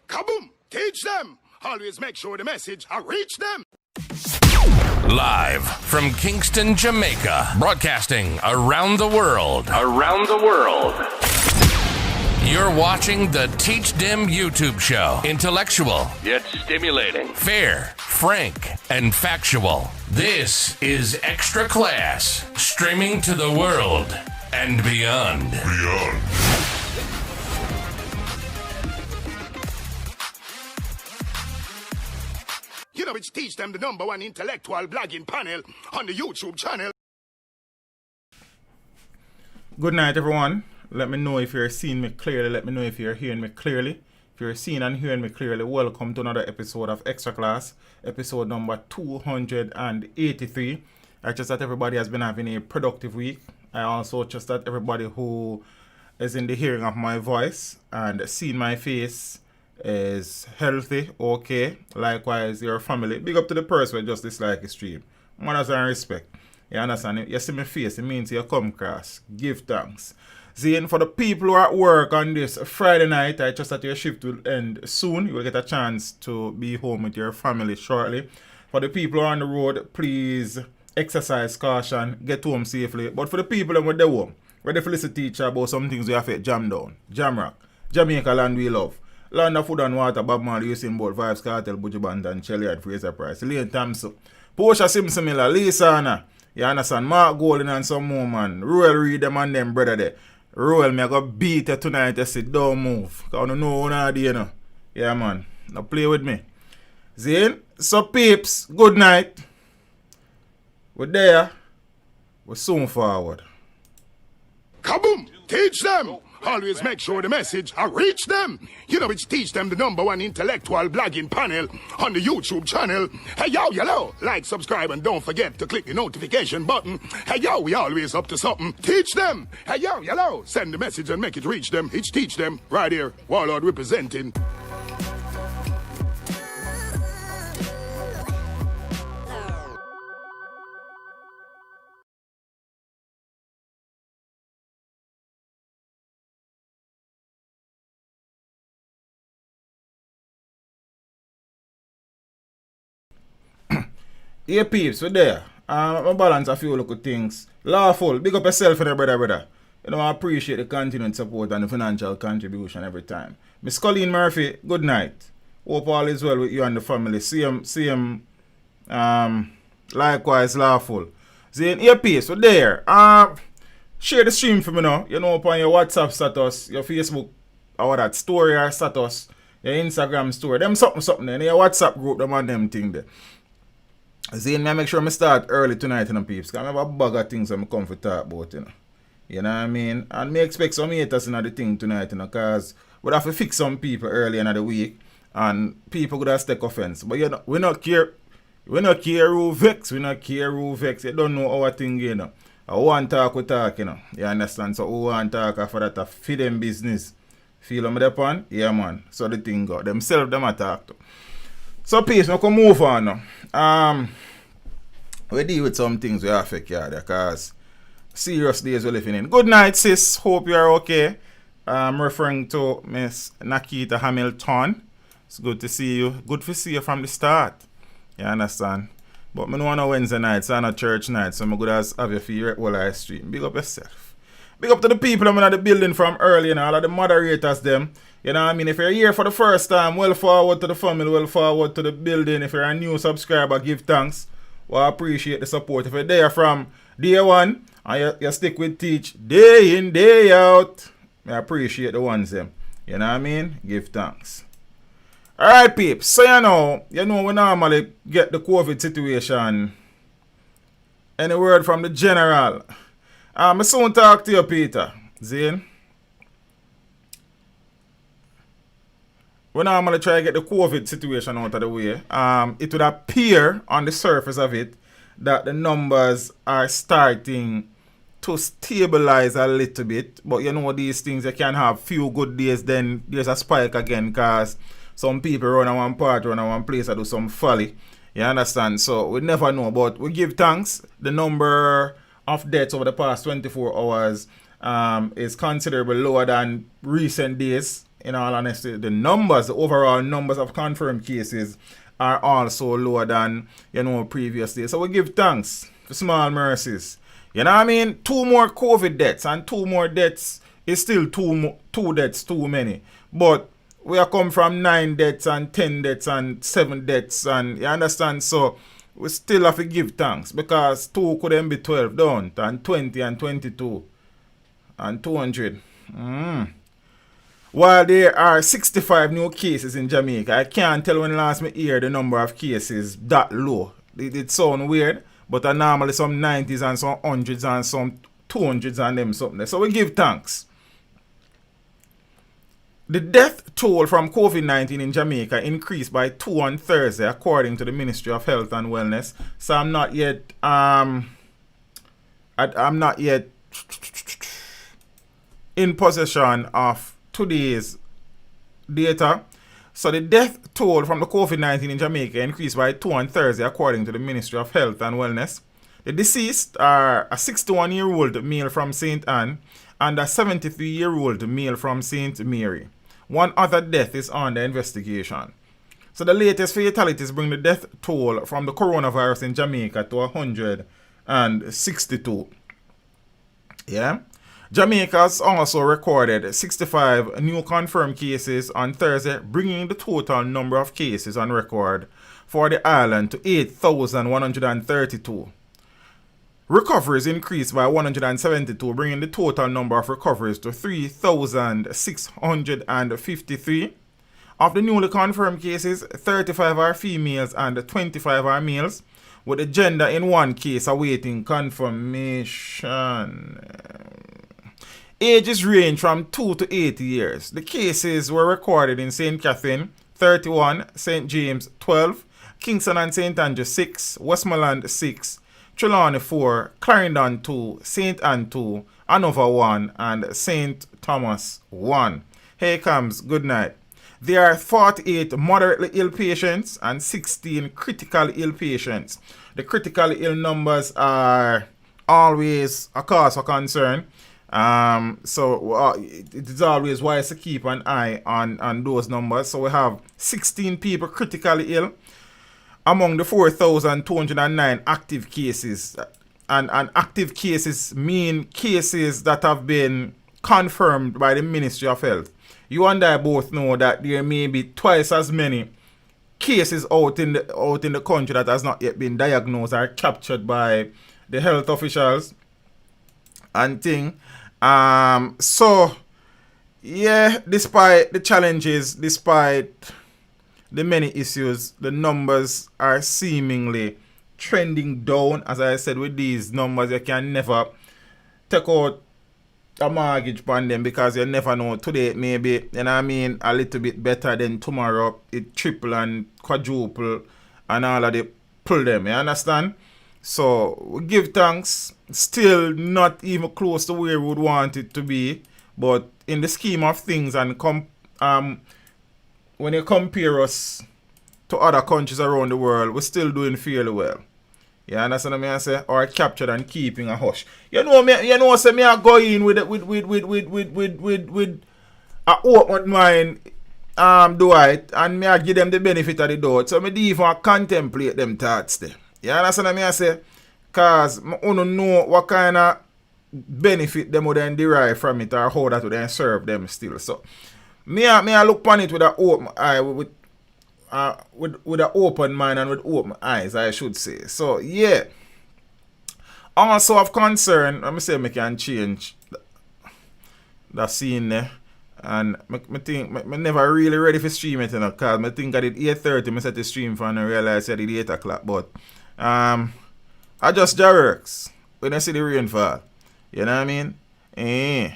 Kaboom! Teach them! Always make sure the message reach them. Live from Kingston, Jamaica, broadcasting around the world. You're watching the Teach Them YouTube show. Intellectual, yet stimulating. Fair, frank, and factual. This is Extra Class, streaming to the world and beyond. You know, it's Teach Them, the #1 intellectual blogging panel on the YouTube channel. Good night, everyone. Let me know if you're seeing me clearly. Let me know if you're hearing me clearly. If you're seeing and hearing me clearly, welcome to another episode of Extra Class, episode number 283. I trust that everybody has been having a productive week. I also trust that everybody who is in the hearing of my voice and seeing my face is healthy, okay. Likewise, your family. Big up to the person who just dislike the stream. Manners and respect. You understand? You see my face, it means you come across. Give thanks. Zane, for the people who are at work on this Friday night, I trust that your shift will end soon. You will get a chance to be home with your family shortly. For the people who are on the road, please exercise caution, get home safely. But for the people who are at home, ready for listen to teacher about some things we have to jam down. Jam rock. Jamaica land we love. Land of Food and Water, Bob Marley, Usain Bolt, Vibes Cartel, Buju Banton, Chilliard, Fraser Price, Lane Thompson, Portia Simpson Miller, Lisa Anna, you understand, Mark Golden and some more, man. Royal Reed, them and them, brother there. Royal, me I go beat you tonight, you see, don't move. Because I don't know what I do, you know. Yeah, man. Now play with me. Zane, so peeps, good night. We're there. We're soon forward. Kaboom! Teach them! Always make sure the message reach them. You know, it's Teach Them, the #1 intellectual blogging panel on the YouTube channel. Hey, yo, yellow. Like, subscribe, and don't forget to click the notification button. Hey, yo, we always up to something. Teach them. Hey, yo, yellow. Send the message and make it reach them. It's Teach Them right here. Warlord representing. Yeah, peeps, we're there. I balance a few little things. Lawful, big up yourself and your brother. You know, I appreciate the continued support and the financial contribution every time. Miss Colleen Murphy, good night. Hope all is well with you and the family. Same, likewise, Lawful. Zane, yeah, peeps, we're there. Share the stream for me now. You know, upon your WhatsApp status, your Facebook, or that story or status, your Instagram story, them something there. In your WhatsApp group, them and them thing there. Zane, I make sure I start early tonight, you know, peeps. Because I have a bag of things I'm come to talk about, you know. You know what I mean? And me expect some haters in the thing tonight, you know, because we'll have to fix some people early in the week. And people could have take offense. But, you know, we not care who vex. We not care who vex. You don't know our thing, you know. I want talk, we talk, you know. You understand? So, who want talk after that, feed them business. Feel them the pan? Yeah, man. So, the thing go. Themselves, them attack to. So, peace, we can move on now. We deal with some things we affect you because serious days we're living in. Good night, sis. Hope you are okay. I'm referring to Miss Nakita Hamilton. It's good to see you. Good to see you from the start. You understand? But I know on a Wednesday night, so on a church night, so I'm good as have you for your whole live stream. Big up yourself. Big up to the people I'm in the building from early, you know, all of the moderators, them. You know what I mean? If you're here for the first time, well forward to the family, well forward to the building. If you're a new subscriber, give thanks. Well, I appreciate the support. If you're there from day one and you stick with Teach day in, day out, I appreciate the ones them. You know what I mean? Give thanks. Alright, peeps. So you know we normally get the COVID situation. Any word from the general? I soon talk to you, Peter. Zane? We normally try to get the COVID situation out of the way. It would appear on the surface of it that the numbers are starting to stabilize a little bit. But you know these things, you can have few good days, then there's a spike again because some people run on one part, run on one place and do some folly. You understand? So we never know. But we give thanks. The number of deaths over the past 24 hours is considerably lower than recent days. in all honesty, the overall numbers of confirmed cases are also lower than, previous days. So we give thanks for small mercies. You know what I mean? 2 more COVID deaths, and 2 more deaths is still 2 deaths too many. But we have come from 9 deaths and 10 deaths and 7 deaths, and you understand? So we still have to give thanks, because 2 couldn't be 12, don't, and 20 and 22 and 200. While there are 65 new cases in Jamaica, I can't tell when last me hear the number of cases that low. It sound weird, but are normally some 90s and some 100s and some 200s and them something. So we give thanks. The death toll from COVID-19 in Jamaica increased by 2 on Thursday, according to the Ministry of Health and Wellness. So I'm not yet in possession of today's data. So the death toll from the COVID-19 in Jamaica increased by 2 on Thursday, according to the Ministry of Health and Wellness. The deceased are a 61-year-old male from St. Anne and a 73-year-old male from St. Mary. 1 other death is under investigation. So the latest fatalities bring the death toll from the coronavirus in Jamaica to 162. Yeah. Jamaica has also recorded 65 new confirmed cases on Thursday, bringing the total number of cases on record for the island to 8,132. Recoveries increased by 172, bringing the total number of recoveries to 3,653. Of the newly confirmed cases, 35 are females and 25 are males, with the gender in 1 case awaiting confirmation. Ages range from 2 to 80 years. The cases were recorded in St. Catherine, 31, St. James, 12, Kingston and St. Andrew, 6, Westmoreland, 6, Trelawney, 4, Clarendon, 2, St. Anne, 2, Hanover, 1, and St. Thomas, 1. Here comes, good night. There are 48 moderately ill patients and 16 critical ill patients. The critical ill numbers are always a cause for concern. So it is always wise to keep an eye on those numbers. So we have 16 people critically ill among the 4,209 active cases. And active cases mean cases that have been confirmed by the Ministry of Health. You and I both know that there may be twice as many cases out in the country that has not yet been diagnosed or captured by the health officials and thing. So yeah, despite the challenges, despite the many issues, the numbers are seemingly trending down. As I said, with these numbers, you can never take out a mortgage on them, because you never know. Today it may be, a little bit better than tomorrow. It triple and quadruple and all of the pull them, you understand? So we give thanks. Still not even close to where we would want it to be, but in the scheme of things, and when you compare us to other countries around the world, we're still doing fairly well. You understand what I say? Or captured and keeping a hush. So me I go in with a open mind, do it, and me I give them the benefit of the doubt. So me do even contemplate them thoughts there. You understand what I say? Cause I don't know what kind of benefit them would then derive from it, or how that would then serve them still. So me I look upon it with an open eye, with an open mind and with open eyes, I should say. So yeah. Also of concern, let me say I can change that scene there. And I think I never really ready for stream it, because I think I did 8:30, I set the stream for and I realized I did 8 o'clock. But I just jerks when I see the rainfall. You know what I mean?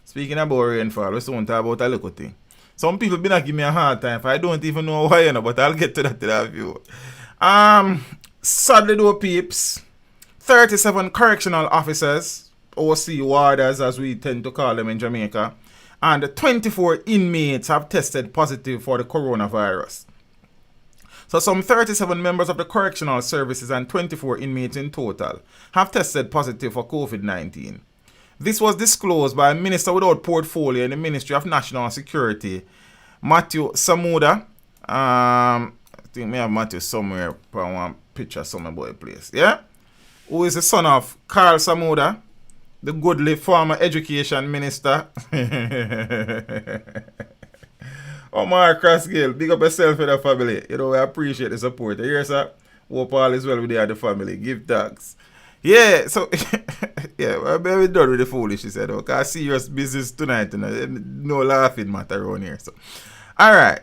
Speaking about rainfall, let's don't talk about a little thing. Some people been giving me a hard time, I don't even know why, but I'll get to that in a few. Sadly though, peeps, 37 correctional officers, OC warders as we tend to call them in Jamaica, and 24 inmates have tested positive for the coronavirus. So some 37 members of the correctional services and 24 inmates in total have tested positive for COVID-19. This was disclosed by a minister without portfolio in the Ministry of National Security, Matthew Samuda. I think we have Matthew somewhere, probably one picture somewhere about the place. Yeah? Who is the son of Carl Samuda, the goodly former education minister. Omar Crossgill, big up yourself and the family. You know, we appreciate the support. You hear, sir? Hope all is well with you and the family. Give thanks. Yeah, so, yeah, we're done with the foolish, he said. Okay, serious business tonight. You know, no laughing matter around here. So, all right.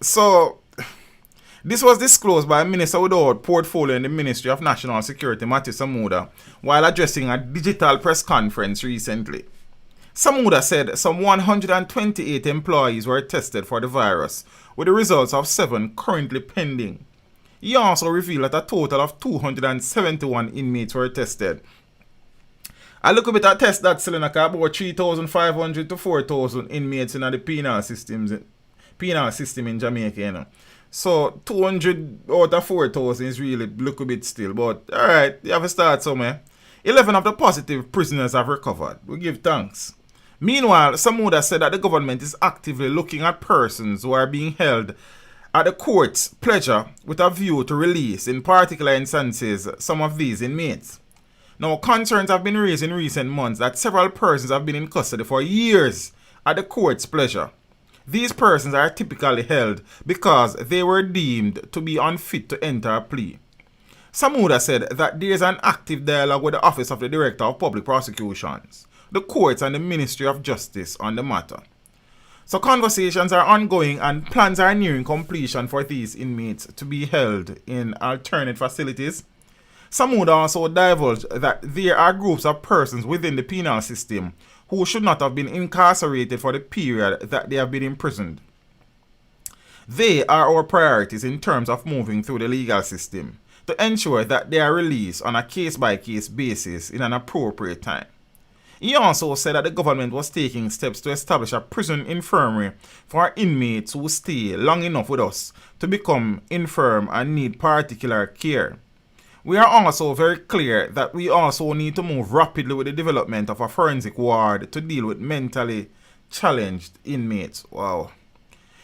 So, this was disclosed by a minister without portfolio in the Ministry of National Security, Matthew Samuda, while addressing a digital press conference recently. Samuda said some 128 employees were tested for the virus, with the results of 7 currently pending. He also revealed that a total of 271 inmates were tested. I look a bit at test that selling about 3,500 to 4,000 inmates in the penal system in Jamaica, you know. So 200 out of 4,000 is really look a bit still, but alright, you have to start somewhere. 11 of the positive prisoners have recovered. We give thanks. Meanwhile, Samuda said that the government is actively looking at persons who are being held at the court's pleasure with a view to release, in particular instances, some of these inmates. Now, concerns have been raised in recent months that several persons have been in custody for years at the court's pleasure. These persons are typically held because they were deemed to be unfit to enter a plea. Samuda said that there is an active dialogue with the Office of the Director of Public Prosecutions, the courts and the Ministry of Justice on the matter. So conversations are ongoing and plans are nearing completion for these inmates to be held in alternate facilities. Samuda also divulged that there are groups of persons within the penal system who should not have been incarcerated for the period that they have been imprisoned. They are our priorities in terms of moving through the legal system to ensure that they are released on a case-by-case basis in an appropriate time. He also said that the government was taking steps to establish a prison infirmary for inmates who stay long enough with us to become infirm and need particular care. We are also very clear that we also need to move rapidly with the development of a forensic ward to deal with mentally challenged inmates. Wow.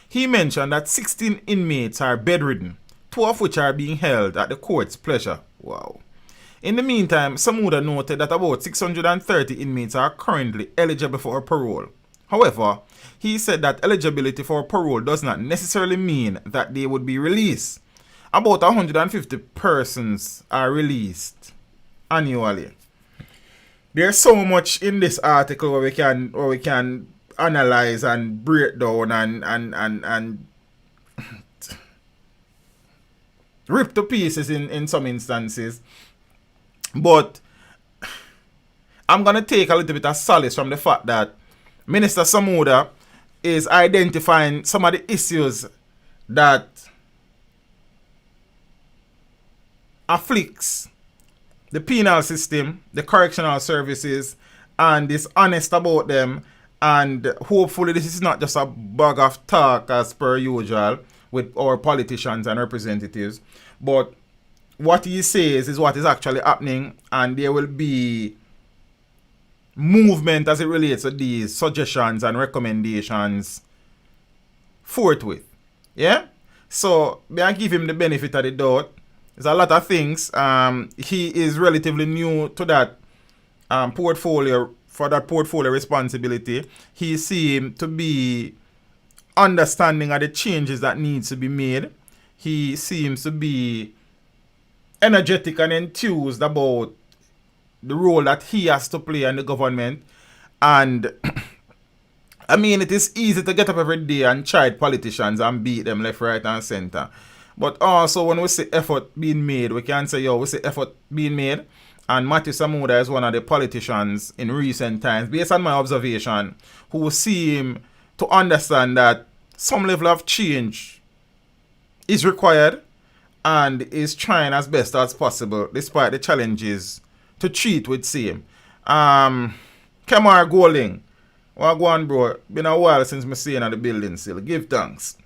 He mentioned that 16 inmates are bedridden, 2 of which are being held at the court's pleasure. Wow. In the meantime, Samuda noted that about 630 inmates are currently eligible for parole. However, he said that eligibility for parole does not necessarily mean that they would be released. About 150 persons are released annually. There's so much in this article where we can analyze and break down and rip to pieces in some instances. But I'm going to take a little bit of solace from the fact that Minister Samuda is identifying some of the issues that afflicts the penal system, the correctional services, and is honest about them. And hopefully this is not just a bag of talk as per usual with our politicians and representatives, but what he says is what is actually happening, and there will be movement as it relates to these suggestions and recommendations forthwith. Yeah? So, may I give him the benefit of the doubt. There's a lot of things. He is relatively new to that portfolio, for that portfolio responsibility. He seems to be understanding of the changes that needs to be made. He seems to be energetic and enthused about the role that he has to play in the government. And I mean, it is easy to get up every day and chide politicians and beat them left, right, and center. But also, when we see effort being made, we can say, we see effort being made. And Matthew Samuda is one of the politicians in recent times, based on my observation, who seem to understand that some level of change is required, and is trying as best as possible, despite the challenges, to treat with same. Kemar Golding, what go on, bro? Been a while since me seeing at the building still. Give thanks.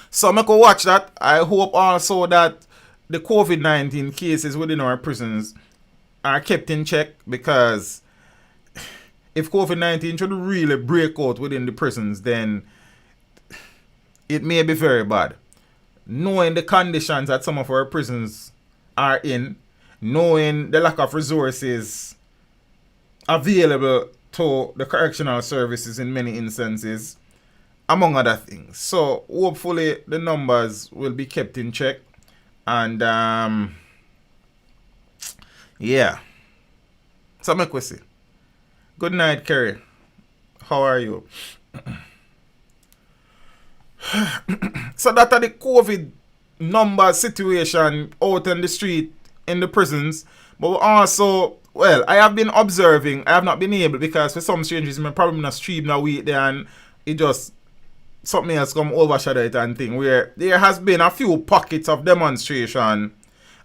So I can watch that. I hope also that the COVID-19 cases within our prisons are kept in check, because if COVID-19 should really break out within the prisons, then it may be very bad. Knowing the conditions that some of our prisons are in, knowing the lack of resources available to the correctional services in many instances, among other things. So hopefully the numbers will be kept in check. And yeah. So make we see. Good night, Kerry. How are you? So that are the COVID number situation out in the street in the prisons. But also, well, I have been observing. I have not been able, because for some strange reason, I probably not stream a week there, and it just something else come overshadow it and thing, where there has been a few pockets of demonstration.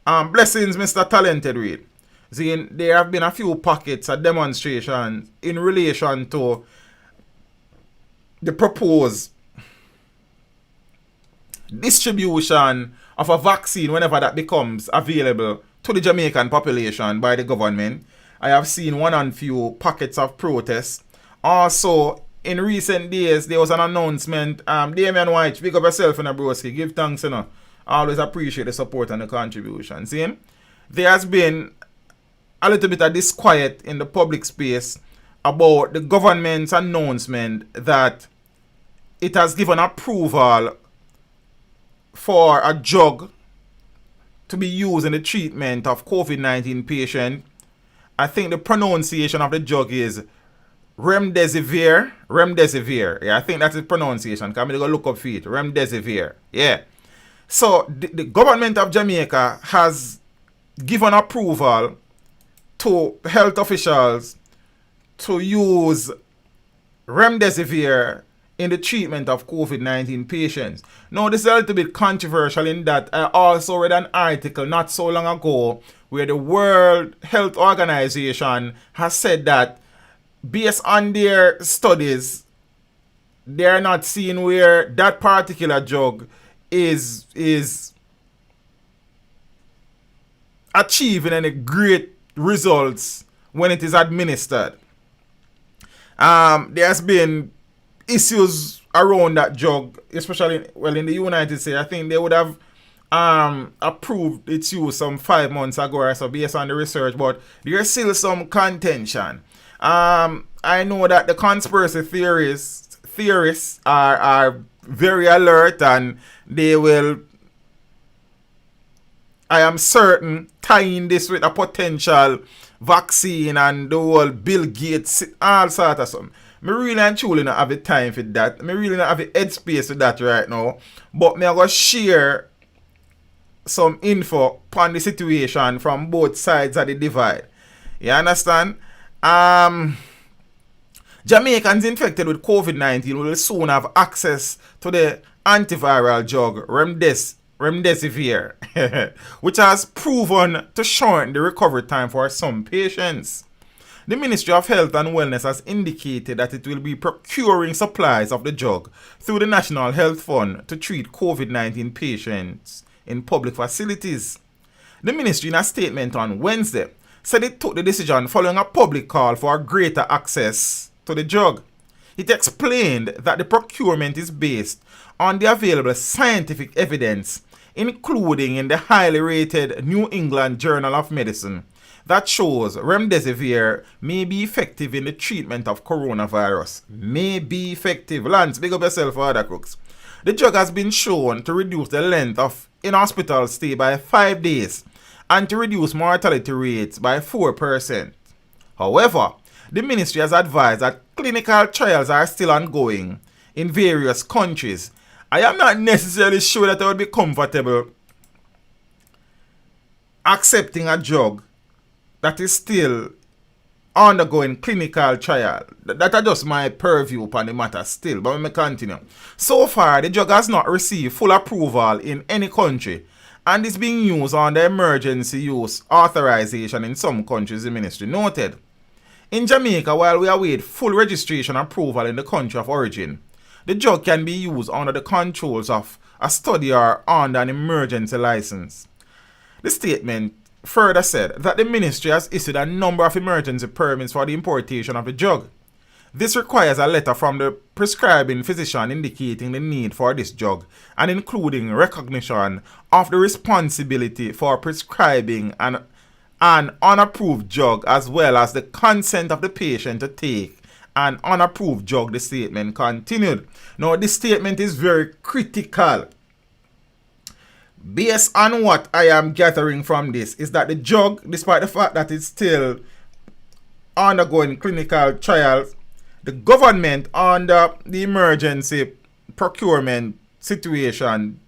Blessings, Mr. Talented Reed. See, there have been a few pockets of demonstration in relation to the proposed distribution of a vaccine whenever that becomes available to the Jamaican population by the government. I have seen one and few pockets of protest. Also, in recent days, there was an announcement. Damian White, big up yourself in a broski. Give thanks, you know. I always appreciate the support and the contribution. See? There has been a little bit of disquiet in the public space about the government's announcement that it has given approval for a drug to be used in the treatment of COVID-19 patients. I think the pronunciation of the drug is Remdesivir. Remdesivir. Yeah, I think that's the pronunciation. I'm going to go look up for it. Remdesivir. Yeah. So the government of Jamaica has given approval to health officials to use Remdesivir in the treatment of COVID-19 patients. Now, this is a little bit controversial in that I also read an article not so long ago where the World Health Organization has said that based on their studies, they are not seeing where that particular drug is achieving any great results when it is administered. There has been issues around that drug, especially in the United States. I think they would have approved its use some 5 months ago or so based on the research, but there's still some contention. I know that the conspiracy theorists are very alert, and they will, I am certain, tying this with a potential vaccine and the whole Bill Gates, all sort of something. Me really and truly not have the time for that. Me really not have the headspace for that right now. But me I go share some info on the situation from both sides of the divide. You understand? Jamaicans infected with COVID-19 will soon have access to the antiviral drug Remdesivir, which has proven to shorten the recovery time for some patients. The Ministry of Health and Wellness has indicated that it will be procuring supplies of the drug through the National Health Fund to treat COVID-19 patients in public facilities. The ministry, in a statement on Wednesday, said it took the decision following a public call for greater access to the drug. It explained that the procurement is based on the available scientific evidence, including in the highly rated New England Journal of Medicine, that shows Remdesivir may be effective in the treatment of coronavirus. May be effective. Lance, big up yourself for other crooks. The drug has been shown to reduce the length of in-hospital stay by 5 days and to reduce mortality rates by 4%. However, the ministry has advised that clinical trials are still ongoing in various countries. I am not necessarily sure that I would be comfortable accepting a drug that is still undergoing clinical trial. That is just my purview upon the matter still, but let me continue. So far, the drug has not received full approval in any country and is being used under emergency use authorization in some countries, the ministry noted. In Jamaica, while we await full registration approval in the country of origin, the drug can be used under the controls of a study or under an emergency license. The statement further said that the ministry has issued a number of emergency permits for the importation of the drug. This requires a letter from the prescribing physician indicating the need for this drug and including recognition of the responsibility for prescribing an unapproved drug as well as the consent of the patient to take an unapproved drug, the statement continued. Now, this statement is very critical. Based on what I am gathering from this is that the drug, despite the fact that it's still undergoing clinical trials, the government under the emergency procurement situation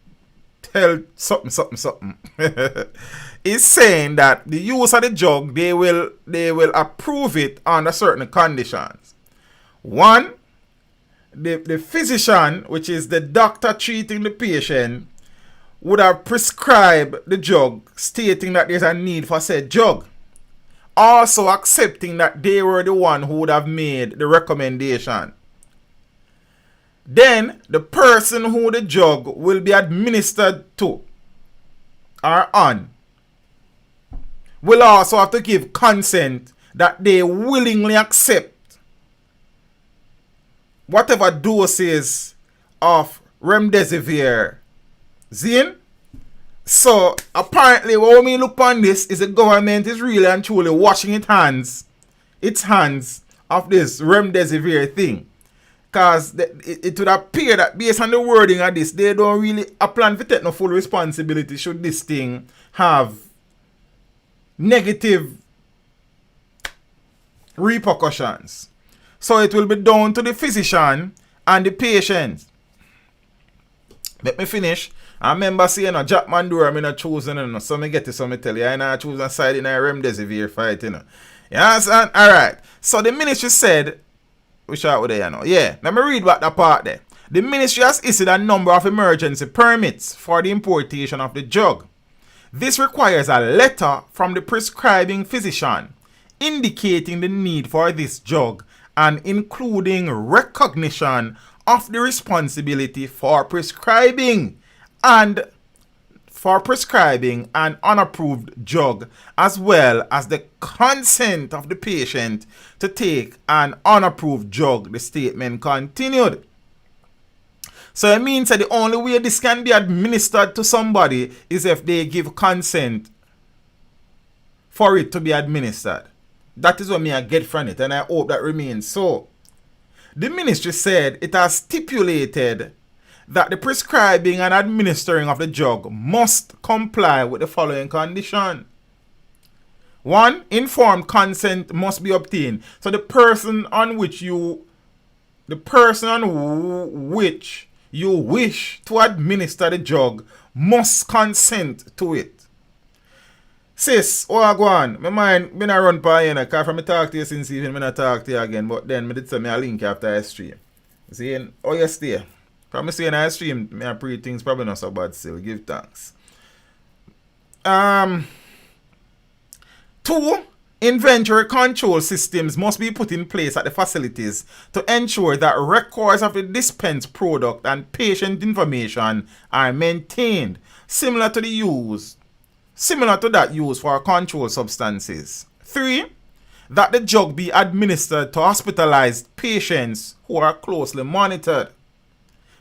tell something is saying that the use of the drug, they will approve it under certain conditions. One, the physician, which is the doctor treating the patient, would have prescribed the drug stating that there's a need for said drug. Also accepting that they were the one who would have made the recommendation. Then the person who the drug will be administered to or on will also have to give consent that they willingly accept whatever doses of remdesivir. Zin? So apparently when we look on this is the government is really and truly washing its hands of this remdesivir thing. Because it would appear that based on the wording of this, they don't really plan to take no full responsibility should this thing have negative repercussions. So it will be down to the physician and the patient. Let me finish. I remember saying, Jackman door, I'm not choosing, so me get it, so me tell you, I'm not choosing a side in a remdesivir fight, You understand? Alright. So the ministry said, which out with there, Yeah, let me read back that part there. The ministry has issued a number of emergency permits for the importation of the drug. This requires a letter from the prescribing physician indicating the need for this drug and including recognition of the responsibility for prescribing an unapproved drug as well as the consent of the patient to take an unapproved drug, the statement continued. So it means that the only way this can be administered to somebody is if they give consent for it to be administered. That is what I get from it, and I hope that remains so. The ministry said it has stipulated that the prescribing and administering of the drug must comply with the following condition. 1. Informed consent must be obtained. So the person on which you wish to administer the drug must consent to it. Sis, oh go on. My mind been a run by you, because from me talk to you since evening, me not talk to you again, but then me did say me a link after I stream. See, oh you stay. From me saying I stream, me a pre things probably not so bad still. Give thanks. 2. Inventory control systems must be put in place at the facilities to ensure that records of the dispensed product and patient information are maintained, similar to that used for controlled substances. 3. That the drug be administered to hospitalized patients who are closely monitored.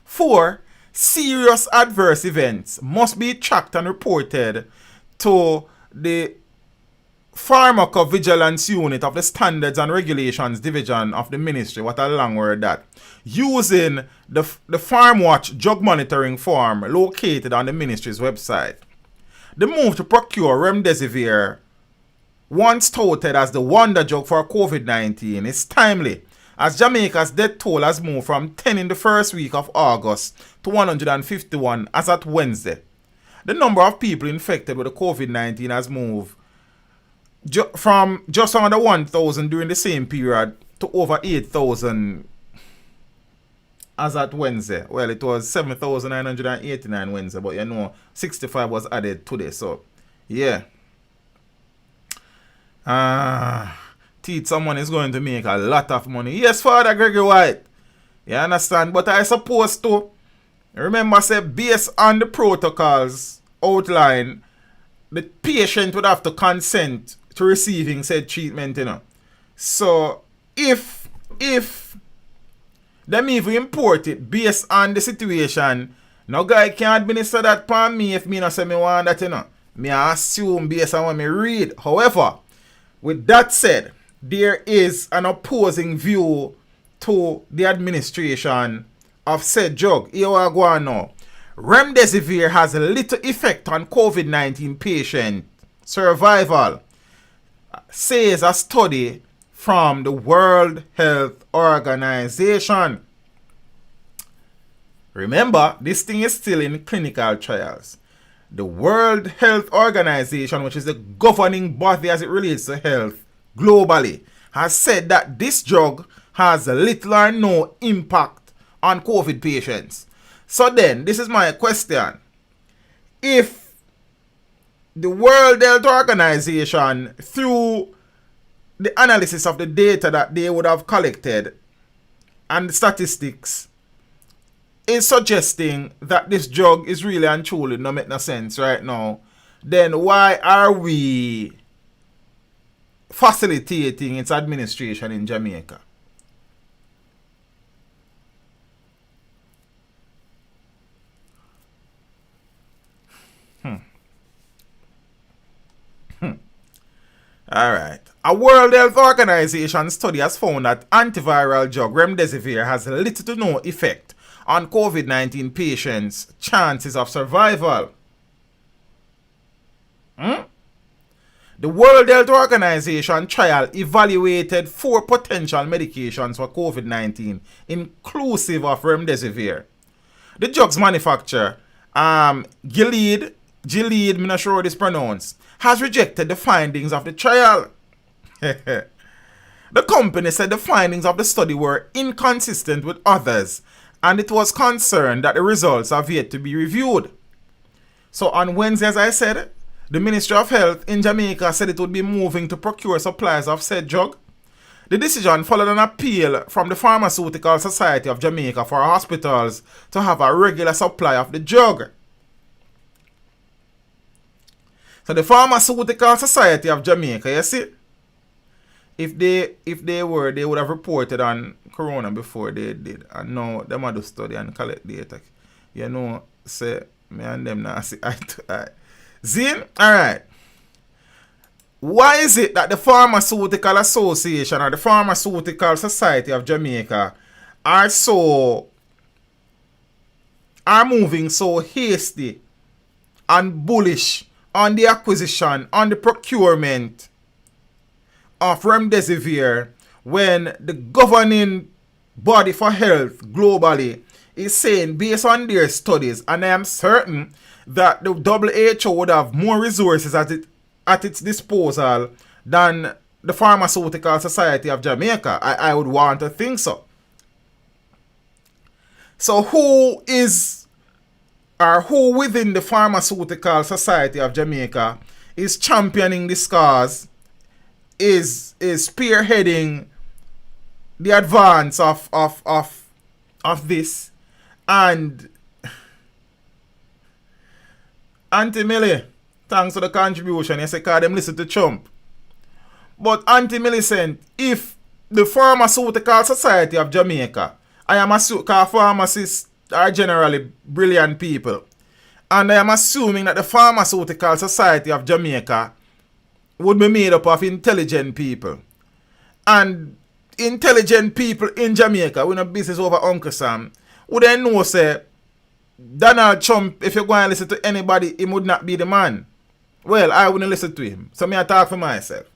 4. Serious adverse events must be tracked and reported to the Pharmacovigilance Unit of the Standards and Regulations Division of the Ministry. What a long word that. Using the FarmWatch drug monitoring form located on the Ministry's website. The move to procure Remdesivir, once touted as the wonder drug for COVID-19, is timely, as Jamaica's death toll has moved from 10 in the first week of August to 151 as at Wednesday. The number of people infected with the COVID-19 has moved from just under 1,000 during the same period to over 8,000 as at Wednesday. Well, it was 7,989 Wednesday, but 65 was added today. So, yeah. Someone is going to make a lot of money. Yes, Father Gregory White. You understand? But I suppose to remember, say, based on the protocols outlined, the patient would have to consent to receiving said treatment, So, if if them even import it based on the situation, no guy can administer that upon me if me not say me want that, you know. Me assume based on what me read. However, with that said, there is an opposing view to the administration of said drug. Here we go on now. Remdesivir has a little effect on COVID-19 patient survival, says a study from the World Health Organization. Remember, this thing is still in clinical trials. The World Health Organization, which is the governing body as it relates to health globally, has said that this drug has little or no impact on COVID patients. So then, this is my question. If the World Health Organization, through the analysis of the data that they would have collected and the statistics, is suggesting that this drug is really and truly not make no sense right now, then why are we facilitating its administration in Jamaica? Alright. A World Health Organization study has found that antiviral drug Remdesivir has little to no effect on COVID-19 patients' chances of survival. The World Health Organization trial evaluated 4 potential medications for COVID-19, inclusive of Remdesivir. The drug's manufacturer, Gilead, I'm not sure how this is pronounced, has rejected the findings of the trial. The company said the findings of the study were inconsistent with others, and it was concerned that the results have yet to be reviewed. So on Wednesday, as I said, the Ministry of Health in Jamaica said it would be moving to procure supplies of said drug. The decision followed an appeal from the Pharmaceutical Society of Jamaica for hospitals to have a regular supply of the drug. So the Pharmaceutical Society of Jamaica, you see, if they were, they would have reported on corona before they did. And now them have to study and collect data. You know, say me and them now see eye to eye. Zin? Alright. Why is it that the Pharmaceutical Association or the Pharmaceutical Society of Jamaica are moving so hasty and bullish on the acquisition, on the procurement of Remdesivir, when the governing body for health globally is saying, based on their studies, and I am certain that the WHO would have more resources at its disposal than the Pharmaceutical Society of Jamaica. I would want to think so. So who within the Pharmaceutical Society of Jamaica is championing this cause, is spearheading the advance of this? And Auntie Millie, thanks for the contribution. You say, cause them listen to Trump. But Auntie Millicent, if the Pharmaceutical Society of Jamaica, I am assuming, because pharmacists are generally brilliant people, and I am assuming that the Pharmaceutical Society of Jamaica would be made up of intelligent people. And intelligent people in Jamaica, we no business over Uncle Sam, would they know, say, Donald Trump, if you go and listen to anybody, he would not be the man. Well, I wouldn't listen to him. So me I talk for myself.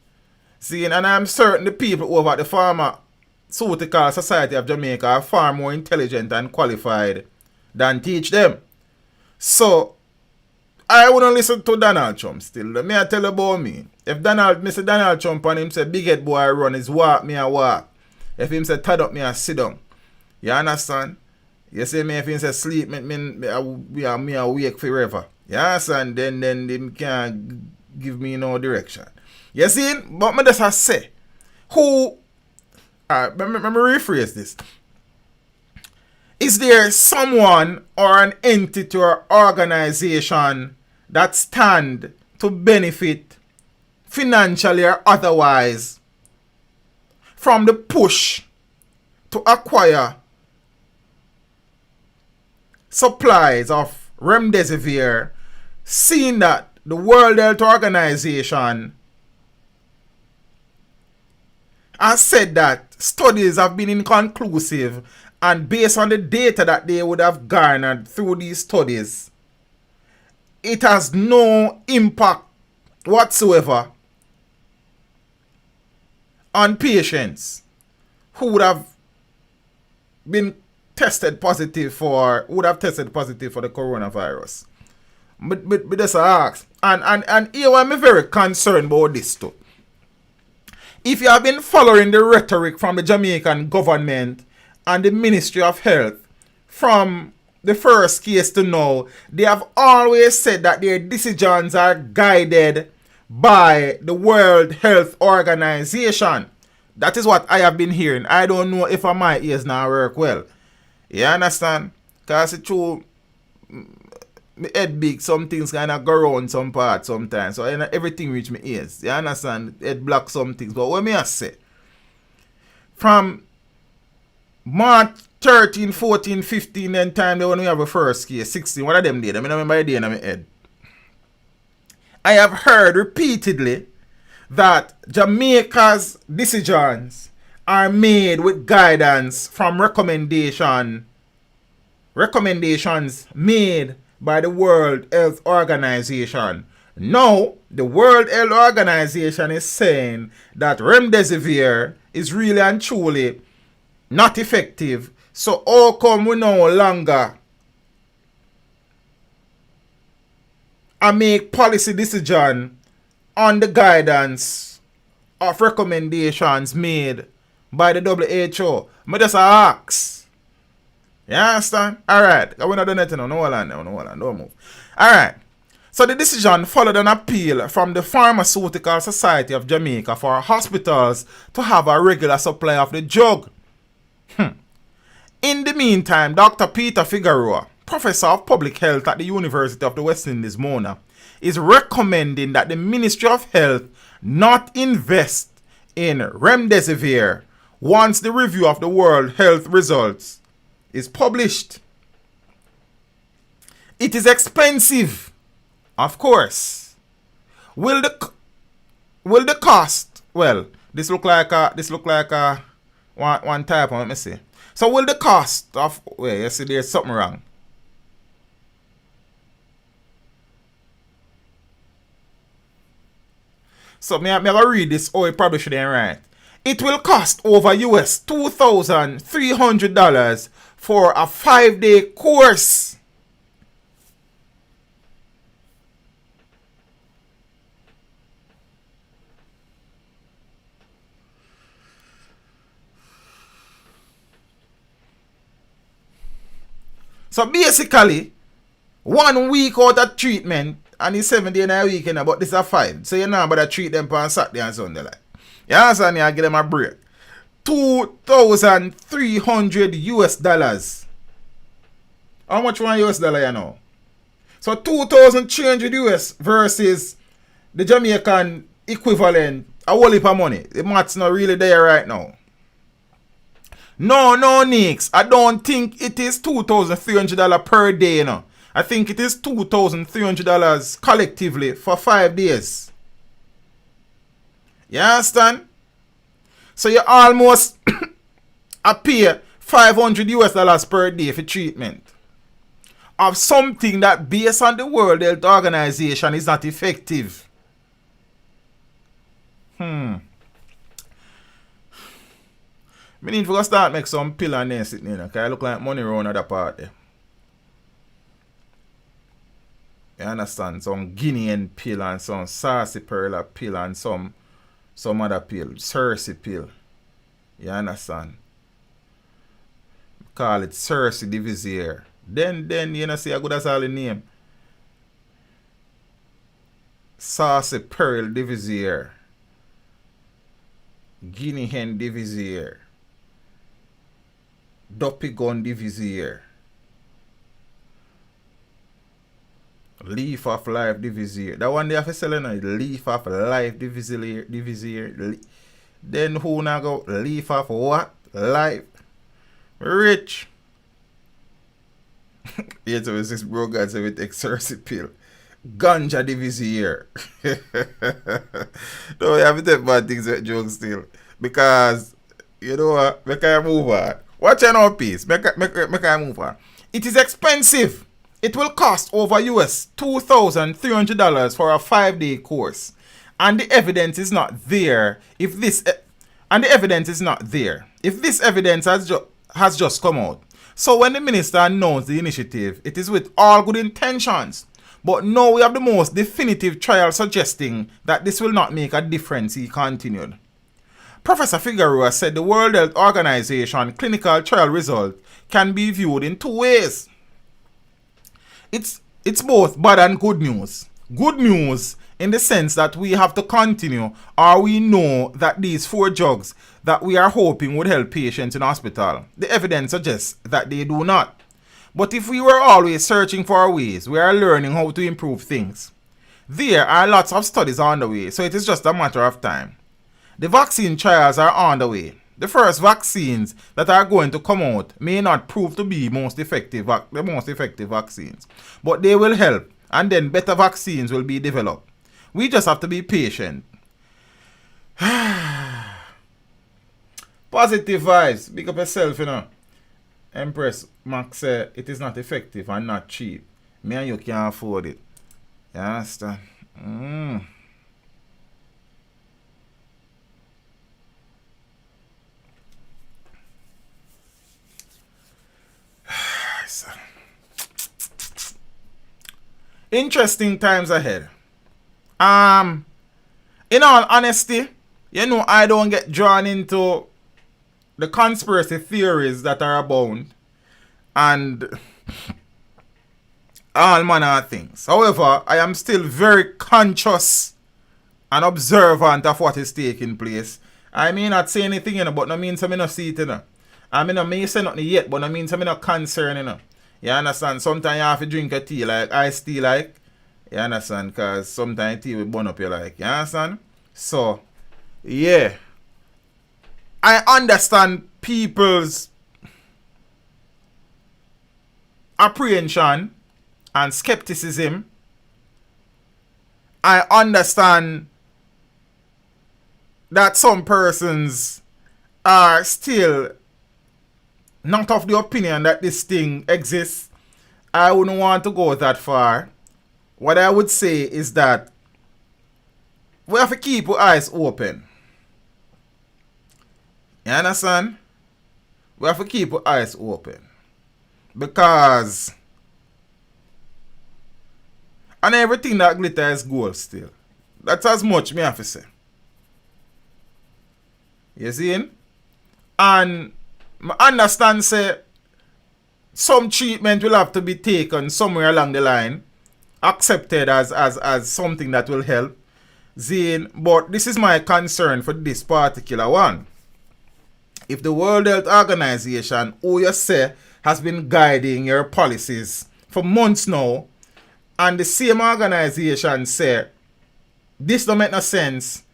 See, and I'm certain the people over at the Pharmaceutical Society of Jamaica are far more intelligent and qualified than teach them. So I wouldn't listen to Donald Trump still. Me I tell you about me. If Mr. Donald Trump and him say big head boy run his walk, me I walk. If him say tad up, me I sit down. You understand? You see me, if him say sleep, me I wake forever. You understand? Then him can't give me no direction. You see? But me just say, who, let me rephrase this. Is there someone or an entity or organization that stand to benefit financially or otherwise from the push to acquire supplies of Remdesivir, seeing that the World Health Organization has said that studies have been inconclusive, and based on the data that they would have garnered through these studies, it has no impact whatsoever on patients who would have been tested positive for the coronavirus. But just ask. And here I'm very concerned about this too. If you have been following the rhetoric from the Jamaican government and the Ministry of Health from the first case to now, they have always said that their decisions are guided by the World Health Organization. That is what I have been hearing. I don't know if my ears now work well. You understand? Because it's true, my head big, some things kind of go around some parts sometimes. So everything reach my ears. You understand? Head block some things. But what me I say? From March 13, 14, 15, then time when we have a first case, 16, one of them did. I remember the day in my head. I have heard repeatedly that Jamaica's decisions are made with guidance from recommendations made by the World Health Organization. Now, the World Health Organization is saying that Remdesivir is really and truly not effective. So how come we no longer make policy decision on the guidance of recommendations made by the WHO? I just ask. You understand? Alright. We're not doing nothing. No hold on. Don't move. Alright. So the decision followed an appeal from the Pharmaceutical Society of Jamaica for hospitals to have a regular supply of the drug. In the meantime, Dr. Peter Figueroa, Professor of Public Health at the University of the West Indies, Mona, is recommending that the Ministry of Health not invest in Remdesivir once the review of the World Health results is published. It is expensive, of course. Will the cost? Well, this look like a one type. Let me see. So will the cost of? Wait, you see, there's something wrong. So me have to read this. Oh, it probably shouldn't write. It will cost over US $2,300 for a 5-day course. So basically, 1 week out of treatment and it's 7 days in a weekend, but this is a 5. So you know about to treat them on Saturday and Sunday. Like. You understand? You give them a break. $2,300 US. How much one US dollar you know? So 2,300 US versus the Jamaican equivalent, a whole heap of money. The math's not really there right now. No, Nix. I don't think it is $2,300 per day, you know. I think it is $2,300 collectively for 5 days. You understand? So you almost pay $500 US per day for treatment of something that, based on the World Health Organization, is not effective. I need to start make some pill and then sitting in. Okay, I look like money around other part there. You understand? Some Guinean pill and some sarsaparilla pill and some other pill. Cersei pill. You understand? Call it Cersei Divisier. Then you know see how good as all the name. Sarsaparilla Divisier. Guinea hen Divisier. Duppy gun Divisier. Leaf of life Divisier. That one they have to sell now. Leaf of life Divisier. Then who now go leaf of what? Life. Rich. Yeah, so it's this bro God say we take Cersei pill. Ganja Divisier. No, we have to take bad things with jokes still. Because, you know what? Make I move on. Watch out now, peace. Make I move on. It is expensive. It will cost over US $2,300 for a 5-day course. And the evidence is not there if this evidence has just come out. So when the minister announced the initiative, it is with all good intentions. But now we have the most definitive trial suggesting that this will not make a difference, he continued. Professor Figueroa said the World Health Organization clinical trial result can be viewed in 2 ways. It's both bad and good news. Good news in the sense that we have to continue, or we know that these 4 drugs that we are hoping would help patients in hospital, the evidence suggests that they do not. But if we were always searching for ways, we are learning how to improve things. There are lots of studies on the way, so it is just a matter of time. The vaccine trials are on the way. The first vaccines that are going to come out may not prove to be the most effective vaccines, but they will help, and then better vaccines will be developed. We just have to be patient. Positive vibes. Big up yourself, you know. Empress Max said it is not effective and not cheap. Me and you can't afford it. You understand? Interesting times ahead. In all honesty, you know, I don't get drawn into the conspiracy theories that are abound and all manner of things. However, I am still very conscious and observant of what is taking place. I may not say anything, you know, but no means I may not see it, you know. I mean, I may say nothing yet, but no means I may not concern, you know. You understand? Sometimes you have to drink a tea like iced tea, like. You understand? Because sometimes tea will burn up your like. You understand? So, yeah. I understand people's apprehension and skepticism. I understand that some persons are still not of the opinion that this thing exists. I wouldn't want to go that far. What I would say is that we have to keep our eyes open. You understand? We have to keep our eyes open. Because and everything that glitter is gold still. That's as much me have to say. You see? And I understand say some treatment will have to be taken somewhere along the line, accepted as something that will help. Zane, but this is my concern for this particular one. If the World Health Organization, who you say has been guiding your policies for months now, and the same organization say this don't make no sense,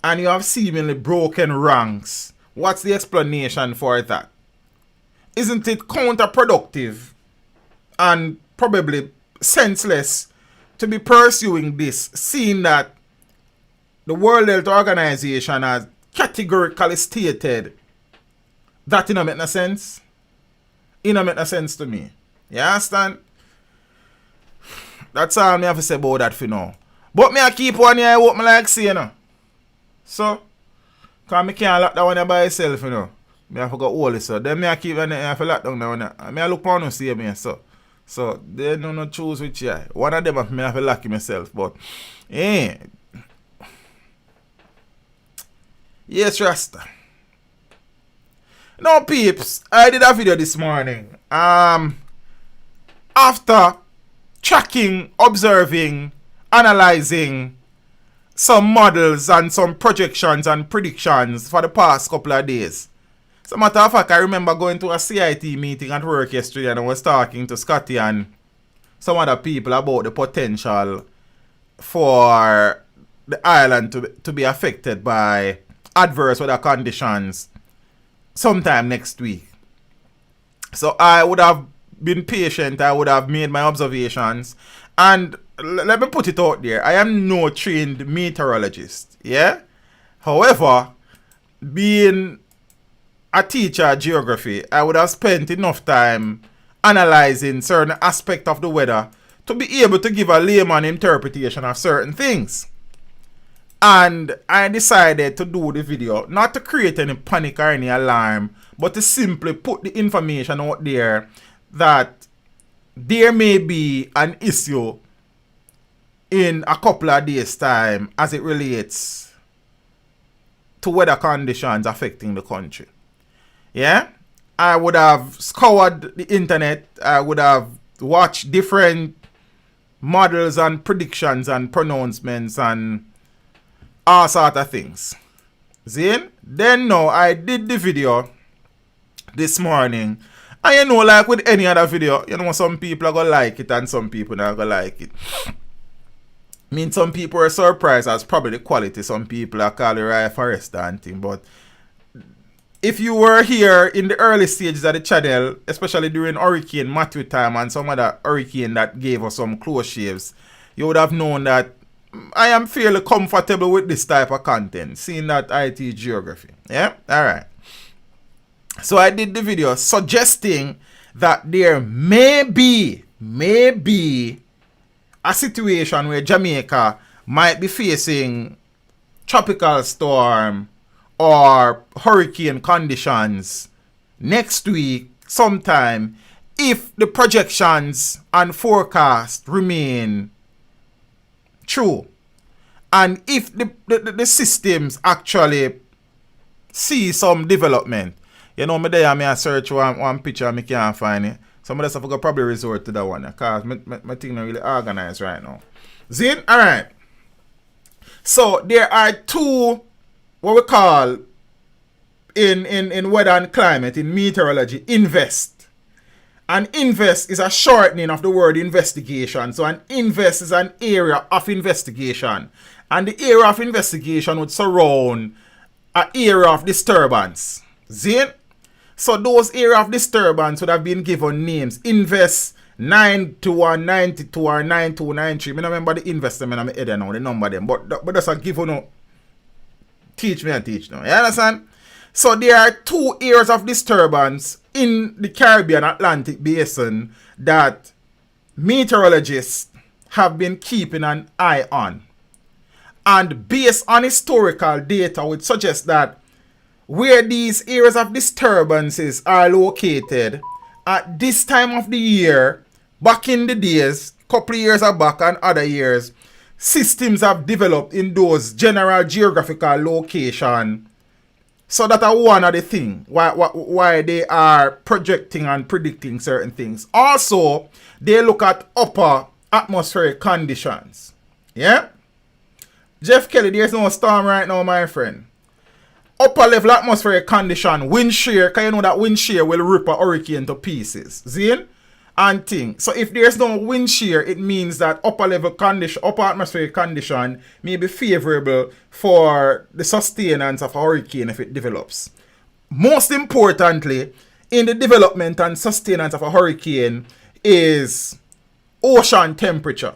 and you have seemingly broken ranks, what's the explanation for that? Isn't it counterproductive and probably senseless to be pursuing this, seeing that the World Health Organization has categorically stated that it don't make no sense? It don't make no sense to me. You understand? That's all I have to say about that for now. But me I keep one eye open like say, you know. So, because I can't lock that one by myself, you know. I have to go hold it, so. Then I keep one eye for lock down that one. I look on and see me, so. So, they don't choose which eye. One of them I have to lock myself, but, yes, Rasta. Now, peeps, I did a video this morning. After tracking, observing, analyzing some models and some projections and predictions for the past couple of days. As a matter of fact, I remember going to a CIT meeting at work yesterday and I was talking to Scotty and some other people about the potential for the island to be affected by adverse weather conditions sometime next week. So I would have been patient. I would have made my observations. And let me put it out there. I am no trained meteorologist. Yeah? However, being a teacher of geography, I would have spent enough time analyzing certain aspects of the weather to be able to give a layman interpretation of certain things. And I decided to do the video, not to create any panic or any alarm, but to simply put the information out there that there may be an issue in a couple of days' time as it relates to weather conditions affecting the country. Yeah? I would have scoured the internet. I would have watched different models and predictions and pronouncements and all sort of things. Zin? Then now I did the video this morning. And you know, like with any other video, you know, some people are gonna like it and some people not gonna like it. I mean, some people are surprised as probably the quality. Some people are calling Raya Forest and thing. But if you were here in the early stages of the channel, especially during Hurricane Matthew time and some other hurricane that gave us some close shaves, you would have known that I am fairly comfortable with this type of content, seeing that I teach geography. Yeah? Alright. So I did the video suggesting that there may be a situation where Jamaica might be facing tropical storm or hurricane conditions next week sometime if the projections and forecast remain true, and if the systems actually see some development. You know, me there, I search one picture and I can't find it. Some of the stuff I could probably resort to that one because my thing not really organized right now. Zin? Alright. So there are two, what we call in weather and climate, in meteorology, invest. An invest is a shortening of the word investigation. So an invest is an area of investigation. And the area of investigation would surround an area of disturbance. Zin? So those area of disturbance would have been given names. Invest 92192 or 9293. I don't remember the investment in my head now, the number them. But that's a given no. Teach me and teach now. You understand? So there are two areas of disturbance in the Caribbean Atlantic basin that meteorologists have been keeping an eye on. And based on historical data would suggest that where these areas of disturbances are located at this time of the year, back in the days, couple of years back and other years, systems have developed in those general geographical location. So that are one of the things why they are projecting and predicting certain things. Also, they look at upper atmospheric conditions. Yeah? Jeff Kelly, there's no storm right now, my friend. Upper level atmospheric condition, wind shear, because you know that wind shear will rip a hurricane to pieces. See? And thing. So if there's no wind shear, it means that upper atmospheric condition may be favorable for the sustenance of a hurricane if it develops. Most importantly, in the development and sustenance of a hurricane is ocean temperature.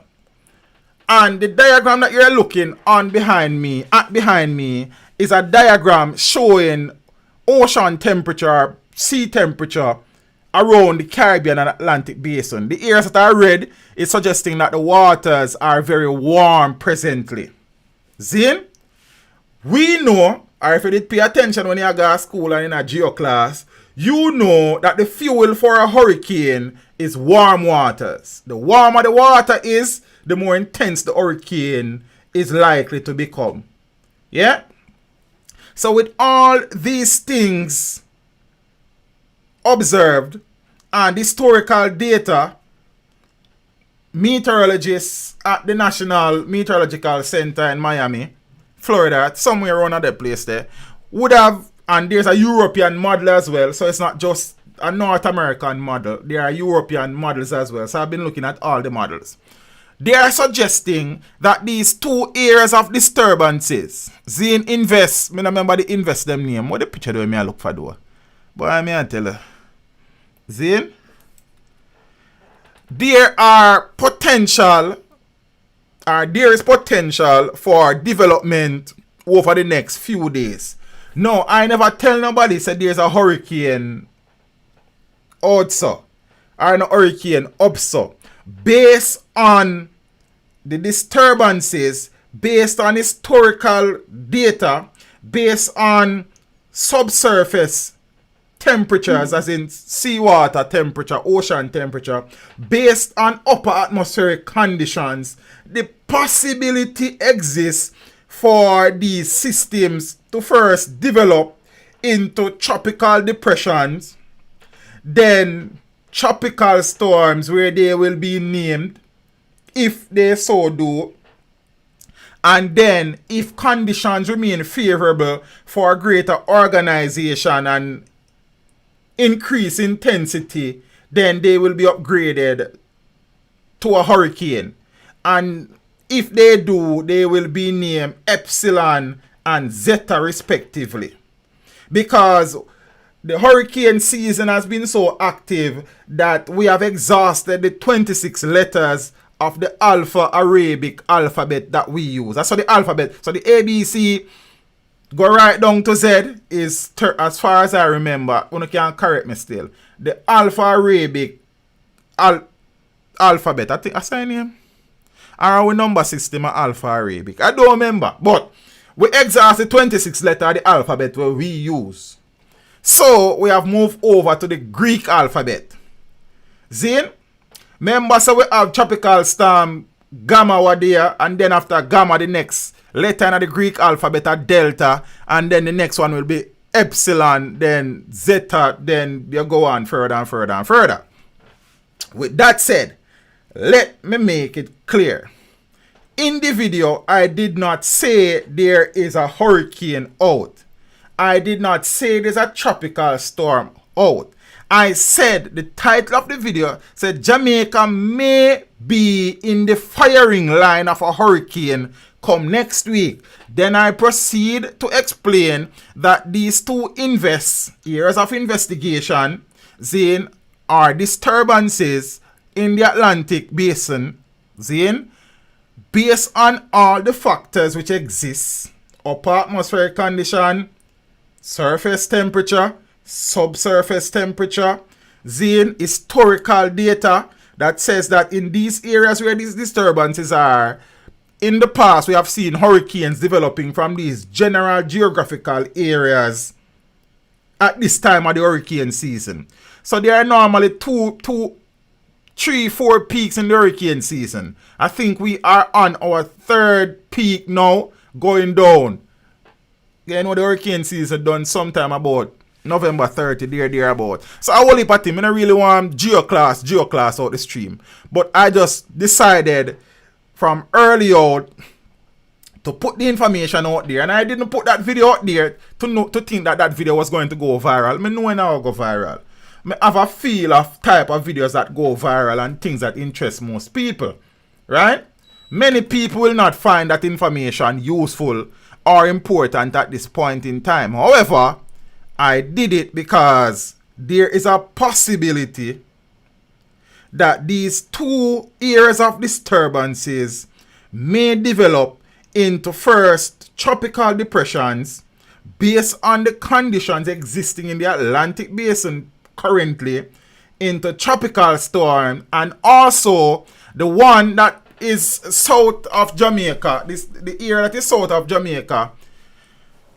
And the diagram that you're looking on behind me, is a diagram showing ocean temperature, sea temperature around the Caribbean and Atlantic basin. The areas that are red is suggesting that the waters are very warm presently. Zin? We know, or if you did pay attention when you go to school and in a geo class, you know that the fuel for a hurricane is warm waters. The warmer the water is, the more intense the hurricane is likely to become. Yeah? So with all these things observed and historical data, meteorologists at the National Meteorological Center in Miami, Florida, somewhere around that place there, would have, and there's a European model as well, so it's not just a North American model, there are European models as well, so I've been looking at all the models. They are suggesting that these two areas of disturbances, Zine Invest, I don't remember the invest them name, what the picture do I look for though? But I may tell you. See? There is potential for development over the next few days. No, I never tell nobody said there's a hurricane also or no hurricane up so. Based on the disturbances, based on historical data, based on subsurface temperatures, as in seawater temperature, ocean temperature, based on upper atmospheric conditions, the possibility exists for these systems to first develop into tropical depressions, then tropical storms where they will be named, if they so do, and then if conditions remain favorable for greater organization and increase intensity, then they will be upgraded to a hurricane. And if they do, they will be named Epsilon and Zeta respectively. Because the hurricane season has been so active that we have exhausted the 26 letters of the Alpha Arabic alphabet that we use. That's so the alphabet. So the ABC go right down to Z is, as far as I remember, you can correct me still, the Alpha Arabic alphabet. I think I say name. Or our number system Alpha Arabic. I don't remember. But we exhaust the 26 letter of the alphabet where we use. So we have moved over to the Greek alphabet. Zin? Remember, so we have tropical storm Gamma were there, and then after Gamma the next letter in the Greek alphabet are Delta, and then the next one will be Epsilon, then Zeta, then you go on further and further and further. With that said, let me make it clear. In the video, I did not say there is a hurricane out. I did not say there's a tropical storm out. I said the title of the video said Jamaica may be in the firing line of a hurricane come next week. Then I proceed to explain that these two areas of investigation, Zane, are disturbances in the Atlantic basin, Zane, based on all the factors which exist: upper atmospheric condition, surface temperature, subsurface temperature, Zane, historical data that says that in these areas where these disturbances are, in the past we have seen hurricanes developing from these general geographical areas at this time of the hurricane season. So there are normally 3, 4 peaks in the hurricane season. I think we are on our third peak now, going down. You know the hurricane season done sometime about November 30, there about. So I will leave at him. I don't really want geoclass out the stream. But I just decided from early out to put the information out there. And I didn't put that video out there to think that video was going to go viral. I know now go viral. I have a feel of type of videos that go viral and things that interest most people. Right? Many people will not find that information useful or important at this point in time. However, I did it because there is a possibility that these two areas of disturbances may develop into first tropical depressions based on the conditions existing in the Atlantic basin currently, into tropical storm, and also the one that is south of Jamaica, the area that is south of Jamaica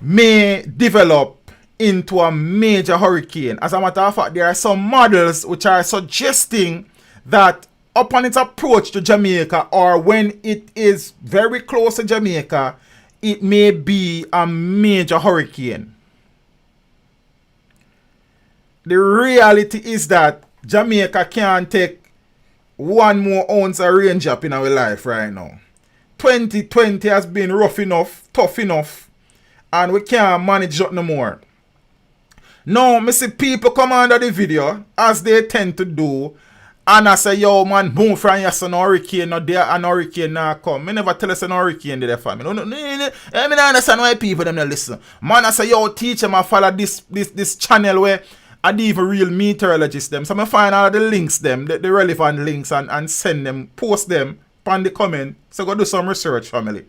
may develop into a major hurricane. As a matter of fact, there are some models which are suggesting that upon its approach to Jamaica, or when it is very close to Jamaica, it may be a major hurricane. The reality is that Jamaica can't take one more ounce of range up in our life right now. 2020 has been rough enough, tough enough, and we can't manage it no more. Now, I see people come under the video, as they tend to do, and I say, yo, man, move from here, so no hurricane, no there, and hurricane now come. I never tell us an hurricane there for me. I don't understand why people them not listen. Man, I say, yo, teach them, I follow this channel where and even real meteorologists them. So I find all the links them, the relevant links, and send them, post them on the comment. So go do some research, family.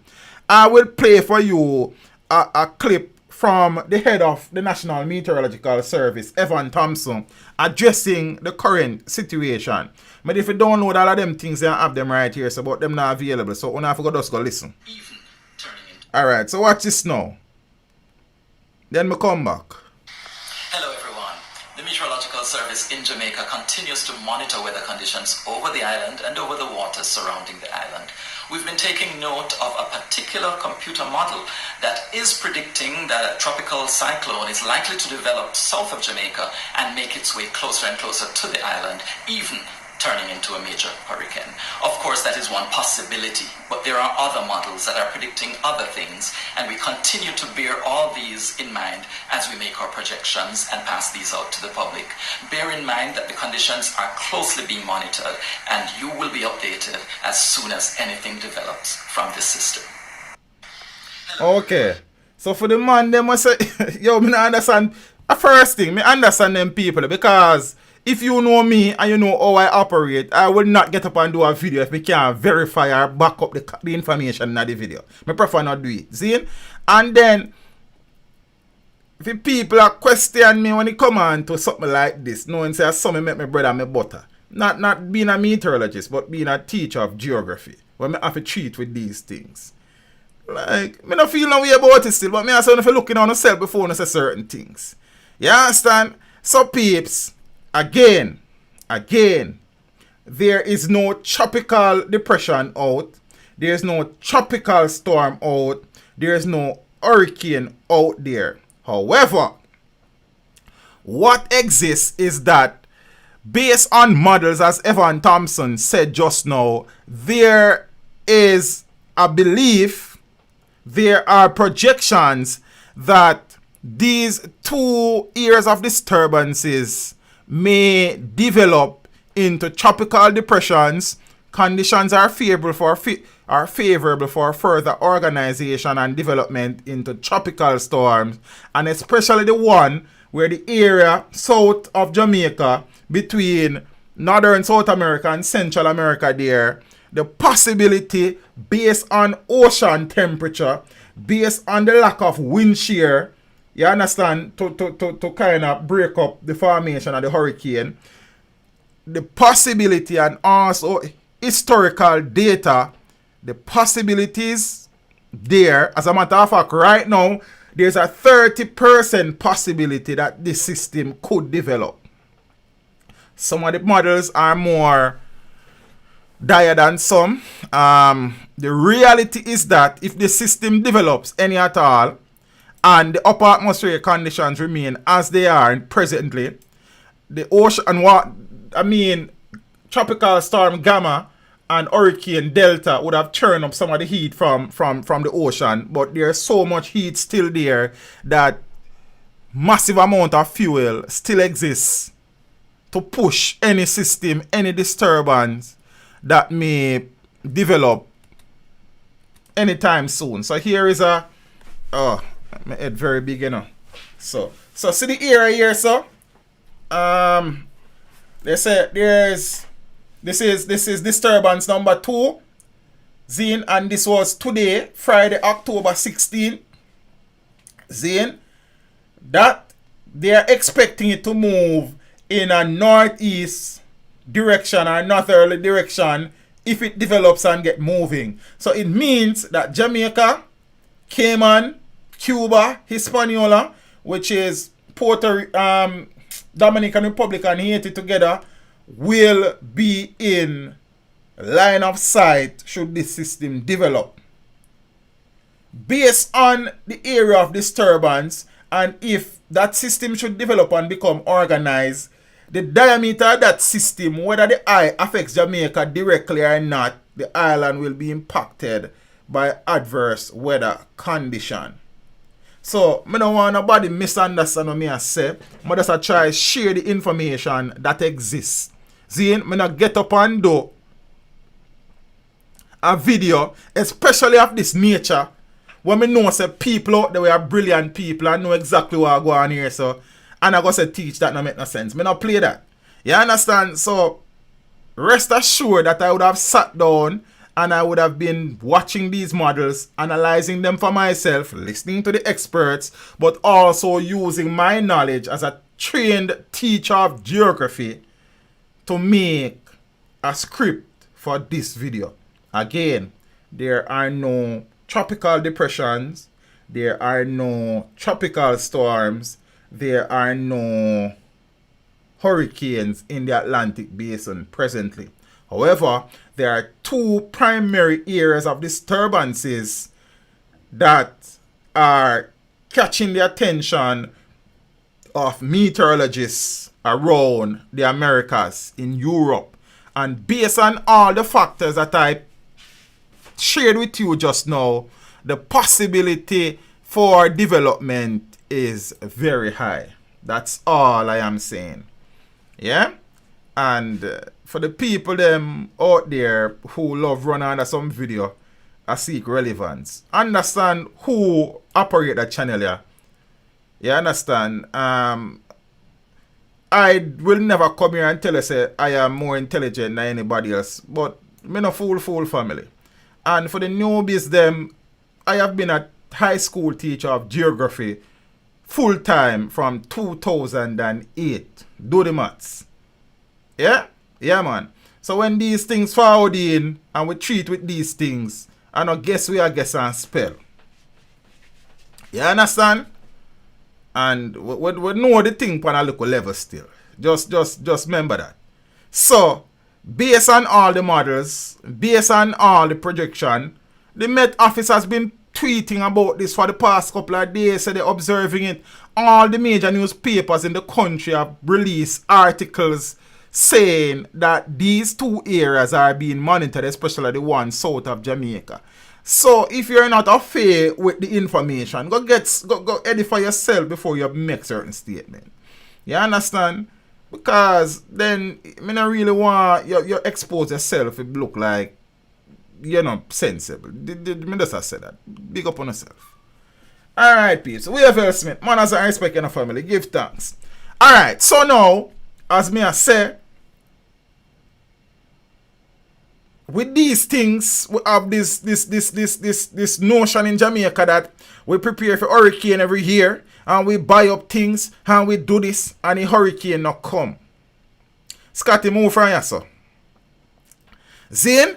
I will play for you a clip from the head of the National Meteorological Service, Evan Thompson, addressing the current situation. But if you download all of them things, I have them right here, so but them not available. So when I forgot, just go listen. Alright, so watch this now. Then we come back. Hello everyone. The Meteorological Service in Jamaica continues to monitor weather conditions over the island and over the waters surrounding the island. We've been taking note of a particular computer model that is predicting that a tropical cyclone is likely to develop south of Jamaica and make its way closer and closer to the island, even turning into a major hurricane. Of course, that is one possibility, but there are other models that are predicting other things, and we continue to bear all these in mind as we make our projections and pass these out to the public. Bear in mind that the conditions are closely being monitored, and you will be updated as soon as anything develops from this system. Okay, so for the man, they must say, yo, me not understand. First thing, me understand them people, because if you know me and you know how I operate, I will not get up and do a video if we can't verify or back up the information in the video. I prefer not do it. See? And then, if people are questioning me when it come on to something like this, knowing say something make my bread and my butter. Not being a meteorologist, but being a teacher of geography. When I have to treat with these things. Like, I don't feel no way about it still, but I say if you're looking on yourself before you say certain things. You understand? So peeps, Again, there is no tropical depression out. There is no tropical storm out. There is no hurricane out there. However, what exists is that based on models, as Evan Thompson said just now, there is a belief, there are projections that these 2 years of disturbances may develop into tropical depressions. Conditions are favorable for further organization and development into tropical storms, and especially the one where the area south of Jamaica between northern South America and Central America there, the possibility based on ocean temperature, based on the lack of wind shear, you understand, to kind of break up the formation of the hurricane. The possibility and also historical data, the possibilities there. As a matter of fact, right now, there's a 30% possibility that this system could develop. Some of the models are more dire than some. The reality is that if the system develops any at all, and the upper atmospheric conditions remain as they are presently, the ocean and tropical storm Gamma and Hurricane Delta would have turned up some of the heat from the ocean, but there's so much heat still there that massive amount of fuel still exists to push any system, any disturbance that may develop anytime soon. So here is a my head very big, you know. So see the area here, so they say this is disturbance number 2, Zine, and this was today, Friday, October 16. Zine, that they are expecting it to move in a northeast direction or northerly direction if it develops and get moving. So it means that Jamaica, Cayman, Cuba, Hispaniola, which is Dominican Republic and Haiti together, will be in line of sight should this system develop. Based on the area of disturbance, and if that system should develop and become organized, the diameter of that system, whether the eye affects Jamaica directly or not, the island will be impacted by adverse weather condition. So, I don't want nobody misunderstand what I say. I just try to share the information that exists. See, I not get up and do a video, especially of this nature, when I know say people out there are brilliant people and know exactly what I go on here. So, and I go say teach that no make no sense. Me not play that. You understand? So rest assured that I would have sat down and I would have been watching these models, analyzing them for myself, listening to the experts, but also using my knowledge as a trained teacher of geography to make a script for this video. Again, there are no tropical depressions, there are no tropical storms, there are no hurricanes in the Atlantic basin presently. However, there are two primary areas of disturbances that are catching the attention of meteorologists around the Americas, in Europe. And based on all the factors that I shared with you just now, the possibility for development is very high. That's all I am saying. Yeah? And for the people them out there who love run under some video, I seek relevance. Understand who operate that channel here. You understand? I will never come here and tell you say I am more intelligent than anybody else. But me no fool family. And for the newbies them, I have been a high school teacher of geography full time from 2008. Do the maths. Yeah? Yeah, man. So when these things forward in and we treat with these things, I know guess we are guess and spell. You understand? And we know the thing on a local level still. Just remember that. So, based on all the models, based on all the projection, the Met Office has been tweeting about this for the past couple of days, so they're observing it. All the major newspapers in the country have released articles saying that these two areas are being monitored, especially the one south of Jamaica. So if you're not affair with the information, go edify yourself before you make certain statement. You understand? Because then I don't really want you expose yourself if it look like you're not sensible. Me just say that. Big up on yourself. Alright, peeps. We have Earl Smith. Manners and respect in the family. Give thanks. Alright, so now, as me I say, with these things, we have this notion in Jamaica that we prepare for hurricane every year and we buy up things and we do this and the hurricane not come. Scotty, move from here, sir. Zane,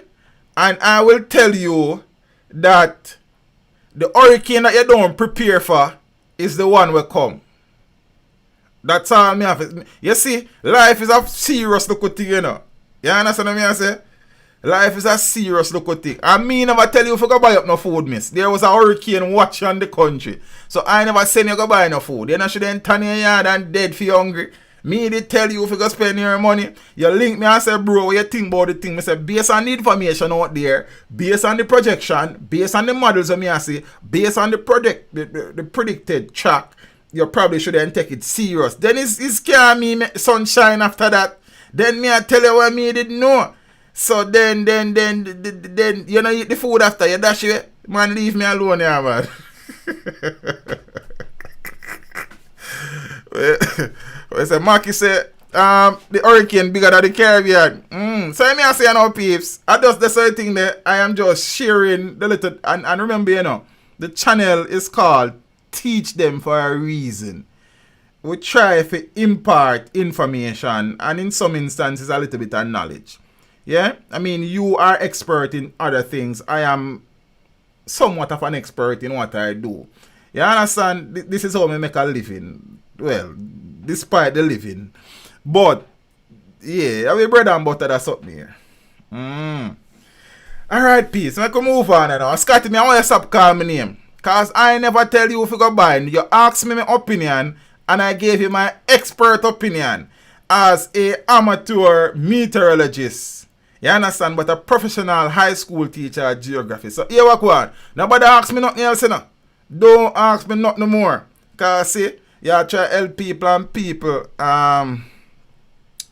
and I will tell you that the hurricane that you don't prepare for is the one will come. That's all me have. You see, life is a serious look thing, you know. You understand what I say? Life is a serious look thing. I mean, never tell you if you go buy up no food, miss. There was a hurricane watching on the country. So I never send you go buy no food. You know, should then turn your yard and dead for you hungry. Me did tell you if you go spend your money. You link me and say, bro, what you think about the thing? I say, based on the information out there, based on the projection, based on the models of me I see, based on the predicted track, you probably shouldn't take it serious. Then it's scare me sunshine after that. Then me I tell you what me didn't know. So then you know eat the food after you dash it. Man, leave me alone here, man. Well, so Marky said the hurricane bigger than the Caribbean. So me I say now, peeps, I just the same thing that I am just sharing the little and remember, you know, the channel is called Teach Them for a reason. We try to impart information and in some instances a little bit of knowledge. Yeah, I mean, you are expert in other things. I am somewhat of an expert in what I do. You understand? This is how I make a living. Well, despite the living. But, yeah, I will bread and butter that's something here. Alright, peace. I can move on now. Scotty, I want you to stop calling my name. Because I never tell you if you go buy. You asked me my opinion, and I gave you my expert opinion as a amateur meteorologist. You understand? But a professional high school teacher of geography. So here we go on. Nobody ask me nothing else, you know. Don't ask me nothing more. Because see, you try to help people and people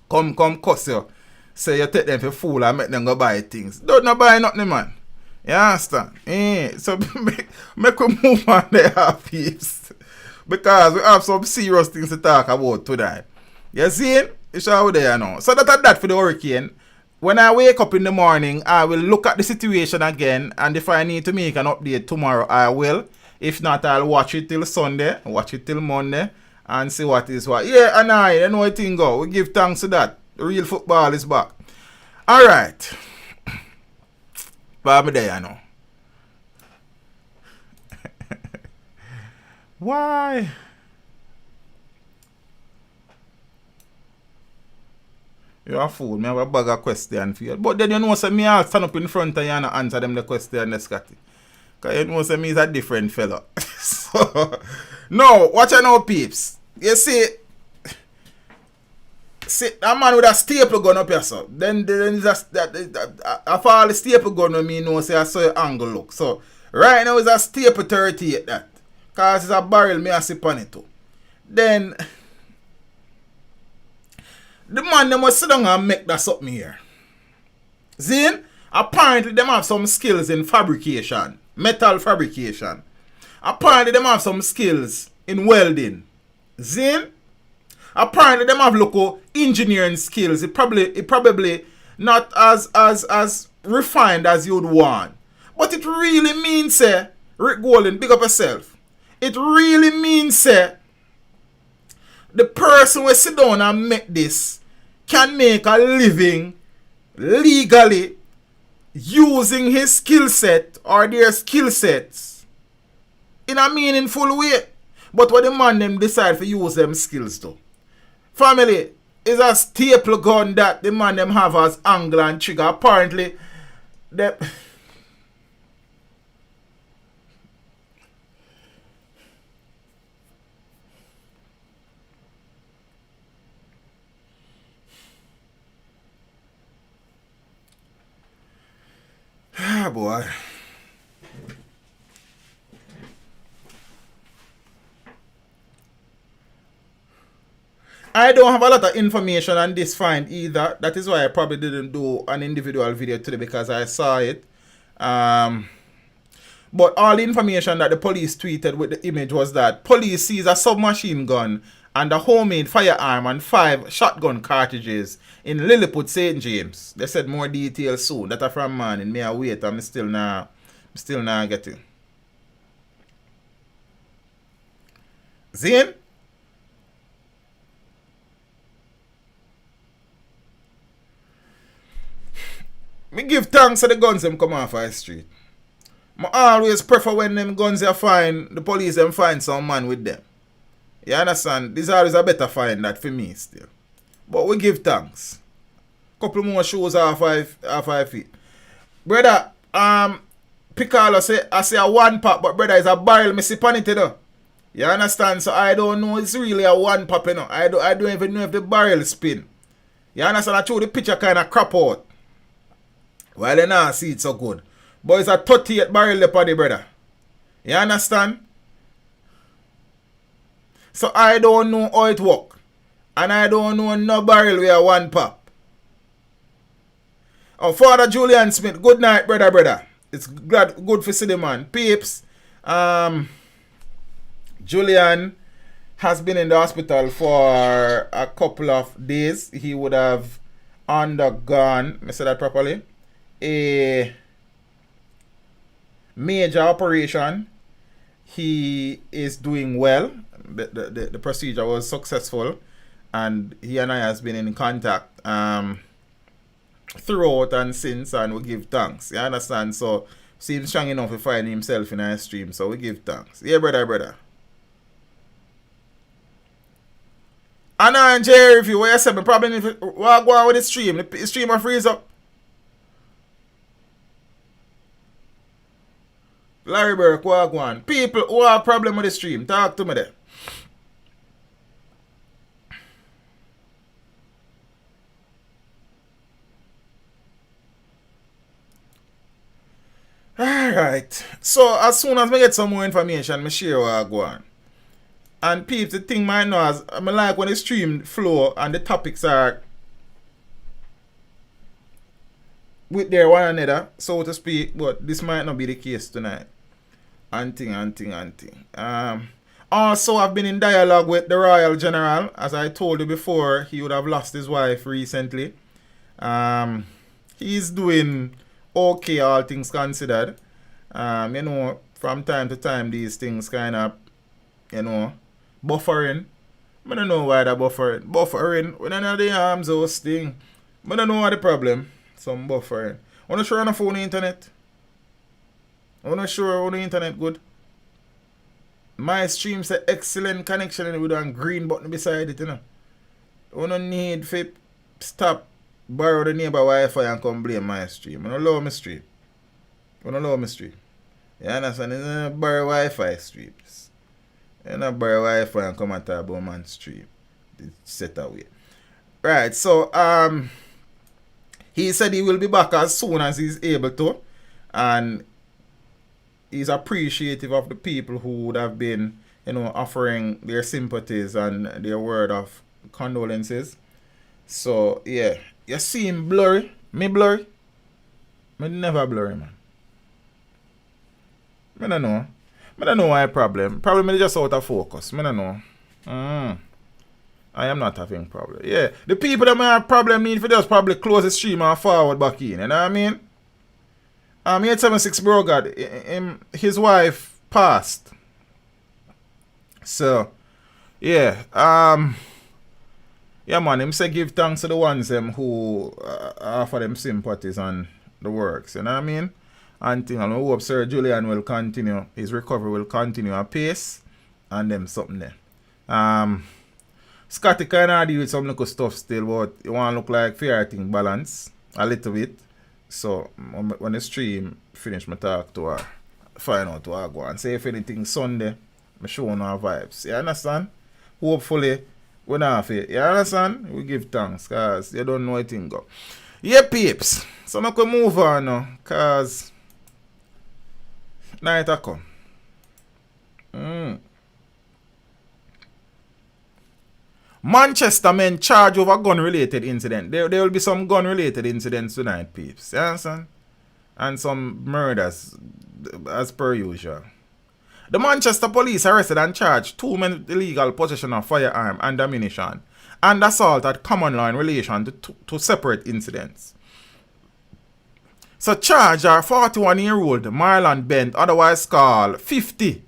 come cuss you. Say you take them for fool and make them go buy things. Don't no buy nothing, man. You understand? So make we move on there, peeps. Because we have some serious things to talk about tonight. You see? It's out there now. So that for the hurricane. When I wake up in the morning, I will look at the situation again, and if I need to make an update tomorrow, I will. If not, I'll watch it till Sunday, watch it till Monday, and see what is what. Yeah, and I know it thing go. We give thanks to that. Real football is back. Alright. But I'm there, I know. Why? You're a fool. Me have a bag of question for you. But then you know, say me I'll stand up in front of you and answer them the question, Scotty. Because you know, say me is a different fella. So, no, watch out now, peeps. You see, a man with a staple gun up here, so. Then after all the staple gun with me, you know, say I saw your angle look. So, right now it's a staple 38 that. Because it's a barrel, me I sip on it too. Then... the man them must sit down and make that something here. Zin, apparently them have some skills in fabrication, metal fabrication. Apparently them have some skills in welding. Zin, apparently them have local engineering skills. It probably not as refined as you'd want. But it really means, Rick Golden, big up yourself. It really means, the person who sit down and make this can make a living legally using his skill set or their skill sets in a meaningful way. But what the man them decide to use them skills to. Family, is a staple gun that the man them have as angle and trigger. Apparently, the... Ah, boy. I don't have a lot of information on this find either. That is why I probably didn't do an individual video today, because I saw it. But all the information that the police tweeted with the image was that police sees a submachine gun and a homemade firearm and 5 shotgun cartridges in Lilliput, St. James. They said more details soon. That are from man in me I wait. I'm still not getting. Zane? Me give thanks to the guns them come off our street. I always prefer when them guns they find, the police them find some man with them. You understand? This is always a better find that for me still. But we give thanks. Couple more shows off 5 feet. Brother, Piccolo say I say a 1 pop, but brother is a barrel me sip on it, you know. You understand? So I don't know it's really a 1 pop, you know. I don't even know if the barrel spin. You understand? I show the picture kind of crap out. While you not see it so good. But it's a 38 barrel up on the brother. You understand? So I don't know how it work. And I don't know no barrel with a 1 pop. Oh, Father Julian Smith, good night, brother. It's good for see the man. Peeps, Julian has been in the hospital for a couple of days. He would have undergone, I say that properly, a major operation. He is doing well. The procedure was successful, and he and I has been in contact throughout and since, and we give thanks. You understand? So seems strong enough to find himself in our stream, so we give thanks. Yeah, brother. Anna and Jerry, if you were saying, probably if you walk on with the stream will freeze up. Larry Burke, walk on. People who have a problem with the stream, talk to me there. Alright. So as soon as I get some more information, I share what I go on. And people, the thing might know is I like when the stream flow and the topics are with their one another, so to speak, but this might not be the case tonight. And thing. Also, I've been in dialogue with the Royal General. As I told you before, he would have lost his wife recently. He's doing okay, all things considered. From time to time, these things kind of, buffering. I don't know why they're buffering. Buffering, when I know the arms those thing. I don't know what the problem. Some buffering. I'm not sure on the phone the internet. I'm not sure on the internet good. My stream say excellent connection with a green button beside it, I don't need to stop borrow the neighbor Wi-Fi and come blame my stream. I don't love my stream. You understand? It's not borrow Wi-Fi streams. You don't borrow Wi-Fi and come and talk about my stream. It's set away. Right, so he said he will be back as soon as he's able to. And he's appreciative of the people who would have been, offering their sympathies and their word of condolences. So, yeah. You see him blurry? Me blurry? Me never blurry, man. I don't know. I don't know why problem. Problem is just out of focus. I don't know. I am not having problem. Yeah. The people that may have problem need for just probably close the stream and forward back in. You know what I mean? 876 bro God, his wife passed. So, yeah. Yeah, man, him say give thanks to the ones who offer them sympathies and the works. You know what I mean? And I hope Sir Julian will continue, his recovery will continue apace, and them something there. Scotty kind of deal with some little stuff still, but you want to look like fair thing balance a little bit. So when the stream finish, my talk to her, find out what I go and say if anything Sunday, I show on our vibes. You understand? Hopefully, we not have it. You understand? We give thanks, because you don't know what thing go. Yeah, peeps. So I can move on now, because night I come. Manchester men charged over gun-related incident. There will be some gun-related incidents tonight, peeps. You understand? And some murders, as per usual. The Manchester police arrested and charged 2 men with illegal possession of firearm and ammunition and assault at common law in relation to separate incidents. So charged are 41-year-old Marlon Bent, otherwise called 50,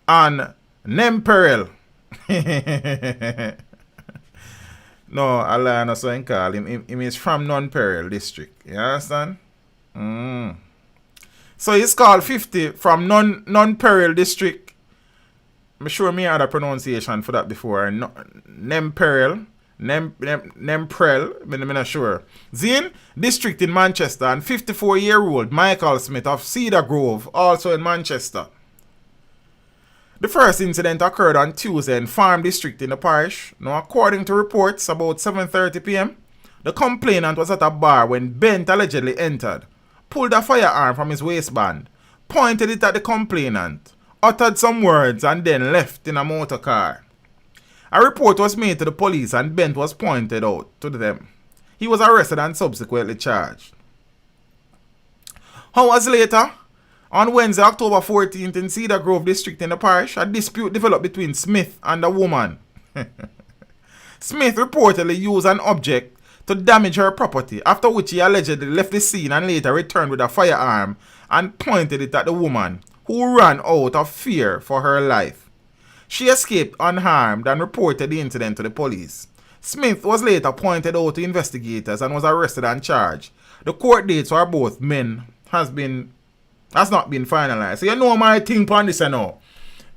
and Nemperel. No, Allah no so call him. He is from Non-Peril district. You understand? So he's called 50 from Non-Peril district. I'm sure me had a pronunciation for that before. Nemperil. Nemprel. I'm not sure. Zin district in Manchester, and 54-year-old Michael Smith of Cedar Grove, also in Manchester. The first incident occurred on Tuesday in Farm District in the parish. Now, according to reports, about 7:30 p.m., the complainant was at a bar when Bent allegedly entered, pulled a firearm from his waistband, pointed it at the complainant, uttered some words, and then left in a motor car. A report was made to the police and Bent was pointed out to them. He was arrested and subsequently charged. Hours later, on Wednesday, October 14th, in Cedar Grove District in the parish, a dispute developed between Smith and a woman. Smith reportedly used an object to damage her property, after which he allegedly left the scene and later returned with a firearm and pointed it at the woman, who ran out of fear for her life. She escaped unharmed and reported the incident to the police. Smith was later pointed out to investigators and was arrested and charged. The court dates for both men has not been finalized. So you know my thing on this now.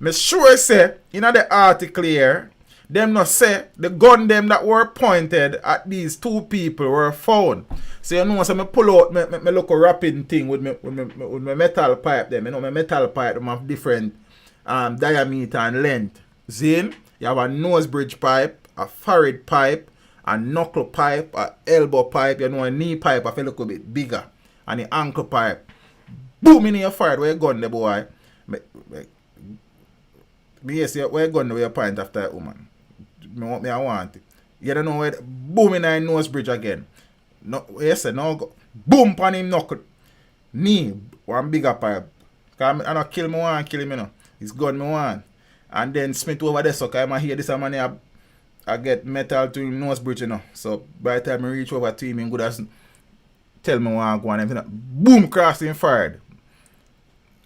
Me sure say, in the article here, them not say the gun them that were pointed at these two people were found. So you know, so me pull out me look a wrapping thing with my metal pipe them. You know, my metal pipe them have different diameter and length. Zin, you have a nose bridge pipe, a forehead pipe, a knuckle pipe, a elbow pipe, you know, a knee pipe I feel a little bit bigger, and the ankle pipe. Boom in your forehead where you gun the boy. Yes, where you gun the way you point after that woman. I want it. You don't know where boom in your nose bridge again. No, yes, no go. Boom on him knuckle. Knee, one bigger pipe. Cause I don't kill me one, kill him, you know. It's gun me one. And then Smith over there, so I hear this man I get metal to him nose bridge, you know. So by the time I reach over to him, he good as tell me what I go and everything. Boom, cross him fired.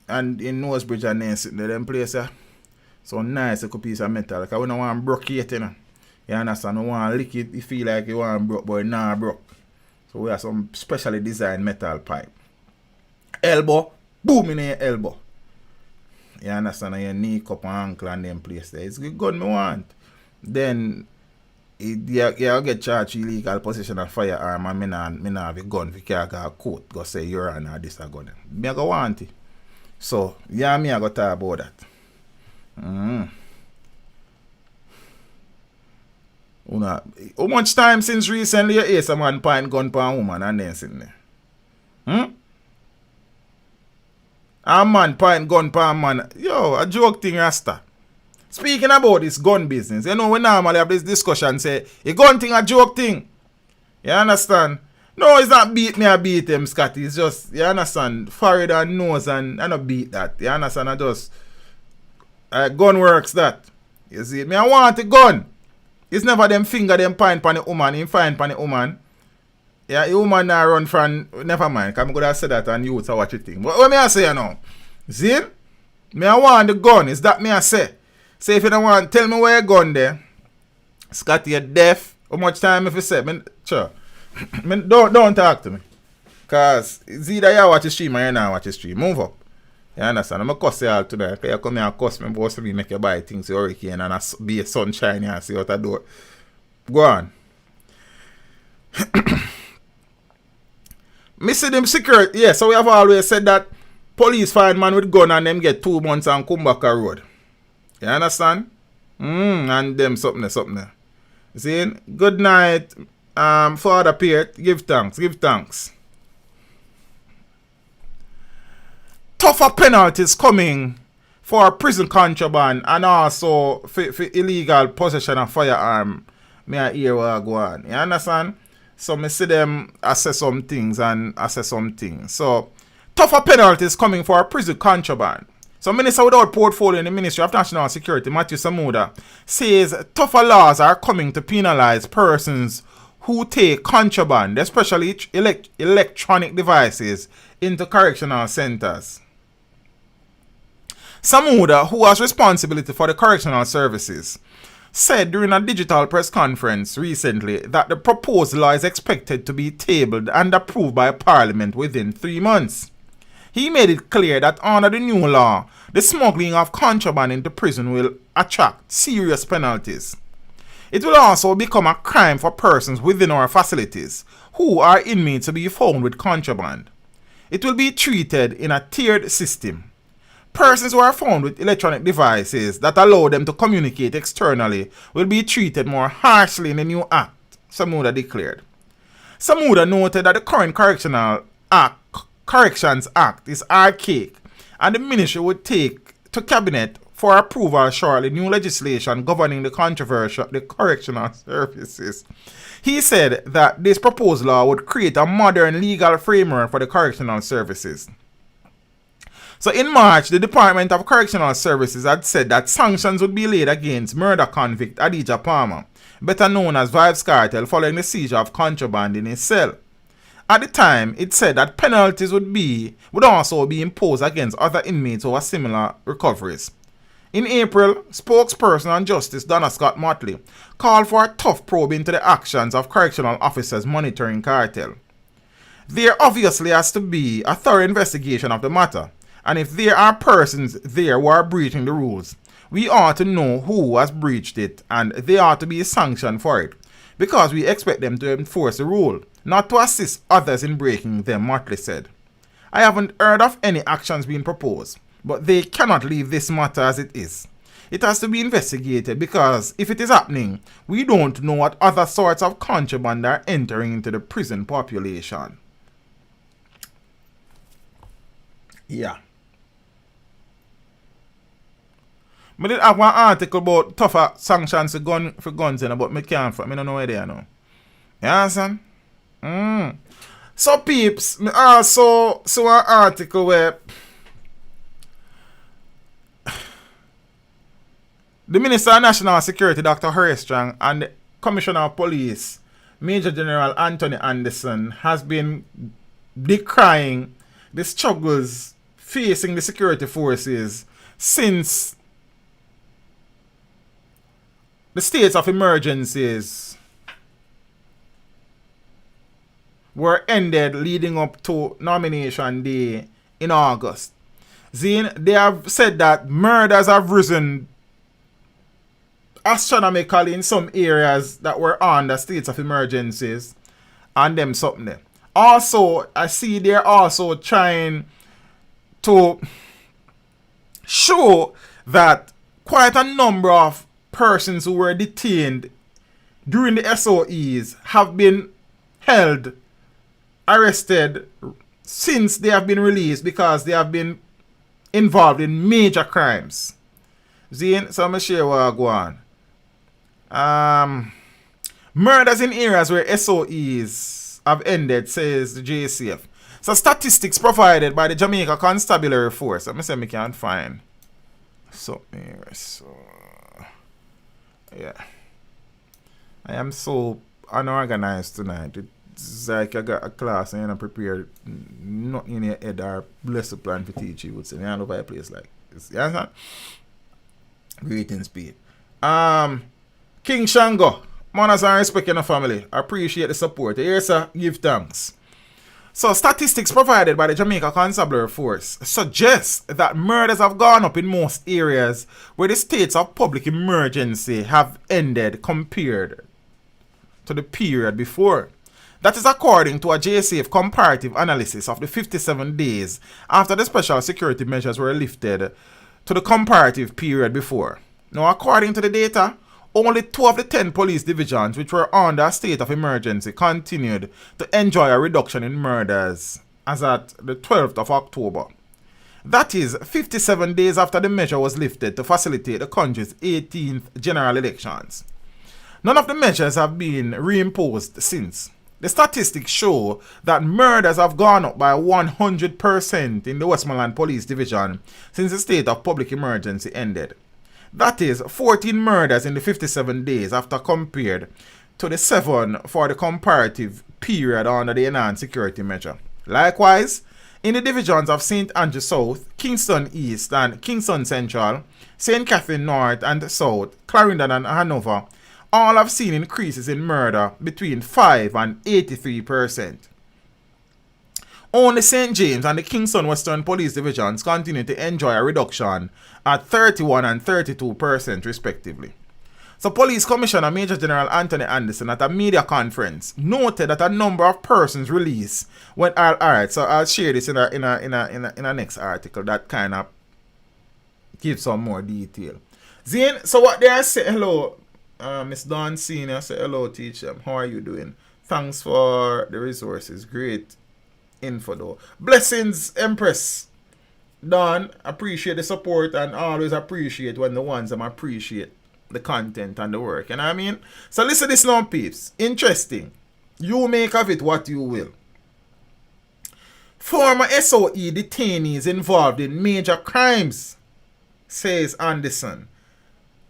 And in nose bridge and then sitting there, them place, so nice a piece of metal. Because we don't want to broke it, you know. You understand? We want to lick it, you feel like you want to broke, but nah broke. So we have some specially designed metal pipe. Elbow, boom in your elbow. You understand? Your knee, cup and ankle and them place there. It's good gun me want. Then you get charged illegal possession of firearm and me nah have a gun. If you can't go a court, go say you're on this a gun. Me go want it. So, yeah, me I go talk about that. How much time since recently you hear some man point gun for a woman and then sitting there? A man point gun for a man. Yo, a joke thing, Rasta. Speaking about this gun business, you know, we normally have this discussion, say, a gun thing, a joke thing. You understand? No, it's not beat me, I beat him, Scotty. It's just, you understand, forehead and nose, and I don't beat that. You understand? I just, gun works that. You see, me, I want a gun. It's never them finger, them point pan the woman, him find pan the woman. Yeah, the woman now run from, never mind, because I'm going to say that and you would watch it thing. But what me I say now? See? Me, I want the gun. Is that me I say? Say if you don't want, tell me where your gun there. Scotty, you're deaf. How much time if you say? Sure. Don't talk to me. Because it's either you watch the stream or you not watch the stream. Move up. You understand? I'm going to cuss you all today. Because you come here and cuss me. Boss me make you buy things you hurricane and be a sunshine and see out the door. Go on. Me see them security. Yeah, so we have always said that police find man with gun and them get 2 months on Kumbaka Road. You understand? And them something. See? Good night. Father Piet, give thanks. Tougher penalties coming for prison contraband and also for illegal possession of firearm. Me I hear what I go on. You understand? So me see them assess some things. So tougher penalties coming for prison contraband. So Minister without portfolio in the Ministry of National Security, Matthew Samuda, says tougher laws are coming to penalize persons who take contraband, especially electronic devices, into correctional centers. Samuda, who has responsibility for the correctional services, said during a digital press conference recently that the proposed law is expected to be tabled and approved by Parliament within 3 months. He made it clear that under the new law, the smuggling of contraband into prison will attract serious penalties. It will also become a crime for persons within our facilities who are inmates to be found with contraband. It will be treated in a tiered system. Persons who are found with electronic devices that allow them to communicate externally will be treated more harshly in the new act, Samuda declared. Samuda noted that the current Corrections Act is archaic and the ministry would take to cabinet for approval shortly new legislation governing the correctional services. He said that this proposed law would create a modern legal framework for the correctional services. So in March, the Department of Correctional Services had said that sanctions would be laid against murder convict Adidja Palmer, better known as Vybz Kartel, following the seizure of contraband in his cell. At the time, it said that penalties would also be imposed against other inmates over similar recoveries. In April, spokesperson on Justice Donna Scott Motley called for a tough probe into the actions of correctional officers monitoring cartel. There obviously has to be a thorough investigation of the matter, and if there are persons there who are breaching the rules, we ought to know who has breached it and they ought to be sanctioned for it, because we expect them to enforce the rule, not to assist others in breaking them, Motley said. I haven't heard of any actions being proposed, but they cannot leave this matter as it is. It has to be investigated because if it is happening, we don't know what other sorts of contraband are entering into the prison population. Yeah. I did have one article about tougher sanctions for guns, but I can't find. I don't know where they are now. You understand? So peeps, I also saw an article where The Minister of National Security, Dr. Harry Strong, and the Commissioner of Police, Major General Anthony Anderson, has been decrying the struggles facing the security forces since the states of emergencies were ended leading up to nomination day in August. Zine, they have said that murders have risen astronomically in some areas that were under states of emergencies and them something there. Also, I see they're also trying to show that quite a number of persons who were detained during the SOEs have been held, arrested since they have been released because they have been involved in major crimes. Zine, so I'm going to share what I go on. Murders in areas where SOEs have ended, says the JCF. So statistics provided by the Jamaica Constabulary Force. Let me say I can't find something here. So yeah, I am so unorganized tonight. It's like I got a class and I'm prepared, nothing in your head or blessed plan for teach you. Would say, I know by a place like this. You understand? Greeting speed. King Shango, manners and respect in the family. I appreciate the support. Here, sir, give thanks. So, statistics provided by the Jamaica Constabulary Force suggest that murders have gone up in most areas where the states of public emergency have ended compared to the period before. That is according to a JSAF comparative analysis of the 57 days after the special security measures were lifted to the comparative period before. Now, according to the data, only 2 of the 10 police divisions which were under a state of emergency continued to enjoy a reduction in murders as at the 12th of October. That is 57 days after the measure was lifted to facilitate the country's 18th general elections. None of the measures have been reimposed since. The statistics show that murders have gone up by 100% in the Westmoreland Police Division since the state of public emergency ended. That is 14 murders in the 57 days after compared to the 7 for the comparative period under the enhanced security measure. Likewise, in the divisions of St. Andrew South, Kingston East and Kingston Central, St. Catherine North and South, Clarendon and Hanover, all have seen increases in murder between 5 and 83%. Only St. James and the Kingston Western Police Divisions continue to enjoy a reduction at 31 and 32% respectively. So Police Commissioner Major General Anthony Anderson at a media conference noted that a number of persons released went alright. So I'll share this in a next article that kind of gives some more detail. Zane, so what they are saying, hello, Miss Dawn Senior, say hello, teacher. How are you doing? Thanks for the resources. Great info though. Blessings, Empress. Don, appreciate the support and always appreciate when the ones that appreciate the content and the work. You know what I mean? So listen this now, peeps. Interesting. You make of it what you will. Former SOE detainees involved in major crimes, says Anderson.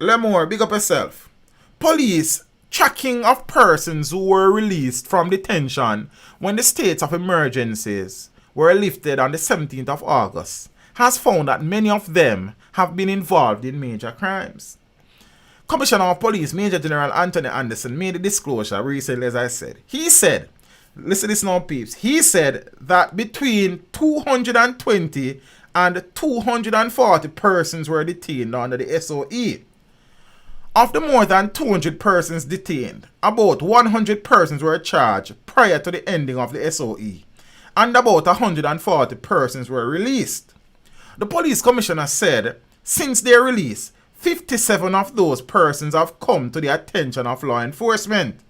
Lemore, big up yourself. Police tracking of persons who were released from detention when the states of emergencies were lifted on the 17th of August has found that many of them have been involved in major crimes. Commissioner of Police Major General Anthony Anderson made a disclosure recently, as I said. He said, listen to this now, peeps. He said that between 220 and 240 persons were detained under the SOE. Of the more than 200 persons detained, about 100 persons were charged prior to the ending of the SOE, and about 140 persons were released. The police commissioner said, since their release, 57 of those persons have come to the attention of law enforcement.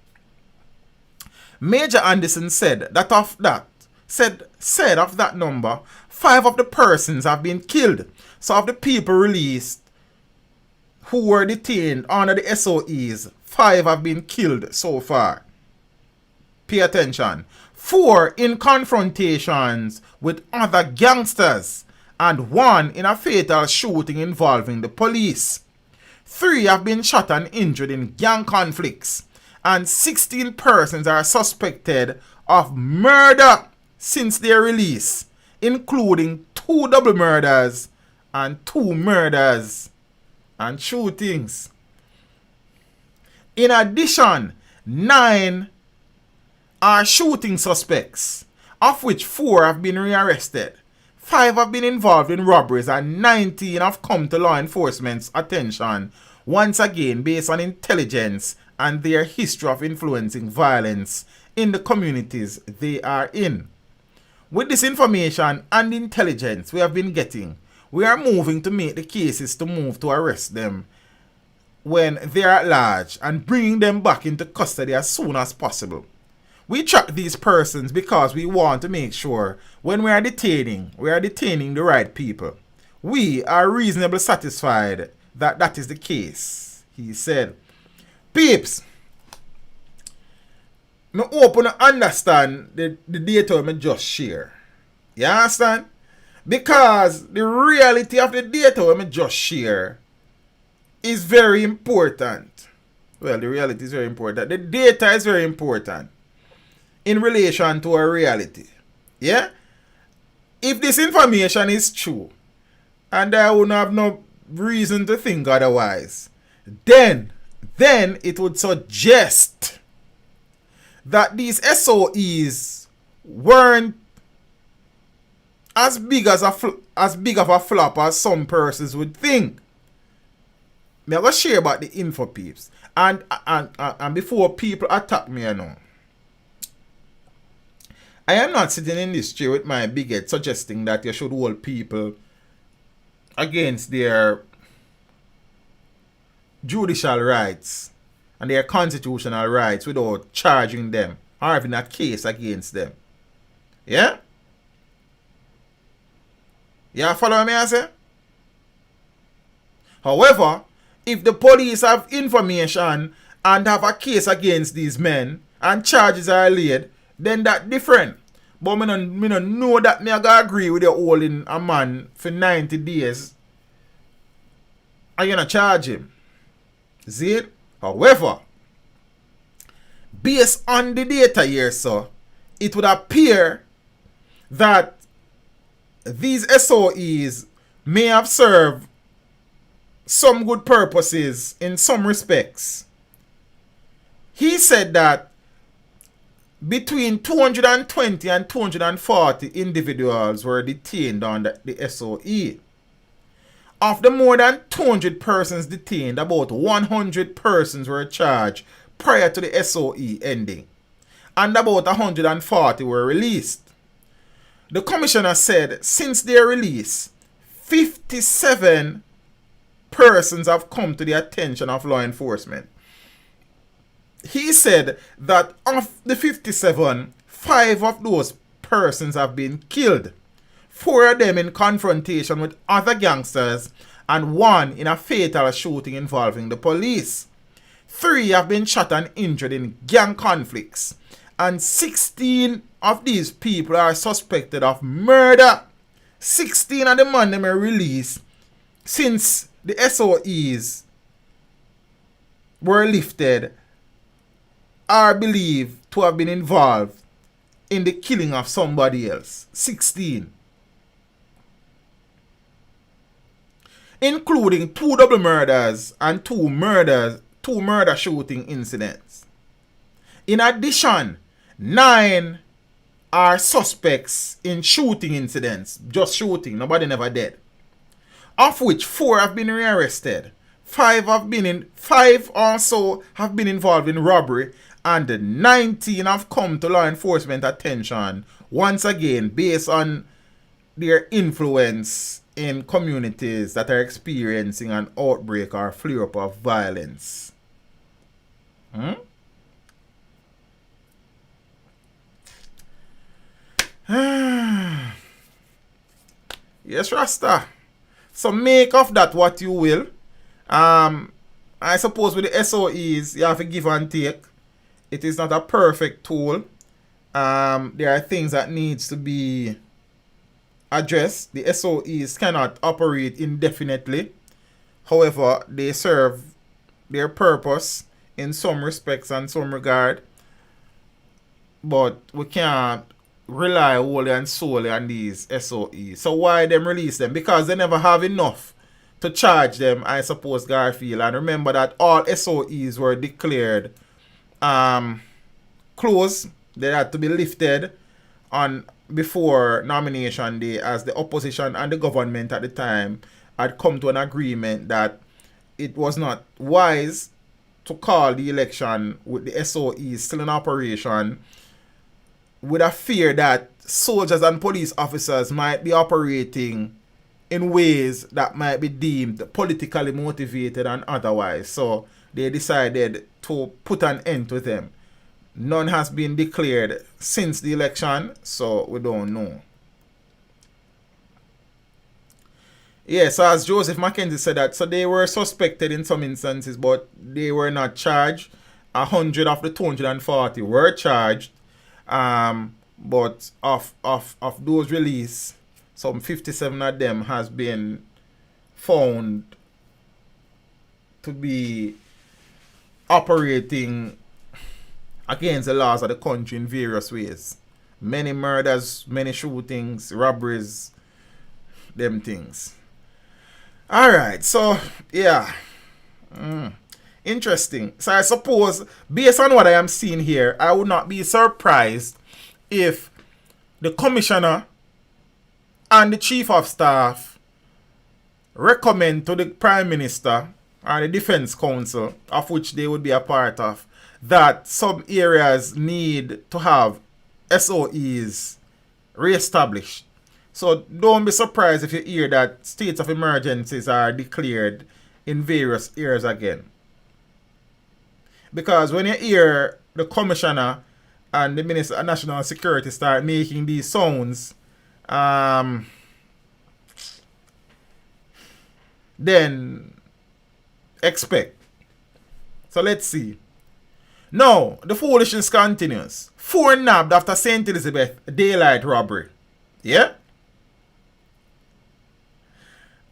Major Anderson said that of that number, 5 of the persons have been killed. So of the people released who were detained under the SOEs, 5 have been killed so far. Pay attention. 4 in confrontations with other gangsters and 1 in a fatal shooting involving the police. 3 have been shot and injured in gang conflicts, and 16 persons are suspected of murder since their release, including 2 double murders and 2 murders and shootings. In addition, 9 are shooting suspects, of which 4 have been rearrested. 5 have been involved in robberies and 19 have come to law enforcement's attention, once again based on intelligence and their history of influencing violence in the communities they are in. With this information and intelligence we have been getting, we are moving to make the cases to move to arrest them when they are at large and bringing them back into custody as soon as possible. We track these persons because we want to make sure when we are detaining the right people. We are reasonably satisfied that that is the case, he said. Peeps, me open to understand the data I just share. You understand? Because the reality of the data I just share is very important. Well, the reality is very important. The data is very important in relation to our reality. Yeah? If this information is true, and I wouldn't have no reason to think otherwise, then it would suggest that these SOEs weren't as big of a flop as some persons would think. I'm going to share about the info, peeps. And before people attack me, I am not sitting in this chair with my big head suggesting that you should hold people against their judicial rights and their constitutional rights without charging them or having a case against them. Yeah? You follow me, I say? However, if the police have information and have a case against these men and charges are laid, then that's different. But me no know that me I agree with you holding a man for 90 days and you're not charge him. See it? However, based on the data here, so it would appear that these SOEs may have served some good purposes in some respects. He said that between 220 and 240 individuals were detained on the SOE. Of the more than 200 persons detained, about 100 persons were charged prior to the SOE ending, and about 140 were released. The commissioner said since their release, 57 persons have come to the attention of law enforcement. He said that of the 57, 5 of those persons have been killed. 4 of them in confrontation with other gangsters and 1 in a fatal shooting involving the police. 3 have been shot and injured in gang conflicts. And 16 of these people are suspected of murder. 16 of the men they were released since the SOEs were lifted are believed to have been involved in the killing of somebody else. 16. Including 2 double murders and 2 murder shooting incidents. In addition, 9 are suspects in shooting incidents. Just shooting, nobody never dead. Of which 4 have been rearrested. 5 also have been involved in robbery, and 19 have come to law enforcement attention, once again based on their influence in communities that are experiencing an outbreak or flare-up of violence. Yes, Rasta. So make of that what you will. I suppose with the SOEs, you have to give and take. It is not a perfect tool. There are things that needs to be addressed. The SOEs cannot operate indefinitely. However, they serve their purpose in some respects and some regard. But we can't rely wholly and solely on these SOEs. So why them release them? Because they never have enough to charge them, I suppose, Garfield. And remember that all SOEs were declared closed. They had to be lifted on before nomination day, as the opposition and the government at the time had come to an agreement that it was not wise to call the election with the SOEs still in operation, with a fear that soldiers and police officers might be operating in ways that might be deemed politically motivated and otherwise. So they decided to put an end to them. None has been declared since the election, so we don't know. Yes, as Joseph Mackenzie said that, so they were suspected in some instances, but they were not charged. 100 of the 240 were charged, but of those released, some 57 of them has been found to be operating against the laws of the country in various ways. Many murders, many shootings, robberies, them things. Alright, so yeah. Interesting. So I suppose, based on what I am seeing here, I would not be surprised if the commissioner and the chief of staff recommend to the prime minister and the defense council, of which they would be a part of, that some areas need to have SOEs re-established. So don't be surprised if you hear that states of emergencies are declared in various areas again. Because when you hear the commissioner and the minister of national security start making these sounds, then expect. So let's see. Now, the foolishness continues. 4 nabbed after St. Elizabeth daylight robbery. Yeah?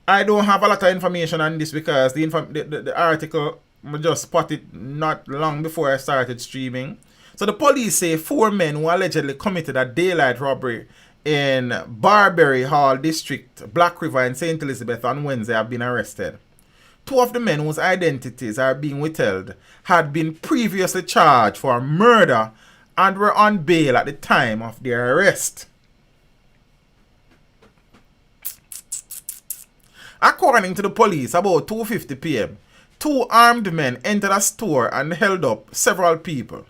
I don't have a lot of information on this because the article I just spotted not long before I started streaming. So the police say 4 men who allegedly committed a daylight robbery in Barbary Hall District, Black River in St. Elizabeth on Wednesday have been arrested. 2 of the men whose identities are being withheld had been previously charged for murder and were on bail at the time of their arrest. According to the police, about 2:50 p.m., 2 armed men entered a store and held up several people.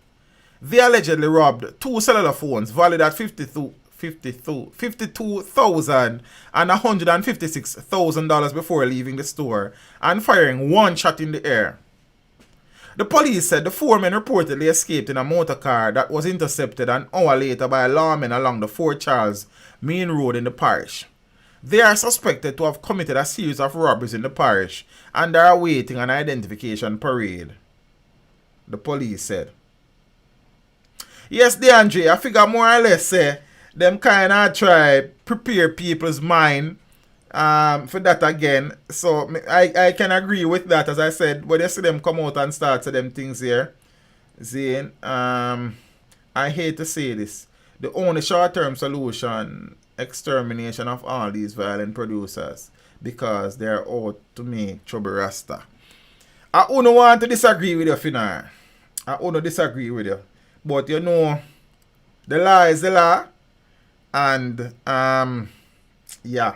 They allegedly robbed 2 cellular phones valued at $52,000 and $156,000 before leaving the store and firing 1 shot in the air. The police said the 4 men reportedly escaped in a motor car that was intercepted an hour later by lawmen along the Fort Charles main road in the parish. They are suspected to have committed a series of robberies in the parish and are awaiting an identification parade, the police said. Yes, DeAndre, I figure more or less them kind of try prepare people's mind for that again. So I can agree with that, as I said. But you see them come out and start to them things here. Zane, I hate to say this. The only short-term solution, extermination of all these violent producers, because they're out to make trouble Rasta. I don't want to disagree with you, Finar. I don't disagree with you. But you know, the law is the law. And, yeah.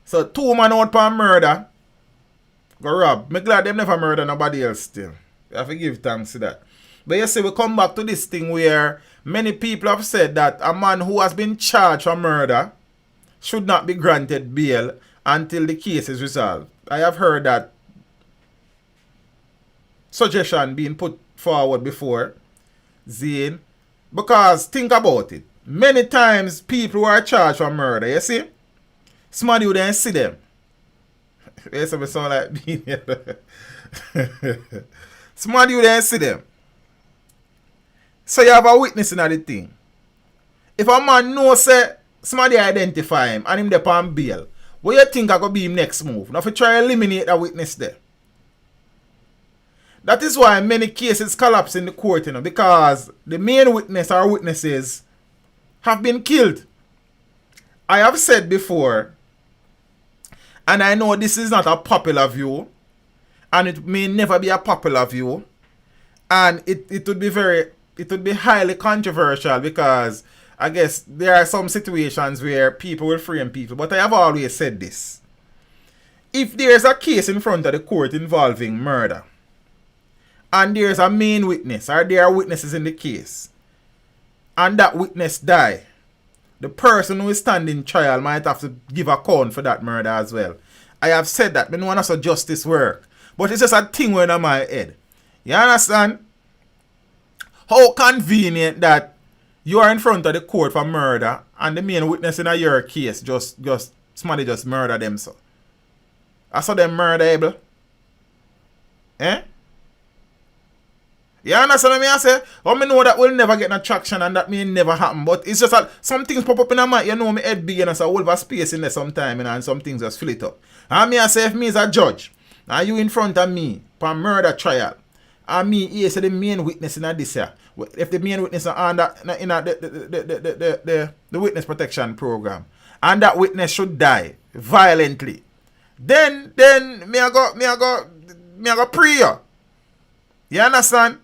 So, 2 men out for murder. Go rob. Me glad them never murder nobody else still. You have to give thanks to that. But you see, we come back to this thing where many people have said that a man who has been charged for murder should not be granted bail until the case is resolved. I have heard that suggestion being put forward before, Zane. Because think about it. Many times people who are charged for murder, you see? Somebody who didn't see them. You see me sound like being here. Somebody who didn't see them. So you have a witness in the thing. If a man knows say somebody identify him and him dey on bail, What you think I gonna be him next move? Now if you try to eliminate that witness there. That is why many cases collapse in the court, you know, because the main witness or witnesses have been killed. I have said before, and I know this is not a popular view, and it may never be a popular view, and it would be highly controversial because I guess there are some situations where people will frame people, but I have always said this. If there's a case in front of the court involving murder, and there's a main witness, or there are witnesses in the case, and that witness die, the person who is standing trial might have to give account for that murder as well. I have said that. I don't want to justice work. But it's just a thing going on my head. You understand? How convenient that you are in front of the court for murder and the main witness in your case somebody just murder them so. I saw them murderable. Eh? You understand what I say? I know that will never get no traction and that may never happen. But it's just that some things pop up in my mind. You know, my head big and so I hold space in there sometime and some things just fill it up. And I say if me is a judge and you in front of me for murder trial and me is the main witness in this here. If the main witness are under in the witness protection program and that witness should die violently, then me I go pray you. You understand?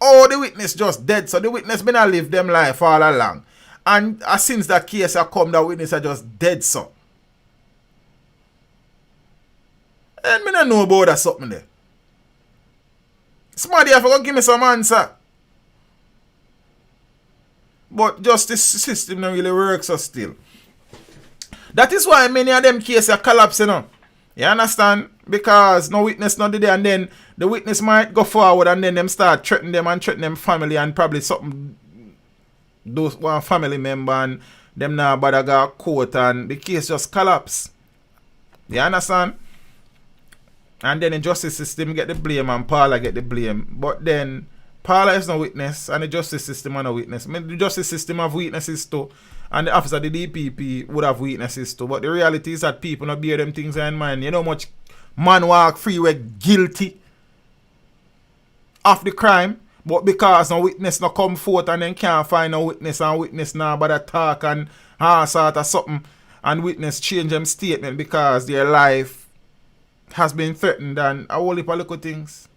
Oh, the witness just dead. So the witness been a live them life all along. And since that case has come, the witness are just dead so. And me not know about that something there. Somebody have to give me some answer. But justice system don't really work so still. That is why many of them cases are collapsing now. You understand? Because no witness not there and then the witness might go forward and then them start threatening them family and probably something those one family member and them now bother go court and the case just collapse. You understand? And then the justice system get the blame and Paula get the blame. But then Paula is no witness and the justice system are no witness. I mean, the justice system have witnesses too. And the officer of the DPP would have witnesses too. But the reality is that people not bear them things in mind. You know how much man walk free with guilty of the crime, but because no witness no come forth and then can't find no witness and witness now but attack and sort of something and witness change them statement because their life has been threatened and a whole heap of little things.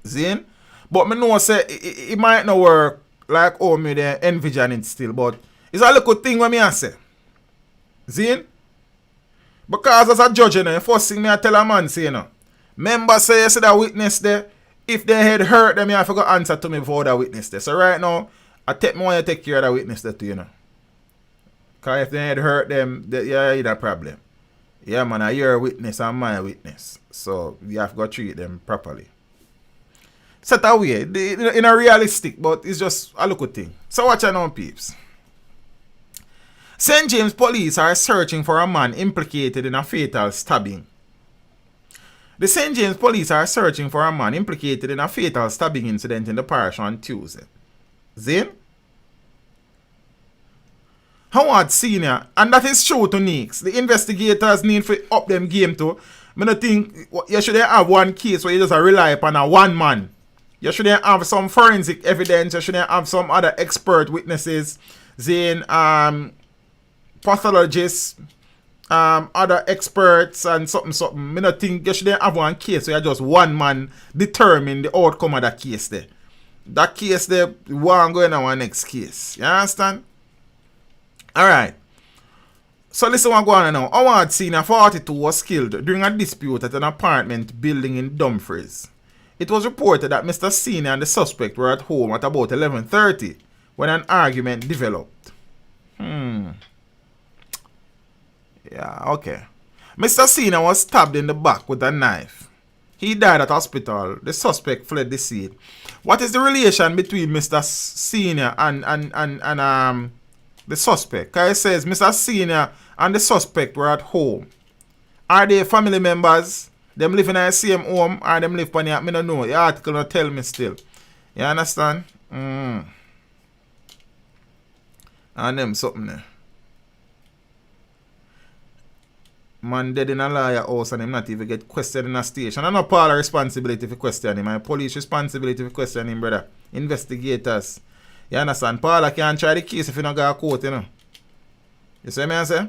Zin? But me know say it might not work like how me they envision it still, but it's a little thing what me I say. Zin? Because as a judge, you know, the first thing me I tell a man say, you know, member say you see that witness there, if they had hurt them, you have to go answer to me before that witness there. So right now, I want to take care of that witness there too, you know. Because if they had hurt them, yeah, you have a problem. Yeah, man, you're a witness and my witness. So you have to go treat them properly. Set away, in a realistic, but it's just a little thing. So watch out now, peeps. St. James police are searching for a man implicated in a fatal stabbing. The St. James police are searching for a man implicated in a fatal stabbing incident in the parish on Tuesday. Zin? Howard Senior, and that is true to Neeks. The investigators need to up them game too. I don't think you shouldn't have one case where you just rely upon a one man. You shouldn't have some forensic evidence. You shouldn't have some other expert witnesses. Zin, pathologists, other experts and something. I don't think you shouldn't have one case where just one man determine the outcome of that case there. That case there, one going on our next case. You understand? Alright. So listen what going on now. Howard Senior 42 was killed during a dispute at an apartment building in Dumfries. It was reported that Mr. Senior and the suspect were at home at about 11:30 when an argument developed. Yeah, okay. Mr. Senior was stabbed in the back with a knife. He died at hospital. The suspect fled the scene. What is the relation between Mr. Senior and the suspect? Because it says Mr. Senior and the suspect were at home. Are they family members? Them live in the same home or them live on the... I don't know. The article don't tell me still. You understand? And them something there. Man dead in a lawyer house and him not even get questioned in a station. I know Paul responsibility for question him. My police responsibility for question him, brother. Investigators. You understand? Paul can't try the case if you not go to court, you know. You see what I say?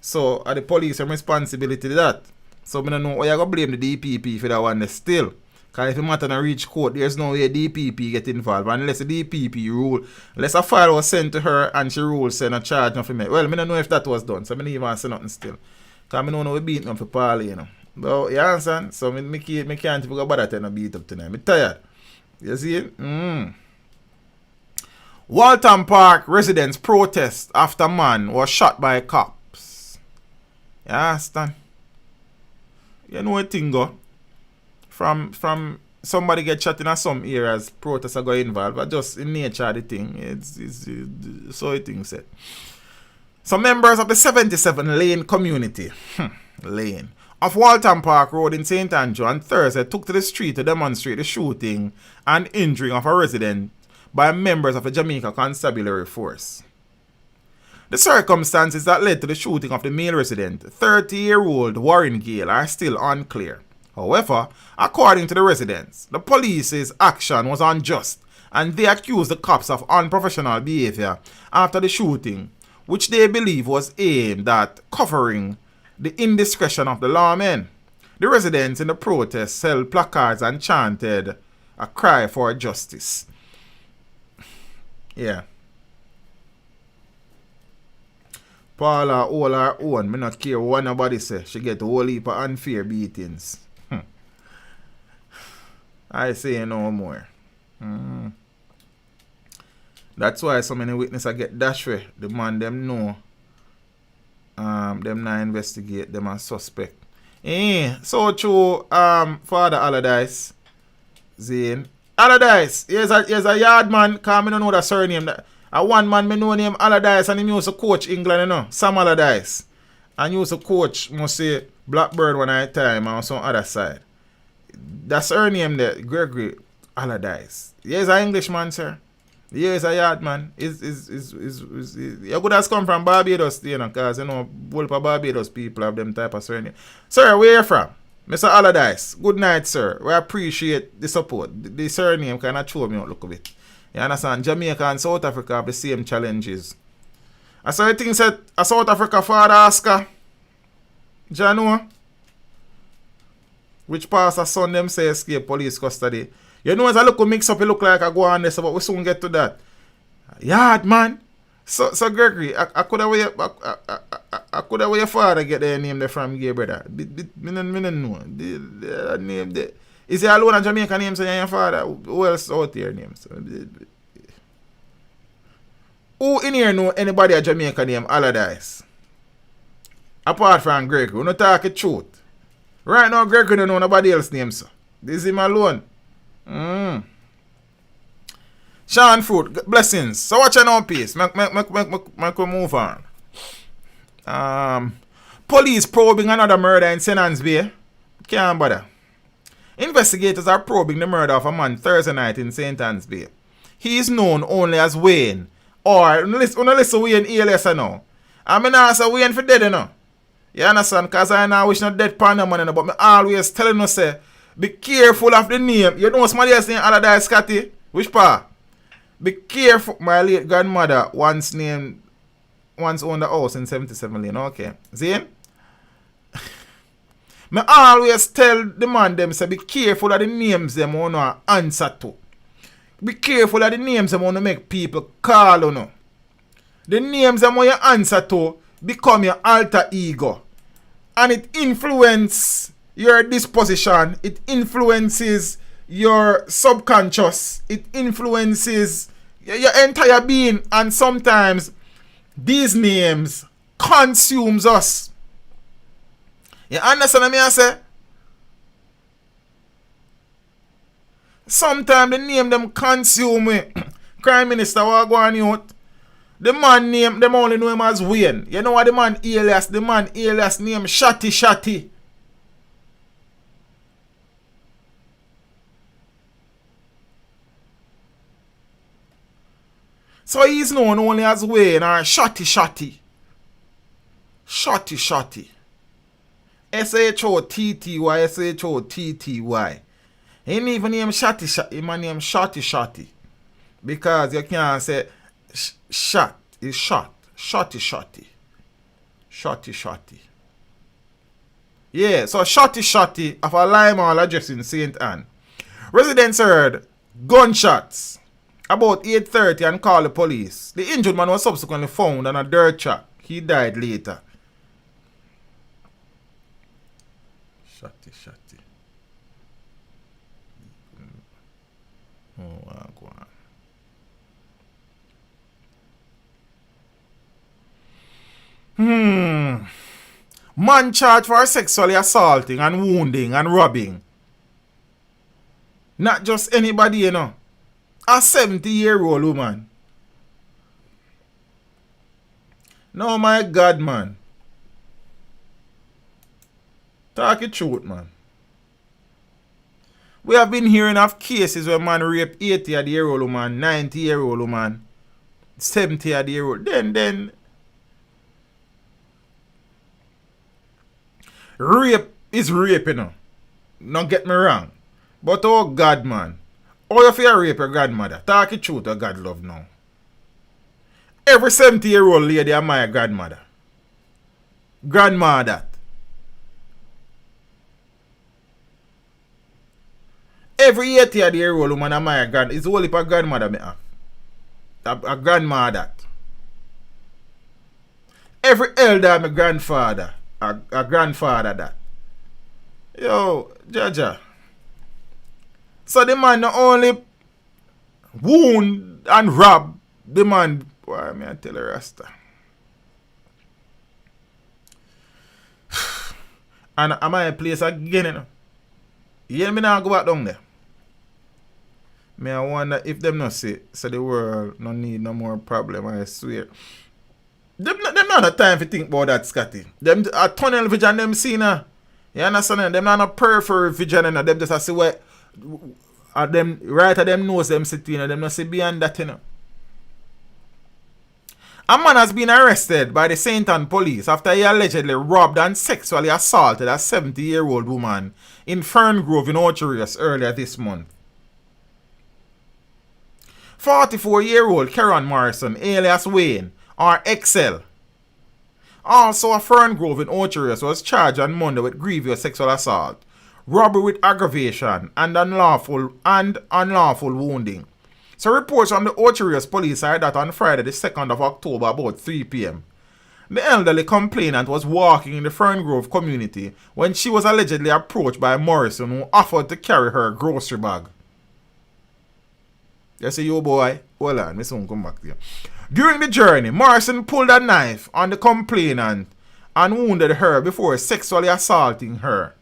So, are the police responsibility to that? So, I don't know why you going to blame the DPP for that one still. Because if the matter not reach court, there's no way DPP get involved. Unless the DPP rule, unless a file was sent to her and she ruled send a charge nothing. Well, I don't know if that was done. So, I don't even say nothing still. Because I don't know we beat them for Paul, you know. But, you understand? So, I can't even go bother to beat up tonight. I'm tired. You see it? Walton Park residents protest after man was shot by cops. You understand? You know what thing go? From somebody get shot in some areas, protests are going involved, but just in nature of the thing, it's so it thing said. Some members of the 77 Lane community, Lane, of Walton Park Road in St. Andrew on Thursday took to the street to demonstrate the shooting and injuring of a resident by members of the Jamaica Constabulary Force. The circumstances that led to the shooting of the male resident, 30-year-old Warren Gale, are still unclear. However, according to the residents, the police's action was unjust and they accused the cops of unprofessional behavior after the shooting, which they believe was aimed at covering the indiscretion of the lawmen. The residents in the protest held placards and chanted a cry for justice. Yeah. Paula all her own. Me not care what nobody say. She get a whole heap of unfair beatings. I say no more. That's why so many witnesses get dashed way. The man them know. Them not investigate. Them a suspect. So true. Father Allardyce. Zane. Allardyce. Here's a yard man. Cause me don't know the surname. A one man me know name Allardyce and he used to coach England, you know. Sam Allardyce. And he used to coach, must say, Blackbird one night time and some other side. That's her name there, Gregory Allardyce. He's an Englishman, sir. He's a yard man. You could have come from Barbados, you know, because, you know, both of Barbados people have them type of surname. Sir, where you from? Mr. Allardyce. Good night, sir. We appreciate the support. The surname kind of throw me out, look a bit. You understand? Jamaica and South Africa have the same challenges. I saw things said a South Africa father Oscar. Do you know? Which pastor son them say escape police custody. You know, as I look mix up, it look like I go on this, but we soon get to that. Yard man. So Gregory, I could have where your father get their name there from gay brother. Me don't know. The name there. Is it alone a Jamaican name saying your father? Who else out here names? Who in here know anybody a Jamaican name Allardyce? Apart from Gregory, we not talk the truth. Right now, Gregory don't know nobody else name, so. This is him alone. Sean Fruit, blessings. So watch your now, peace. Make we move on. Police probing another murder in St. Anne's Bay. Can't bother. Investigators are probing the murder of a man Thursday night in St. Anne's Bay. He is known only as Wayne. Or, listen Wayne alias now. I mean, I say Wayne for dead, you know. You understand? Because I know wish not dead pan man, but me always telling you, say, be careful of the name. You know somebody else named Allardyce Scotty? Which part? Be careful. My late grandmother once owned the house in 77 Lane. Okay. See? Me always tell the man them, say, be careful of the names them want to answer to. Be careful of the names them want to make people call you know. The names them want you answer to become your alter ego. And it influences your disposition. It influences your subconscious. It influences your entire being. And sometimes these names consumes us. You understand what I say? Sometimes the name them consume me. Crime Minister what go on out. The man name, them only know him as Wayne. You know what the man alias? The man alias name Shatty. So he's known only as Wayne or Shatty. Shatty. S-H-O-T-T-Y, S-H-O-T-T-Y. He ain't even name Shotty Shot. He man name Shotty Shotty. Because you can't say shot. It's shot. Shotty Shotty. Shotty Shotty. Yeah, so Shotty Shotty of a Lime Hall address in St. Anne. Residents heard gunshots about 8:30 and called the police. The injured man was subsequently found on a dirt track. He died later. Shotty Shotty. Oh, go on. Man charged for sexually assaulting and wounding and robbing. Not just anybody, you know. A 70-year-old woman. No, my God, man. Talk the truth, man. We have been hearing of cases where man rape 80-year-old woman, 90-year-old woman, 70-year-old. Then rape is rape, you know. Don't get me wrong. But oh God, man. How you feel rape your grandmother? Talk the truth, your God love now. Every 70-year-old lady is my grandmother. Grandma that. Every 80-year-old woman is my grandmother. It's only for grandmother me have. A grandma that. Every elder my grandfather. A grandfather that. Yo, Jaja. So the man not only wound and rob the man. Why may I tell you, Rasta? And am I in place again, you know? Yeah, me now go back down there. Me I wonder if them not say, so the world no need no more problem, I swear. Them not have time to think about that, Scotty. Them a tunnel vision them see now. You understand? Them not a peripheral vision, and them just a see what them right at them nose them sitting, and them not see beyond that, you know. A man has been arrested by the St. Anne police after he allegedly robbed and sexually assaulted a 70-year-old woman in Fern Grove in Uchence earlier this month. 44-year-old Karen Morrison, alias Wayne, or XL, also a Fern Grove in Uchence, was charged on Monday with grievous sexual assault, robbery with aggravation, and unlawful wounding. So reports from the Uchence police are that on Friday the 2nd of October about 3 p.m. the elderly complainant was walking in the Fern Grove community when she was allegedly approached by Morrison, who offered to carry her grocery bag. You see, yo boy, hold on, me soon come back to you. During the journey, Morrison pulled a knife on the complainant and wounded her before sexually assaulting her.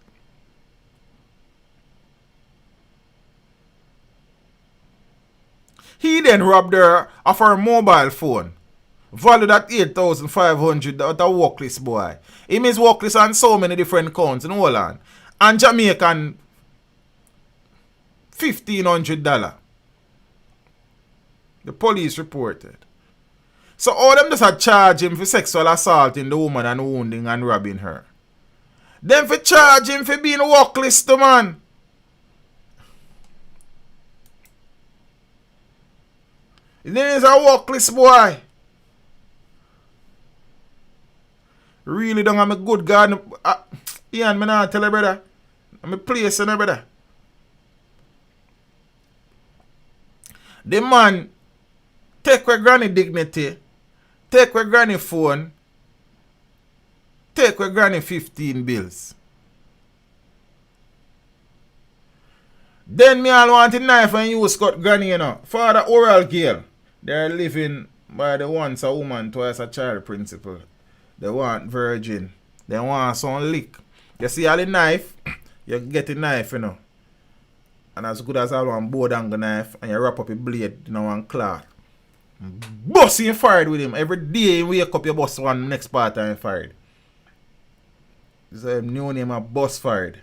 He then robbed her of her mobile phone, valued at $8,500 at a workless boy. He is workless on so many different accounts in Holland. And Jamaican $1,500. The police reported. So all them just had charged him for sexual assaulting the woman and wounding and robbing her. Then for charge him for being workless to man. Then he's a workless boy. Really don't have a good God. Ian, me not tell you, brother. I'm a place, you know, brother. The man take with granny dignity, take with granny phone, take with granny 15 bills. Then me all want a knife and use cut granny, you know. Father Earl girl. They're living by the once a woman, twice a child principle. They want virgin. They want some lick. You see all the knife, you get a knife, you know. And as good as all one board angle knife, and you wrap up a blade, you know, one cloth. Bust you fired with him. Every day you wake up, you bust one next part and fired. So new name a bust fired.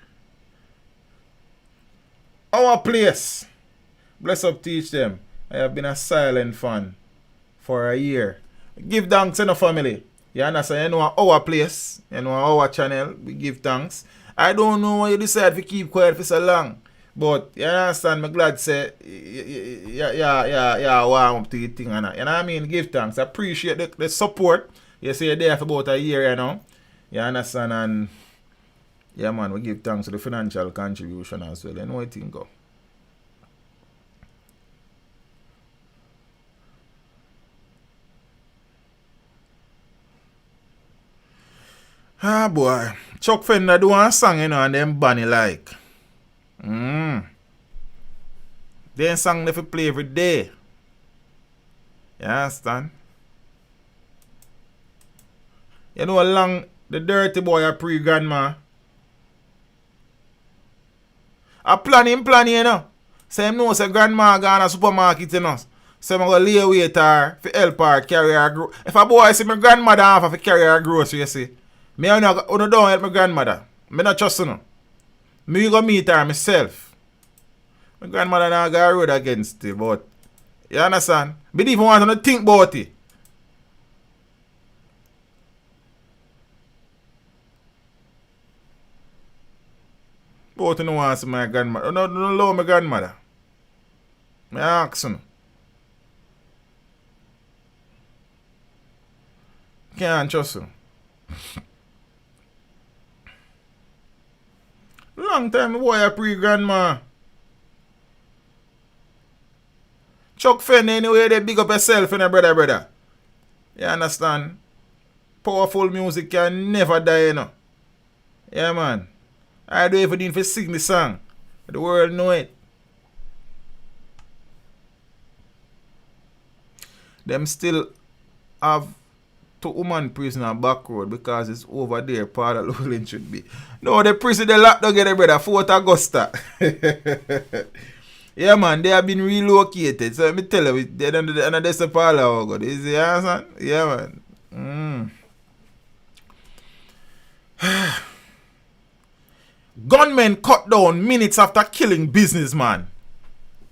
Our place. Bless up teach them. I have been a silent fan for a year. Give thanks to the family. You understand? You know our place, you know our channel, we give thanks. I don't know why you decide to keep quiet for so long. But you understand, I'm glad say yeah, warm up to the thing and that. You know what I mean? Give thanks. I appreciate the support. You say you're there for about a year, you know. You understand? And yeah man, we give thanks to the financial contribution as well. You know what I think go. Ah boy. Chuck Fender do one song, you know, and them bunny like. Then song they play every day. You understand? You know how long the dirty boy a pre-grandma? I plan him, you know. Say him know say grandma gone to supermarket, you know. So I'm going to lay away with her for help her carry her groceries. If a boy see my grandmother have to carry her groceries, you see. Me don't help my grandmother. Me not trust her. Me go meet her myself. My grandmother now got a road against it, but you understand? Me didn't even want to think about it. But you don't want to see my grandmother. Don't love my grandmother. Me ask you. Can't trust her. Long time boy a pre-grandma. Chuck Fenn anyway, they big up yourself, brother. You understand? Powerful music can never die, you know. Yeah, man. I don't even need to sing the song. The world know it. Them still have 2 woman prisoner back road because it's over there, part of Lowland should be. No, the prison they locked together, brother, 4th Augusta. Yeah, man, they have been relocated. So let me tell you, they're under the parlor. Oh God, is the answer? Yeah, man. Gunmen cut down minutes after killing businessman.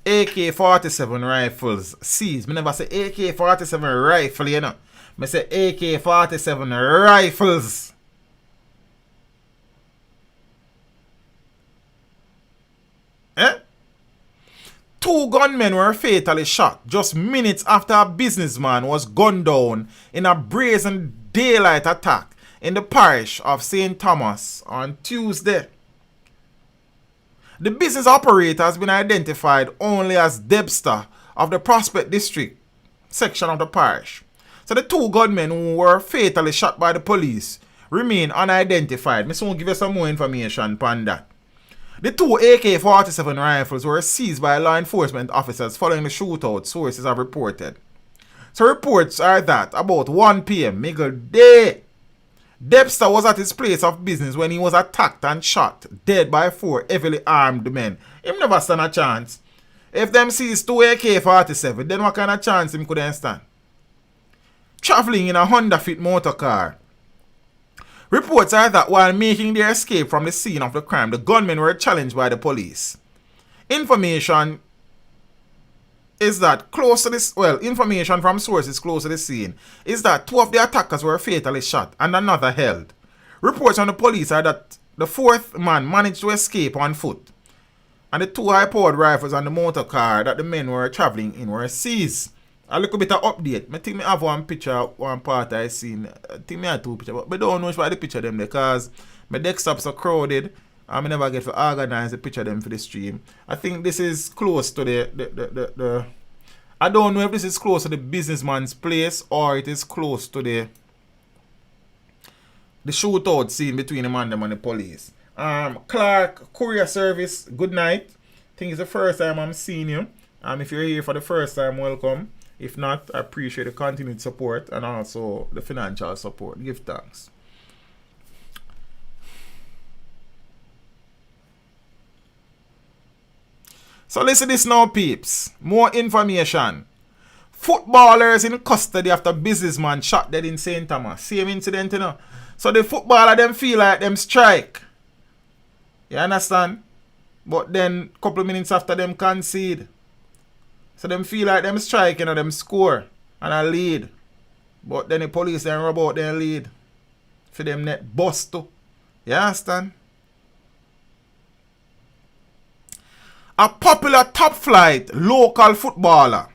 AK-47 rifles seized. Me never say AK-47 rifle, you know. Me say AK-47 rifles. Eh? 2 gunmen were fatally shot just minutes after a businessman was gunned down in a brazen daylight attack in the parish of St. Thomas on Tuesday. The business operator has been identified only as Debster of the Prospect District section of the parish. So the 2 gunmen who were fatally shot by the police remain unidentified. Me soon give you some more information on that. The 2 AK-47 rifles were seized by law enforcement officers following the shootout, sources have reported. So reports are that about 1 p.m. Miguel Day, Debster was at his place of business when he was attacked and shot dead by 4 heavily armed men. Him never stand a chance. If them seize 2 AK-47, then what kind of chance him couldn't stand? Traveling in a Honda Fit motor car. Reports are that while making their escape from the scene of the crime, the gunmen were challenged by the police. Information from sources close to the scene is that 2 of the attackers were fatally shot and another held. Reports from the police are that the 4th man managed to escape on foot, and the 2 high-powered rifles on the motor car that the men were traveling in were seized. A little bit of update. I think I have one picture, one part I seen. I think I have 2 pictures, but I don't know why the picture them because my desktops are crowded. I never get to organize the picture them for the stream. I think this is close to the I don't know if this is close to the businessman's place or it is close to the shootout scene between the man and the police. Clark, Courier Service, good night. I think it's the first time I'm seeing you. If you're here for the first time, welcome. If not, I appreciate the continued support and also the financial support. Give thanks. So listen this now, peeps. More information. Footballers in custody after businessman shot dead in St. Thomas. Same incident, you know. So the footballer them feel like them strike. You understand? But then couple of minutes after them concede. So them feel like them strike, you know, them score and a lead. But then the police then rub out their lead. For them net bust too. You understand? A popular top flight local footballer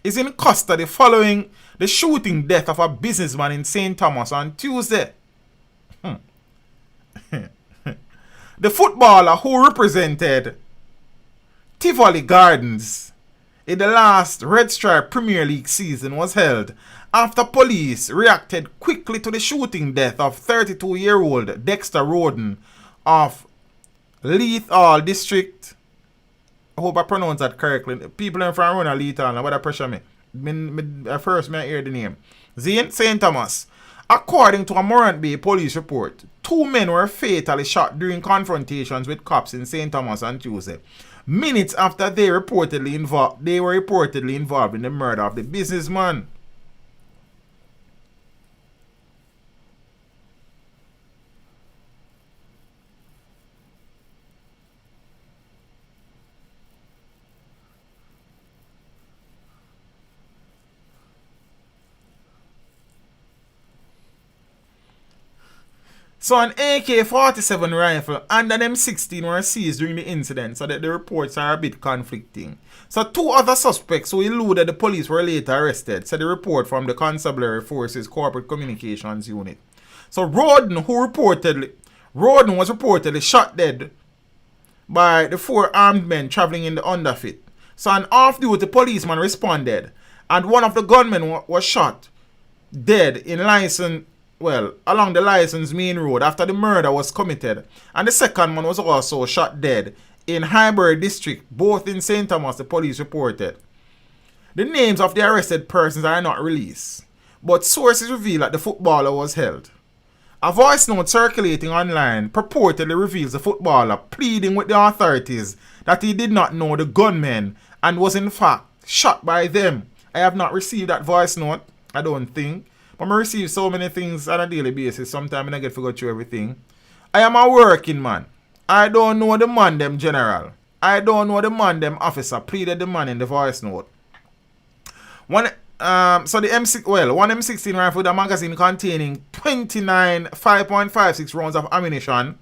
is in custody following the shooting death of a businessman in St. Thomas on Tuesday. The footballer who represented Tivoli Gardens in the last Red Stripe Premier League season was held after police reacted quickly to the shooting death of 32-year-old Dexter Roden of Leith Hall District. I hope I pronounce that correctly. People in front run a Leith Hall, but I pressure me. First, I hear the name. St. Thomas. According to a Morant Bay police report, 2 men were fatally shot during confrontations with cops in St. Thomas on Tuesday, minutes after they were reportedly involved in the murder of the businessman. So an AK-47 rifle and an M16 were seized during the incident, so that the reports are a bit conflicting. So 2 other suspects who eluded the police were later arrested, said the report from the Constabulary Forces Corporate Communications Unit. So Roden was reportedly shot dead by the 4 armed men traveling in the underfit. So an off-duty policeman responded, and one of the gunmen was shot dead along the License Main Road after the murder was committed, and the second one was also shot dead in Hibbert District, both in St. Thomas, the police reported. The names of the arrested persons are not released, but sources reveal that the footballer was held. A voice note circulating online purportedly reveals the footballer pleading with the authorities that he did not know the gunmen and was in fact shot by them. I have not received that voice note, I don't think. But I receive so many things on a daily basis. Sometimes I get to go through everything. I am a working man. I don't know the man them general. I don't know the man them officer, pleaded the man in the voice note. One M16 rifle with a magazine containing 29 5.56 rounds of ammunition,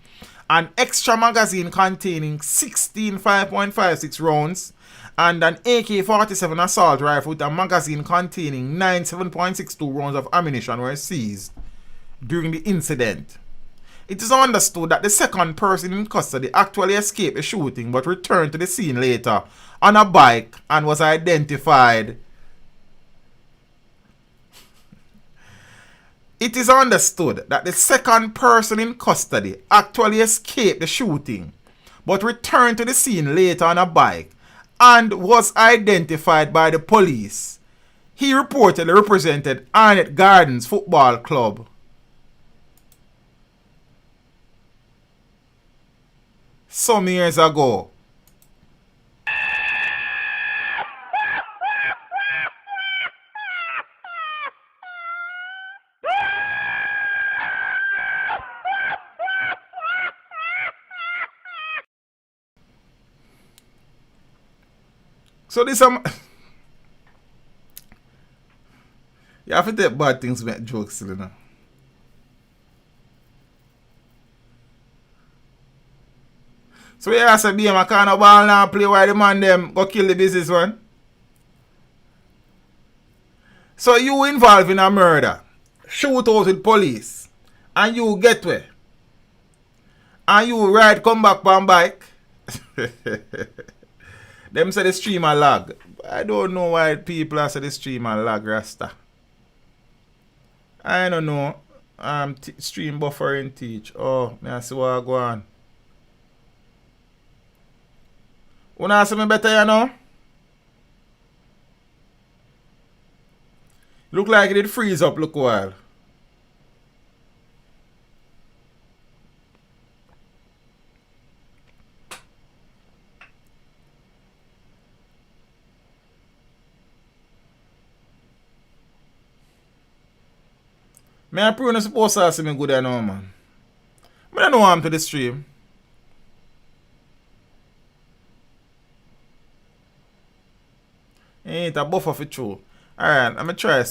an extra magazine containing 16 5.56 rounds, and an AK-47 assault rifle with a magazine containing 9 7.62 rounds of ammunition were seized during the incident. It is understood that the second person in custody actually escaped the shooting but returned to the scene later on a bike and was identified. It is understood that the second person in custody actually escaped the shooting but returned to the scene later on a bike and was identified by the police. He reportedly represented Arnett Gardens Football Club. Some years ago. So this you have to take bad things to make jokes, you know. So you have to be a kind of ball now play while the man them go kill the business one. So you involved in a murder, shoot out with police, and you get where? And you come back on bike. Them say the stream a lag. I don't know why people say the stream a lag, Rasta. I don't know. Stream buffering teach. Oh, me I see what go on. Wanna see me better, you know? Look like it did freeze up, look a while. Me and Prue not supposed to see me good, I know, man. I don't know I'm to the stream. Ain't a buffer for true. Alright, I'm gonna try.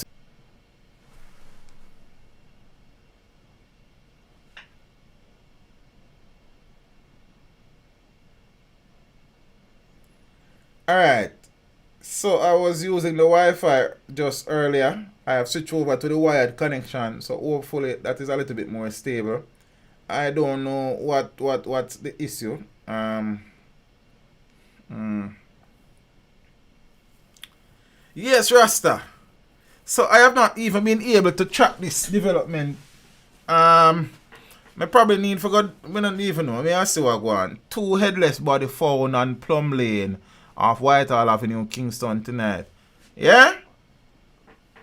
Alright. So I was using the Wi-Fi just earlier. I have switched over to the wired connection, so hopefully that is a little bit more stable. I don't know what's the issue. Yes, Rasta. So I have not even been able to track this development. I probably need for God. I don't even know. I see what go on. 2 headless body found on Plum Lane off Whitehall Avenue, Kingston tonight. Yeah?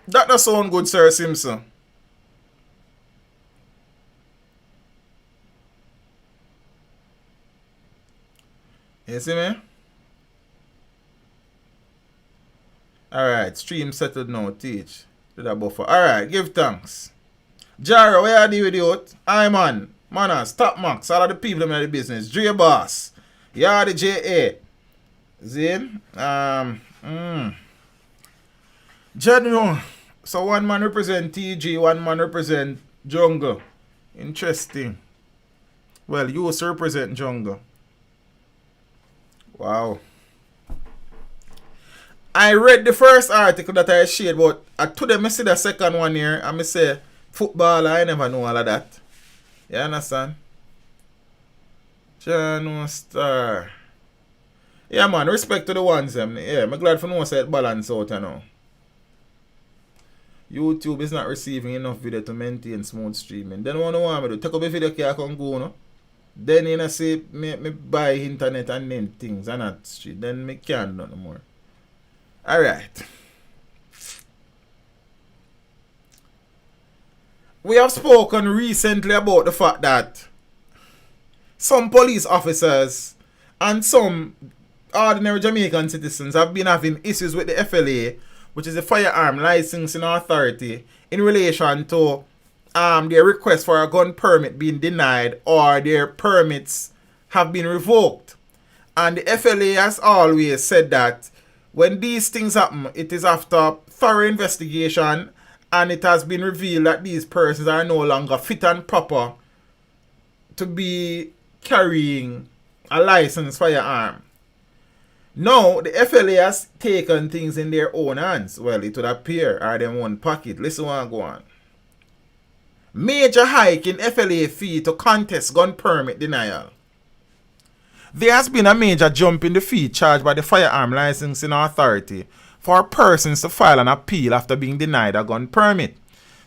That does sound good, Sir Simpson. You see me? Alright, stream settled now, teach. To the buffer. Alright, give thanks. Jaro, where are the idiot? I man. Manners, Top Max, all of the people in the business. Dre Boss. Yeah, the JA. Zin? General. So one man represent TG, one man represent Jungle. Interesting. Well, you also represent Jungle. Wow. I read the first article that I shared, but today I see the second one here, and I say, football, I never know all of that. You understand? Channel Star. Yeah, man, respect to the ones, them. Yeah, I'm glad for no one said balance out, you know. YouTube is not receiving enough video to maintain smooth streaming. Then what do you want me to do? Take up a video, I can go, no? Then you know, say, me buy internet and then things and not street. Then me can't do no more. Alright. We have spoken recently about the fact that some police officers and some ordinary Jamaican citizens have been having issues with the FLA, which is the Firearm Licensing Authority, in relation to their request for a gun permit being denied or their permits have been revoked. And the FLA has always said that when these things happen, it is after thorough investigation and it has been revealed that these persons are no longer fit and proper to be carrying a licensed firearm. Now, the FLA has taken things in their own hands. Well, it would appear, or them one pocket. Listen what go on. Major hike in FLA fee to contest gun permit denial. There has been a major jump in the fee charged by the Firearm Licensing Authority for persons to file an appeal after being denied a gun permit.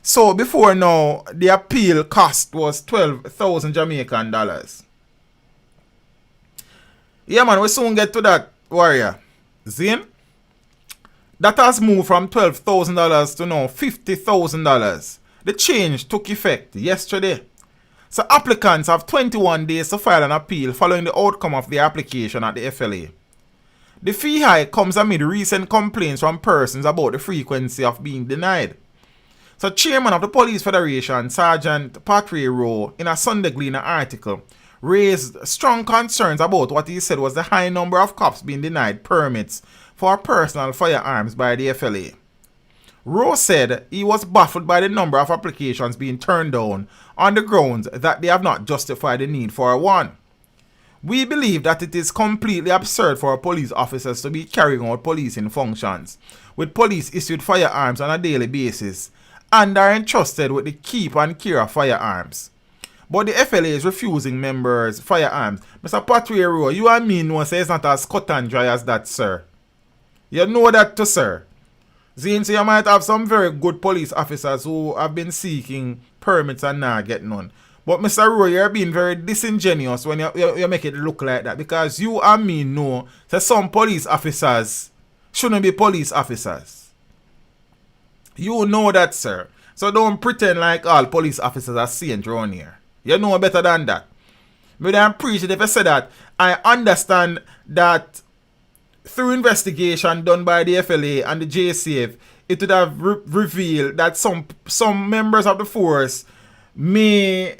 So before now, the appeal cost was 12,000 Jamaican dollars. Yeah man, we soon get to that, warrior. Zin? That has moved from $12,000 to now $50,000. The change took effect yesterday. So applicants have 21 days to file an appeal following the outcome of the application at the FLA. The fee hike comes amid recent complaints from persons about the frequency of being denied. So Chairman of the Police Federation, Sergeant Patrick Rowe, in a Sunday Gleaner article, raised strong concerns about what he said was the high number of cops being denied permits for personal firearms by the FLA. Rowe said he was baffled by the number of applications being turned down on the grounds that they have not justified the need for one. We believe that it is completely absurd for police officers to be carrying out policing functions with police-issued firearms on a daily basis and are entrusted with the keep and care of firearms. But the FLA is refusing members firearms. Mr. Patrick Rowe, you and me know say it's not as cut and dry as that, sir. You know that too, sir. Zane, so you might have some very good police officers who have been seeking permits and not get none. But Mr. Rowe, you're being very disingenuous when you make it look like that. Because you and me know that some police officers shouldn't be police officers. You know that, sir. So don't pretend like all police officers are saints around here. You know better than that. But I'm preaching if I say that. I understand that through investigation done by the FLA and the JCF, it would have revealed that some members of the force may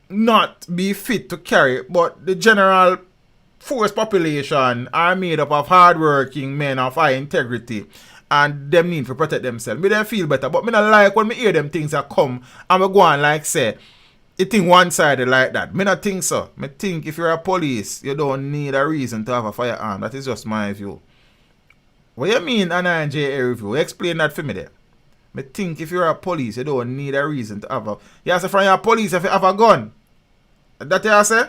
not be fit to carry, but the general force population are made up of hardworking men of high integrity and them need to protect themselves. Me them feel better, but me not like when me hear them things that come and me go on like say, You think one-sided like that? Me not think so. Me think if you're a police, you don't need a reason to have a firearm. That is just my view. What you mean, Anna and J review? Explain that for me there. Me think if you're a police, you don't need a reason to have a... You say from your police if you have a gun. That you say?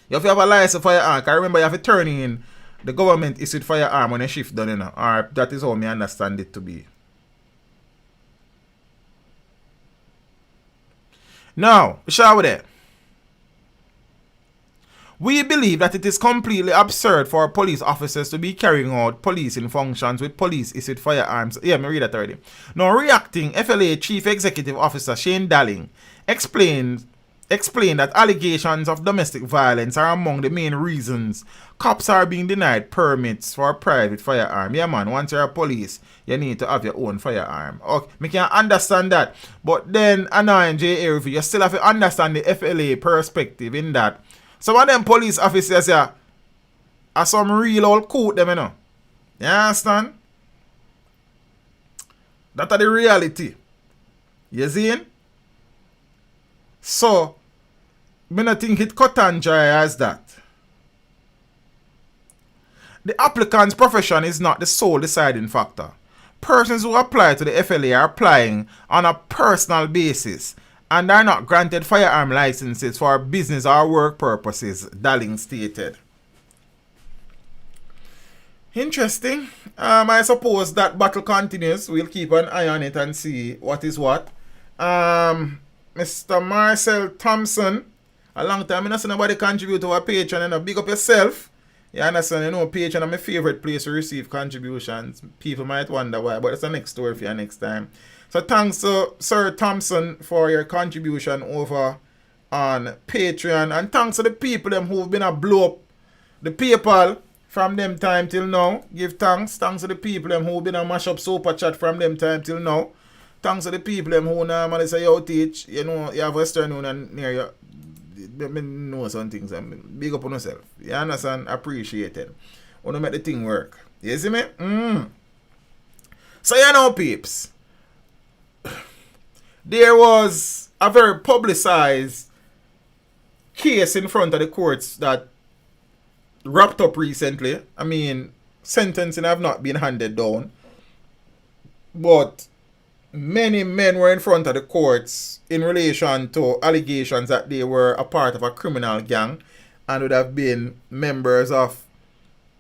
You have to have a license for firearm. Because remember, you have to turn in the government issued firearm when a shift done, you know. Or that is how me understand it to be. Now, shall we there? We believe that it is completely absurd for police officers to be carrying out policing functions with police-issued firearms. Yeah, me read that already. Now, reacting, FLA Chief Executive Officer Shane Dalling explained that allegations of domestic violence are among the main reasons cops are being denied permits for a private firearm. Yeah, man, once you're a police, you need to have your own firearm. Okay, me can understand that. But then, Anna and J. you still have to understand the FLA perspective in that. Some of them police officers here are some real old coot them, you know. You understand? That's the reality. You see? So, I don't think it cut and dry as that. The applicant's profession is not the sole deciding factor. Persons who apply to the FLA are applying on a personal basis and are not granted firearm licenses for business or work purposes, Dalling stated. Interesting. I suppose that battle continues. We'll keep an eye on it and see what is what. Mr. Marcel Thompson, a long time I don't see nobody contribute to our Patreon, and big up yourself. You understand, you know, Patreon is my favorite place to receive contributions. People might wonder why, but it's the next story for you next time. So thanks to Sir Thompson for your contribution over on Patreon. And thanks to the people them who've been a blow up the PayPal from them time till now. Give thanks. Thanks to the people them who've been a mash up super chat from them time till now. Thanks to the people them who normally say, yo, teach, you know, you have Western Union near you. I know some things. Big up on yourself. You understand? Appreciated. Want to make the thing work. You see me? So you know, peeps. There was a very publicized case in front of the courts that wrapped up recently. I mean, sentencing have not been handed down. But many men were in front of the courts in relation to allegations that they were a part of a criminal gang and would have been members of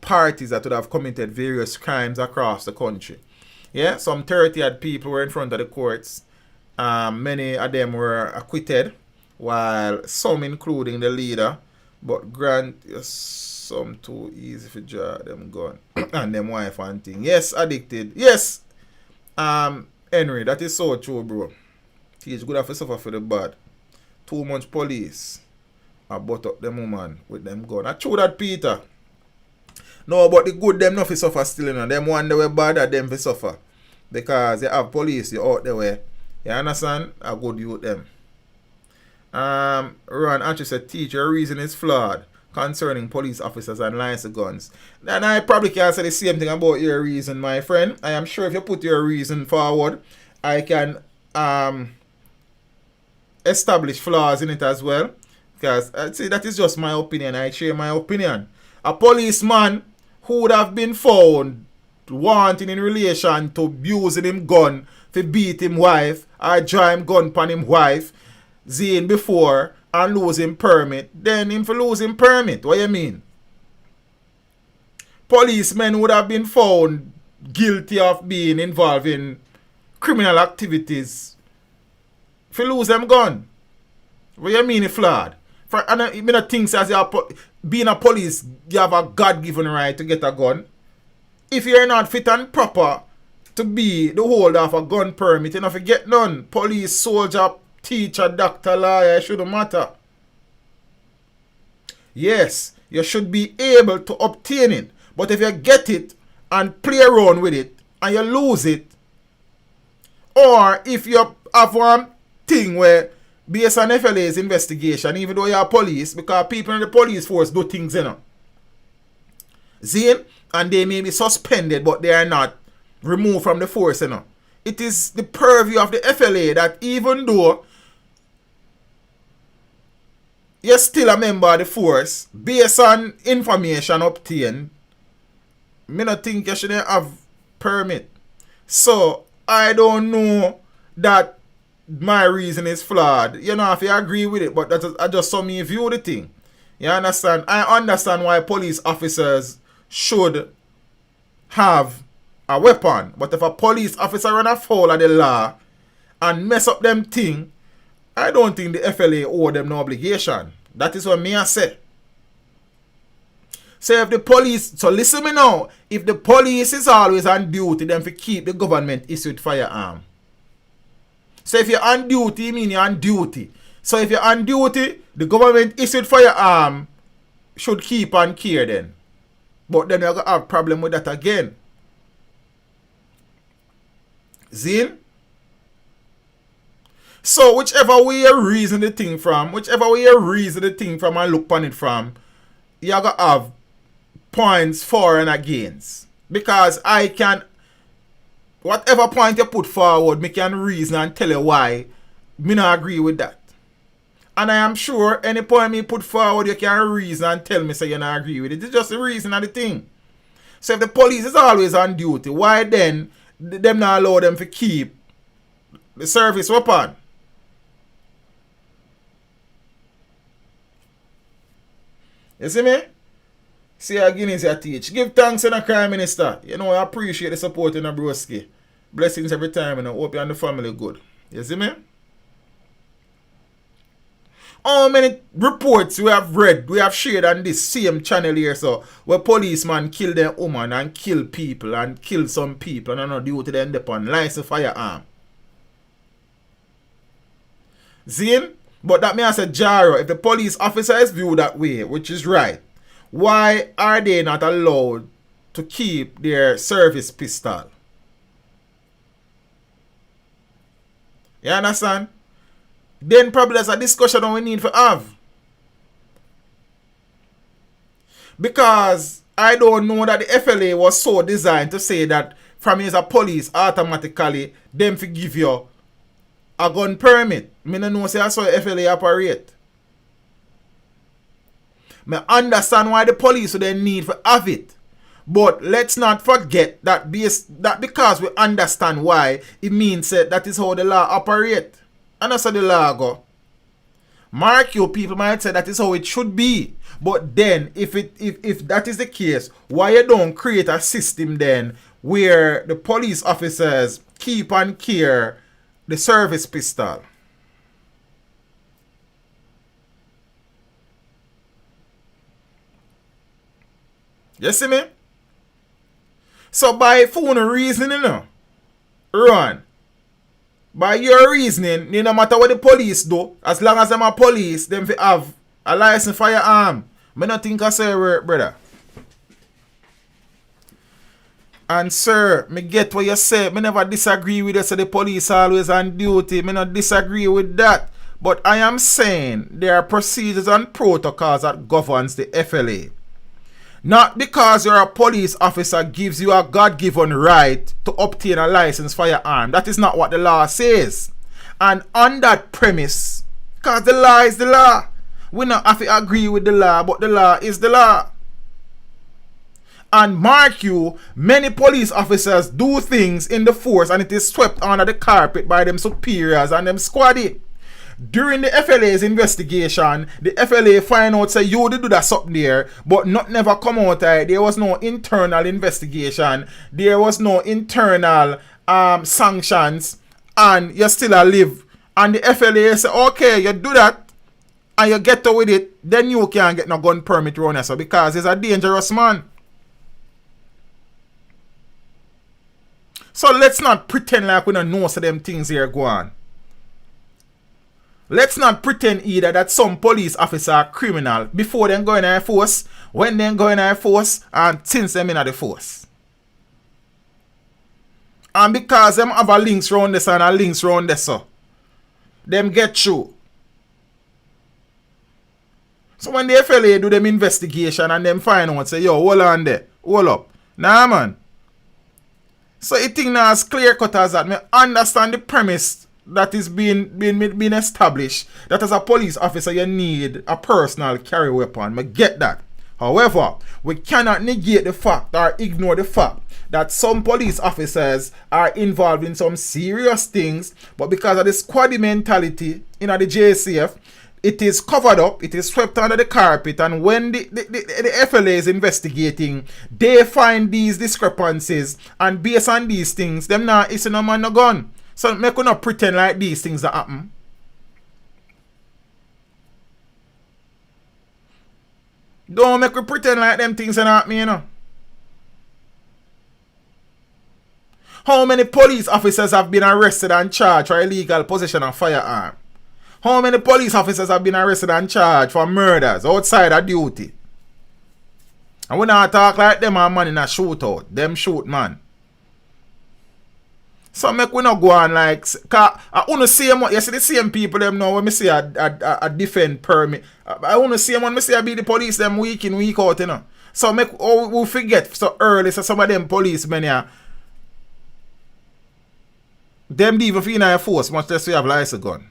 parties that would have committed various crimes across the country. Yeah, some 30-odd people were in front of the courts. Many of them were acquitted, while some, including the leader, but grant some too easy for draw them gun and them wife and thing. Yes, addicted. Yes, Henry, that is so true, bro. He's good enough to suffer for the bad. Too much police. I bought up them woman with them gun. I true that, Peter. No, but the good them not for suffer still, you know. Them one they were bad at them for suffer. Because they have police you out there where, you understand? A good youth them. Ron actually said, teacher, your reason is flawed concerning police officers and licensed guns. And I probably can say the same thing about your reason, my friend. I am sure if you put your reason forward, I can establish flaws in it as well. Because, see, that is just my opinion. I share my opinion. A policeman who would have been found wanting in relation to using him gun to beat him wife or draw him gun upon him wife, Zane before and lose him permit, then him for losing permit. What you mean? Policemen would have been found guilty of being involved in criminal activities for lose them gun. What you mean flawed? And I mean things as you are being a police, you have a God-given right to get a gun. If you're not fit and proper to be the holder of a gun permit, you don't get none. Police, soldier, teacher, doctor, lawyer, it shouldn't matter. Yes, you should be able to obtain it. But if you get it and play around with it and you lose it, or if you have one thing where based on FLA's investigation, even though you're police, because people in the police force do things, you know. See? And they may be suspended, but they are not removed from the force, you know. It is the purview of the FLA that even though you're still a member of the force, based on information obtained, me not think you shouldn't have permit. So, I don't know that my reason is flawed. You know, if you agree with it, but I just saw me view the thing. You understand? I understand why police officers should have a weapon. But if a police officer run afoul of the law and mess up them thing, I don't think the FLA owe them no obligation. That is what me I say. So if the police, so listen me now, if the police is always on duty, then to keep the government issued firearm. So if you're on duty, mean you're on duty. So if you're on duty, the government issued firearm should keep on care then. But then you're going to have problem with that again. Zin? So whichever way you reason the thing from, and look on it from, you're going to have points for and against. Because I can, whatever point you put forward, me can reason and tell you why me not agree with that. And I am sure any point me put forward, you can reason and tell me say you not agree with it. It's just the reason of the thing. So if the police is always on duty, why then them not allow them to keep the service weapon? You see me? See how Guineas you teach. Give thanks to the Crime Minister. You know, I appreciate the support in the broski. Blessings every time, and I hope you and the family good. You see me? How many reports we have read, we have shared on this same channel here, so where policemen kill their woman and kill people and kill some people and are not due to them upon license firearm. Zin? But that means a Jaro, if the police officer is viewed that way, which is right, why are they not allowed to keep their service pistol? You understand? Then probably there's a discussion that we need to have. Because I don't know that the FLA was so designed to say that from as a police, automatically, them to give you a gun permit. I don't know say that's how the FLA operate. I understand why the police would then need to have it. But let's not forget that because we understand why, it means that is how the law operate. And that's how the law go. Mark you, people might say that is how it should be. But then, if that is the case, why you don't create a system then where the police officers keep and care the service pistol? You see me? So by phone reasoning, run. By your reasoning, no matter what the police do, as long as them are police, them have a license firearm. I don't think I say work, brother. And sir, me get what you say. Me never disagree with you. So the police always on duty. Me not disagree with that. But I am saying there are procedures and protocols that governs the FLA. Not because you're a police officer gives you a God-given right to obtain a license firearm. That is not what the law says. And on that premise, because the law is the law, we not have to agree with the law, but the law is the law. And mark you, many police officers do things in the force and it is swept under the carpet by them superiors and them squaddy. During the FLA's investigation, the FLA find out say you did do that something there, but not never come out. There was no internal investigation. There was no internal sanctions, and you still live. And the FLA say, okay, you do that, and you get away with it, then you can't get no gun permit around here, so because he's a dangerous man. So let's not pretend like we don't know so them things here go on. Let's not pretend either that some police officer are criminal before them go in the force, when them go in the force, and since them in the force. And because them have a links round this and a links round this, so them get through. So when the FLA do them investigation and them find out, say, yo, hold on there, hold up. Man. So it thing now as clear cut as that. Me understand the premise that is being established that as a police officer you need a personal carry weapon. I get that. However, we cannot negate the fact or ignore the fact that some police officers are involved in some serious things, but because of the squaddy mentality in the JCF, it is covered up, it is swept under the carpet, and when the FLA is investigating, they find these discrepancies, and based on these things, them not issue no man no gun. So make we not pretend like these things that happen. Don't make me pretend like them things are not me, you know. How many police officers have been arrested and charged for illegal possession of firearm? How many police officers have been arrested and charged for murders outside of duty? And we not talk like them are man in a shootout. Them shoot man. So make we not go on like, cause I want to see them, you see the same people them now when me see a defend permit. I want to see them when me see I be the police them week in, week out, you know. So make, we forget so early, so some of them policemen here, them even feel in a force, much less we have license gun.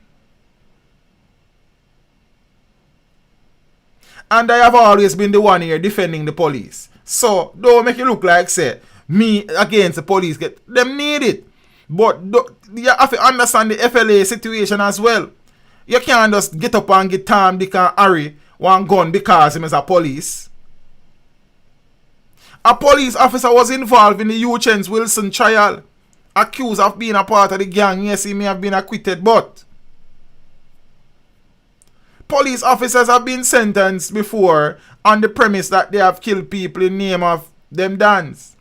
And I have always been the one here defending the police. So don't make it look like say me against the police. Them need it. But you have to understand the FLA situation as well. You can't just get up and get Tom, Dick and Harry one gun because him is a police. A police officer was involved in the Uchence Wilson trial, accused of being a part of the gang. Yes, he may have been acquitted, but police officers have been sentenced before on the premise that they have killed people in the name of them dance.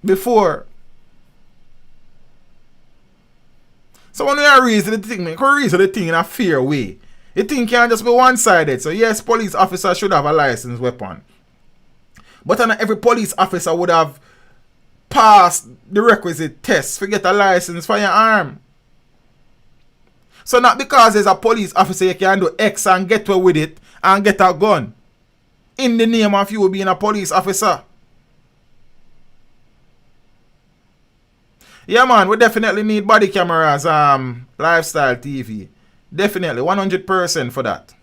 Before. So when we are reason the thing, we reason the thing in a fair way. The thing can't just be one-sided. So yes, police officers should have a licensed weapon. But not every police officer would have passed the requisite test to get a license for your arm. So not because there's a police officer you can do X and get away with it and get a gun in the name of you being a police officer. Yeah man, we definitely need body cameras, lifestyle TV. Definitely, 100% for that.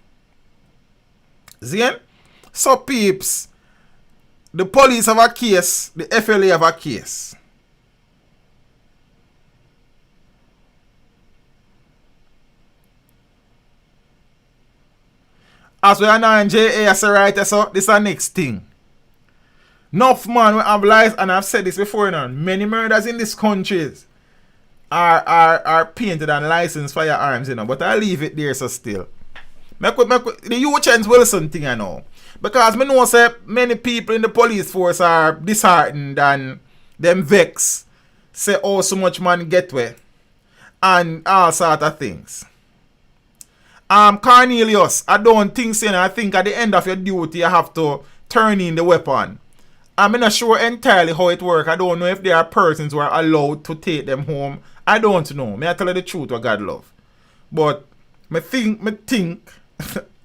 See? So peeps, the police have a case, the FLA have a case. As we are now in JA, right, so this is the next thing. Enough man we have lies, and I've said this before now. Many murders in this country are painted and licensed firearms, you know. But I leave it there so still. The Uchence Wilson thing, I know. Because I know say many people in the police force are disheartened and them vex. Say oh so much man get way. And all sort of things. Cornelius, I don't think so, you know, I think at the end of your duty you have to turn in the weapon. I'm not sure entirely how it works. I don't know if there are persons who are allowed to take them home. I don't know. May I tell you the truth what God love. But I think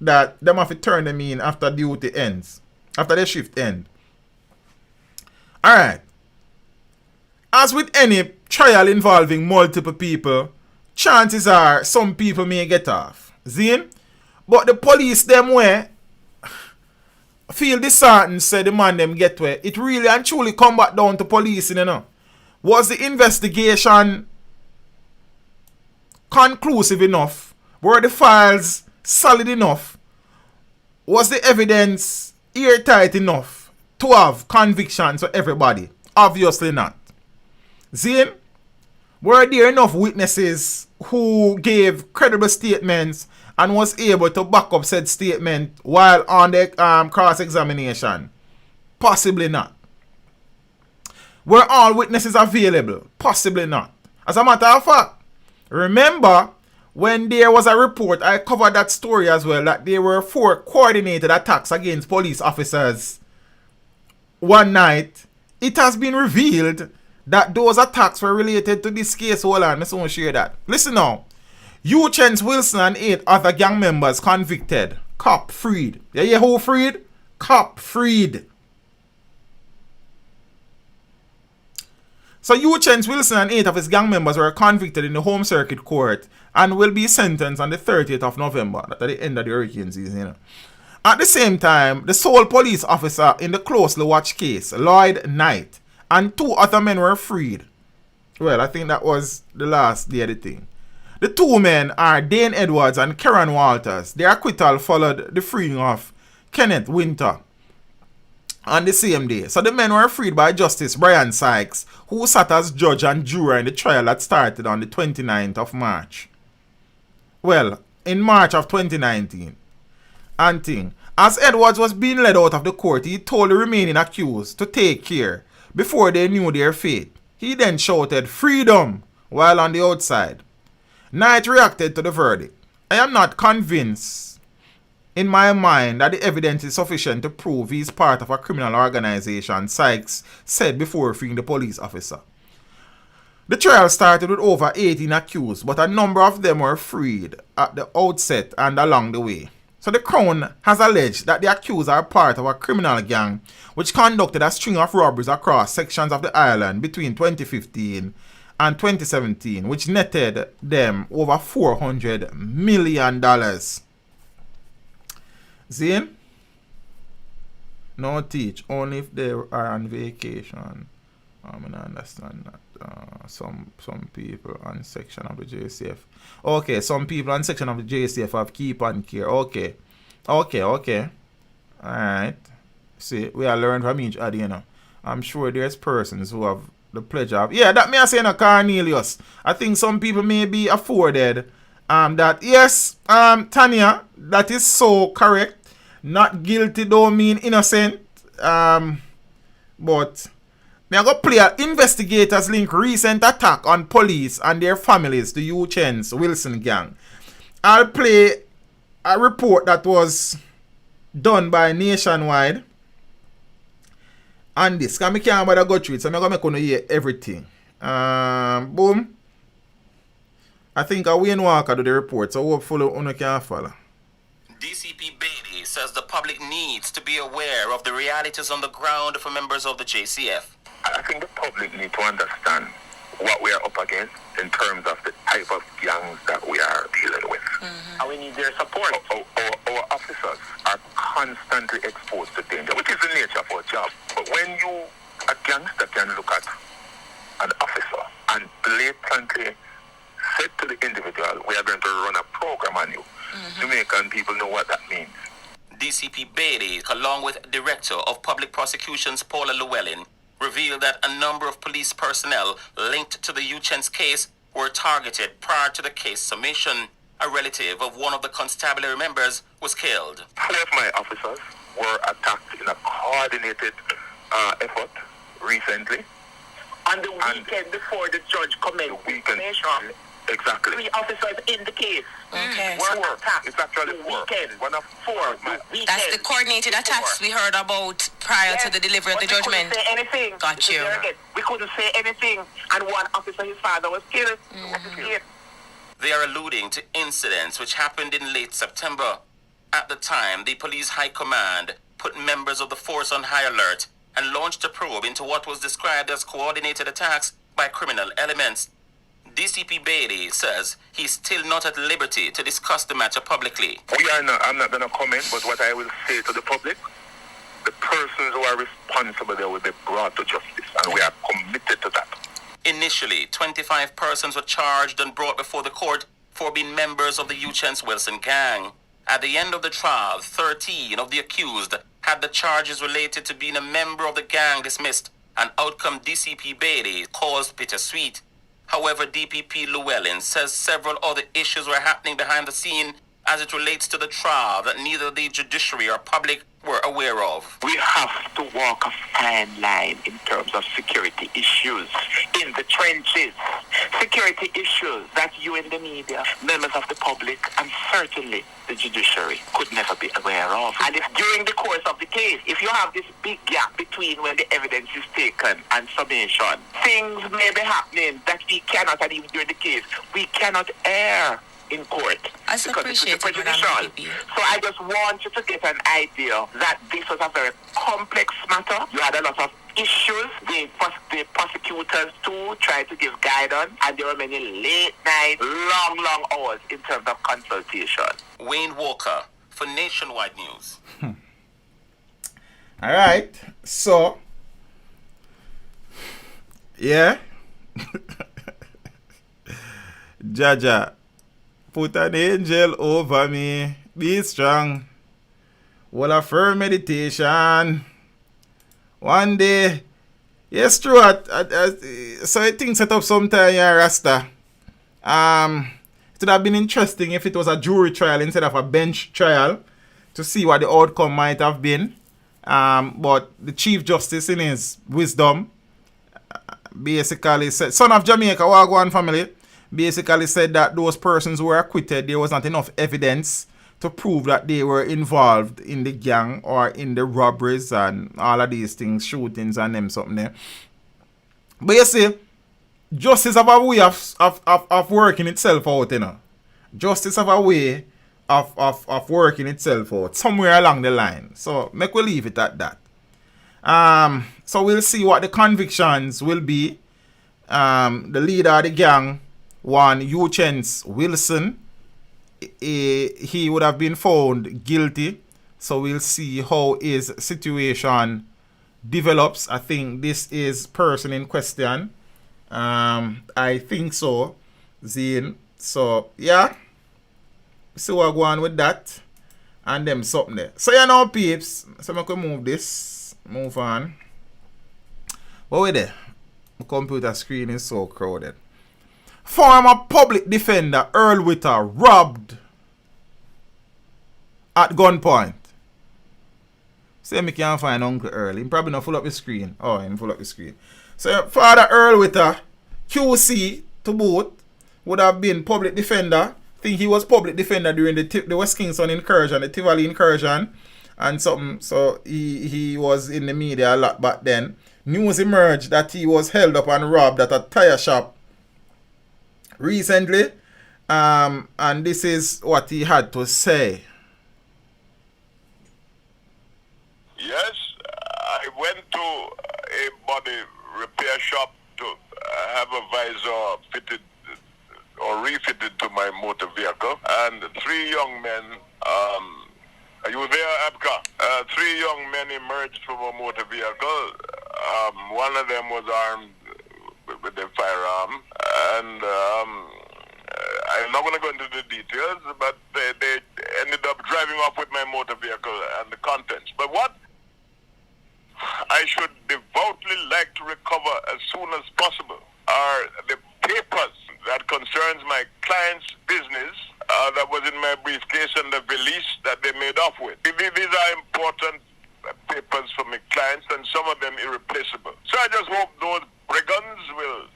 that them have to turn them in after duty ends. After the shift ends. Alright. As with any trial involving multiple people, chances are some people may get off. See? But the police them way feel disheartened, say the man them get where it really and truly come back down to policing, you know. Was the investigation conclusive enough? Were the files solid enough? Was the evidence airtight enough to have convictions for everybody? Obviously not. Zane, were there enough witnesses who gave credible statements and was able to back up said statement while on the cross-examination? Possibly not. Were all witnesses available? Possibly not. As a matter of fact, remember when there was a report, I covered that story as well, that there were 4 coordinated attacks against police officers one night. It has been revealed that those attacks were related to this case. Hold on, let's want to share that. Listen now. Uchence Wilson and 8 other gang members convicted. Cop freed. You hear who freed? Cop freed. So Uchence, Wilson and 8 of his gang members were convicted in the Home Circuit Court and will be sentenced on the 30th of November. That's at the end of the hurricane season, you know. At the same time, the sole police officer in the closely watched case, Lloyd Knight, and 2 other men were freed. Well, I think that was the last day of the thing. The 2 men are Dane Edwards and Karen Walters. Their acquittal followed the freeing of Kenneth Witter on the same day. So the men were freed by Justice Brian Sykes, who sat as judge and juror in the trial that started on the 29th of March. Well, in March of 2019. And thing, as Edwards was being led out of the court, he told the remaining accused to take care before they knew their fate. He then shouted, "Freedom!" while on the outside. Knight reacted to the verdict. "I am not convinced in my mind that the evidence is sufficient to prove he is part of a criminal organization," Sykes said before freeing the police officer. The trial started with over 18 accused, but a number of them were freed at the outset and along the way. So the Crown has alleged that the accused are part of a criminal gang which conducted a string of robberies across sections of the island between 2015 and 2017, which netted them over $400 million. Zane? No teach, only if they are on vacation. I'm gonna understand that. Some people on section of the JCF. Okay, some people on section of the JCF have keep on care. Okay. Alright. See, we are learning from each other, you know. I'm sure there's persons who have the pleasure of... Yeah, that may I say, no, Cornelius. I think some people may be afforded that... Yes, Tanya, that is so correct. Not guilty don't mean innocent. But... May I go play an investigators link recent attack on police and their families to Uchence Wilson gang. I'll play a report that was done by Nationwide. And this, because I can't bother go through it, so I'm going to make you hear everything. Boom. I think Wayne Walker do the report, so hopefully you can follow. DCP Beatty says the public needs to be aware of the realities on the ground for members of the JCF. I think the public need to understand what we are up against in terms of the type of gangs that we are dealing with. And we need their support. Our officers are constantly exposed to danger, which is the nature of our job. But when a gangster can look at an officer and blatantly say to the individual, we are going to run a program on you, Jamaican people know what that means. DCP Beatty, along with Director of Public Prosecutions Paula Llewellyn, revealed that a number of police personnel linked to the Uchence case were targeted prior to the case submission. A relative of one of the constabulary members was killed. 4 of my officers were attacked in a coordinated effort recently. On the weekend before the judge commenced the information. Exactly. 3 officers in the case. Okay. Were attacked. It's actually 4. One of 4. That's the coordinated attacks we heard about prior to the delivery of the judgment. We couldn't say anything. Got you. We couldn't say anything. And one officer, his father, was killed. They are alluding to incidents which happened in late September. At the time, the police high command put members of the force on high alert and launched a probe into what was described as coordinated attacks by criminal elements. DCP Beatty says he's still not at liberty to discuss the matter publicly. I'm not going to comment, but what I will say to the public, the persons who are responsible, they will be brought to justice, and we are committed to that. Initially, 25 persons were charged and brought before the court for being members of the Uchence Wilson gang. At the end of the trial, 13 of the accused had the charges related to being a member of the gang dismissed, an outcome DCP Beatty caused bittersweet. However, DPP Llewellyn says several other issues were happening behind the scene as it relates to the trial that neither the judiciary or public were aware of. We have to walk a fine line in terms of security issues in the trenches. Security issues that you in the media, members of the public, and certainly the judiciary could never be aware of. And if during the course of the case, if you have this big gap between when the evidence is taken and summation, things may be happening that we cannot, and even during the case, we cannot air in court. I appreciate it, prejudicial. So I just want you to get an idea that this was a very complex matter. You had a lot of issues. The prosecutors too tried to give guidance, and there were many late nights, long hours in terms of consultation. Wayne Walker for Nationwide News. All right, so yeah, Jaja, put an angel over me. Be strong. Well, a firm meditation. One day, yes, true. So I think set up sometime, yeah, Rasta. It would have been interesting if it was a jury trial instead of a bench trial to see what the outcome might have been. But the Chief Justice, in his wisdom, basically said, son of Jamaica, Wagwan family, basically said that those persons who were acquitted, there was not enough evidence to prove that they were involved in the gang or in the robberies and all of these things, shootings and them something there. But you see, justice have a way of working itself out, you know. Justice have a way of working itself out somewhere along the line. So make we leave it at that. So we'll see what the convictions will be. The leader of the gang, one Uchence Wilson, he would have been found guilty. So we'll see how his situation develops. I think this is person in question. I think so, Zane. So yeah, see what go on with that, and them something there. So you know, peeps. So I can move on. But wait there, my computer screen is so crowded. Former public defender Earl Witter robbed at gunpoint. Say me can't find Uncle Earl. He probably not full up the screen. Oh, he full up the screen. So Father Earl Witter, QC to boot, would have been public defender. I think he was public defender during the West Kingston incursion, the Tivoli incursion, and something. So he was in the media a lot back then. News emerged that he was held up and robbed at a tire shop recently, and this is what he had to say. Yes, I went to a body repair shop to have a visor fitted or refitted to my motor vehicle, and 3 young men, are you there, Abka? 3 young men emerged from a motor vehicle. One of them was armed with a firearm, and I'm not going to go into the details, but they ended up driving off with my motor vehicle and the contents. But what I should devoutly like to recover as soon as possible are the papers that concerns my client's business that was in my briefcase and the release that they made off with. These are important papers for my clients, and some of them irreplaceable. So I just hope those brigands will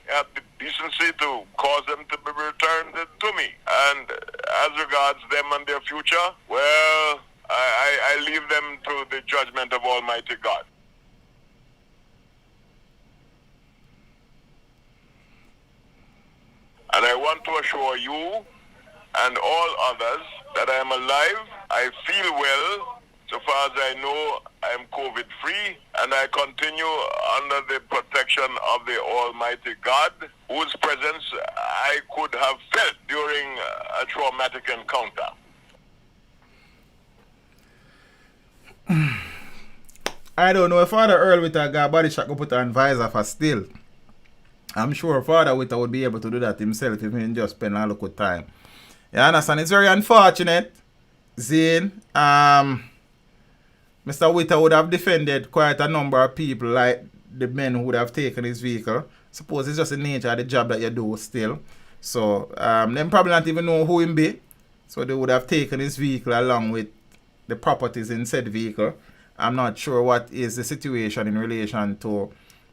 have the decency to cause them to be returned to me. And as regards them and their future, well, I leave them to the judgment of Almighty God. And I want to assure you and all others that I am alive, I feel well. So far as I know, I am COVID-free, and I continue under the protection of the Almighty God, whose presence I could have felt during a traumatic encounter. I don't know if Father Earl Witter got body shot go put on visor for still. I'm sure Father Witter would be able to do that himself if he just spend a little time. You understand? It's very unfortunate, Zane. Mr. Witter would have defended quite a number of people, like the men who would have taken his vehicle. Suppose it's just the nature of the job that you do still. So, them probably not even know who him be. So they would have taken his vehicle along with the properties in said vehicle. I'm not sure what is the situation in relation to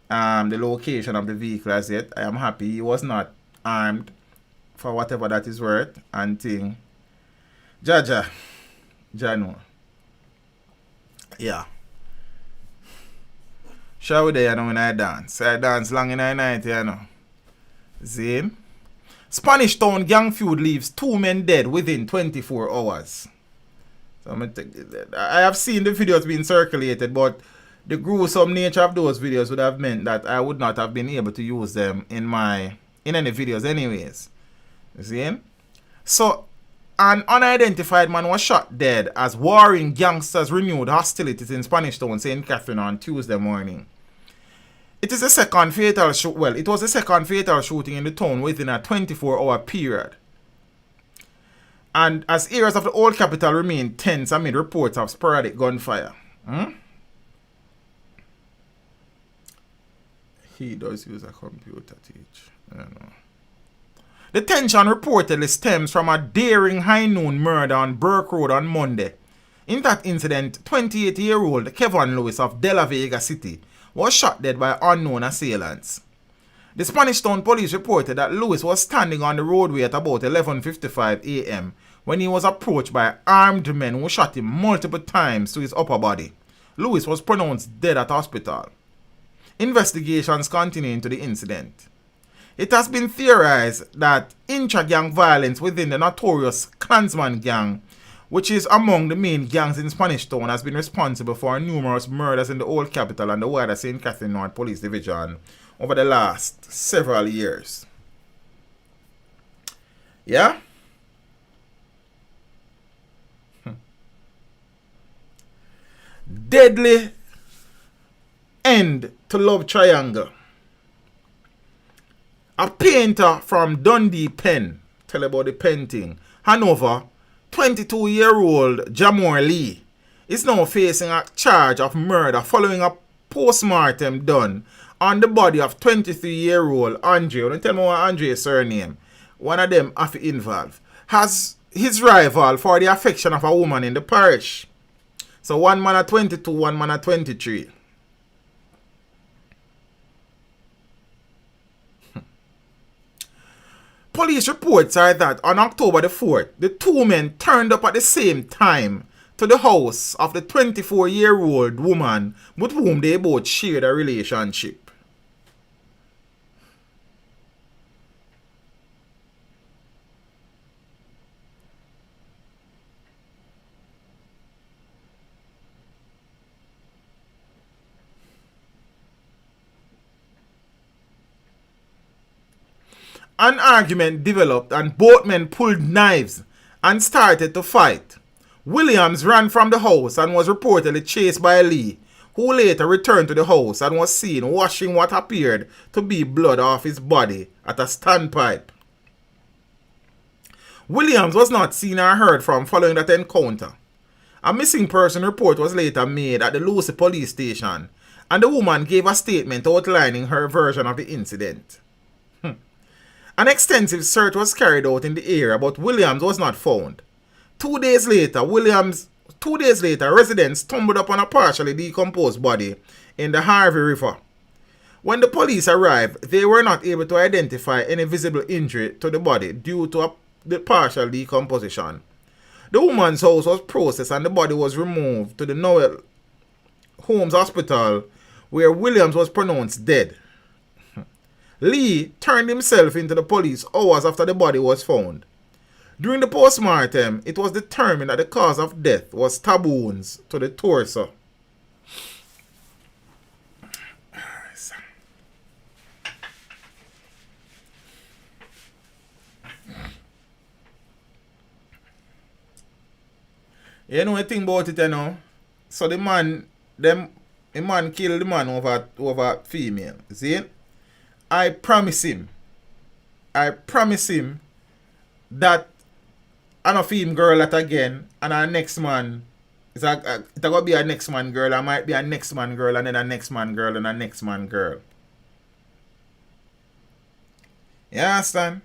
the location of the vehicle as yet. I am happy he was not armed for whatever that is worth and thing. Jaja. Jano. Yeah. Shall we there, you know, when I dance? I dance long in the night, you know. Zane. Spanish Town gang feud leaves 2 men dead within 24 hours. So I have seen the videos being circulated, but the gruesome nature of those videos would have meant that I would not have been able to use them in any videos anyways. You see? So, an unidentified man was shot dead as warring gangsters renewed hostilities in Spanish Town, St. Catherine on Tuesday morning. It is the second fatal it was the second fatal shooting in the town within a 24-hour period. And as areas of the old capital remain tense amid reports of sporadic gunfire. He does use a computer, teach. I don't know. The tension reportedly stems from a daring high noon murder on Burke Road on Monday. In that incident, 28-year-old Kevin Lewis of De La Vega City was shot dead by unknown assailants. The Spanish Town police reported that Lewis was standing on the roadway at about 11:55 a.m. when he was approached by armed men who shot him multiple times to his upper body. Lewis was pronounced dead at hospital. Investigations continue into the incident. It has been theorized that intra-gang violence within the notorious Klansman gang, which is among the main gangs in Spanish Town, has been responsible for numerous murders in the old capital and the wider St. Catherine North Police Division over the last several years. Yeah? Deadly end to love triangle. A painter from Dundee Pen, tell about the painting, Hanover, 22-year-old Jamor Lee, is now facing a charge of murder following a post-mortem done on the body of 23-year-old Andre. Don't tell me what Andre's surname. One of them have involved. Has his rival for the affection of a woman in the parish. So one man at 22, one man at 23. Police reports are that on October the 4th, the two men turned up at the same time to the house of the 24-year-old woman with whom they both shared a relationship. An argument developed and both men pulled knives and started to fight. Williams ran from the house and was reportedly chased by Lee, who later returned to the house and was seen washing what appeared to be blood off his body at a standpipe. Williams was not seen or heard from following that encounter. A missing person report was later made at the Lucy police station, and the woman gave a statement outlining her version of the incident. An extensive search was carried out in the area, but Williams was not found. 2 days later, residents stumbled upon a partially decomposed body in the Harvey River. When the police arrived, they were not able to identify any visible injury to the body due to the partial decomposition. The woman's house was processed and the body was removed to the Noel Holmes Hospital, where Williams was pronounced dead. Lee turned himself into the police hours after the body was found. During the post-mortem, it was determined that the cause of death was stab wounds to the torso. You know the thing about it, you know? So the man killed the man over female. See? I promise him that I not him girl that again, and our next man it's gonna be a next man girl, I might be a next man girl, and then a next man girl, and a next man girl. You understand?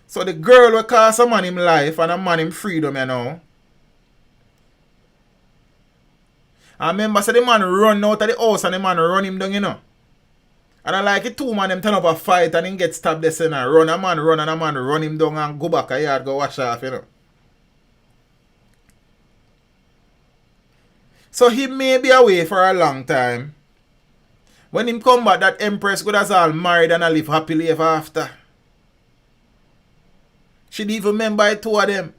So the girl will cost a man him life and a man him freedom, you know. I remember so the man run out of the house and the man run him down, you know. And I like it, two man them turn up a fight and him get stabbed this and run a man run and a man run him down and go back a yard go wash off, you know. So he may be away for a long time. When him come back, that Empress could as all married and I live happily ever after. She didn't even remember the two of them.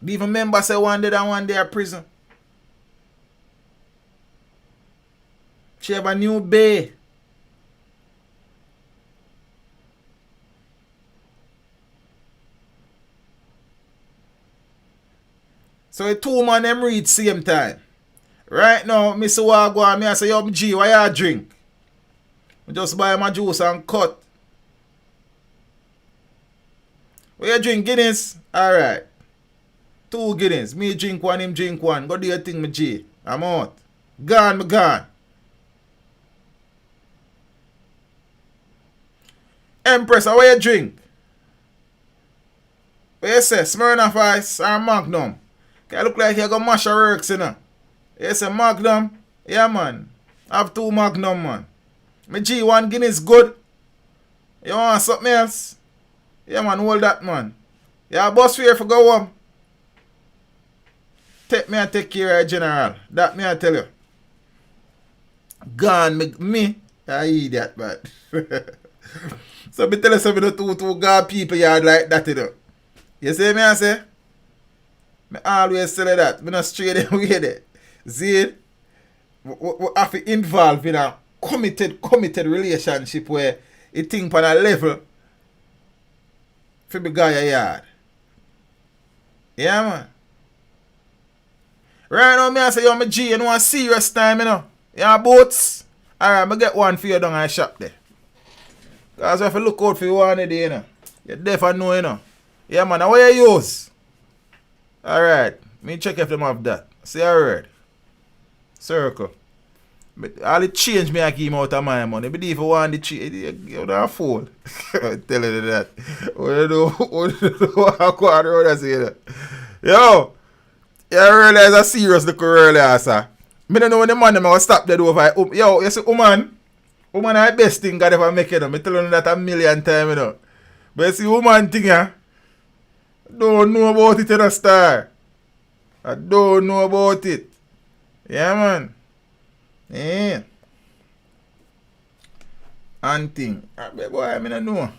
Didn't even remember say one day and one day at prison. She have a new bae. So the two man them reach same time. Right now, Mr. Wagwan, me I say, yo, G, why you drink? I just buy my juice and cut. What you drink, Guinness? Alright. 2 Guinness. Me drink one, him drink one. Go do your thing, my G. I'm out. Gone, me gone. Empress, what you drink? What you say? Smirnoff Ice or Magnum? It look like you got mash your works, you know. You say Magnum? Yeah, man. I have 2 Magnum, man. My G, 1 Guinness good. You want something else? Yeah, man, hold that, man. Yeah, boss here for go home. Take me and take care of General. That me I tell you. Gone, me. I idiot, man. So me tell you something to two God people yard like that, you know. You see me I say? Me always tell you that. Me not straight away there. See? We have to involve in a committed relationship where you think on a level for the guy yard. Yeah, man. Right now, me I say, yo, my G, you know, a serious time, you know. Yeah, boots. Alright, me get one for you down at the shop there. Because if you look out for you one day, you know. You definitely know, you know. Yeah, man, what you use? Alright, me check if them have that. See, alright. Circle. But all the change me I give him out of my money. But if you want the change, you're not a fool. I'm telling you that. What you do? What you do? What you do? Yo! You realize a serious look earlier, sir. I don't know when the man them will stop that over. Yo, you see, woman is the best thing God ever make, you know. I tell you that a million times, you know. But you see, woman thing, don't know about it in a star. I don't know about it. Yeah, man. Yeah. And thing. Boy, I don't know.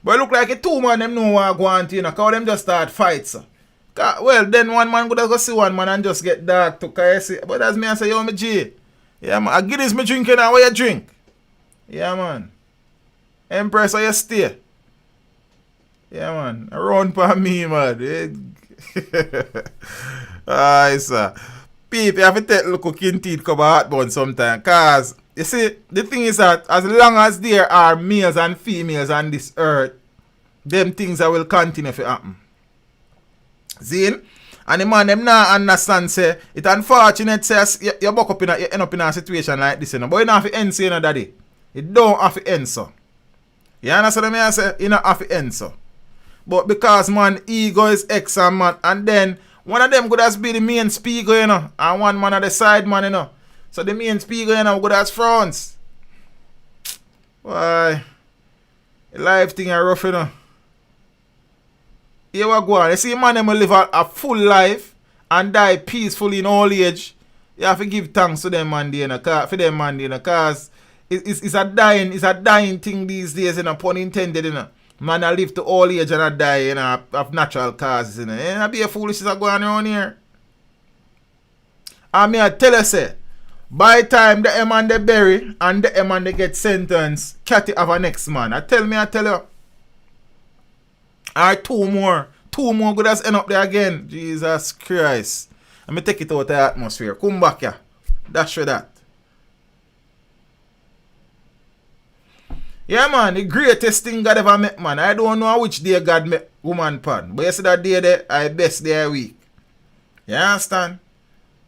But it look like the 2 man them know what go on to, you know. Because them just start fights, sir. Well, then one man could have go see one man and just get dark to see. But that's me I say, yo, my G. Yeah, man. I give this me drinking now. What you drink? Yeah, man. Empress, how you stay? Yeah, man. Around for me, man. Aye, sir. People, you have to take a look cooking teeth cover heartburn sometimes. Because, you see, the thing is that as long as there are males and females on this earth, them things that will continue to happen. See? And the man them now understand say it unfortunate say you end up in a situation like this, you know. But you don't have to end so, you know, daddy. You don't have to end so. You understand what I say? You don't have to end so. But because man ego is X and man, and then one of them could have be the main speaker, you know, and one man at the side man, you know. So the main speaker, you know, good as France. Why? The life thing are rough, you know. Here we go on. You see, man, them will live a full life and die peacefully in old age. You have to give thanks to them, man, for them, man, because it's a dying thing these days, you know, pun intended, you know. Man, I live to old age and I die, you know, of natural causes, you know. You know, be a foolish is going on here. And me, I tell you, say, by the time the man they bury and the man they get sentenced, Catty have a next man. I tell you. Or 2 more good as end up there again. Jesus Christ. Let me take it out of the atmosphere. Come back here. That's for that. Yeah, man. The greatest thing God ever met, man. I don't know which day God met woman pan. But you see that day there, I best day a week. You understand?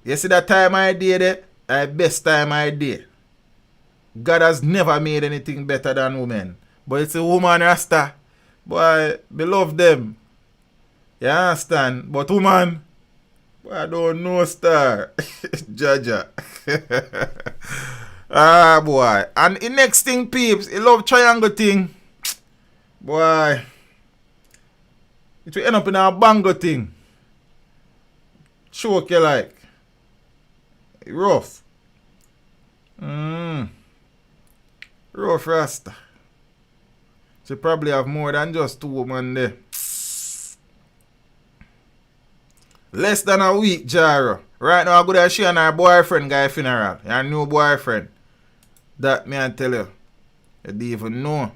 You see that time I did there, I best time I did. God has never made anything better than women. But it's a woman rasta. Boy, we love them. You understand? But woman, boy, I don't know star. Jaja. Ah, boy. And the next thing, peeps, he love triangle thing. Boy. It will end up in a bango thing. Choke you like. Rough. Rough rasta. She probably have more than just 2 women there. Less than a week, Jaro. Right now, I go there, she and her boyfriend guy funeral. Her new boyfriend. That me I tell you. You don't even know.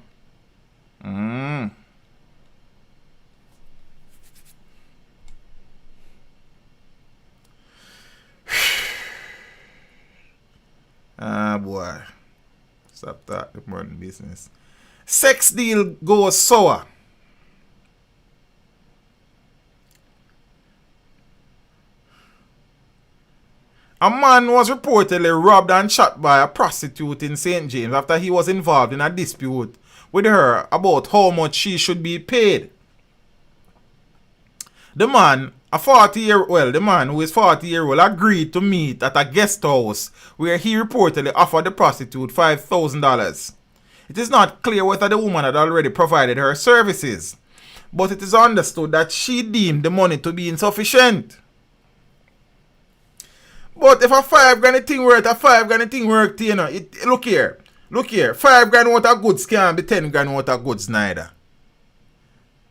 Ah, boy. Stop talking about business. Sex deal goes sour. A man was reportedly robbed and shot by a prostitute in St. James after he was involved in a dispute with her about how much she should be paid. The man who is 40-year-old, agreed to meet at a guest house where he reportedly offered the prostitute $5,000. It is not clear whether the woman had already provided her services, but it is understood that she deemed the money to be insufficient. But if a $5,000 thing worth, a $5,000 thing worth, you know, look here, $5,000 worth of goods can't be $10,000 worth of goods neither.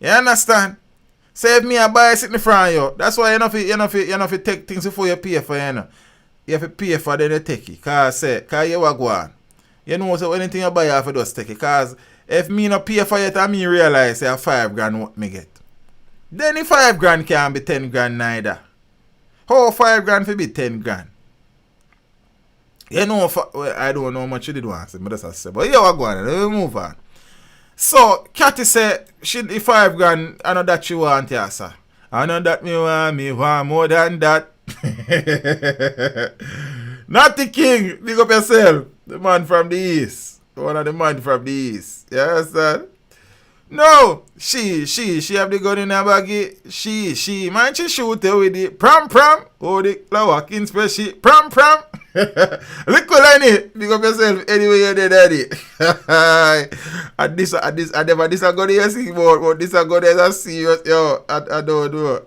You understand? Say if me a buy something from you, that's why you know if you take things before you pay for, you know. You have to pay for then you take it. Cause you will go on. You know, so anything you buy you have to just take it. Cause if me not pay for it and me realize say $5,000 what me get. Then the $5,000 can't be $10,000 neither. How $5,000 for be $10,000? You know, I don't know how much you did want to say, but that's what I say. But yeah, we're going. Let me move on. So, Cathy said, she the $5,000, I know that she want, yeah, sir. I know that me want more than that. Not the king, big up yourself. The man from the east. One of the man from the east. You understand? No, she have the gun in her baggy. She shoot her with the pram. Oh, the walking special. Pram. Look what I need. Big up yourself anyway you did daddy. I never this I got here see but this I got as a serious yo. I don't do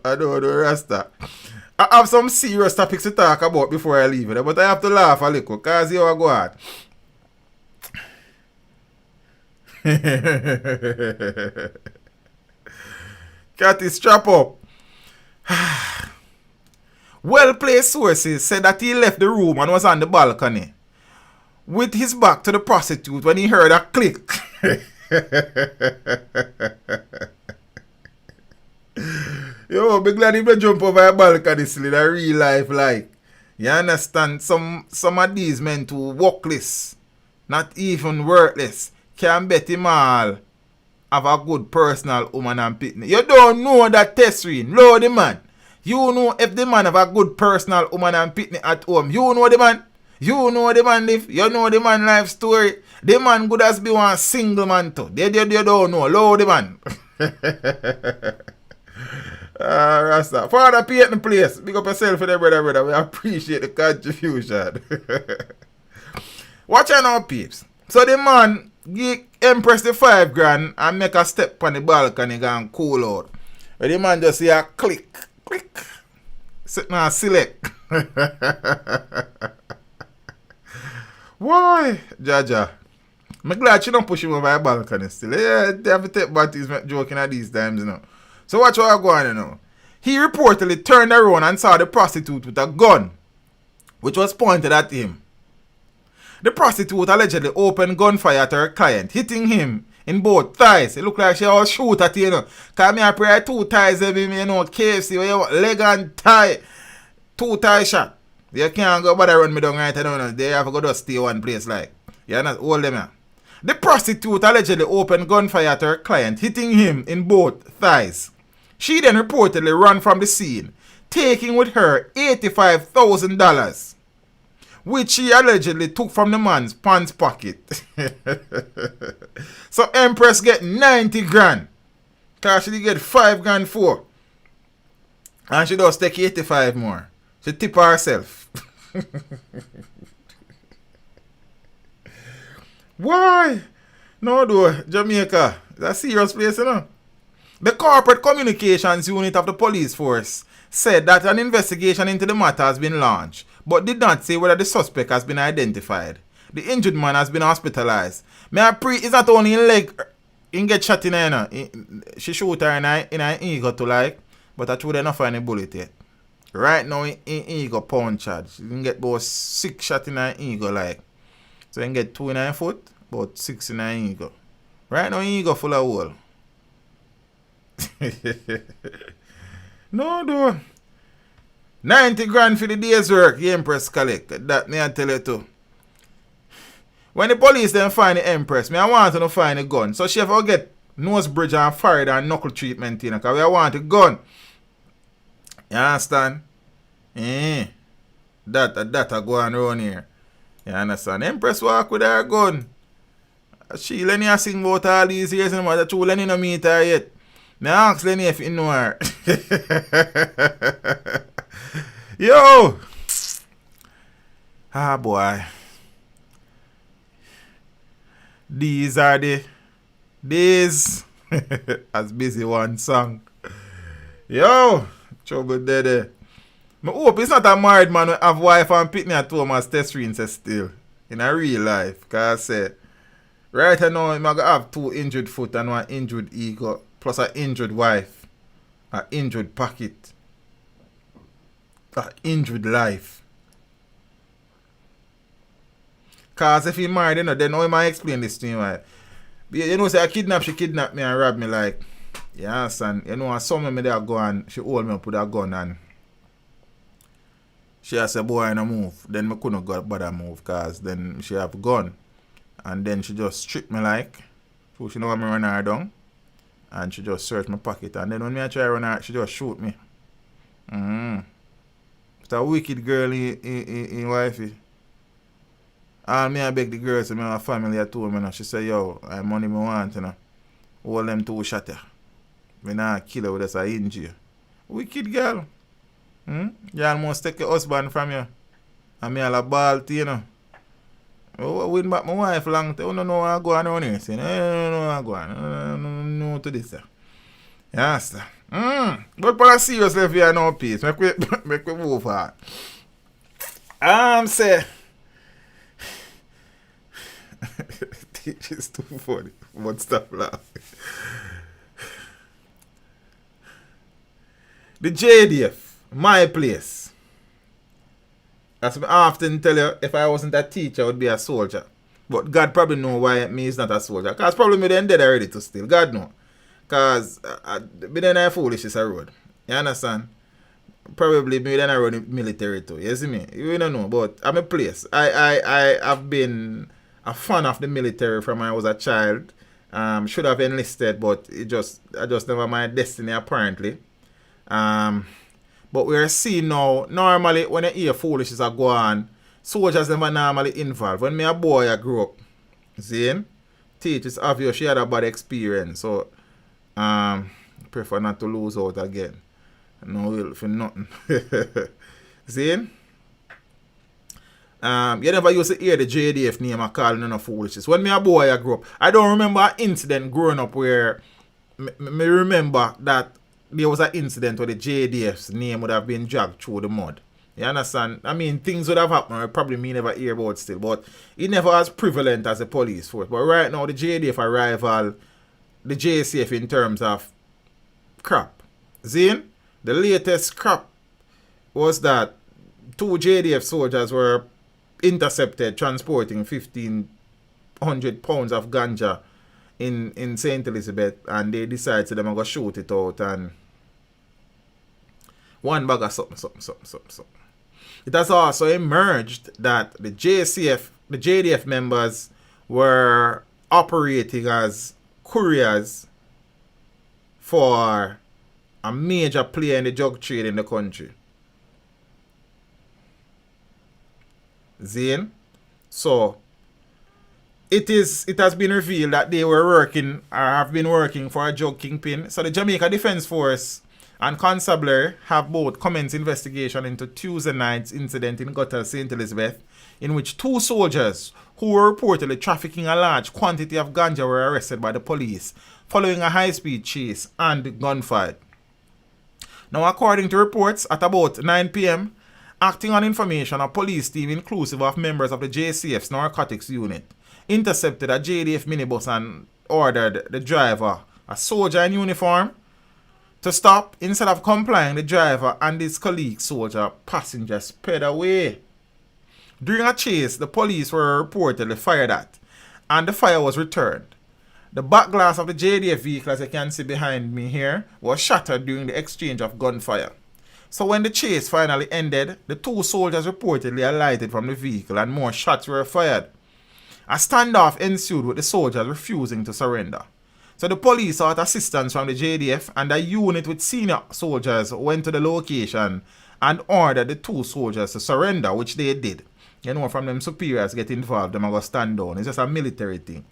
Rasta. I have some serious topics to talk about before I leave it, but I have to laugh a little because you are go on. Cathy, strap up. Well-placed sources said that he left the room and was on the balcony with his back to the prostitute when he heard a click. Yo, be glad if they jump over a balcony still in a real life like. You understand? Some of these men too workless, not even worthless, can bet him all have a good personal woman and pitney. You don't know that Tesserine, Lord the man. You know if the man have a good personal woman and pitney at home. You know the man. You know the man live. You know the man life story. The man good as be one single man too. They don't know. Lord the man. Rasta. Father pay at the place. Big up yourself for the brother. We appreciate the contribution. Watch out now, peeps. So the man give Empress the $5,000 and make a step on the balcony and cool out. But the man just see a click. Sit now select. Why? Jaja. I'm glad she don't push him over a balcony still. Yeah, they have to take batties joking at these times, you know. So watch what I go on, you know. He reportedly turned around and saw the prostitute with a gun, which was pointed at him. The prostitute allegedly opened gunfire at her client, hitting him in both thighs. It looked like she all shoot at you know. Cause me I pray 2 thighs every you know KFC where you want leg and thigh. 2 thigh shot. You can't go bother run me down right now. They have to go just stay one place like. You not hold them here. The prostitute allegedly opened gunfire at her client, hitting him in both thighs. She then reportedly ran from the scene, taking with her $85,000. Which she allegedly took from the man's pants pocket. So Empress get 90 grand. Cause she did get 5 grand for. And she does take 85 more. She tip herself. Why? No though, Jamaica. That's a serious place, you know. The corporate communications unit of the police force said that an investigation into the matter has been launched, but did not say whether the suspect has been identified. The injured man has been hospitalized. It's not only in leg, in get shot in her, she shoot her in her ego to like, but I told her not find a bullet yet. Right now, in ego pound charge. You can get about 6 shots in an ego, like. So you can get 2 in a foot, about 6 in an ego. Right now, ego full of hole. No, though. 90 grand for the day's work, the Empress collect. That me I tell you too. When the police then find the Empress, me I want to find a gun. So she have to get nose bridge and fired and knuckle treatment in, because we want a gun. You understand? That a go on around here. You understand? Empress walk with her gun. She Lenny a sing about all these years and the true Lenny no meet her yet. Me ask Lenny if you know her. Yo! Ah boy. These are the days. As busy one song. Yo! Trouble there. I hope it's not a married man who have wife and pitney at home as test screens still. In a real life. Because I say, right now, I'm going to have 2 injured foot and 1 injured ego. Plus an injured wife. An injured pocket. An injured life. Because if he married, then how am I explain this to you? Right? You know, say she kidnapped me and robbed me like, you understand? You know, some me there go and she hold me up with a gun and she has a boy in a move. Then me couldn't go bother move because then she have a gun. And then she just stripped me like, so she know me run her down. And she just search my pocket. And then when me I try run her, she just shoot me. It's a wicked girl in wifey. And me I beg the girls, my family told me, she say, yo, I money me want, you know. All them 2 shot her. Me not kill her with us a injury. Wicked girl. You almost take your husband from you. And me all a ball to you know. Oh, win back my wife long time. I don't know how I go on around here. Saying, I don't know how I go on. I don't know to this. Yes. But for a serious level, you know, peace. Make we move on. Say. It's too funny. But stop laughing. The JDF, my place. As I often tell you, if I wasn't a teacher, I would be a soldier. But God probably know why me is not a soldier. Because probably me then dead already to steal. God know. Because me then I foolish is a road. You understand? Probably me then I run the military too. You see me? You don't know. But I'm a place. I have been a fan of the military from when I was a child. Should have enlisted, but I just never my destiny apparently. But we are seeing now, normally when you hear foolishness are go on, soldiers never normally involved. When me a boy I grew up, see, teach it's obvious she had a bad experience. So prefer not to lose out again. No will for nothing. See? You never used to hear the JDF name I call none of foolishness. When me a boy I grew up, I don't remember an incident growing up where me remember that there was an incident where the JDF's name would have been dragged through the mud. You understand? I mean, things would have happened. Probably me never hear about still. But it never as prevalent as the police force. But right now, the JDF arrival, the JCF in terms of crap. Zane, the latest crap was that 2 JDF soldiers were intercepted transporting 1,500 pounds of ganja in St. Elizabeth, and they decided them to shoot it out and 1 bag of something. It has also emerged that the JDF members were operating as couriers for a major player in the drug trade in the country. Zane? So it has been revealed that they were working or have been working for a drug kingpin. So the Jamaica Defence Force and Constabulary have both commenced investigation into Tuesday night's incident in Gutter, St. Elizabeth, in which 2 soldiers who were reportedly trafficking a large quantity of ganja were arrested by the police following a high-speed chase and gunfight. Now, according to reports, at about 9 p.m., acting on information, a police team inclusive of members of the JCF's narcotics unit intercepted a JDF minibus and ordered the driver, a soldier in uniform, To stop, instead of complying, the driver and his colleague soldier passenger sped away. During a chase, the police were reportedly fired at, and the fire was returned. The back glass of the JDF vehicle, as you can see behind me here, was shattered during the exchange of gunfire. So when the chase finally ended, the two soldiers reportedly alighted from the vehicle and more shots were fired. A standoff ensued with the soldiers refusing to surrender. So the police sought assistance from the JDF, and a unit with senior soldiers went to the location and ordered the two soldiers to surrender, which they did. You know, from them superiors get involved, them are going to stand down. It's just a military thing.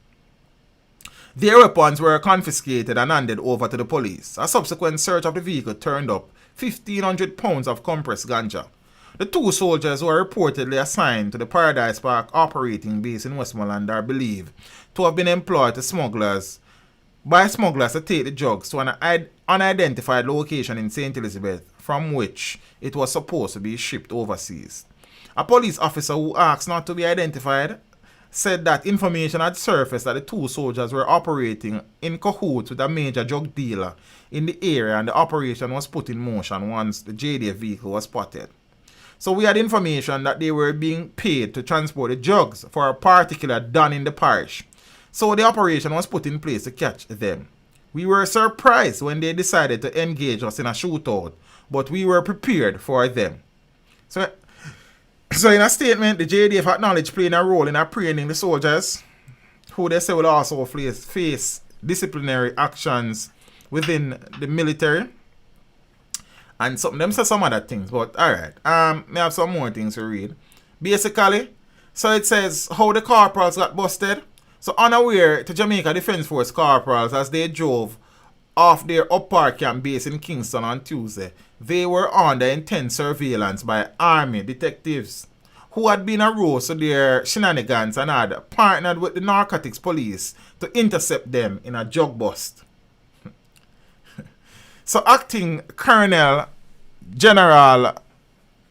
Their weapons were confiscated and handed over to the police. A subsequent search of the vehicle turned up 1,500 pounds of compressed ganja. The two soldiers were reportedly assigned to the Paradise Park operating base in Westmoreland are believed to have been employed to smugglers to take the drugs to an unidentified location in St. Elizabeth, from which it was supposed to be shipped overseas. A police officer who asked not to be identified said that information had surfaced that the two soldiers were operating in cahoots with a major drug dealer in the area, and the operation was put in motion once the JDF vehicle was spotted. So we had information that they were being paid to transport the drugs for a particular don in the parish. So the operation was put in place to catch them. We were surprised when they decided to engage us in a shootout, but we were prepared for them. So in a statement, the JDF acknowledged playing a role in apprehending the soldiers, who they say will also face disciplinary actions within the military. And them say some other things, but alright. May have some more things to read. Basically, so it says how the corporals got busted. So unaware to Jamaica Defence Force corporals as they drove off their Upper Camp base in Kingston on Tuesday, they were under intense surveillance by army detectives who had been aroused to their shenanigans and had partnered with the narcotics police to intercept them in a drug bust. So acting Colonel General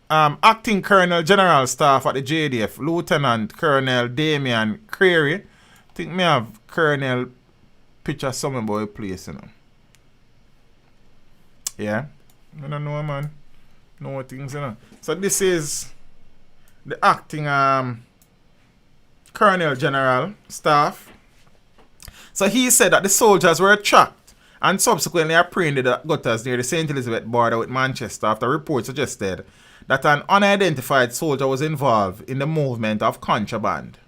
Staff at the JDF, Lieutenant Colonel Damian Creary, I think me have Colonel picture somewhere boy place, you know. Yeah. I don't know, man. No things, you know. So this is the acting Colonel General Staff. So he said that the soldiers were tracked and subsequently apprehended at gutters near the St. Elizabeth border with Manchester after reports suggested that an unidentified soldier was involved in the movement of contraband.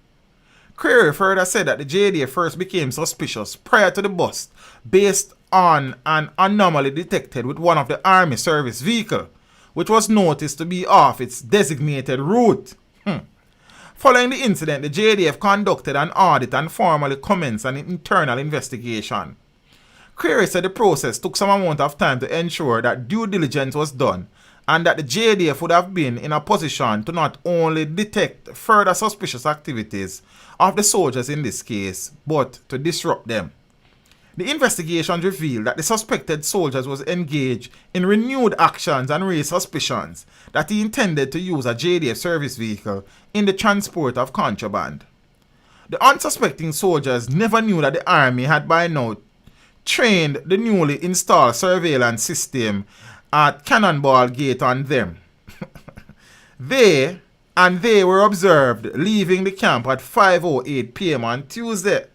Creary further said that the JDA first became suspicious prior to the bust based on an anomaly detected with one of the Army service vehicle, which was noticed to be off its designated route. Following the incident, the JDF conducted an audit and formally commenced an internal investigation. Creary said the process took some amount of time to ensure that due diligence was done and that the JDF would have been in a position to not only detect further suspicious activities of the soldiers in this case, but to disrupt them. The investigation revealed that the suspected soldiers was engaged in renewed actions and raised suspicions that he intended to use a JDF service vehicle in the transport of contraband. The unsuspecting soldiers never knew that the army had by now trained the newly installed surveillance system at Cannonball Gate on them. They were observed leaving the camp at 5:08 p.m. on Tuesday.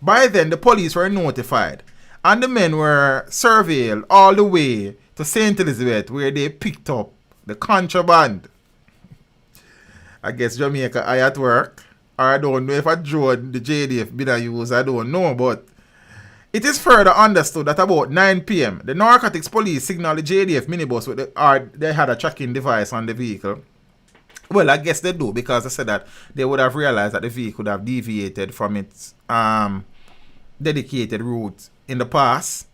By then, the police were notified, and the men were surveilled all the way to St. Elizabeth, where they picked up the contraband. I guess Jamaica I at work, or I don't know if a drone the JDF been used, I don't know, but it is further understood that about 9 p.m., the narcotics police signaled the JDF minibus they had a tracking device on the vehicle. Well, I guess they do, because they said that they would have realized that the vehicle would have deviated from its dedicated route in the past.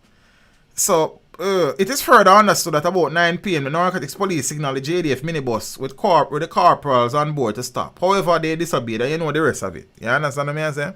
So, it is further understood that about 9 p.m. the narcotics police signaled the JDF minibus with the corporals on board to stop. However, they disobeyed, and you know the rest of it. You understand what I'm saying?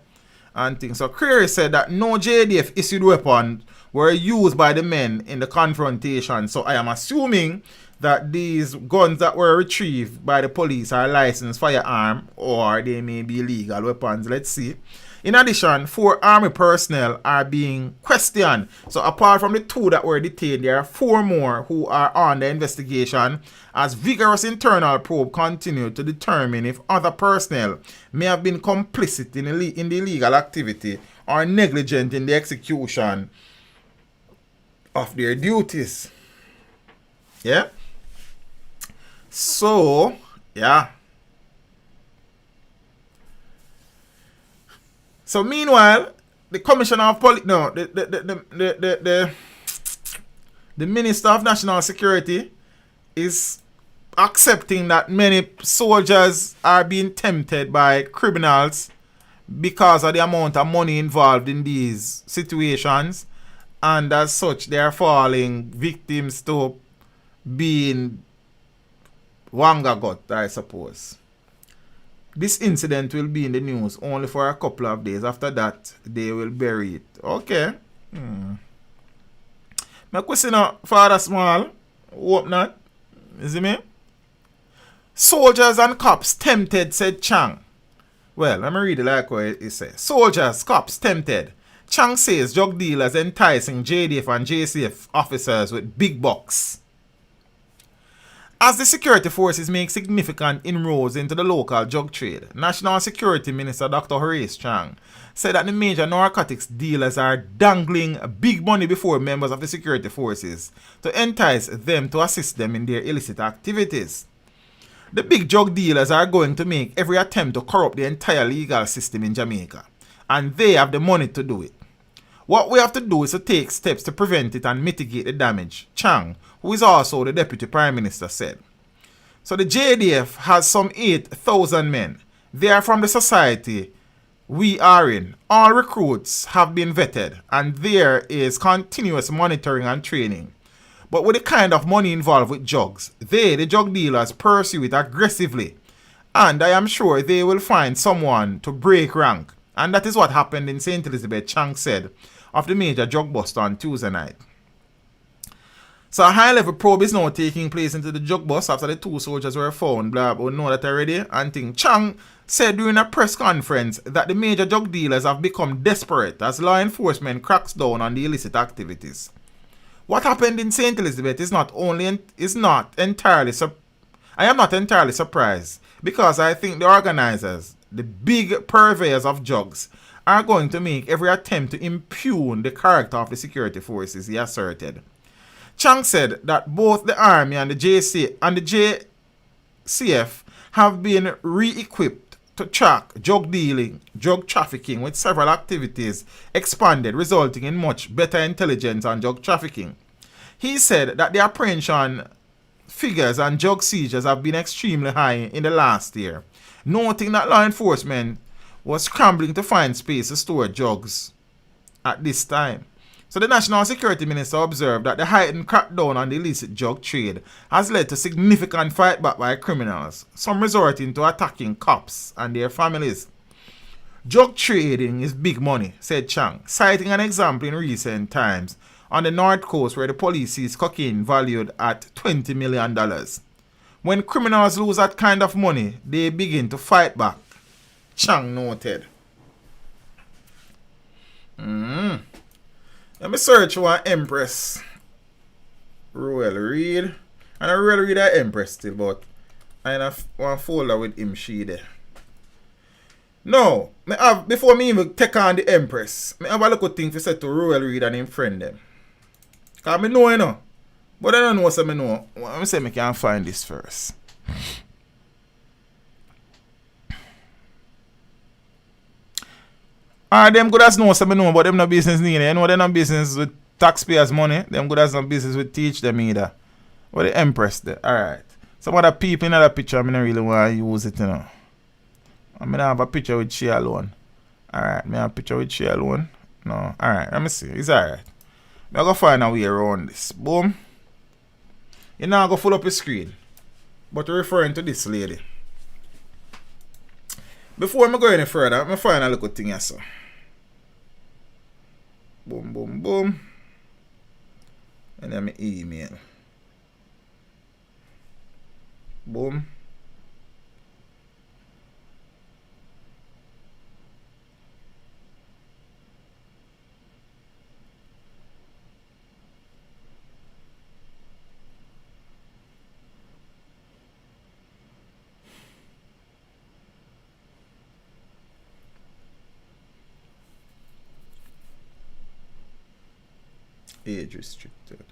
And things. So, Creary said that no JDF issued weapons were used by the men in the confrontation. So, I am assuming that these guns that were retrieved by the police are licensed firearm, or they may be illegal weapons. Let's see. In addition, 4 army personnel are being questioned. So apart from the 2 that were detained, there are 4 more who are on the investigation as vigorous internal probe continue to determine if other personnel may have been complicit in the illegal activity or negligent in the execution of their duties. Yeah? So, yeah. So meanwhile, the Commissioner of Police, no, the Minister of National Security is accepting that many soldiers are being tempted by criminals because of the amount of money involved in these situations, and as such they are falling victims to being wangagot, I suppose. This incident will be in the news only for a couple of days. After that, they will bury it. Okay. My question Father Small, hope not. You see me? Soldiers and cops tempted, said Chang. Well, let me read it like what it says. Soldiers, cops tempted. Chang says drug dealers enticing JDF and JCF officers with big bucks. As the security forces make significant inroads into the local drug trade, National Security Minister Dr. Horace Chang said that the major narcotics dealers are dangling big money before members of the security forces to entice them to assist them in their illicit activities. The big drug dealers are going to make every attempt to corrupt the entire legal system in Jamaica, and they have the money to do it. What we have to do is to take steps to prevent it and mitigate the damage, Chang, who is also the Deputy Prime Minister, said. So the JDF has some 8,000 men. They are from the society we are in. All recruits have been vetted, and there is continuous monitoring and training. But with the kind of money involved with drugs, the drug dealers, pursue it aggressively. And I am sure they will find someone to break rank. And that is what happened in St. Elizabeth, Chang said, of the major drug bust on Tuesday night. So a high-level probe is now taking place into the drug bust after the 2 soldiers were found. Blah, we know that already. And Chang said during a press conference that the major drug dealers have become desperate as law enforcement cracks down on the illicit activities. What happened in St. Elizabeth is not entirely I am not entirely surprised, because I think the organizers, the big purveyors of drugs, are going to make every attempt to impugn the character of the security forces, he asserted. Chang said that both the Army and the JCF have been re-equipped to track drug dealing, drug trafficking, with several activities expanded, resulting in much better intelligence on drug trafficking. He said that the apprehension figures and drug seizures have been extremely high in the last year, noting that law enforcement was scrambling to find space to store drugs at this time. So the National Security Minister observed that the heightened crackdown on the illicit drug trade has led to significant fight back by criminals, some resorting to attacking cops and their families. Drug trading is big money, said Chang, citing an example in recent times on the North Coast where the police seized cocaine valued at $20 million. When criminals lose that kind of money, they begin to fight back, Chang noted. Let me search for Empress Royal Reed. And I really read that Empress still, but I have one folder with him she there. No, before me even take on the Empress, I have a little thing for set to Royal Reed and him friend them. Because I know, you know. But I don't know what I know. Let me say I can find this first. Them good as know some know, but them no business neither. You know, they no business with taxpayers' money. Them good as no business with teach them either. But the Empress there. Alright. Some other people in that picture, I don't really want to use it, you know. I mean, I have a picture with she alone. Alright, I have a picture with she alone. No. Alright, let me see. It's alright. I'm going to find a way around this. Boom. You now go full up your screen. But referring to this lady. Before I go any further, I'm going to find a little thing here, so. Boom, boom, boom. And then my email. Boom. Age restricted.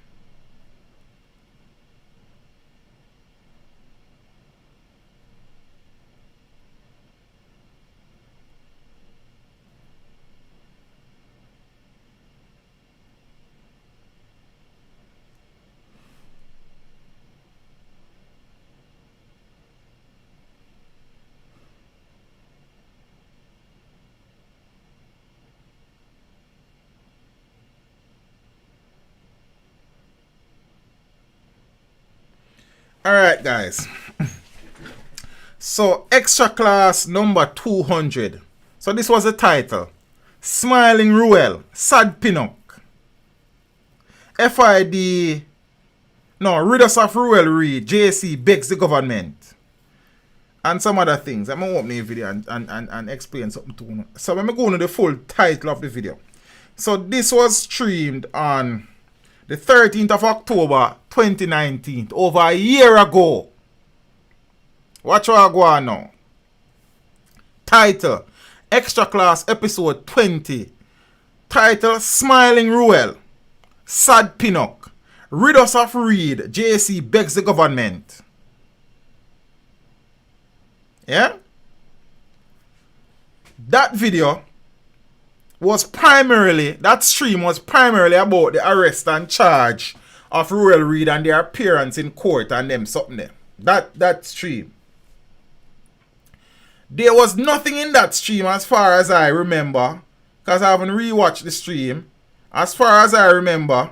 Alright, guys. So, extra class number 200. So, this was the title. Smiling Ruel, Sad Pinnock. FID. No, Readers of Ruel read. JC begs the government. And some other things. I'm going to open the video and explain something to you. So, let me go into the full title of the video. So, this was streamed on the 13th of October 2019, over a year ago. Watch what I go on now. Title, Extra Class Episode 20. Title, Smiling Ruel, Sad Pinnock. Rid us of Reed, JC begs the government. Yeah? That video was primarily, that stream was primarily about the arrest and charge of Ruel Reed and their appearance in court and them something there. That stream. There was nothing in that stream as far as I remember, because I haven't rewatched the stream. As far as I remember,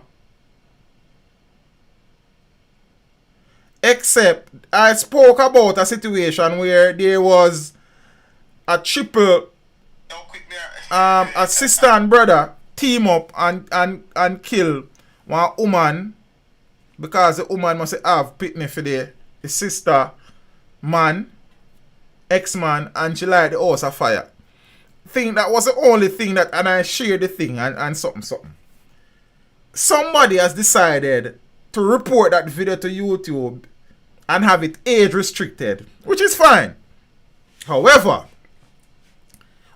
except I spoke about a situation where there was a triple, a sister and brother team up and kill one woman because the woman must have pitney for the sister man, ex-man, and she light the house afire. Think that was the only thing that, and I shared the thing and something. Somebody has decided to report that video to YouTube and have it age restricted, which is fine. However,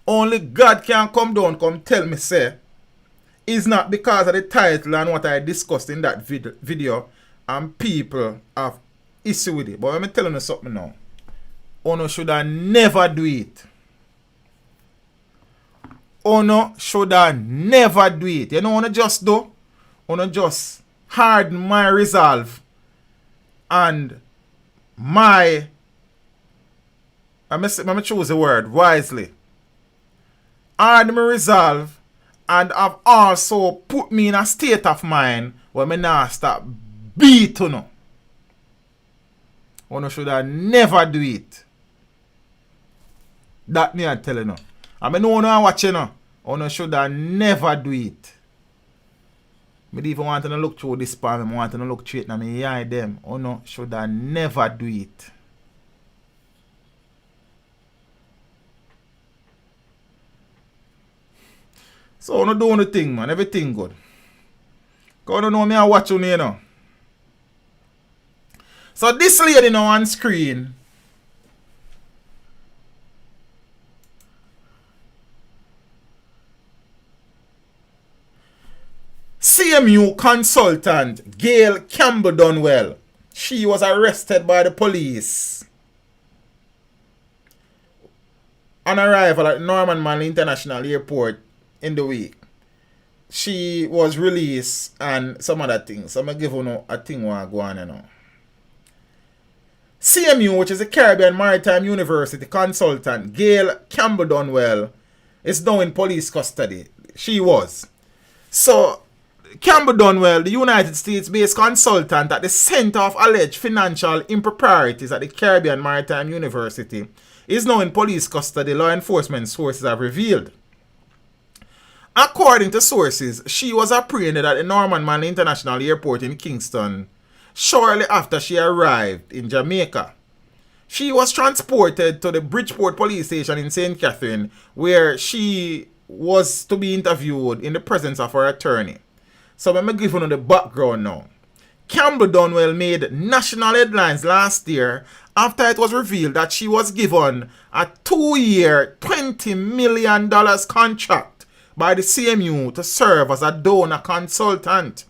only God can come down, come tell me, say, it's not because of the title and what I discussed in that video and people have issue with it. But let me tell you something now. Ono should have never do it. Ono should have never do it. You know what I just do? Ono just harden my resolve and my, let me choose the word wisely. Harden my resolve and have also put me in a state of mind where me now start beat you know. Ono should have never do it. That me I tell you now. I mean, no one watching now. Ono should have never do it. Me even want to look through this spam. I want to look straight na me eye them. Ono should have never do it. So ono do the thing, man. Everything good. Cause ono know me I watch you know. So this lady now on screen, CMU consultant Gail Campbell Dunwell. She was arrested by the police on arrival at Norman Manley International Airport in the week. She was released and some other things. So I'm going to give you a thing what go on now. CMU, which is the Caribbean Maritime University consultant Gail Campbell Dunwell, is now in police custody. She was. So Campbell Dunwell, the United States-based consultant at the Center of Alleged Financial Improprieties at the Caribbean Maritime University, is now in police custody, law enforcement sources have revealed. According to sources, she was apprehended at the Norman Manley International Airport in Kingston shortly after she arrived in Jamaica. She was transported to the Bridgeport police station in St. Catherine, where she was to be interviewed in the presence of her attorney. So let me give you the background now. Campbell Dunwell made national headlines last year after it was revealed that she was given a 2-year, $20 million contract by the CMU to serve as a donor consultant.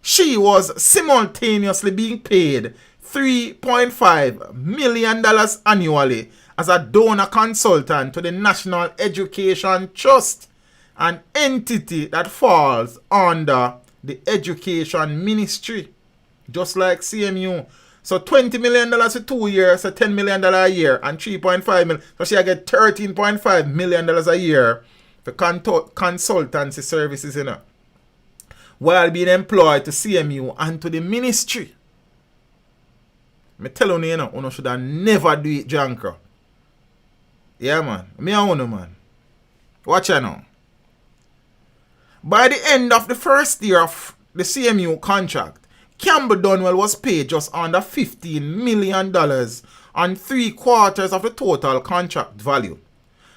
she was simultaneously being paid $3.5 million annually as a donor consultant to the National Education Trust, an entity that falls under the Education Ministry, just like CMU. So $20 million for 2 years, so $10 million a year, and $3.5 million. So she get $13.5 million a year for consultancy services, you know, while being employed to CMU and to the ministry. Me tell you, you know, you should have never do it, Jankro. Yeah, man. Me and you, man. Watch out now. By the end of the first year of the CMU contract, Campbell Dunwell was paid just under $15 million on 3/4 of the total contract value.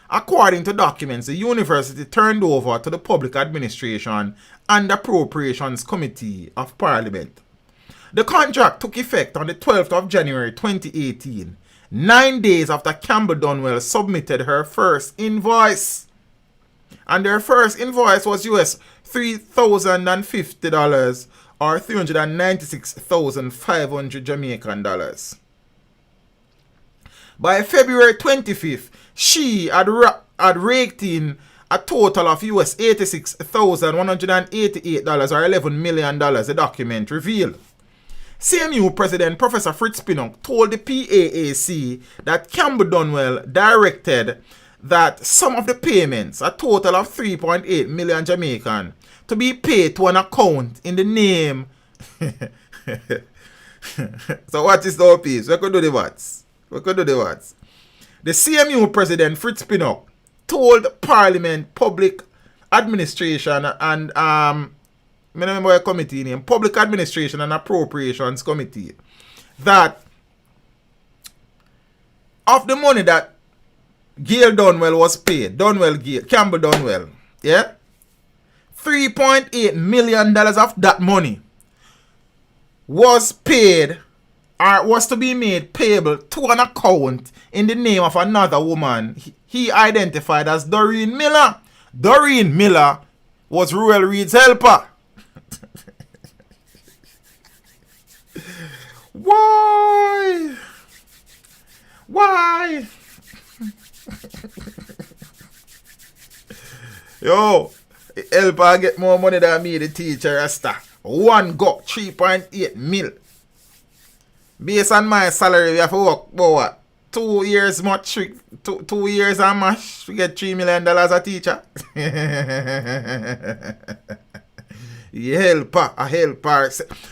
According to documents, the university turned over to the Public Administration and Appropriations Committee of Parliament. The contract took effect on the 12th of January 2018, 9 days after Campbell Dunwell submitted her first invoice. And their first invoice was US $3,050 or 396,500 Jamaican dollars. By February 25th, she had raked in a total of US $86,188 or $11 million, the document revealed. CMU President Professor Fritz Pinnock told the PAAC that Campbell Dunwell directed that some of the payments, a total of 3.8 million Jamaican, to be paid to an account in the name. So what is the piece? We could do the words. The CMU President Fritz Pinnock told Parliament Public Administration and I remember a committee name, Public Administration and Appropriations Committee, that of the money that Gail Dunwell was paid, Campbell Dunwell, yeah, $3.8 million of that money was paid or was to be made payable to an account in the name of another woman he identified as Doreen Miller. Doreen Miller was Ruel Reid's helper. Why? Yo, helper get more money than me, the teacher, Rasta. One go, 3.8 mil. Based on my salary, we have to work about what? 2 years much, 2 years and much, we get $3 million a teacher. A helper.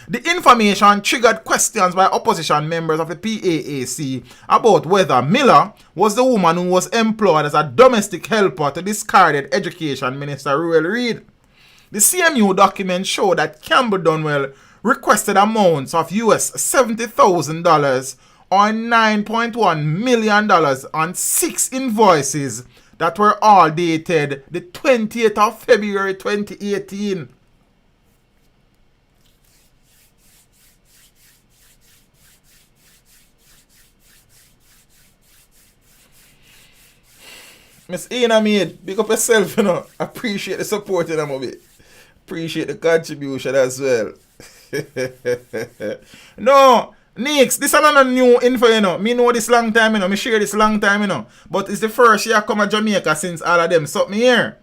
The information triggered questions by opposition members of the PAAC about whether Miller was the woman who was employed as a domestic helper to discarded Education Minister Ruel Reid. The CMU documents show that Campbell Dunwell requested amounts of US $70,000 or $9.1 million on 6 invoices that were all dated the 20th of February 2018. Miss Ina Maid, big up yourself, you know. Appreciate the support in them of it. Appreciate the contribution as well. No, Nix, this is another new info, you know. Me know this long time, you know. Me share this long time, you know. But it's the first year I come to Jamaica since all of them suck me here.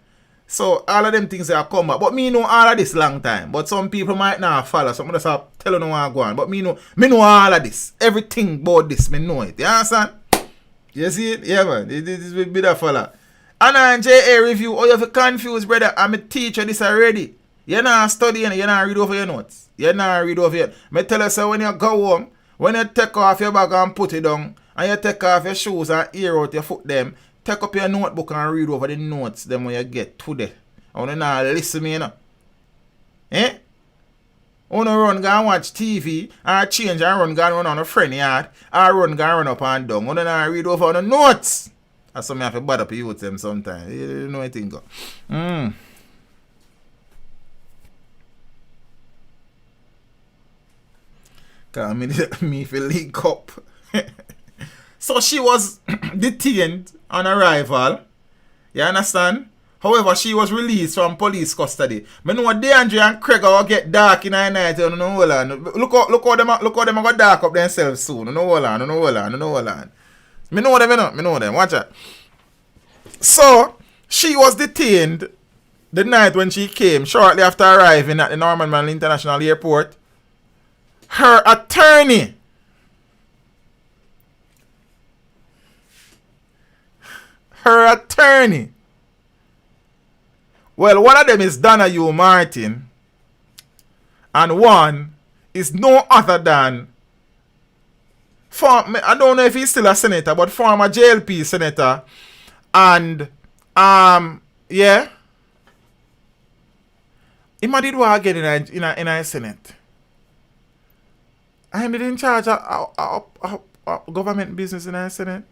So all of them things have come back. But me know all of this long time. But some people might not follow. So I'm just telling them what I go on. But me know all of this. Everything about this, me know it. You understand? You see it? Yeah, man. This will be that fella. Anna and J.A. review. Oh, you have confused, brother. I'm a teacher this already. You're not studying. You're not read over your notes. You're not read over your... Me tell you, so when you go home, when you take off your bag and put it down, and you take off your shoes and ear out your foot them, take up your notebook and read over the notes them when you get today. I want to not listen me, you know. Eh? I want to run, go and watch TV, or change and run on a friend yard, or run up and down. I want to not read over on the notes. That's something I have to bother up you with them sometimes. You know what I think. Cause me feel link up. So she was detained on arrival. You understand? However, she was released from police custody. Me know DeAndre and Craig will get dark in the night. You know, hold on. Look how them go dark up themselves soon. You know, hold on. Me know them. Watch it. So, she was detained the night when she came, shortly after arriving at the Normanman International Airport. Her attorney well, one of them is Donahue Martin, and one is no other than I don't know if he's still a senator, but former JLP senator, and yeah, he did what again in a Senate. I'm in charge of government business in a Senate.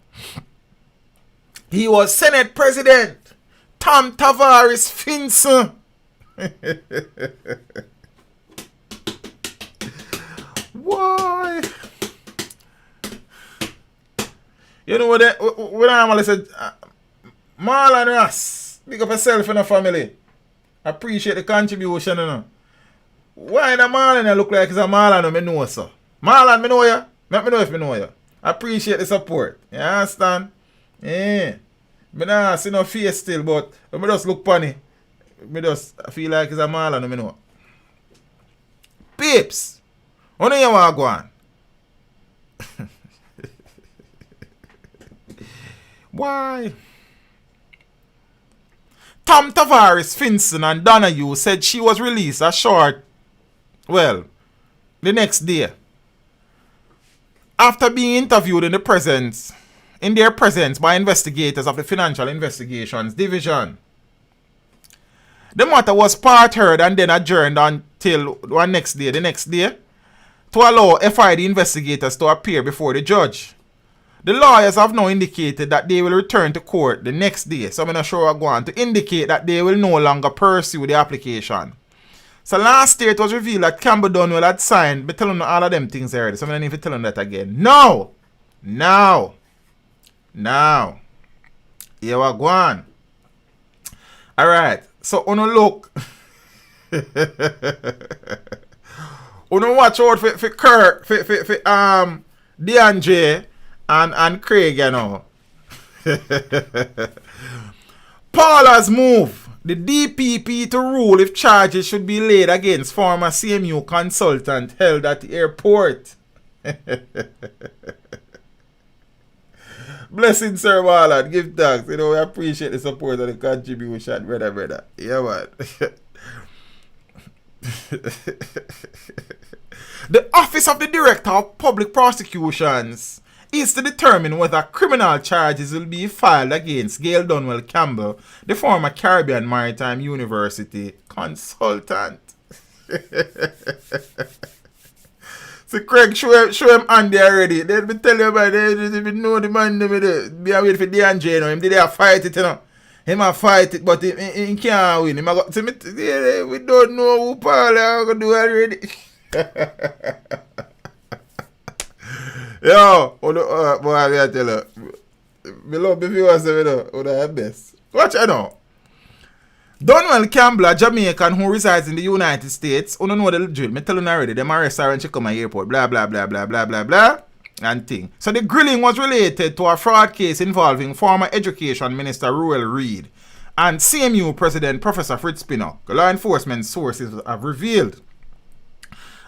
He was Senate President Tom Tavares Finson. Why? You know what I normally said? Marlon Ross, big up yourself and the family. Appreciate the contribution, you know. Why the Marlon look like he's a Marlon? I know, sir. Marlon, me know you. Let me know if me know you. Appreciate the support. You understand? Yeah. Me nah see no face still, but me just look funny. Me just feel like it's a Marlon, me know. Peeps, how do you want to go on? Why? Tom Tavares Finson and Donahue said she was released the next day, after being interviewed in their presence by investigators of the Financial Investigations Division. The matter was part heard and then adjourned until the next day, to allow FID investigators to appear before the judge. The lawyers have now indicated that they will return to court the next day, so I'm not sure I'm going to indicate that they will no longer pursue the application. So last year it was revealed that Campbell Dunwell had signed, but telling all of them things already, so I don't need to tell them that again. Now, here we go on. Alright, so look. Watch out for Kurt, for DeAndre and Craig, you know. Paula's move. The DPP to rule if charges should be laid against former CMU consultant held at the airport. Blessings, Sir Wallard. Give thanks. You know, we appreciate the support and the contribution, brother. Yeah, man. The Office of the Director of Public Prosecutions is to determine whether criminal charges will be filed against Gail Dunwell Campbell, the former Caribbean Maritime University consultant. So Craig, show him Andy already. They'll be telling you about it. They know the man. Be wait for DeAndre now. Him did they fight it, you know. Him a fight it, but he can't win. Him a go, we don't know who Paul are going to do already. Yo, boy, I tell you. Me love the viewers, you know. The best. Watch it now. Dunwell Campbell, a Jamaican who resides in the United States, you don't know the drill. Me tell you already, them arrest her when she come at airport, blah, blah, blah, blah, blah, blah, blah, and thing. So the grilling was related to a fraud case involving former Education Minister Earl Reid and CMU President Professor Fritz Pinnock, law enforcement sources have revealed.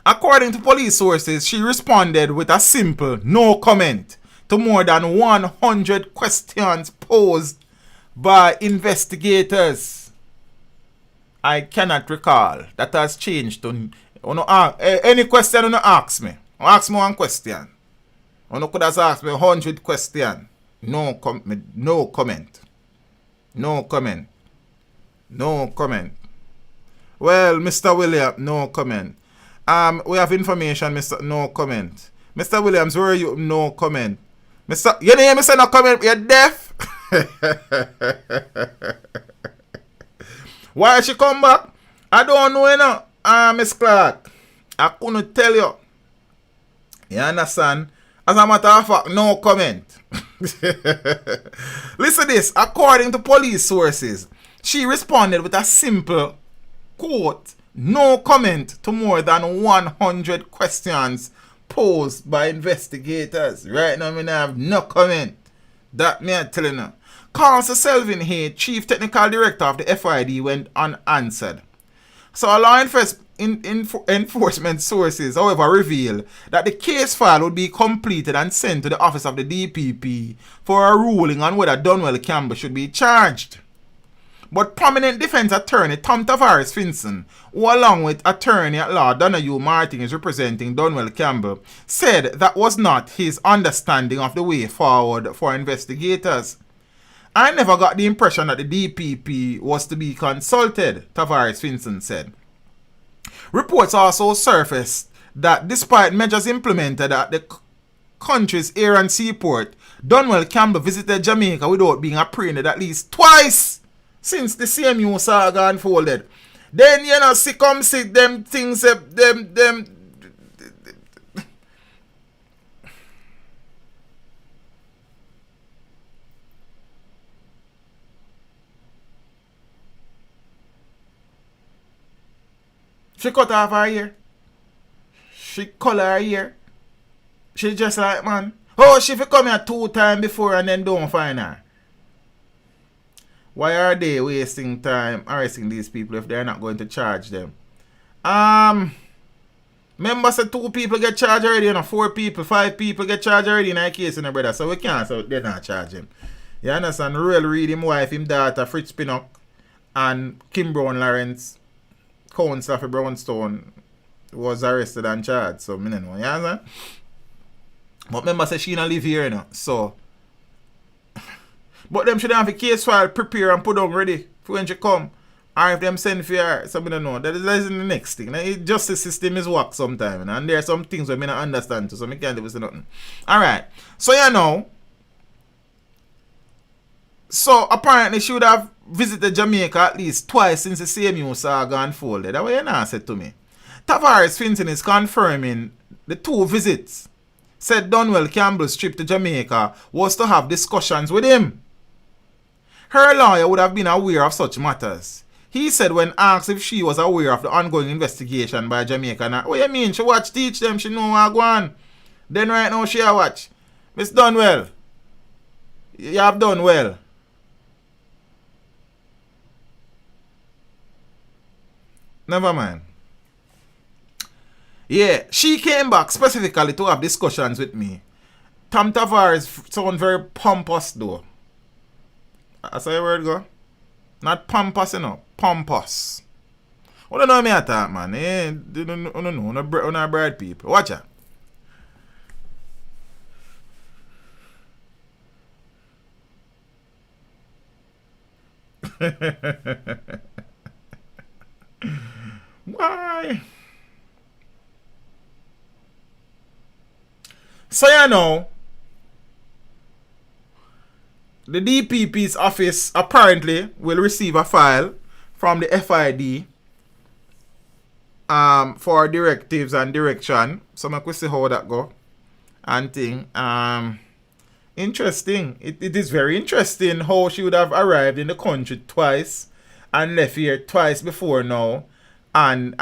According to police sources, she responded with a simple no comment to more than 100 questions posed by investigators. I cannot recall. That has changed to any question you ask me. Ask me one question. You could have asked me 100 questions. No comment. No comment. Well, Mr. William, no comment. We have information, Mr. No comment. Mr. Williams, where are you? No comment. Mr. You hear me say no comment? You're deaf? Why she come back? I don't know, you know. Miss Clark. I couldn't tell you. You understand? As a matter of fact, no comment. Listen to this. According to police sources, She responded with a simple quote, no comment to more than 100 questions posed by investigators. Right now, I have no comment. That me I telling you. Counsel Selvin Hay, Chief Technical Director of the FID, went unanswered. So law enforcement sources, however, reveal that the case file would be completed and sent to the office of the DPP for a ruling on whether Donwell Campbell should be charged. But prominent defense attorney Tom Tavares Finson, who along with attorney at law Donahue Martin is representing Donwell Campbell, said that was not his understanding of the way forward for investigators. I never got the impression that the DPP was to be consulted, Tavares Finson said. Reports also surfaced that despite measures implemented at the country's air and seaport, Donwell Campbell visited Jamaica without being apprehended at least twice since the CMU saga unfolded. Then, you know, see them things, them. She cut off her ear. She color her ear. She just like, man. Oh, she fi come here 2 times before and then don't find her. Why are they wasting time arresting these people if they're not going to charge them? Remember, say 2 people get charged already, you know, 4 people, 5 people get charged already in a case, you know, brother. So we can't, so they're not charge him. You understand? Real read him wife, him daughter, Fritz Pinnock, and Kim Brown Lawrence, Councillor for Brownstone, was arrested and charged. So, I don't know, you understand? But remember, say she don't live here, you know, so. But them should have a case file prepare and put on ready for when she come. Or if them send for her, so I don't know. That is the next thing. The justice system is work sometimes. And there are some things that I don't understand too, so I can't even say nothing. Alright. So you know. So apparently she would have visited Jamaica at least twice since the CMU saga unfolded. That's what you now said to me. Tavares Finton is confirming the 2 visits. Said Donwell Campbell's trip to Jamaica was to have discussions with him. Her lawyer would have been aware of such matters. He said when asked if she was aware of the ongoing investigation by Jamaica. What you mean? She watch teach them, she know what go on. Then right now she a watch. Miss Donwell, you have done well. Never mind. Yeah, she came back specifically to have discussions with me. Tom Tavares sound very pompous though. That's how your word go? Not pompous, you know. Pompous. What do you know me at that, man? You don't know. No bride people. Watch out. Why? So you know, the DPP's office apparently will receive a file from the FID for directives and direction. So I could see how that go and thing. Interesting. It is very interesting how she would have arrived in the country twice and left here twice before now. And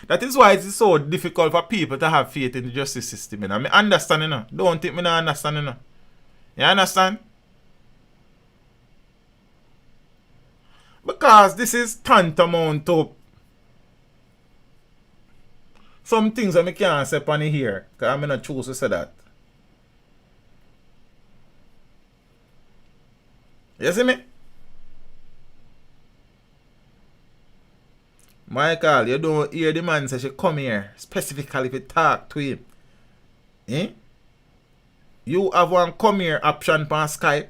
that is why it is so difficult for people to have faith in the justice system. You know? I understand, you know. Don't think me not understand, you know. You understand? Because this is tantamount to some things that I can't say on here. Because I'm not choose to say that. You see me? Michael, you don't hear the man say she come here specifically to talk to him. Eh? You have one come here option on Skype.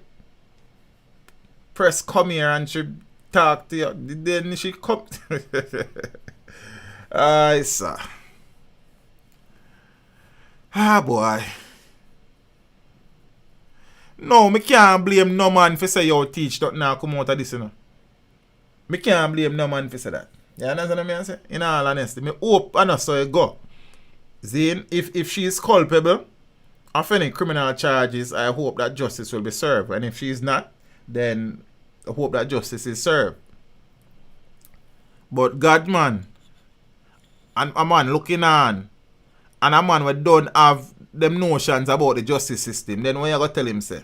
Press come here and she talk to you. Then she come. Aye, sir. Ah, boy. No, me can't blame no man for say you teach that now come out of this, you know. Me can't blame no man for say that. You understand what I say? In all honesty, me hope and so you go. Zane, if she is culpable of any criminal charges, I hope that justice will be served. And if she's not, then I hope that justice is served. But God, man, and a man looking on, and a man we don't have them notions about the justice system, then what you going to tell him, say?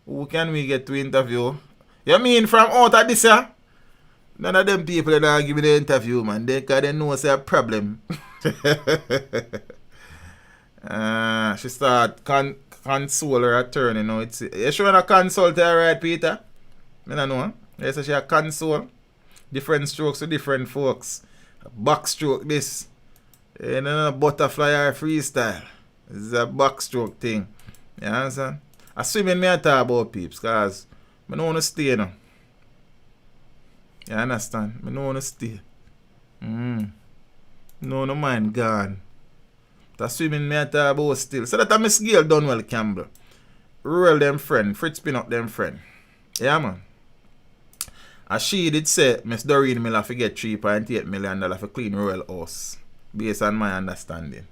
Who can we get to interview? You mean from out of this, yeah? None of them people that don't give me the interview, man. They know it's a problem. She start console her attorney now. You sure a consult her, right, Peter? I don't know. Yes, she a console. Different strokes to different folks. Backstroke this. And then a butterfly or freestyle. This is a backstroke thing. You understand? I swimming me I talk about peeps, cause I don't want to stay now. You understand? I don't want to stay. No mind gone. That swimming me I talk about still. So that I Miss Gail done well, Campbell. Earl them friend. Fritz Pin up them friend. Yeah, man. As she did say, Miss Doreen Miller forget $3.8 million for clean Royal House. Based on my understanding.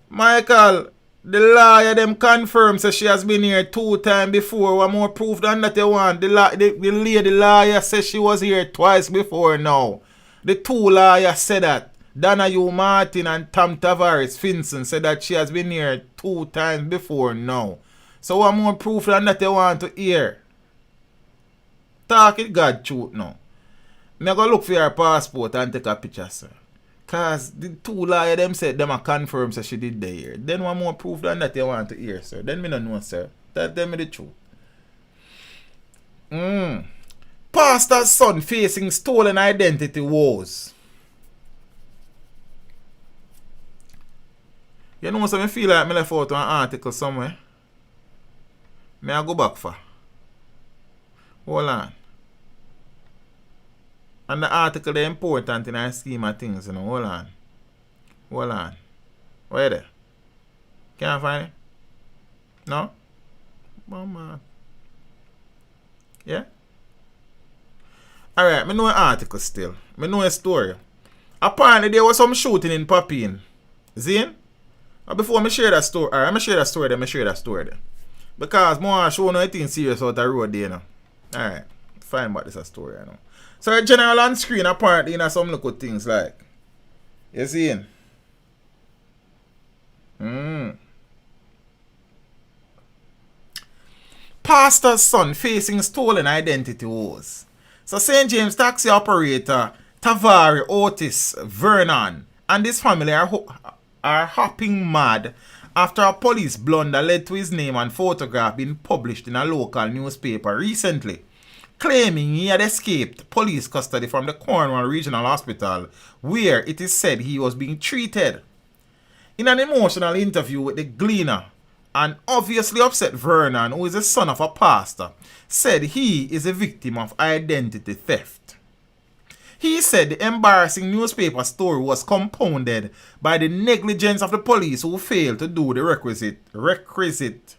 Michael, the lawyer them confirms that she has been here 2 times before. What more proof than that you want? The lady lawyer says she was here twice before now. The 2 lawyers said that. Donna U. Martin and Tom Tavares Finson said that she has been here 2 times before now. So what more proof than that you want to hear? Talk it God truth now. Me go look for your passport and take a picture, sir. Cause the 2 lawyers them said them a confirm that she did there. Then one more proof than that you want to hear, sir. Then me no know, sir. Tell me the truth. Pastor's son facing stolen identity woes. You know so I feel like I left out an article somewhere. May I go back for? Hold on. And the article is important in our scheme of things, you know. Hold on. Where there? Can't find it? No? Oh, man. Yeah? Alright, I know an article still. I know a story. Apparently there was some shooting in Papine. See? Before I share that story, alright, I share that story there. Because more show nothing serious out the road there, you know. Alright. Fine about this a story, I know. So general on screen apparently you know some little things like. You see? Pastor's son facing stolen identity woes. So St. James taxi operator Tavari Otis Vernon and his family are hopping mad after a police blunder led to his name and photograph being published in a local newspaper recently, claiming he had escaped police custody from the Cornwall Regional Hospital, where it is said he was being treated. In an emotional interview with the Gleaner, an obviously upset Vernon, who is the son of a pastor, said he is a victim of identity theft. He said the embarrassing newspaper story was compounded by the negligence of the police who failed to do the requisite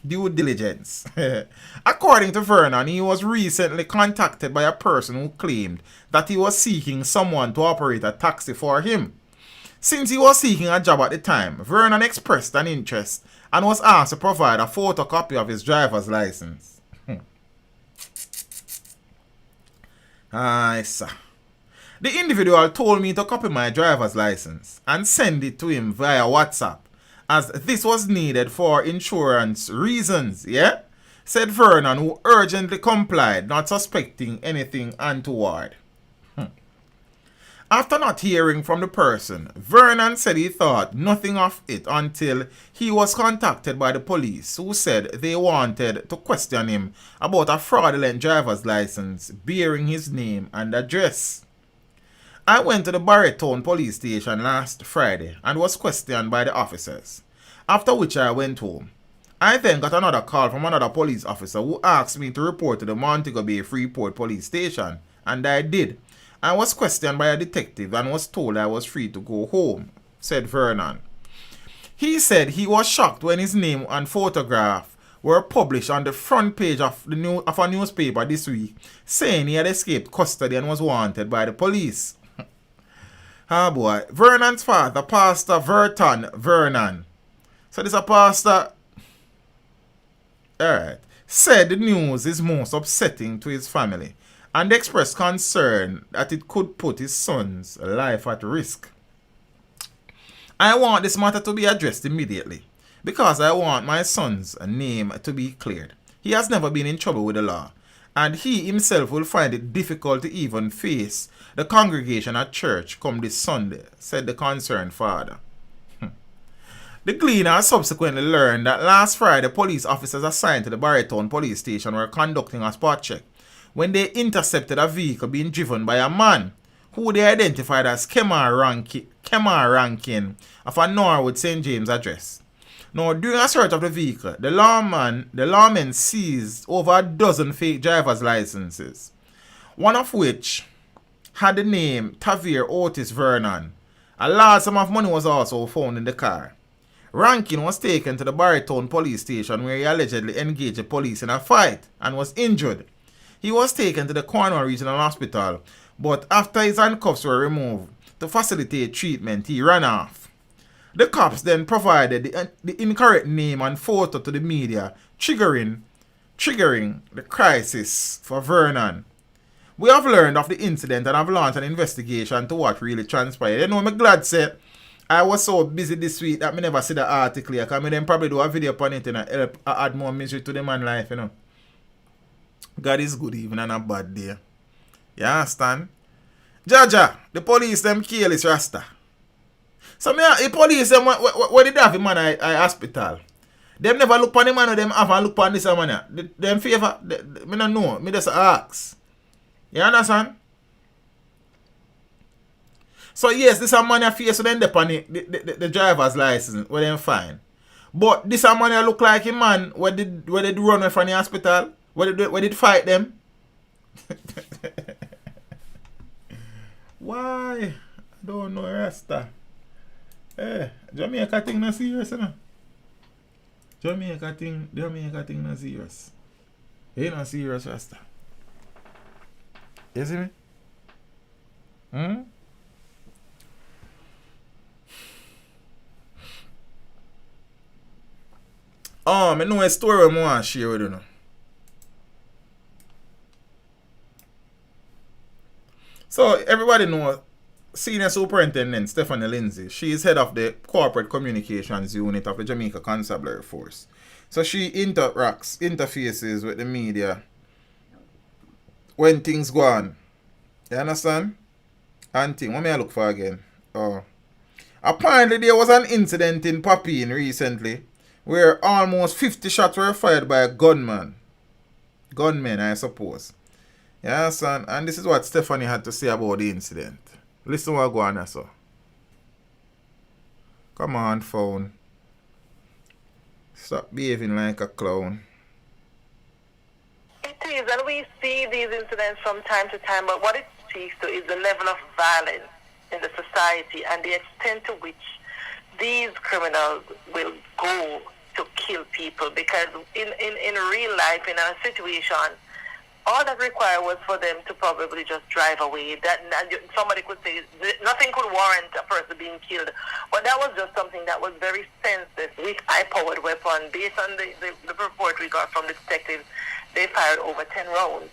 due diligence. According to Vernon, he was recently contacted by a person who claimed that he was seeking someone to operate a taxi for him. Since he was seeking a job at the time, Vernon expressed an interest and was asked to provide a photocopy of his driver's license. Sir. The individual told me to copy my driver's license and send it to him via WhatsApp, as this was needed for insurance reasons, yeah? Said Vernon, who urgently complied, not suspecting anything untoward. After not hearing from the person, Vernon said he thought nothing of it until he was contacted by the police, who said they wanted to question him about a fraudulent driver's license bearing his name and address. I went to the Barretown police station last Friday and was questioned by the officers, after which I went home. I then got another call from another police officer who asked me to report to the Montego Bay Freeport police station, and I did. I was questioned by a detective and was told I was free to go home, said Vernon. He said he was shocked when his name and photograph were published on the front page of a newspaper this week, saying he had escaped custody and was wanted by the police. Ah boy, Vernon's father, Pastor Vernon. So this a pastor, alright, said the news is most upsetting to his family and expressed concern that it could put his son's life at risk. I want this matter to be addressed immediately because I want my son's name to be cleared. He has never been in trouble with the law, and he himself will find it difficult to even face the congregation at church come this Sunday, said the concerned father. The Gleaner subsequently learned that last Friday, police officers assigned to the Barrytown police station were conducting a spot check when they intercepted a vehicle being driven by a man who they identified as Kemar Rankin of a Norwood St. James address. Now, during a search of the vehicle, the lawmen seized over a dozen fake driver's licenses, one of which had the name Tavir Otis Vernon. A large sum of money was also found in the car. Rankin was taken to the Barrytown police station where he allegedly engaged the police in a fight and was injured. He was taken to the Cornwall Regional Hospital, but after his handcuffs were removed to facilitate treatment, he ran off. The cops then provided the incorrect name and photo to the media, triggering the crisis for Vernon. We have learned of the incident and have launched an investigation to what really transpired. You know, I'm glad said I was so busy this week that I never see the article here, because I then probably do a video upon it and help add more misery to the man's life, you know. God is good even on a bad day. You understand? Jaja, the police them kill this Rasta. So the police them what did they have him at hospital? Them never look on the man or them have a look on this man. Them favor, me don't know. Me just ask. You understand? So yes, this a man a face so then depend the driver's license where them fine. But this a man a look like a man where did run away from the hospital? Where did fight them? Why? I don't know Rasta. Jamaica thing not serious, you know? Jamaica thing not serious. It not serious, Rasta. You see me? Oh, I know a story I want to share with you now. So, everybody knows Senior Superintendent Stephanie Lindsay. She is head of the Corporate Communications Unit of the Jamaica Constabulary Force. So, she interfaces with the media when things go on. You understand? And thing, what may I look for again? Oh. Apparently, there was an incident in Papine recently where almost 50 shots were fired by a gunman. Gunmen, I suppose. You understand? And this is what Stephanie had to say about the incident. Listen what go on, so. Come on, phone. Stop behaving like a clown. It is, and we see these incidents from time to time, but what it speaks to is the level of violence in the society and the extent to which these criminals will go to kill people, because in real life, in a situation, all that required was for them to probably just drive away. That somebody could say nothing could warrant a person being killed, but that was just something that was very sensitive with high-powered weapon. Based on the report we got from the detectives, they fired over 10 rounds,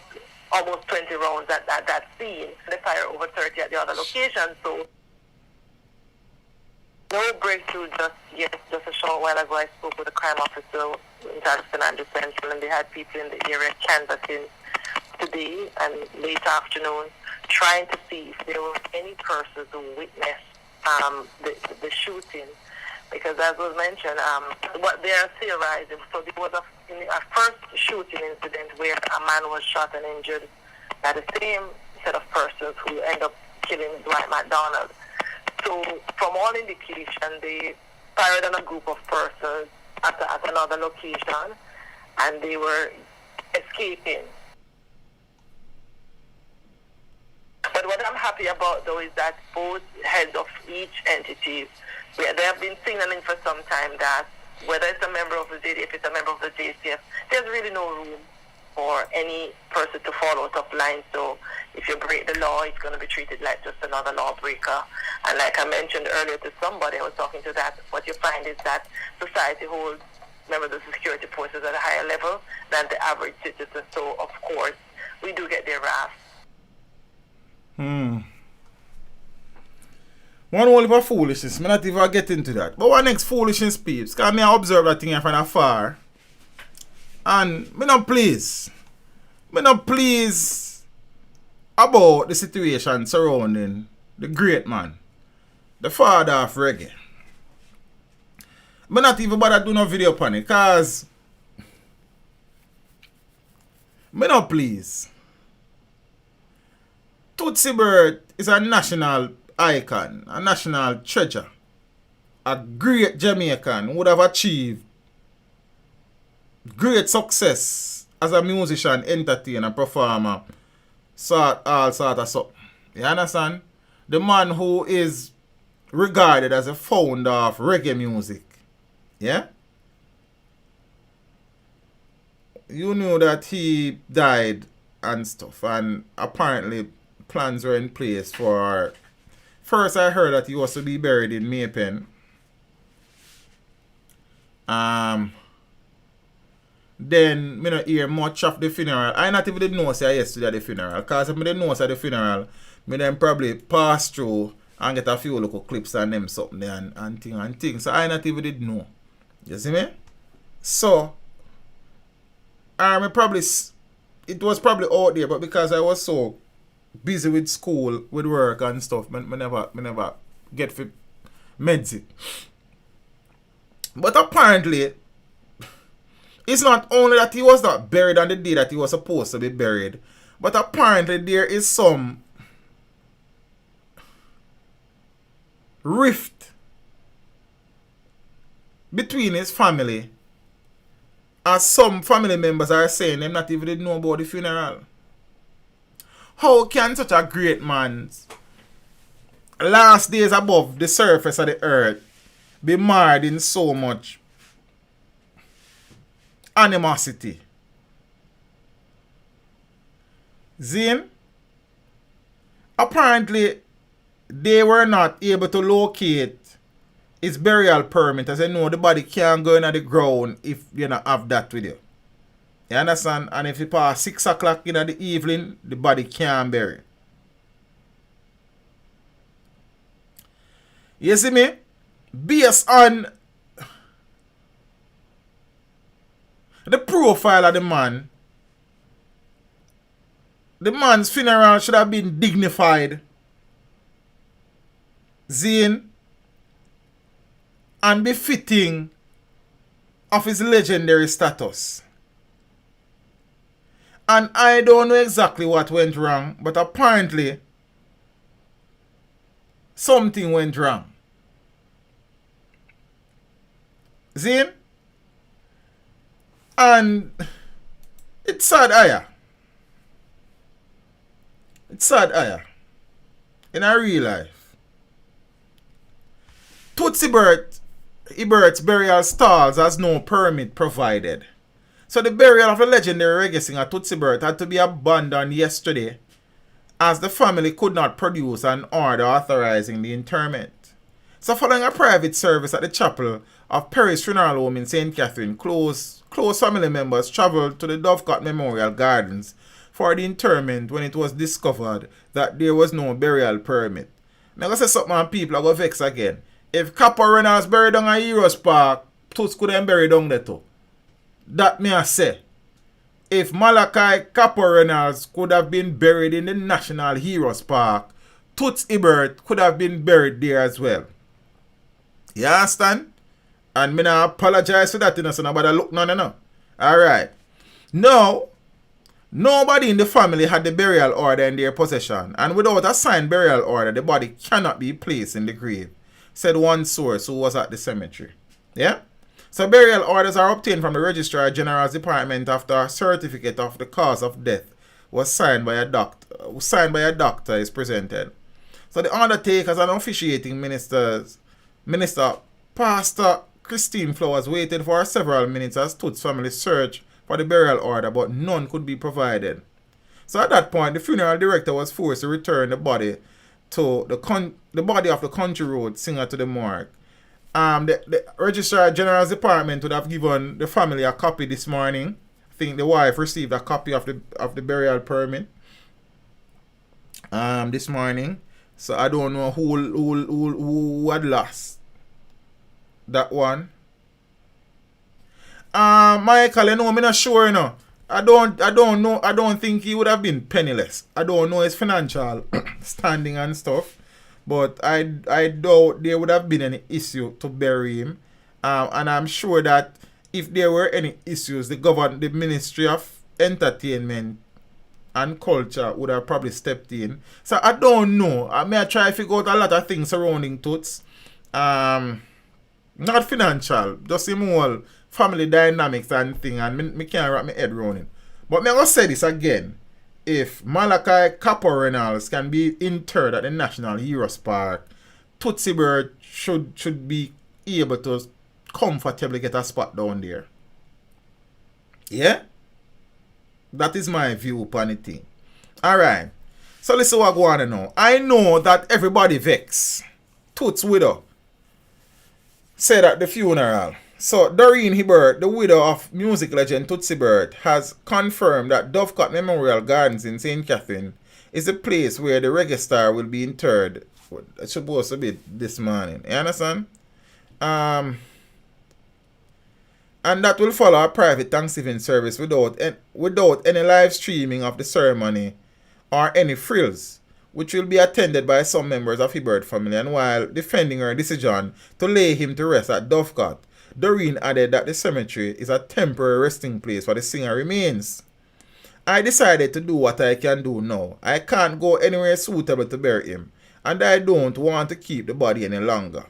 almost 20 rounds at that scene. They fired over 30 at the other location. So no breakthrough just yet. Just a short while ago, I spoke with a crime officer in Charleston and Central, and they had people in the area canvassing today and late afternoon, trying to see if there were any persons who witnessed the shooting. Because as was mentioned, what they are theorizing, so there was a first shooting incident where a man was shot and injured by the same set of persons who ended up killing Dwight McDonald. So from all indication, they fired on a group of persons at another location, and they were escaping. But what I'm happy about, though, is that both heads of each entity, they have been signaling for some time that whether it's a member of the JDF, it's a member of the JCF, there's really no room for any person to fall out of line. So if you break the law, it's going to be treated like just another lawbreaker. And like I mentioned earlier to somebody I was talking to, that what you find is that society holds members of the security forces at a higher level than the average citizen. So of course, we do get their wrath. One whole heap of foolishness. Me not even get into that. But what next foolishness, peeps? Because me observe that thing from afar. And me not pleased. Me not pleased about the situation surrounding the great man, the father of reggae. Me not even bother do no video upon it, cause me not pleased. Toots Hibbert is a national icon, a national treasure, a great Jamaican who would have achieved great success as a musician, entertainer, performer, all sort of stuff. You understand? The man who is regarded as a founder of reggae music. Yeah? You knew that he died and stuff, and apparently plans were in place for... First I heard that he was to be buried in Maypen. Then me not hear much of the funeral. I not even did know say yesterday at the funeral. Because if I did know say at the funeral, me then probably pass through and get a few little clips and them something there and things. So I not even did know. You see me? So me probably it was probably out there, but because I was so busy with school, with work and stuff, me never get for meds it. But apparently, it's not only that he was not buried on the day that he was supposed to be buried, but apparently there is some rift between his family, as some family members are saying them not even did know about the funeral. How can such a great man's last days above the surface of the earth be marred in so much animosity? Zin, apparently they were not able to locate his burial permit, as I know the body can't go into the ground if you don't have that with you. You understand? And if it pass 6 o'clock in the evening, the body can't bury. You see me? Based on the profile of the man's funeral should have been dignified, zine, and befitting of his legendary status. And I don't know exactly what went wrong, but apparently something went wrong. Zine? And it's sad, Aya. It's sad, Aya. In our real life. Toots Hibbert's burial stalls has no permit provided. So the burial of the legendary reggae singer Toots Hibbert had to be abandoned yesterday, as the family could not produce an order authorizing the interment. So following a private service at the chapel of Perry's Funeral Home in St. Catherine, close family members travelled to the Dovecot Memorial Gardens for the interment when it was discovered that there was no burial permit. Now I say something and people are going to vex again. If Copper Reynolds buried down at Heroes Park, Toots could have buried down there too. That may I say. If Malachi Copper Reynolds could have been buried in the National Heroes Park, Toots Hibbert could have been buried there as well. You understand? And me not apologize for that, you know, so nobody look no. Alright. Now, nobody in the family had the burial order in their possession, and without a signed burial order, the body cannot be placed in the grave, said one source who was at the cemetery. Yeah? So burial orders are obtained from the Registrar General's Department after a certificate of the cause of death was signed by a doctor is presented. So the undertakers and officiating minister Pastor Christine Flowers waited for several minutes as Toots' family searched for the burial order, but none could be provided. So at that point, the funeral director was forced to return the body to the body of the country road singer to the morgue. The Registrar General's Department would have given the family a copy this morning. I think the wife received a copy of the burial permit this morning. So I don't know who had lost that one. Michael, you know, I'm not sure, you know. I don't know. I don't think he would have been penniless. I don't know his financial standing and stuff. But I doubt there would have been any issue to bury him. And I'm sure that if there were any issues, the Ministry of Entertainment and Culture would have probably stepped in. So I don't know. I may try to figure out a lot of things surrounding Toots. Not financial, just him whole family dynamics and thing, and me can't wrap my head around it. But me gonna say this again. If Malachi Caporenals can be interred at the National Heroes Park, Toots Hibbert should be able to comfortably get a spot down there. Yeah? That is my view upon the thing. Alright. So listen what I go on now. I know that everybody vex. Toots' widow said at the funeral. So Doreen Hibbert, the widow of music legend Toots Hibbert, has confirmed that Dovecot Memorial Gardens in St. Catherine is the place where the reggae star will be interred. It's supposed to be this morning. You understand? And that will follow a private Thanksgiving service without any live streaming of the ceremony or any frills, which will be attended by some members of Hibbert family. And while defending her decision to lay him to rest at Dovecot, Doreen added that the cemetery is a temporary resting place for the singer remains. I decided to do what I can do now. I can't go anywhere suitable to bury him, and I don't want to keep the body any longer.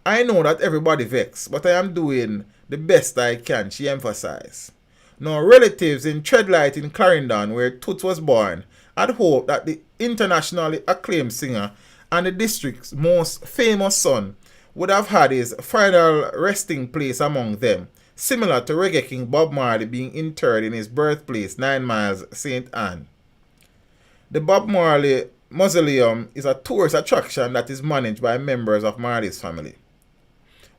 I know that everybody vexed, but I am doing the best I can, she emphasized. Now, relatives in Treadlight in Clarendon, where Toots was born, had hoped that the internationally acclaimed singer and the district's most famous son would have had his final resting place among them, similar to Reggae King Bob Marley being interred in his birthplace 9 miles St. Anne. The Bob Marley Mausoleum is a tourist attraction that is managed by members of Marley's family.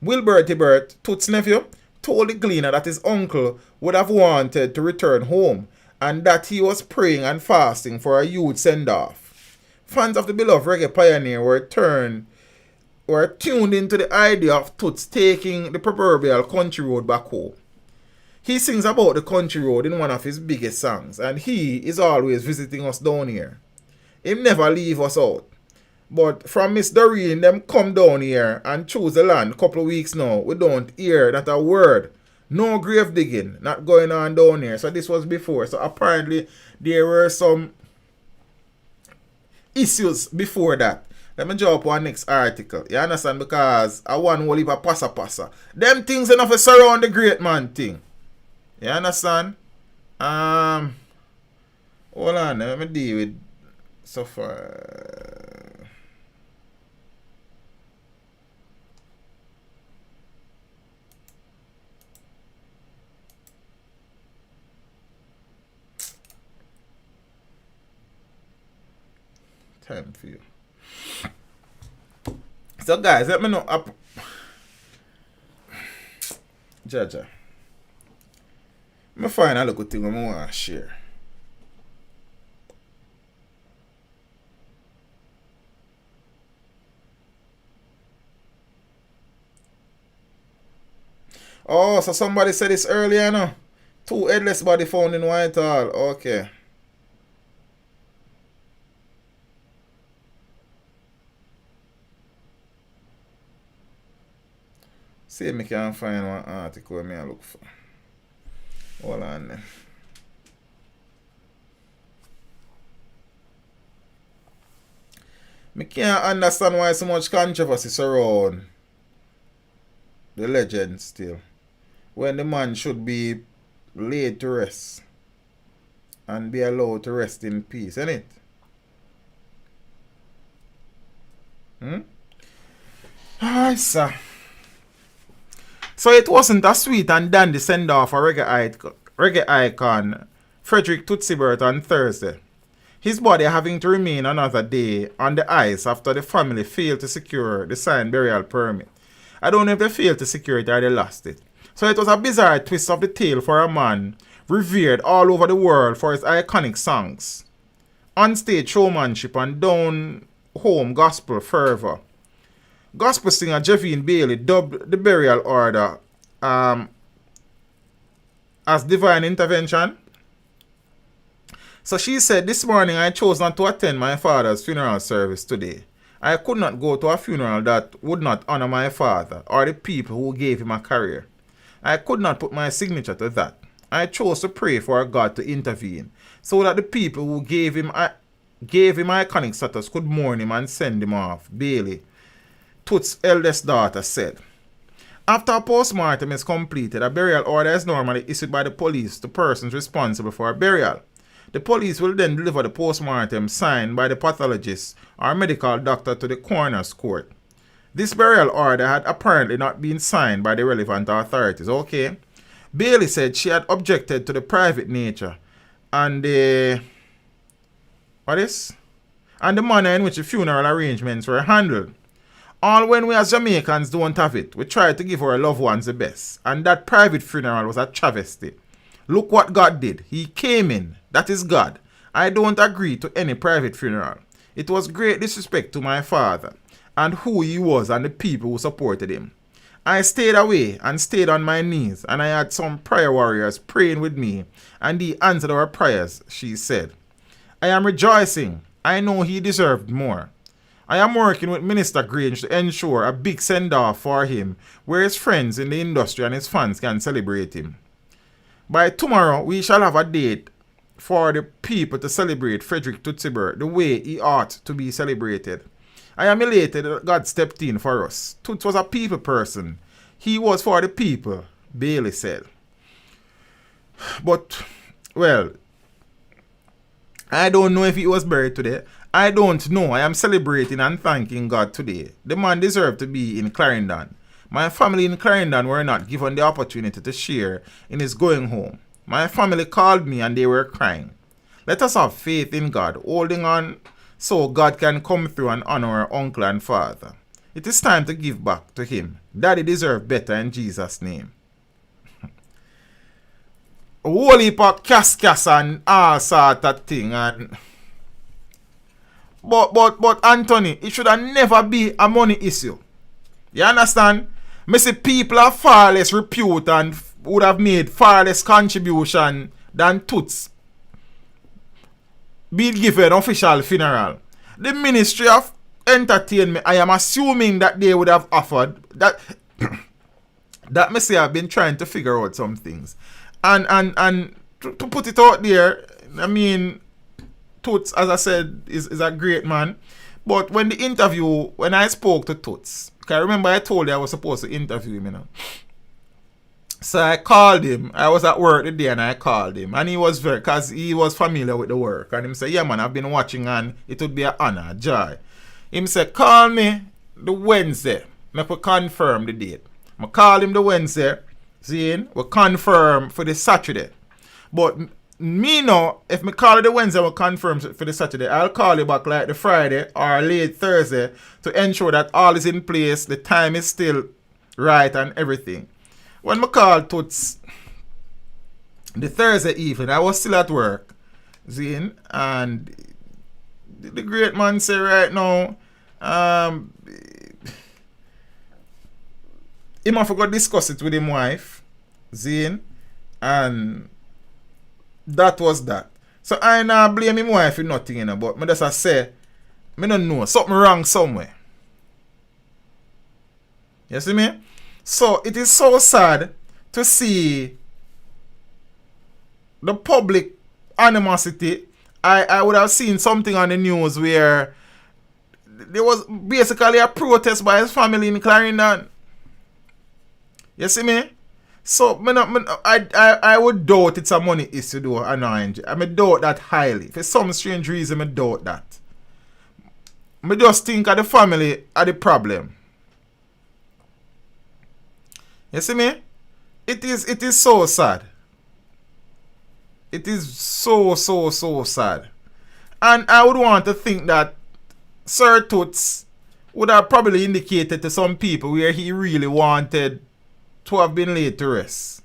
Wilbert Hibbert, Toots' nephew, told the Gleaner that his uncle would have wanted to return home and that he was praying and fasting for a youth send-off. Fans of the beloved reggae pioneer were tuned into the idea of Toots taking the proverbial country road back home. He sings about the country road in one of his biggest songs, and he is always visiting us down here. He never leave us out. But from Miss Doreen, them come down here and choose the land a couple of weeks now. We don't hear not a word. No grave digging not going on down here. So this was before. So apparently there were some issues before that. Let me jump on next article. You understand? Because I want to leave a passa. Them things enough to surround the great man thing. You understand? Hold on. Let me deal with so far. Time for you. So guys, let me know Jaja. I'm find a little thing I want to share. Oh, so somebody said this earlier, no? 2 headless body found in Whitehall. Okay. See if I can find one article I look for. Hold on then. I can't understand why so much controversy surround the legend still, when the man should be laid to rest and be allowed to rest in peace, innit? Alright, sir. So it wasn't a sweet and dandy send-off for reggae icon Frederick Toots Hibbert on Thursday. His body having to remain another day on the ice after the family failed to secure the signed burial permit. I don't know if they failed to secure it or they lost it. So it was a bizarre twist of the tale for a man revered all over the world for his iconic songs, on-stage showmanship and down-home gospel fervor. Gospel singer Javine Bailey dubbed the burial order as divine intervention. So she said, "This morning I chose not to attend my father's funeral service today. I could not go to a funeral that would not honor my father or the people who gave him a career. I could not put my signature to that. I chose to pray for God to intervene so that the people who gave him iconic status could mourn him and send him off," Bailey, Toots' eldest daughter, said. After a post-mortem is completed, a burial order is normally issued by the police to persons responsible for a burial. The police will then deliver the post-mortem signed by the pathologist or medical doctor to the coroner's court. This burial order had apparently not been signed by the relevant authorities. Okay. Bailey said she had objected to the private nature and the manner in which the funeral arrangements were handled. All when we as Jamaicans don't have it, we try to give our loved ones the best, and that private funeral was a travesty. Look what God did. He came in. That is God. I don't agree to any private funeral. It was great disrespect to my father and who he was and the people who supported him. I stayed away and stayed on my knees, and I had some prayer warriors praying with me, and he answered our prayers," she said. "I am rejoicing. I know he deserved more. I am working with Minister Grange to ensure a big send-off for him where his friends in the industry and his fans can celebrate him. By tomorrow, we shall have a date for the people to celebrate Frederick Toots Hibbert the way he ought to be celebrated. I am elated that God stepped in for us. Toots was a people person. He was for the people," Bailey said. But, well, I don't know if he was buried today. I don't know. I am celebrating and thanking God today. The man deserved to be in Clarendon. My family in Clarendon were not given the opportunity to share in his going home. My family called me and they were crying. Let us have faith in God, holding on so God can come through and honor our uncle and father. It is time to give back to him. Daddy deserves better in Jesus' name. A whole heap of cas and all sort of thing. And but Anthony, it should have never be a money issue. You understand? Me see people of far less repute and would have made far less contribution than Toots be given an official funeral. The Ministry of Entertainment, I am assuming that they would have offered that that me say I've been trying to figure out some things. And to put it out there, I mean, Toots, as I said, is a great man. But when I spoke to Toots, because I remember I told you I was supposed to interview him, you know. So I called him. I was at work the day and I called him. And he was because he was familiar with the work. And he said, "Yeah, man, I've been watching and it would be an honor, a joy." He said, "Call me the Wednesday. Make we confirm the date." I called him the Wednesday. See, we confirm for the Saturday. But me know, if me call it the Wednesday, we confirm for the Saturday. I'll call you back like the Friday or late Thursday to ensure that all is in place, the time is still right and everything. When me called Toots the Thursday evening, I was still at work, Zane, and the great man say right now, him have to discuss it with his wife, Zane, and that was that. So I not blame him wife for nothing, you know, but me just say, me don't know, something wrong somewhere. You see me? So it is so sad to see the public animosity. I would have seen something on the news where there was basically a protest by his family in Clarendon. You see me? So I would doubt it's a money issue though, annoying. I doubt that highly. For some strange reason, I doubt that. I just think of the family are the problem. You see me? It is so sad. It is so sad. And I would want to think that Sir Toots would have probably indicated to some people where he really wanted to have been laid to rest.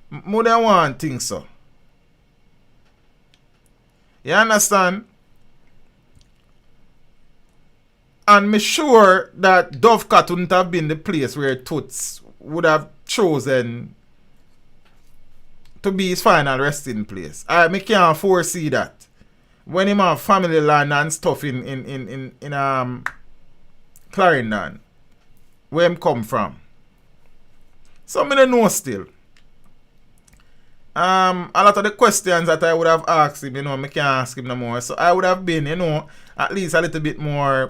More than one thing so. You understand? And me sure that Dovecat wouldn't have been the place where Toots would have chosen to be his final resting place. Me can't foresee that. When him have family land and stuff in Clarendon, where him come from. So me don't know still. A lot of the questions that I would have asked him, me can't ask him no more. So I would have been, at least a little bit more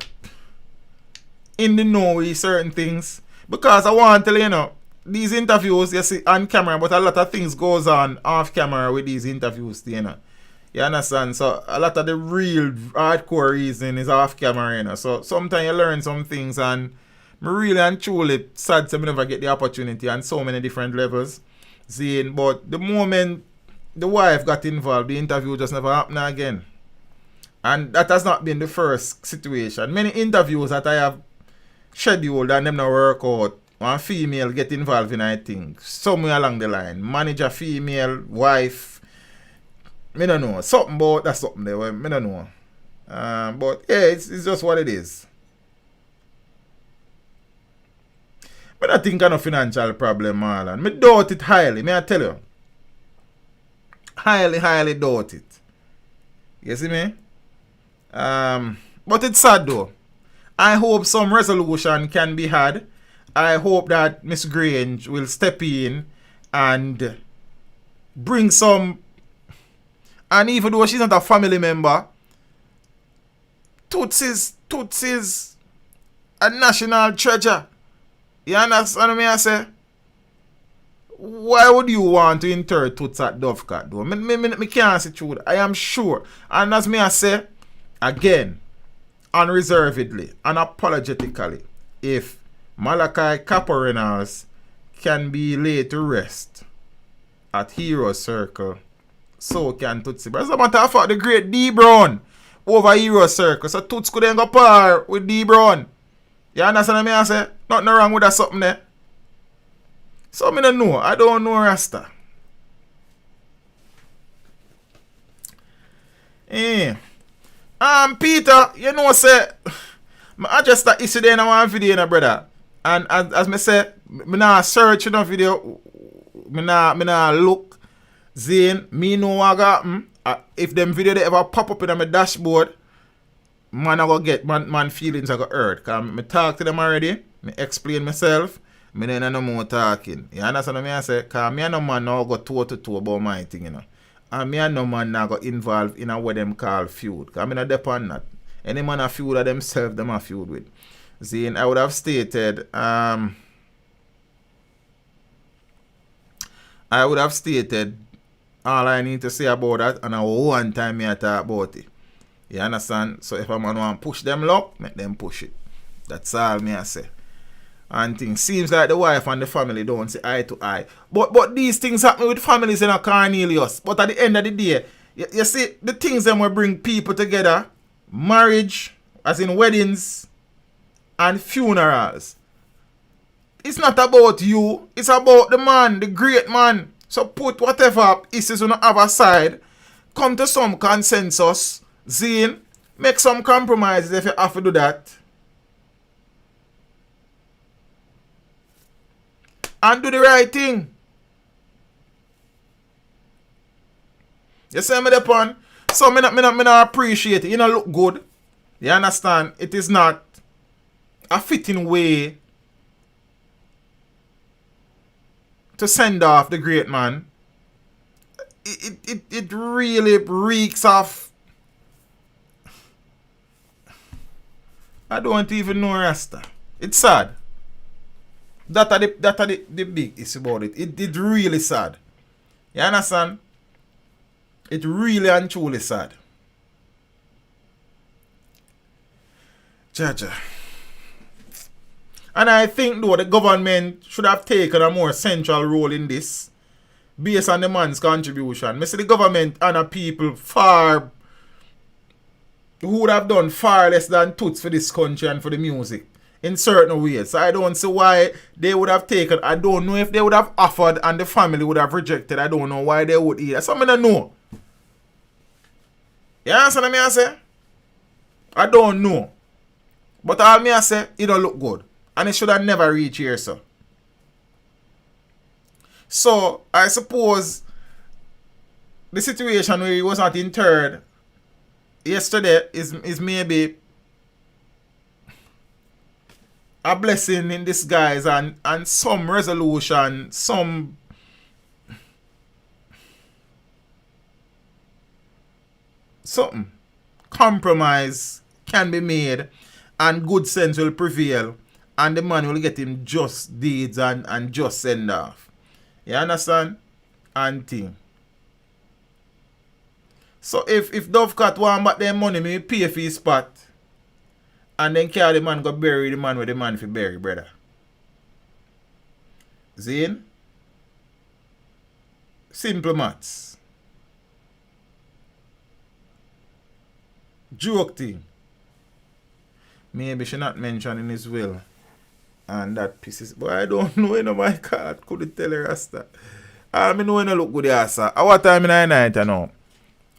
in the know with certain things. Because I want to tell you, these interviews you see on camera, but a lot of things goes on off camera with these interviews, You understand? So a lot of the real hardcore reason is off camera, So sometimes you learn some things, and me really and truly sad to me never get the opportunity on so many different levels. But the moment the wife got involved, the interview just never happened again. And that has not been the first situation. Many interviews that I have scheduled and them not work out. One female get involved in, I think, somewhere along the line. Manager female, wife. Me don't know. Something about that's something there. Me don't know. But yeah, it's just what it is. But I think I'm a financial problem, Marlon. Me doubt it highly. May I tell you? Highly doubt it. You see me? But it's sad though. I hope some resolution can be had. I hope that Miss Grange will step in and bring some. And even though she's not a family member, Toots is a national treasure. You understand what I say? Why would you want to inter Toots at Dovecat though? Me can't see through that. I am sure. And as me I say, again, unreservedly, unapologetically, if Malachi Caporenals can be laid to rest at Hero Circle, so can Tootsie. But as a matter of fact, the great D Brown over Hero Circle. So Toots couldn't go par with D Brown. You understand what I say? Nothing wrong with that something there. So I don't know. I don't know Rasta. Peter, you know say I just that issue there in one video, brother. And as me say, me nah search no video. Me nah look. Zane, me know what happen. If them video they ever pop up in my dashboard, man I go get man feelings I go hurt. Cause me talk to them already. Me explain myself. Me then no more talking. You understand what I say? Cause me and no man now go toe to toe about my thing, And me and no man now go involved in what them call feud. Cause me not depend that. Any man a feud of themselves, them a feud with. Zane, I would have stated all I need to say about that, and I one time me I talk about it. You understand? So if a man want to push them luck, make them push it. That's all me I say. And things seems like the wife and the family don't see eye to eye. But these things happen with families in a Cornelius. But at the end of the day, you see the things that will bring people together, marriage, as in weddings, and funerals. It's not about you. It's about the man, the great man. So put whatever issues on the other side, come to some consensus, Zine, make some compromises if you have to do that. And do the right thing. You see me the pun? So me not appreciate it. You know look good. You understand? It is not a fitting way to send off the great man. It really reeks of. I don't even know Rasta. It's sad. That are the big issue about it. It really sad. You understand? It really and truly sad. And I think, though, the government should have taken a more central role in this based on the man's contribution. I see the government and people far who would have done far less than Toots for this country and for the music in certain ways. So I don't see why they would have taken. I don't know if they would have offered and the family would have rejected. I don't know why they would either. Something I don't know. You understand what I say? I don't know. But all me I say, it don't look good. And it should have never reached here, sir. So, I suppose the situation where he was not interred yesterday is maybe a blessing in disguise and some resolution, something compromise can be made and good sense will prevail and the man will get him just deeds and just send off. You understand? And thing. So if Dovecat want back their money, me pay for his spot. And then carry the man go bury the man with the man for bury, brother. Zane? Simple maths. Joke thing. Maybe she not mentioned in his will. And that pisses. But I don't know, you know, my card. Couldn't tell her Rasta. I know you no look good, sir. What time in the night, I know?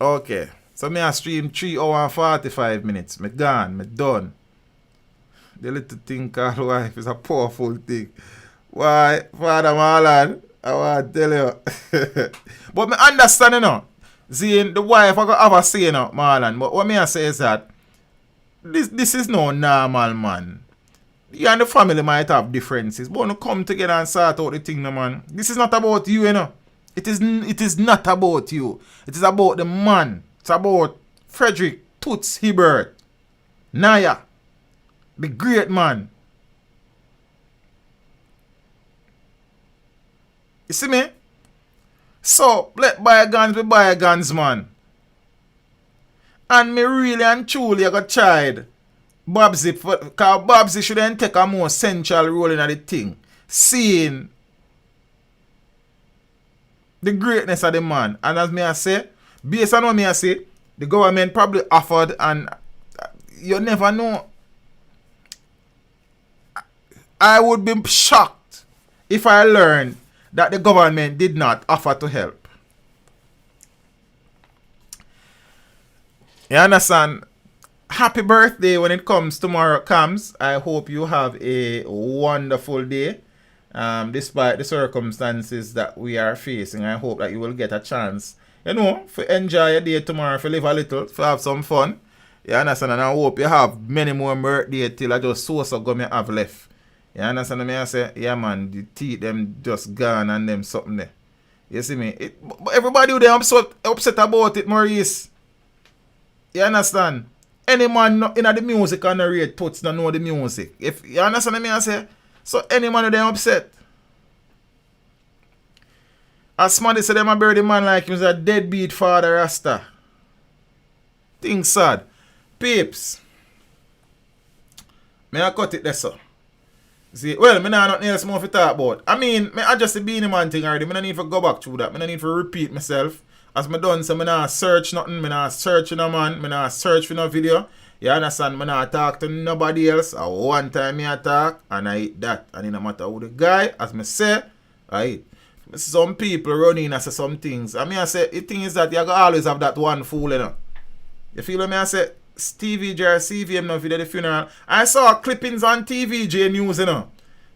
Okay. So me I stream 3 hours and 45 minutes. Me gone. Me done. The little thing called wife is a powerful thing. Why, Father Marlon, I want to tell you. But me understand, you know. Seeing the wife I got have a say, you know, Marlon. But what me I say is that this is no normal, man. You and the family might have differences, but when you come together and sort out the thing, no, man. This is not about you, you know. It is not about you. It is about the man. It's about Frederick Toots Hibbert. Naya. The great man. You see me? So, let bygones be bygones, man. And me really and truly I got tried Babsy, because Babsy shouldn't take a more central role in the thing. Seeing the greatness of the man. And as me I say, based on what me I say, the government probably offered and you never know. I would be shocked if I learned that the government did not offer to help. You understand? Happy birthday when it tomorrow comes. I hope you have a wonderful day. Despite the circumstances that we are facing, I hope that you will get a chance, you know, to enjoy your day tomorrow, to live a little, to have some fun. You understand? And I hope you have many more birthdays till I just so go me have left. You understand me? I say, yeah man, the teeth them just gone and them something there. You see me? Everybody they upset about it, Maurice. You understand? Any man in the music and the rate Toots don't know the music. If you understand me, I say, so any man they upset. As somebody said, them a bury the man like he was a deadbeat father Rasta. Things sad. Peeps. May I cut it there, sir? See, well, I not nothing else more to talk about. I mean, I just the Beanie Man thing already. I don't need to go back through that. I don't need to repeat myself. As I done, so I not search nothing. I not search no man. I not search for no video. You understand? I not talk to nobody else. One time I talk and I eat that. And it no matter who the guy, as I say, I eat. Some people running and say some things. I mean, I say, the thing is that you always have that one fool, you know. You feel me? I say, TVJ or CVM no video the funeral. I saw clippings on TVJ news, you know.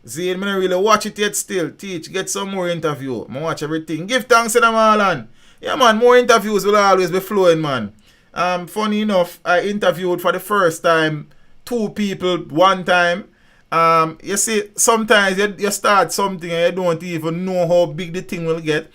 See, I don't really watch it yet still. Teach, get some more interview. I watch everything. Give thanks to them all, and yeah, man, more interviews will always be flowing, man. Funny enough, I interviewed for the first time 2 people one time. You see, sometimes you start something and you don't even know how big the thing will get.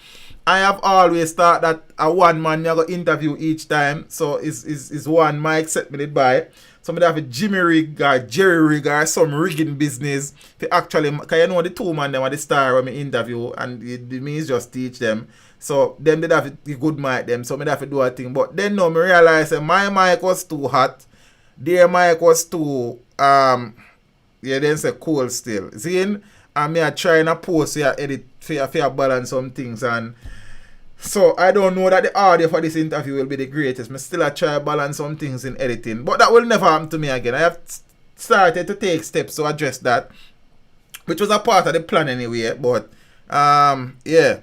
I have always thought that a one man you go interview each time. So is one mic set me it by. Somebody have a Jimmy rig or Jerry rig or some rigging business to actually, because you know the 2 man them are the star when me interview and it means just teach them. So them they have a good mic them, so me have to do a thing. But then no, me realize that my mic was too hot. Their mic was too Yeah, then say cool still. See, and me I try and post here edit for balance some things, and so I don't know that the audio for this interview will be the greatest. Me still I try to balance some things in editing, but that will never happen to me again. I have started to take steps to address that, which was a part of the plan anyway. But yeah.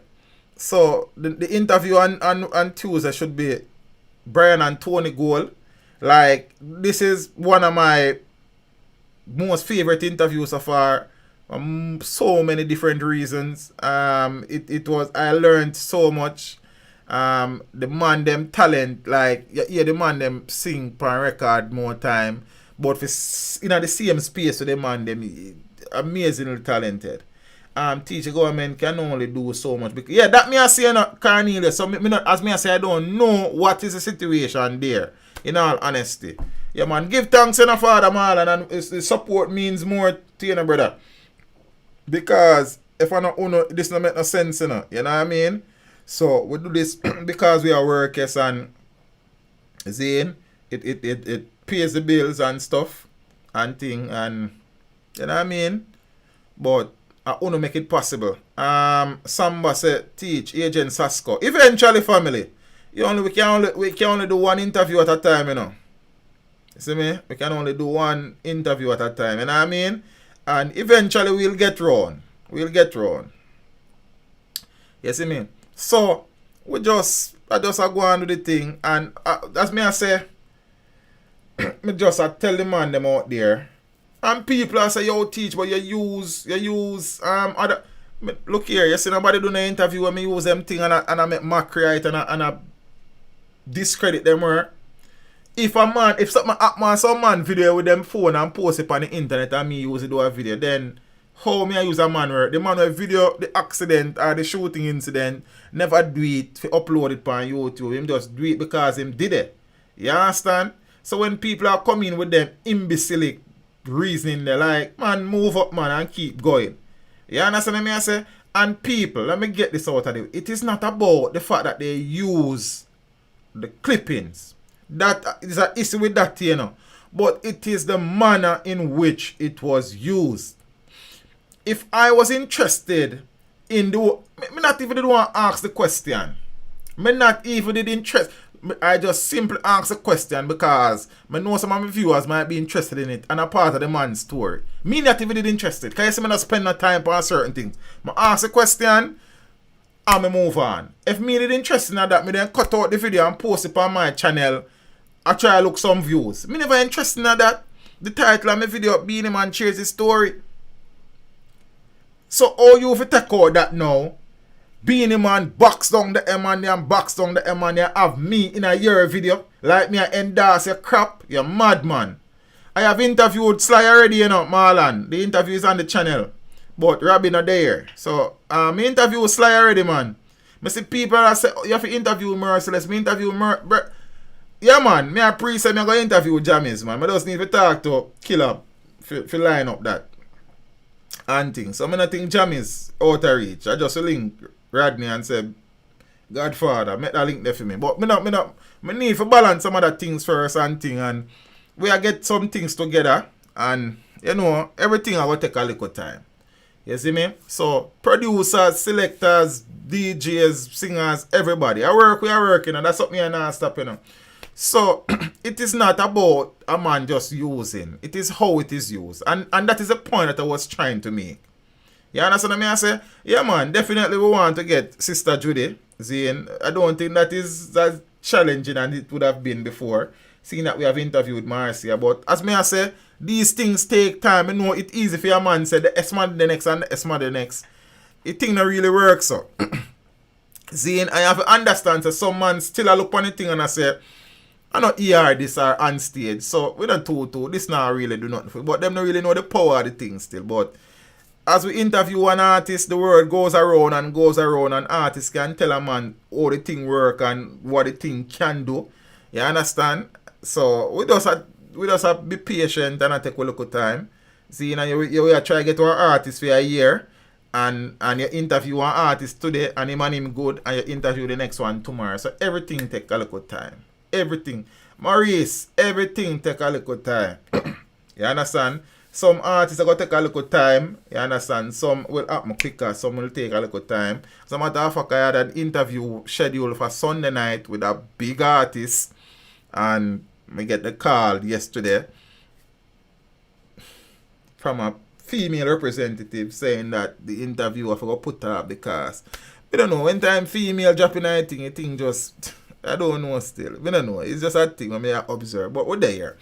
So the interview on Tuesday should be Brian and Tony Gold. Like, this is one of my most favorite interviews so far. So many different reasons. It was, I learned so much. The man them talent, like yeah, the man them sing per record more time, but for in the same space, so the man them amazingly talented. Teacher government can only do so much because yeah, that me I say no Cornelius. So me not, as me I say, I don't know what is the situation there. In all honesty, yeah man, give thanks to the Father Marlon, and the support means more to you, brother. Because if I not uno, this don't make no sense, you know what I mean? So we do this because we are workers, and Zane, it pays the bills and stuff and thing, and you know what I mean? But I uno make it possible. Samba said teach agent Sasko. Eventually family. We can only do one interview at a time, you know. You see me? We can only do one interview at a time, you know what I mean? And eventually we'll get round. You see me? So I just go on do the thing, and as me I say, me just tell the man them out there, and people I say, yo teach, but you use other. Look here, you see nobody do no interview when me use them thing and I make mockery right and I discredit them work. If something happen, some man video with them phone and post it on the internet and me use it do a video, then how me I use a man work? The man will video the accident or the shooting incident, never do it to upload it on YouTube. Him just do it because him did it. You understand? So when people are coming with them imbecilic reasoning, they're like, man, move up, man, and keep going. You understand what I say? And people, let me get this out of the way. It is not about the fact that they use the clippings. That is an issue with that, you know. But it is the manner in which it was used. If I was interested in the... Me not even did want to ask the question. Me not even did interest... I just simply ask the question because I know some of my viewers might be interested in it and a part of the man's story. Me not even did interested. Can you see me not spend no time on certain things? I ask the question and I move on. If me did interested in that, me then cut out the video and post it on my channel. I try to look some views. Me never interested in that. The title of my video, Beanie Man Shares His Story. So all you have to take out that now, Beanie Man box down the M and box down the M and have me in a year video. Like me I endorse your crap, you madman. I have interviewed Sly already, you know, Marlon. The interview is on the channel. But Robin not there. So me interview Sly already, man. I see people that say, oh, you have to interview Merciless. Me interview yeah, man, me a pre-say me go interview Jammys, man. I just need to talk to Killer for line up that and things. So I don't think Jammys out of reach. I just link Rodney and say, Godfather, make that link there for me. But me need to balance some other things first and thing, and we are get some things together, and you know, everything I will take a little time. You see me? So producers, selectors, DJs, singers, everybody. We are working, and that's something I not stop, you know. So it is not about a man just using. It is how it is used. And that is the point that I was trying to make. You understand what I mean? I say, yeah man, definitely we want to get Sister Judy. Zane, I don't think that is as challenging as it would have been before, seeing that we have interviewed Marcia. But as me I say, these things take time. You know it's easy for a man say the S-man the next and the S-man the next. It thing not really works so. Zane, I have to understand that some man still a look on the thing and I say, I know ER this are on stage, so we don't do this now really do nothing for it. But them don't really know the power of the thing still. But as we interview an artist, the word goes around and artists can tell a man how the thing work and what the thing can do. You understand? So we just have to be patient and take a look at time. See, you know, you try to get to an artist for a year and you interview an artist today and him good and you interview the next one tomorrow. So everything take a little time. Everything. Maurice, everything take a little time. You understand? some artists are going to take a little time, you understand? Some will happen quicker, some will take a little time. As a matter of fact, I had an interview scheduled for Sunday night with a big artist, and I get the call yesterday from a female representative saying that the interview I forgot put her up because I don't know, when time female dropping anything, a thing just, I don't know still. I don't know. It's just a thing I may observe. But we're there.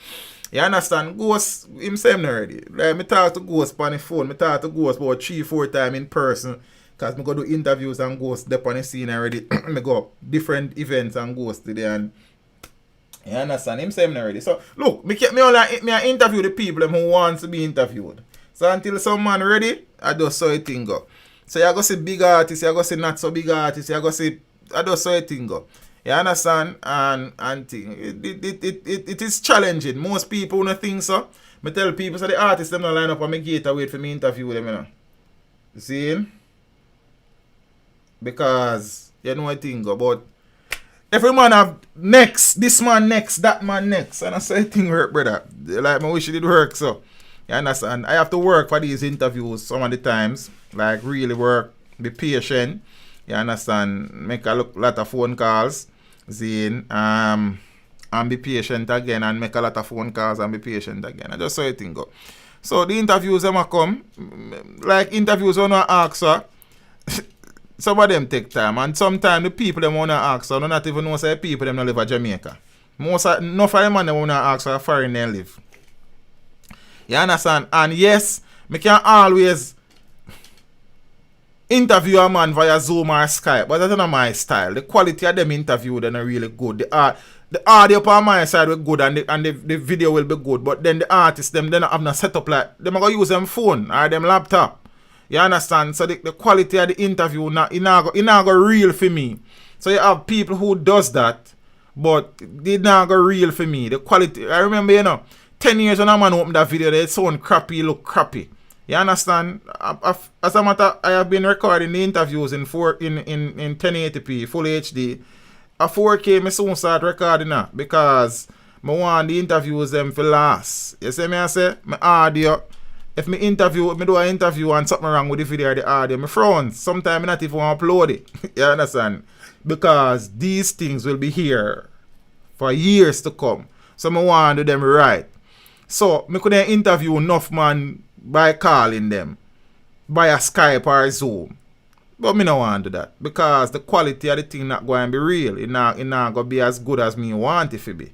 You understand? Ghost, him same already. Like, me talk to Ghost on the phone. Me talk to Ghost about 3-4 times in person. Because me go do interviews and Ghost up on the scene already. Me go different events and Ghost today. And you understand? Him same already. So, look, me interview the people who want to be interviewed. So until some man ready, I just saw it thing go. So you go see big artists, you go see not so big artists, you go see, I just saw it thing go. You understand? And thing. It is challenging. Most people don't think so. I tell people, so the artists them not line up on my gate and wait for me interview them, you know. See? Because you know what thing go. But every man have next, this man next, that man next. And I say thing work, brother. Like I wish it did work, so. You understand? I have to work for these interviews some of the times. Like really work, be patient. You understand? Make a lot of phone calls. Zine, and be patient again and make a lot of phone calls and be patient again. I just saw it go. So the interviews them come, like interviews on an ask some of them take time, and sometimes the people them wanna ask do not even know say people them not live in Jamaica. Enough of them man them wanna ask for foreign they live. You understand? And yes, me can always interview a man via Zoom or Skype, but that's not my style. The quality of them interview then are really good. The audio on my side will be good and the video will be good, but then the artists them they not have no setup like them are gonna use them phone or them laptop. You understand? So the quality of the interview it not go real for me. So you have people who does that, but they not go real for me. The quality, I remember 10 years when a man opened that video, they sound crappy, look crappy. You understand? As a matter, I have been recording the interviews in 1080p, full HD. A 4K, me soon start recording that because I want the interviews them for last. You see me I say? My audio, if me do an interview and something wrong with the video or the audio, me frown. Sometimes I not even want to upload it. You understand? Because these things will be here for years to come. So I want to do them right. So, I couldn't interview enough man by calling them, by a Skype or a Zoom. But I don't want to do that. Because the quality of the thing not going to be real. It not going to be as good as me want it to be.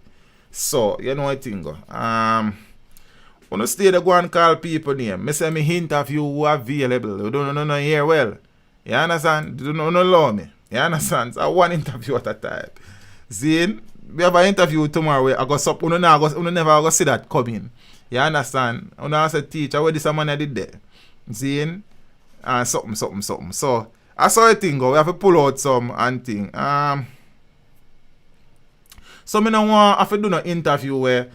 So, you know what I think. When I stay there, go and call people name. I say me interview who available. You don't know here well. You understand? You don't allow me. You understand? So, one interview at a time. Zine? We have an interview tomorrow where I go up. You never go see that coming. You understand? You know, say, teacher, what this man I did there? Seeing? And something. So, I saw a thing go. We have to pull out some and thing. So, I don't want to do no interview where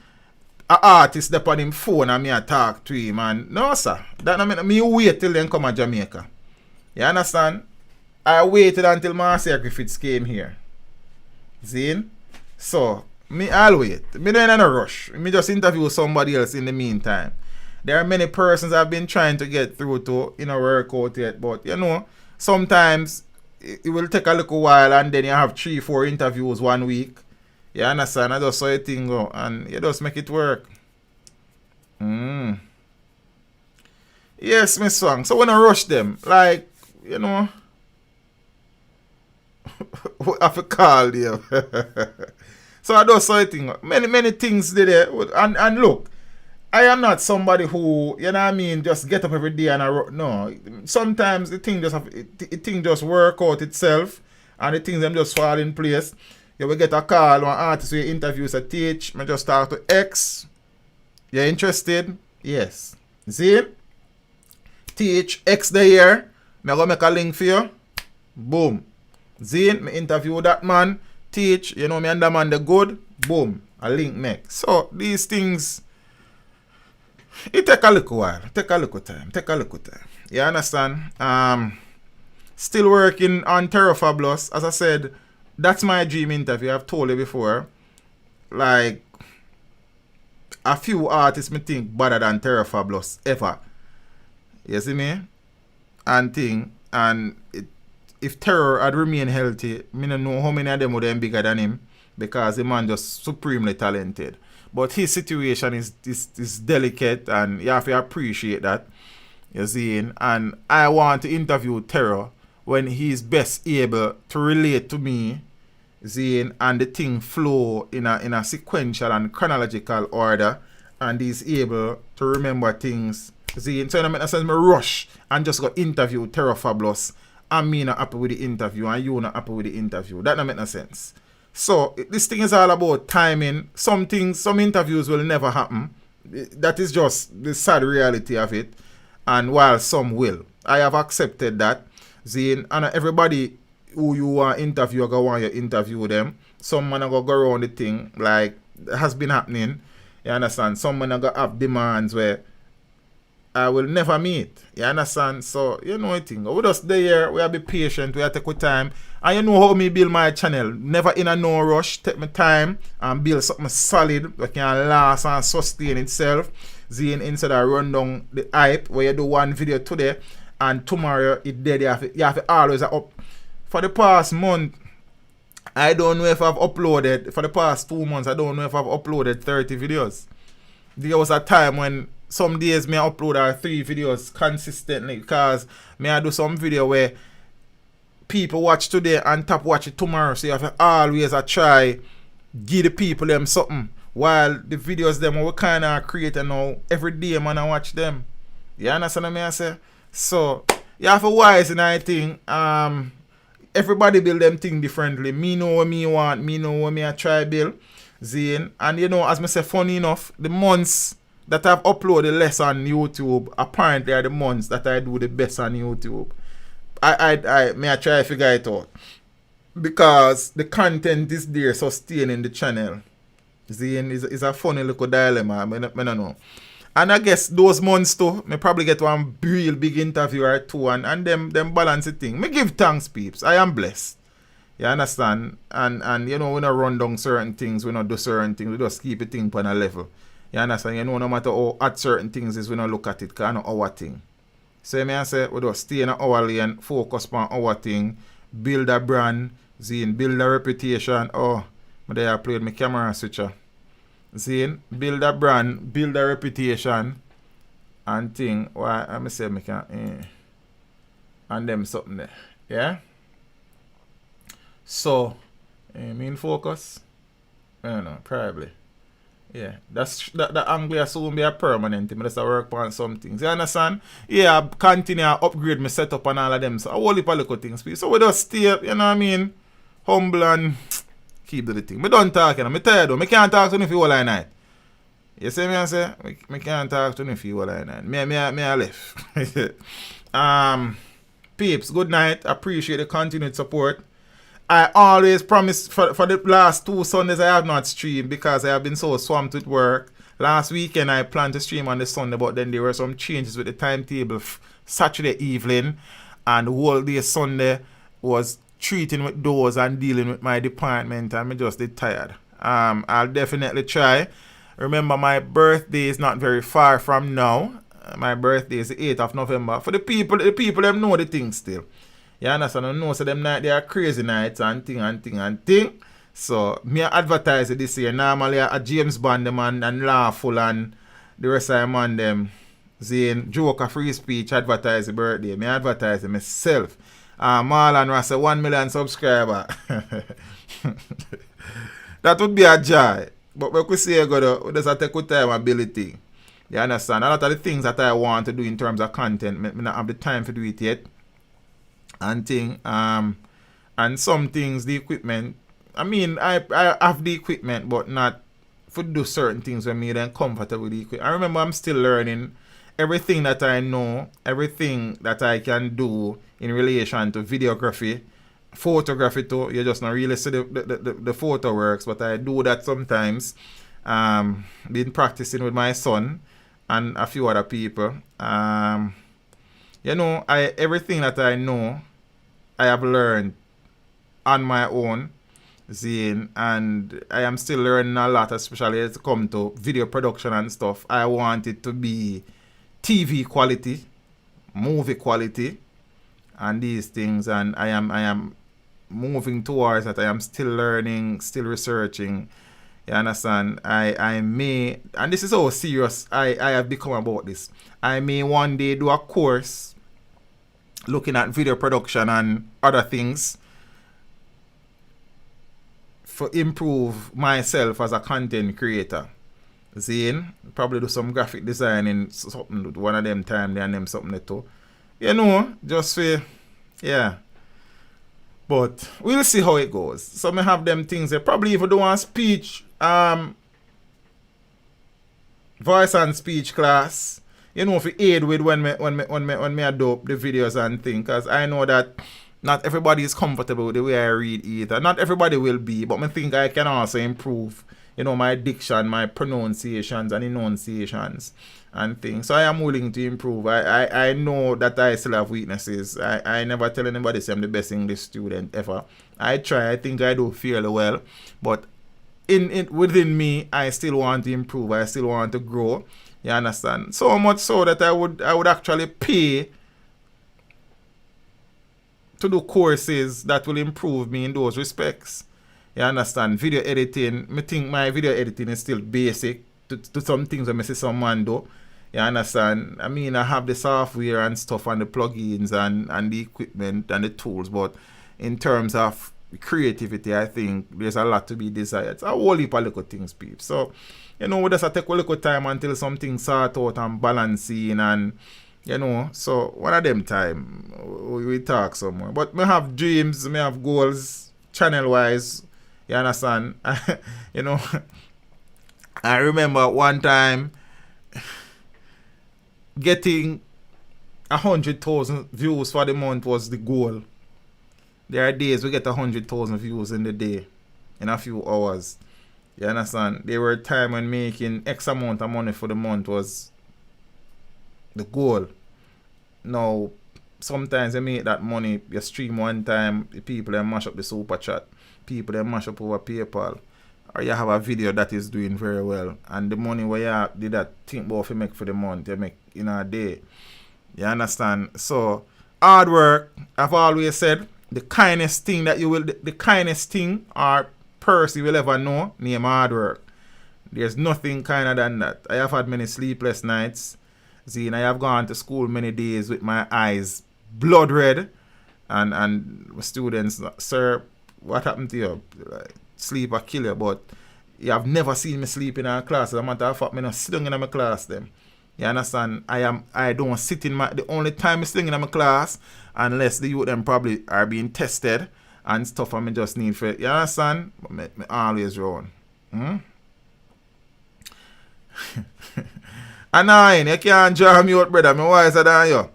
an artist step on him phone and me I talk to him. And no, sir. That I mean, me wait till then come to Jamaica. You understand? I waited until Marcia Griffiths came here. Seeing? So, I'll wait. Me not in a rush. Me just interview somebody else in the meantime. There are many persons I've been trying to get through to, work out yet. But, sometimes it will take a little while and then you have 3-4 interviews 1 week. You understand? I just saw a thing go and you just make it work. Yes, Miss Swang. So, when I rush them, like, I have to call you. So I just saw a thing. Many things there. And look, I am not somebody who, just get up every day and no. Sometimes the thing just work out itself and the things them just fall in place. You will get a call, one artist who interviews a teach. I just talk to X. You interested? Yes. See? Teach X the year. I go make a link for you. Boom. Zine, me interview that man, teach, me and the man the good, boom, a link make. So these things, it take a little while, take a little time. You understand? Still working on Terrafabulous. As I said, that's my dream interview. I've told you before. Like, a few artists me think better than Terror Fabulous ever. You see me? And if Terror had remained healthy, me don't know how many of them would have been bigger than him, because the man just supremely talented. But his situation is delicate, and you have to appreciate that. You see? And I want to interview Terror when he's best able to relate to me, seeing, and the thing flow in a sequential and chronological order, and he's able to remember things. See, so it makes sense me rush and just go interview Terror Fabulous, and me not happy with the interview and you not happy with the interview. That don't make no sense. So this thing is all about timing. Some interviews will never happen. That is just the sad reality of it. And while some will, I have accepted that. See, and everybody who you want interview, I go want you interview them. Some man go around the thing like has been happening. You understand? Some man go have demands where I will never meet. You understand? So you know what thing. We just there, we have to be patient, we have to take our time. And you know how me build my channel. Never in a no rush, take my time and build something solid that can last and sustain itself. See, instead of run down the hype where you do one video today and tomorrow it dead, you have to always up. For the past month, I don't know if I've uploaded, for the past 2 months, I don't know if I've uploaded 30 videos. There was a time when some days me upload 3 videos consistently, because me I do some video where people watch today and top watch it tomorrow. So you have to always try give the people them something. While the videos them we kind of create now, every day man I watch them. You understand what I say? So you have to wise in I think. Everybody build them thing differently. Me know what me want, me know what me I try build. Zane. And you know, as me say, funny enough, the months that I've uploaded less on YouTube apparently are the months that I do the best on YouTube. I try to figure it out. Because the content is there sustaining the channel. Zane is a funny little dilemma. I don't know. And I guess those months too, me probably get one real big interview or two, and them balance the thing. Me give thanks, peeps. I am blessed. You understand? And you know, we don't run down certain things, we don't do certain things, we just keep the thing on a level. You understand? You know, no matter how at certain things is, we don't look at it, because I know our thing. So me I say, we just stay in our lane, focus on our thing, build a brand, Zine, build a reputation. Oh, but I played my camera switcher. Zine, build a brand, build a reputation, and thing. Why I say me can and them something there. Yeah? So mean focus? I don't know, probably. Yeah. That angle has soon be a permanent thing. I just work on some things. You understand? Yeah, I continue to upgrade my setup and all of them. So I whole heap of little things. So we just stay, you know what I mean? Humble and keep the thing. I don't talk, you know. I tired though. I can't talk to you for all night. You see me I say? I can't talk to you for all night. Me I left. Peeps, good night. Appreciate the continued support. I always promise for the last 2 Sundays I have not streamed because I have been so swamped with work. Last weekend I planned to stream on the Sunday, but then there were some changes with the timetable. Saturday evening and the whole day Sunday was treating with those and dealing with my department, and I just did tired. I'll definitely try. Remember, my birthday is not very far from now. My birthday is the 8th of November. For the people them know the thing still. You understand? I know so them night they are crazy nights and thing. So me advertise it this year. Normally a James Bond them and Lawful and the rest of them on them Zane Joker Free Speech advertise the birthday. Me advertise it myself. Marlon Ross 1 million subscriber. That would be a joy. But we could say we just take good time and build it thing. You understand? A lot of the things that I want to do in terms of content, me not have the time to do it yet. And thing, and some things, the equipment. I mean, I have the equipment, but not for do certain things when me then comfortable with the equipment. I remember I'm still learning everything that I know, everything that I can do in relation to videography, photography too. You just not really see the photo works, but I do that sometimes. Been practicing with my son and a few other people. You know, everything that I know, I have learned on my own. Seeing, and I am still learning a lot, especially as it comes to video production and stuff. I want it to be TV quality, movie quality, and these things, and I am moving towards that. I am still learning, still researching. You understand? I may, and this is how serious I have become about this. I may one day do a course looking at video production and other things for improve myself as a content creator. Seeing, probably do some graphic designing, something one of them time they and them something too. You know, just for, yeah. But we'll see how it goes. So I have them things there. Probably even do one speech, voice and speech class. You know, for aid with when me I do the videos and things, because I know that not everybody is comfortable with the way I read either. Not everybody will be, but I think I can also improve, you know, my diction, my pronunciations and enunciations and things. So I am willing to improve. I know that I still have weaknesses. I never tell anybody say I'm the best English student ever. I try. I think I do fairly well. But within me, I still want to improve. I still want to grow. You understand? So much so that I would actually pay to do courses that will improve me in those respects. You understand? Video editing, I think my video editing is still basic to some things when I see some man do. You understand? I mean, I have the software and stuff and the plugins and the equipment and the tools, but in terms of creativity, I think there's a lot to be desired. It's a whole heap of little things, people. So, you know, we just take a little time until something sort out and balancing and, you know, so one of them time we talk somewhere. But me have dreams, me have goals, channel wise. You understand? You know, I remember one time getting 100,000 views for the month was the goal. There are days we get 100,000 views in the day, in a few hours. You understand? There were times when making X amount of money for the month was the goal. Now, sometimes you make that money, you stream one time, the people then mash up the super chat, people then mash up over PayPal, or you have a video that is doing very well, and the money where you did that think about you make for the month, you make in a day. You understand? So, hard work, I've always said, the kindest thing or person you will ever know, name hard work. There's nothing kinder than that. I have had many sleepless nights. See, and I have gone to school many days with my eyes blood red, and students, sir, what happened to you? Sleep or kill you, but you have never seen me sleep in a class. As a matter of fact, I don't sit down in my class them. You understand? I don't sit in the only time I sit in my class, unless the youth them probably are being tested and stuff, and I just need for, you understand? But me always run. And you can't draw me out, brother. I'm wiser than you.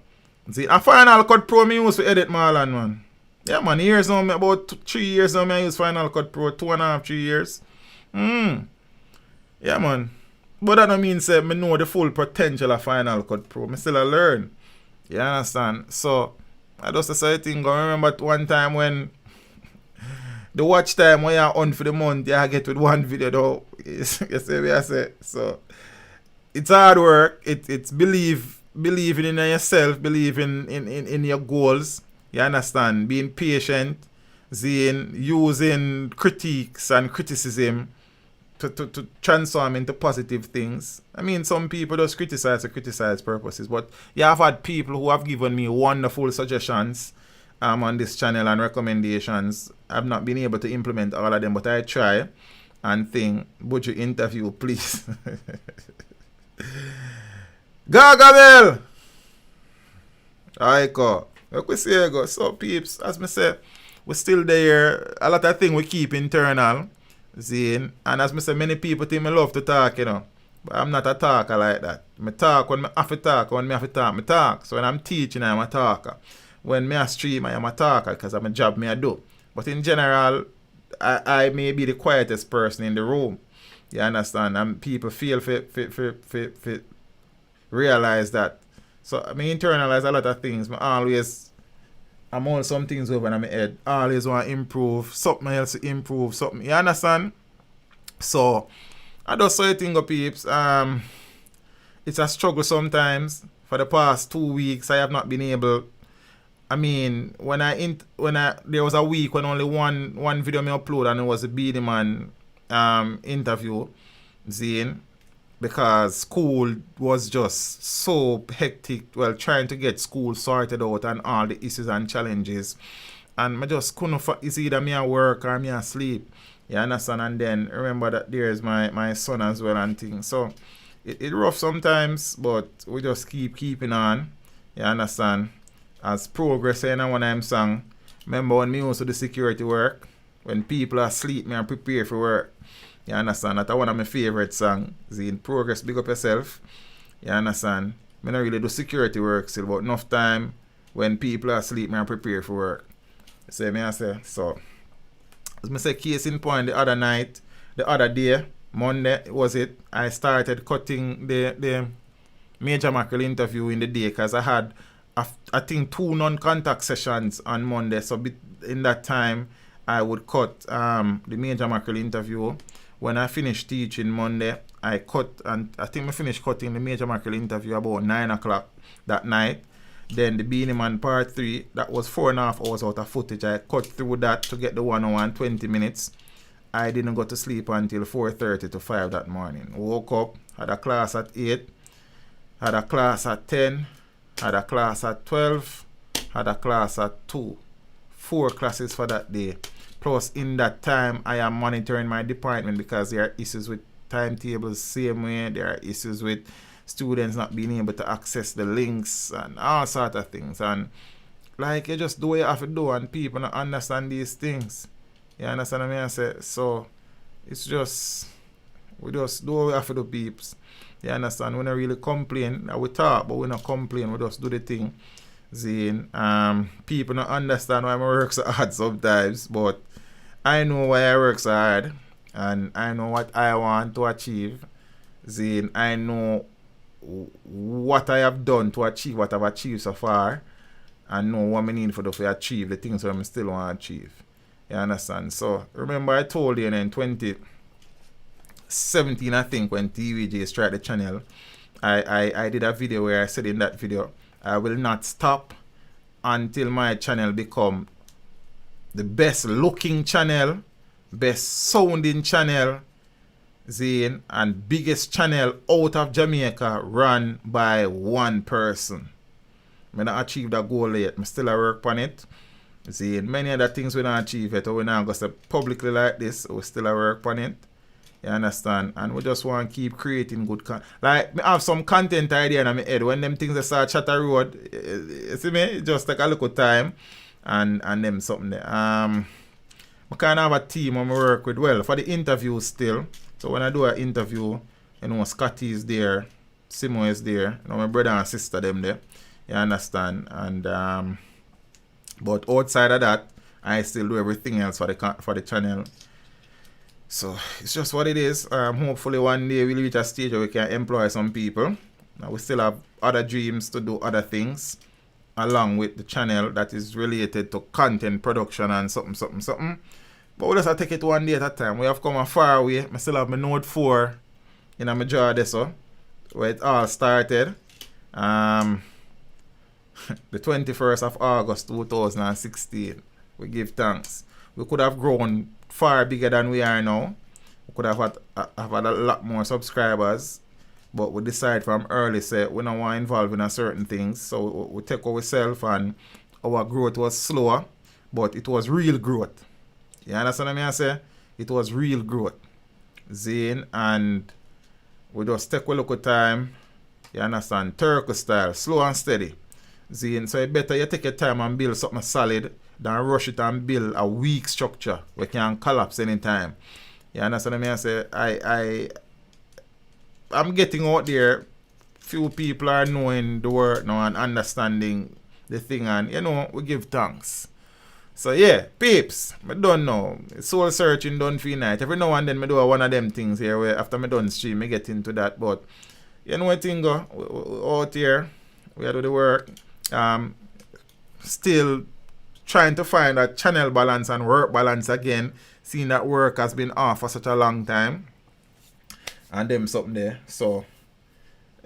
See, a Final Cut Pro me use to edit Marlon, man. Yeah, man, years now, about 3 years now, I use Final Cut Pro, 2.5, 3 years. Yeah, man. But that don't mean say I know the full potential of Final Cut Pro. I still learn. You understand? So, I just say thing. I remember one time when the watch time when you're on for the month, you get with one video though. You see what I say? So, it's hard work. It's believing in yourself, believing in your goals. You understand? Being patient, using critiques and criticism to transform into positive things. I mean, some people just criticize for criticize purposes, but you have had people who have given me wonderful suggestions on this channel and recommendations. I've not been able to implement all of them, but I try and think, would you interview, please? Gargamel! Alright, go. Like we say, go. So, peeps, as I say, we're still there. A lot of things we keep internal. And as I say, many people think I love to talk, you know. But I'm not a talker like that. I talk when I have to talk. When I have to talk, I talk. So when I'm teaching, I'm a talker. When I stream, I am a talker because I'm a job I do. But in general, I may be the quietest person in the room. You understand? And people feel realize that. So I internalize a lot of things. I always I'm all some things over in my head. Always want to improve, something else to improve, something. You understand? So, I just saw you think of peeps. It's a struggle sometimes. For the past 2 weeks, I have not been able. I mean, there was a week when only one video me upload, and it was a Beanie Man interview, Zane, because school was just so hectic. Well, trying to get school sorted out and all the issues and challenges, and I just couldn't. It's either me at work or me asleep. You understand? And then remember that there's my son as well and things. So it rough sometimes, but we just keeping on. You understand? As progress in one I'm song. Remember when me used to do security work? When people are asleep, me and prepare for work. You understand? That's one of my favorite songs. In progress, big up yourself. You understand? Me not really do security work still, but enough time when people are asleep, me and prepare for work. See me I say so. As I say, case in point, the other day, Monday was it, I started cutting the Major Mackerel interview in the day because I had, I think, 2 non-contact sessions on Monday. So in that time, I would cut the Major Mackerel interview. When I finished teaching Monday, I cut, and I think I finished cutting the Major Mackerel interview about 9 o'clock that night. Then the Beanie Man part 3, that was 4.5 hours out of footage. I cut through that to get the 1 hour and 20 minutes. I didn't go to sleep until 4:30 to 5 that morning. Woke up, had a class at 8, had a class at 10, had a class at 12, had a class at 2. 4 classes for that day. Plus, in that time, I am monitoring my department because there are issues with timetables, CMU, there are issues with students not being able to access the links and all sort of things. And like, you just do what you have to do, and people don't understand these things. You understand what I say? So it's just, we just do what we have to do, peeps. You understand? We don't really complain. We talk, but we don't complain. We just do the thing. Zine. People don't understand why I work so hard sometimes, but I know why I work so hard, and I know what I want to achieve. Zine. I know what I have done to achieve what I've achieved so far, and know what I need to achieve the things that I still want to achieve. You understand? So remember I told you in 2017, I think, when TVJ started the channel, I did a video where I said in that video, I will not stop until my channel become the best looking channel, best sounding channel, Zane, and biggest channel out of Jamaica run by one person. I not achieve that goal yet. I still work on it. Zane, many other things we don't achieve it, or we not go say publicly like this, we still work on it. You understand? And we just want to keep creating good content. Like, I have some content idea in my head. When them things start chatter road, you see me? It just take a little time and them something there. I kind of have a team I work with. Well, for the interview still. So when I do an interview, you know, Scotty is there, Simo is there, you know, my brother and sister them there. You understand? And but outside of that, I still do everything else for the channel. So it's just what it is. Hopefully one day we'll reach a stage where we can employ some people. Now we still have other dreams to do other things along with the channel that is related to content production and something. But we'll just take it one day at a time. We have come a far way. I still have my Note 4 in my drawer there, so where it all started. The 21st of August 2016. We give thanks. We could have grown far bigger than we are now. We could have had a lot more subscribers, but we decide from early say we don't want to involve in a certain things, so we take ourselves, and our growth was slower, but it was real growth. You understand what I say? It was real growth, Zane, and we just take a look at time. You understand? Turkey style, slow and steady, Zane. So it better you take your time and build something solid than rush it and build a weak structure we can collapse anytime. You understand what I say? I'm getting out there. Few people are knowing the work now and understanding the thing, and you know, we give thanks. So yeah, peeps, I don't know. Soul searching done for night. Every now and then I do one of them things here where after I done stream I get into that. But you know what thing go? We out here, we do the work. Still trying to find a channel balance and work balance again, seeing that work has been off for such a long time. And them something there. So,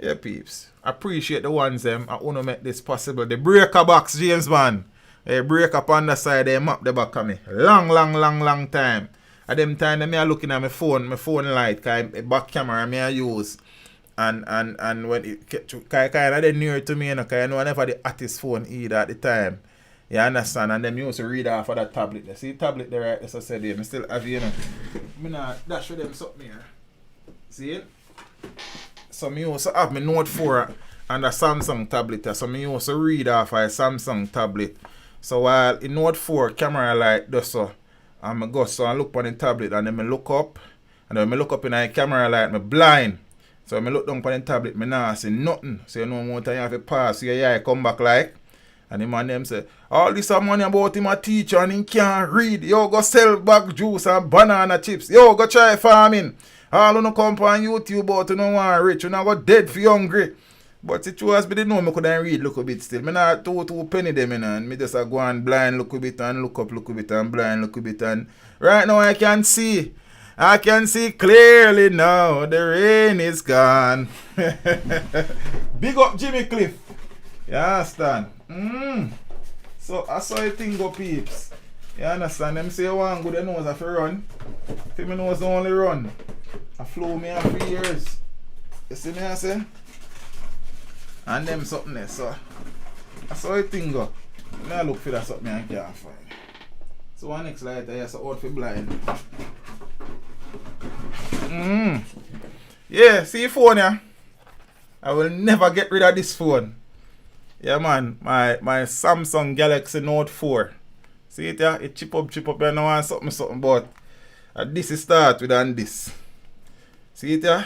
yeah, peeps. Appreciate the ones them. I want to make this possible. The breaker box, James man. They break up on the side, they map the back of me. Long time. At them time, me are looking at my phone light, cause back camera me I use. And when it get to kind of near to me, you know, cause I know I never the artist phone either at the time. You understand? And them used to read off of that tablet. You see the tablet there, right? As I said here, I still have, you know. I not dash with them something here. See it? So me used to have my Note 4 and a Samsung tablet. So me used to read off of a Samsung tablet. So while in Note 4 camera light does so, and I go so and look on the tablet and then I look up. And when I look up in the camera light, I'm blind. So when I look down on the tablet, I not see nothing. So you know more time you have to pass, so your eye come back like. And the man them say, all this money about him a teacher and he can't read. Yo, go sell bag juice and banana chips. Yo, go try farming. All who come on YouTube but you don't want rich. You not go dead for hungry. But it was be the know me couldn't read look a bit still. Me not two penny them in and me just go and blind look a bit and look up look a bit and blind look a bit and right now I can see. I can see clearly now. The rain is gone. Big up Jimmy Cliff. You understand? So I saw a thing go peeps. You understand? Them say one good nose if you run. If me nose only run. I flew me for 3 years. You see me I say? And them something there. So I saw a thing go. Now look for that something I can't find. So one next light I so out for blind. Yeah, see phone yeah. I will never get rid of this phone. Yeah man, my Samsung Galaxy Note 4. See it yeah, it chip up, I know want something but this is start with and this. See it yeah?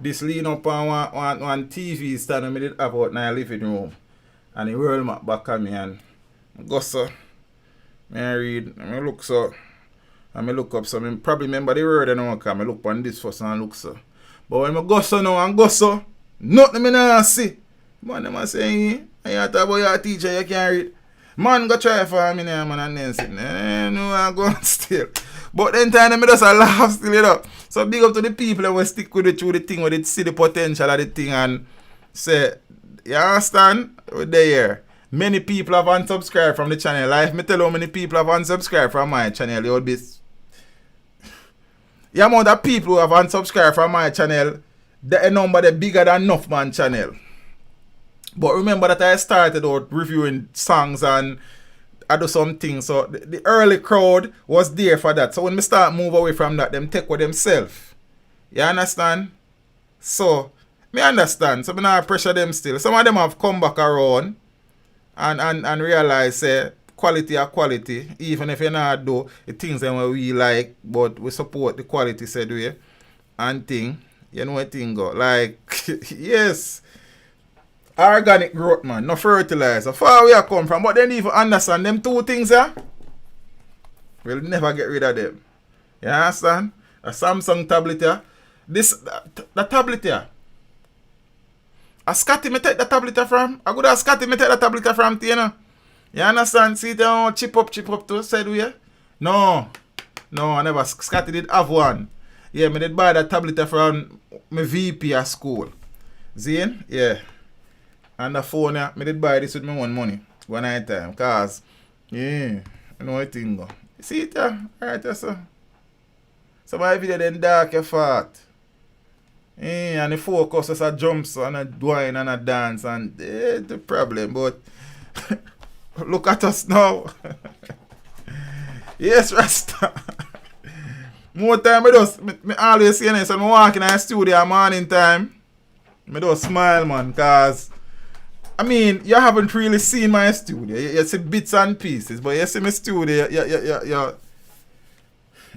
This lean up on one TV stand I did have out in my living room. And the world map back at me and I go so. I read, I look so. And I look up so I probably remember the word I know because I look on this first and I look so. But when I go so now and go so, nothing I not see. Man, them are saying, I talk about your teacher, you can't read. Man, go try for me now, man, and then sit. No, I'm going still. But then time, I just laugh still, you know. So big up to the people that will stick with it through the thing, where they see the potential of the thing and say, you understand? We're there. Many people have unsubscribed from the channel. If me tell you how many people have unsubscribed from my channel, you would be... The amount of people who have unsubscribed from my channel, the number is bigger than enough man channel. But remember that I started out reviewing songs and I do some things. So the early crowd was there for that. So when we start move away from that, them take with themselves. You understand? So, me understand. So, me not pressure them still. Some of them have come back around and realize, say, quality are quality. Even if you not do the things that we like, but we support the quality, said we. And thing, you know what thing go. Like, yes. Organic growth, man. No fertilizer. Far where I come from. But they need to understand them two things, yeah? We'll never get rid of them. You understand? A Samsung tablet, yeah? The tablet, yeah? A Scotty me take the tablet from. I go to Scotty me take the tablet from, you know? You understand? See them chip up to said we, yeah? No, I never. Scotty did have one. Yeah, me did buy that tablet from my VP at school. Zane? Yeah. And the phone, yeah, I did buy this with my own money one night time. Cause, yeah, I know what thing go. You see it, yeah? Alright, yeah, sir. So my video then dark your fart. Yeah, and the focus is a jump so and a whine and a dance and the problem. But look at us now. Yes, Rasta. More time me always say this. So I walk in the studio morning time. I just smile, man, cause I mean, you haven't really seen my studio. You see bits and pieces, but you see my studio,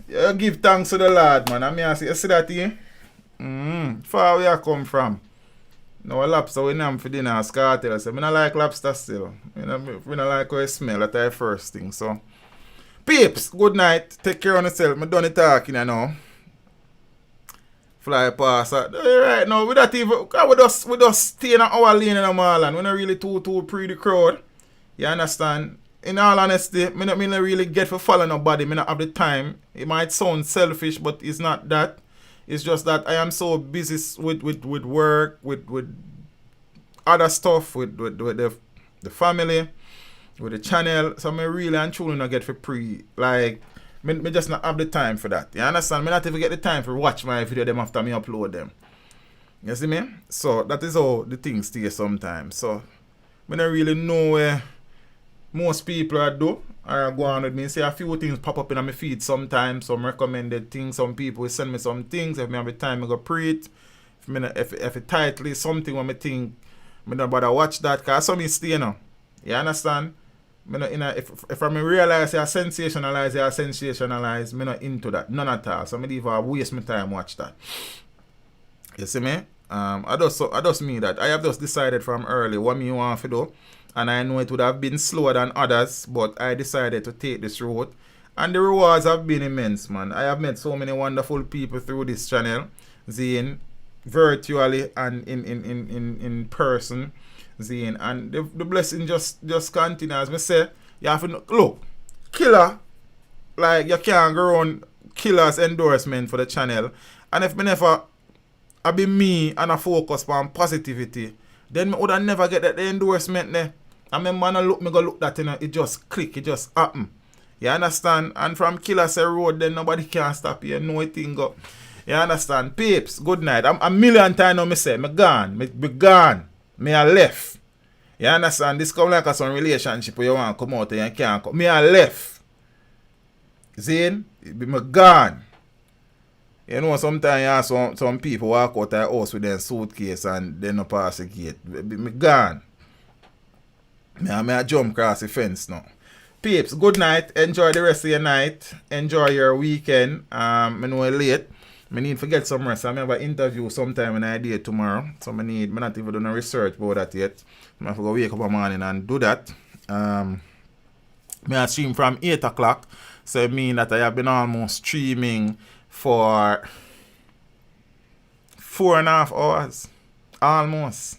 you give thanks to the Lord, man. I mean, you see that here? Far where I come from. No lobster we name for dinner, scartel. So I don't like lobster still. I don't like how it smell. That's the first thing. So, peeps, good night. Take care of yourself. I'm done talking now. Fly past. Right now, we don't even. We just stay in our lane in the mall and we're not really too pre the crowd. You understand? in all honesty, me not really get for follow nobody. Me not have the time. It might sound selfish, but it's not that. It's just that I am so busy with work, with other stuff, with the family, with the channel. So me really and truly not get for pre. Like, me just not have the time for that. You understand? Me not even get the time for watch my video them after me upload them. You see me? So that is how the things stay sometimes. So me don't really know where most people are do or go on with me. See a few things pop up in my feed sometimes, some recommended things. Some people will send me some things. If me have the time, I go pre it. If it tightly something when me think, me don't bother watch that because some is stay now. You understand? Me not if I realize I sensationalize, me not into that. None at all. So me even waste my time watch that. You see me? I just mean that I have just decided from early what me want to do. And I know it would have been slower than others, but I decided to take this road. And the rewards have been immense, man. I have met so many wonderful people through this channel, Zane, virtually and in person, Zane. And the blessing just continues. Me say, you have to look, killer, like you can't go on killer's endorsement for the channel. And if me never I be me and I focus on positivity, then me would have never get that endorsement there. And me man me go look that, you know, it just click, it just happen. You understand? And from Killer say road, then nobody can stop you. No thing go. You understand? Peeps, good night. I'm a million times now me say, me gone. Me gone. Me a left. You understand? This come like a some relationship where you want to come out and you can't come. Me a left. Zane, me gone. You know, sometimes you have some people walk out of the house with their suitcase and they no pass the gate. Me gone. Me a jump across the fence now. Peeps, good night. Enjoy the rest of your night. Enjoy your weekend. I know it's late. I need to get some rest. I have an interview sometime when I do tomorrow. So I not even doing research about that yet. I have to go wake up in the morning and do that. I stream from 8 o'clock. So it means that I have been almost streaming for 4.5 hours. Almost.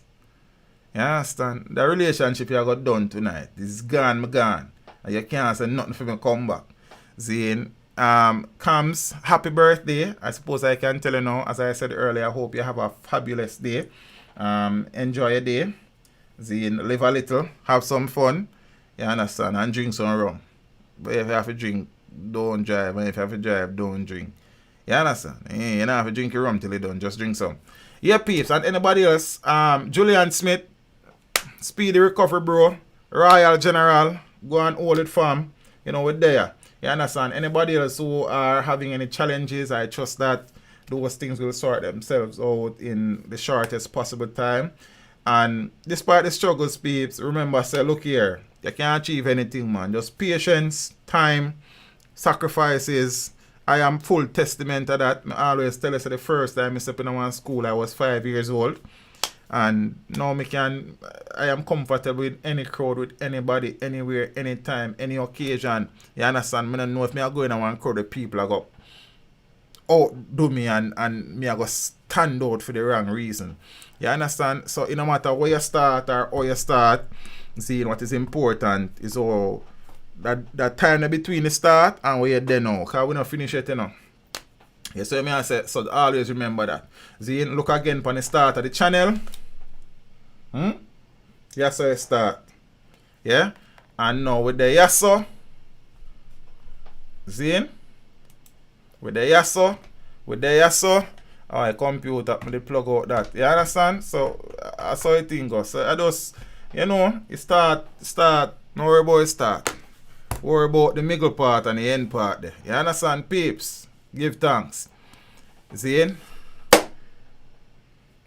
You understand? The relationship you got done tonight is gone, me gone. And you can't say nothing for me come back. Zane, comes happy birthday. I suppose I can tell you now, as I said earlier, I hope you have a fabulous day. Enjoy your day. Zane, live a little, have some fun. You understand? And drink some rum. But if you have to drink, don't drive. And if you have to drive, don't drink. You understand? You don't have to drink your rum till you done. Just drink some. Yeah, peeps. And anybody else, Julian Smith, speedy recovery, bro. Royal General, go and hold it firm. You know, we're there. You understand? Anybody else who are having any challenges, I trust that those things will sort themselves out in the shortest possible time. And despite the struggles, peeps, remember, say, look here, you can't achieve anything, man. Just patience, time, sacrifices. I am full testament of that. I always tell us the first time I stepped in one school, I was 5 years old. And now I am comfortable with any crowd, with anybody, anywhere, anytime, any occasion. You understand? I don't know if I go in one crowd of people I go outdo me and me I go stand out for the wrong reason. You understand? So it no matter where you start or how you start, seeing what is important is all that time between the start and where you're there now. Because we don't finish it, you know. Yeah, so I say, so always remember that. See, look again on the start of the channel. Yes, so you start. Yeah? And now with the yes, so. See? With the yes, so. Alright, computer, me plug out that. You understand? So, I saw it thing go. So, I just, you know, you start. No worry about it start. Worry about the middle part and the end part there. You understand, peeps? Give thanks. See?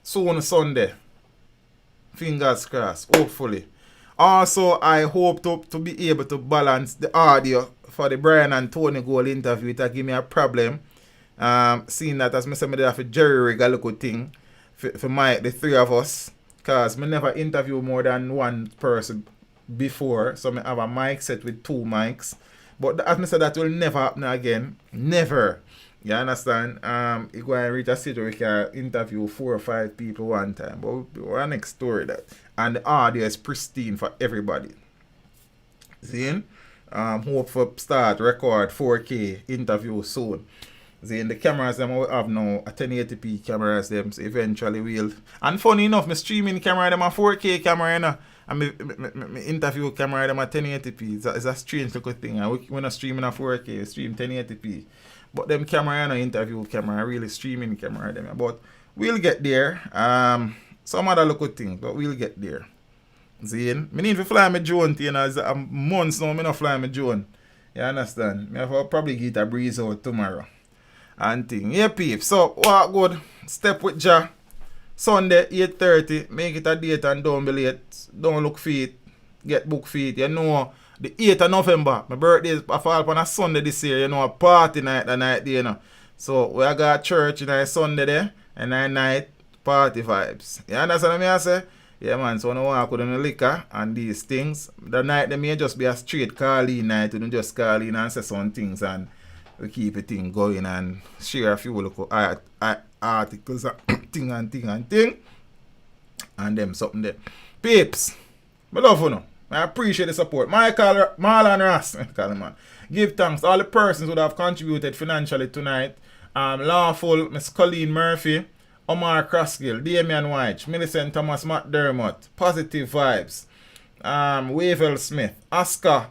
Soon Sunday. Fingers crossed. Hopefully. Also, I hope to be able to balance the audio for the Brian and Tony Gold interview. It give me a problem. Seeing that as I said, I have a jerry rig a little thing for Mike, the three of us. Because I never interview more than one person before. So I have a mic set with 2 mics. But as I said, that will never happen again. Never. You understand? You go and reach a stage where we can interview 4 or 5 people one time. But we're next story that. And the audio is pristine for everybody. See? Hope for start record 4K interview soon. See, the cameras them we have now a 1080p cameras them, so eventually we'll. And funny enough, my streaming camera them a 4K camera, you know, and my interview camera them a 1080p. It's a strange little thing. And we're not streaming a 4K, we stream 1080p. But them camera and interview camera really streaming camera them. But we'll get there. Some other little thing, but we'll get there. See, me need to fly my drone, you know, it's a months now, me not fly my drone. You understand? Me have to probably get a breeze out tomorrow. And thing. Yeah, peeps. So, what good? Step with Ja. Sunday, 8:30. Make it a date and don't be late. Don't look for it. Get book for it. You know, the 8th of November. My birthday I fall upon a Sunday this year. You know, a party night the night there, you know. So, we got church in a Sunday there. And that night, party vibes. You understand what I say? Yeah, man. So, when I walk with the liquor and these things, the night they may just be a straight call-in night. You don't just call in and say some things and we keep a thing going and share a few local articles and thing and them something there. Peeps, I love you. I appreciate the support. Marlon Ross, man. Give thanks to all the persons who have contributed financially tonight. Lawful, Miss Colleen Murphy, Omar Crossgill, Damian White, Millicent Thomas McDermott, Positive Vibes, Wavel Smith, Oscar,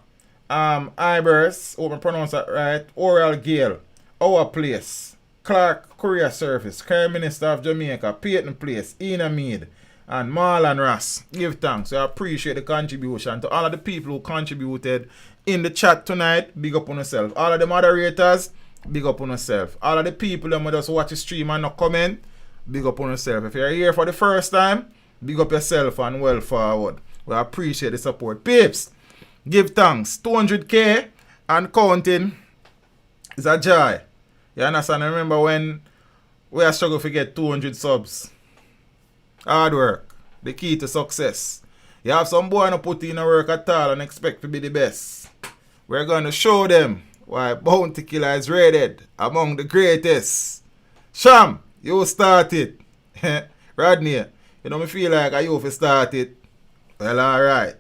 Ibers, hope I pronounce that right, Oral Gale, Our Place, Clark Courier Service, Prime Minister of Jamaica, Peyton Place, Ina Mead, and Marlon Ross. Give thanks. I appreciate the contribution to all of the people who contributed in the chat tonight. Big up on yourself. All of the moderators, big up on yourself. All of the people that just watch the stream and not comment, big up on yourself. If you're here for the first time, big up yourself and well forward. We appreciate the support. Peeps, give thanks. 200k and counting is a joy. You understand? I remember when we are struggling to get 200 subs. Hard work. The key to success. You have some boy not put in a work at all and expect to be the best. We're going to show them why Bounty Killer is rated among the greatest. Sham, you start it. Rodney, you know me feel like I you start it. Well, alright.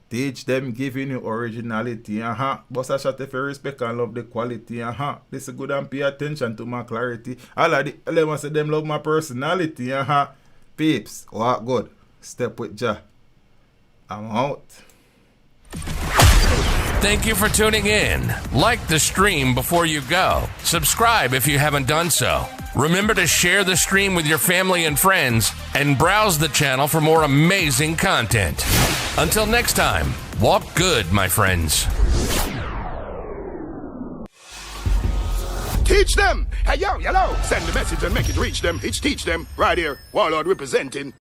Teach them giving you originality, But I shot if you respect and love the quality, This is good and pay attention to my clarity. All of them say them love my personality, Peeps, what good? Step with Ja. I'm out. Thank you for tuning in. Like the stream before you go. Subscribe if you haven't done so. Remember to share the stream with your family and friends and browse the channel for more amazing content. Until next time, walk good, my friends. Teach them! Hey, yo, hello! Send the message and make it reach them. It's Teach Them, right here. Warlord representing.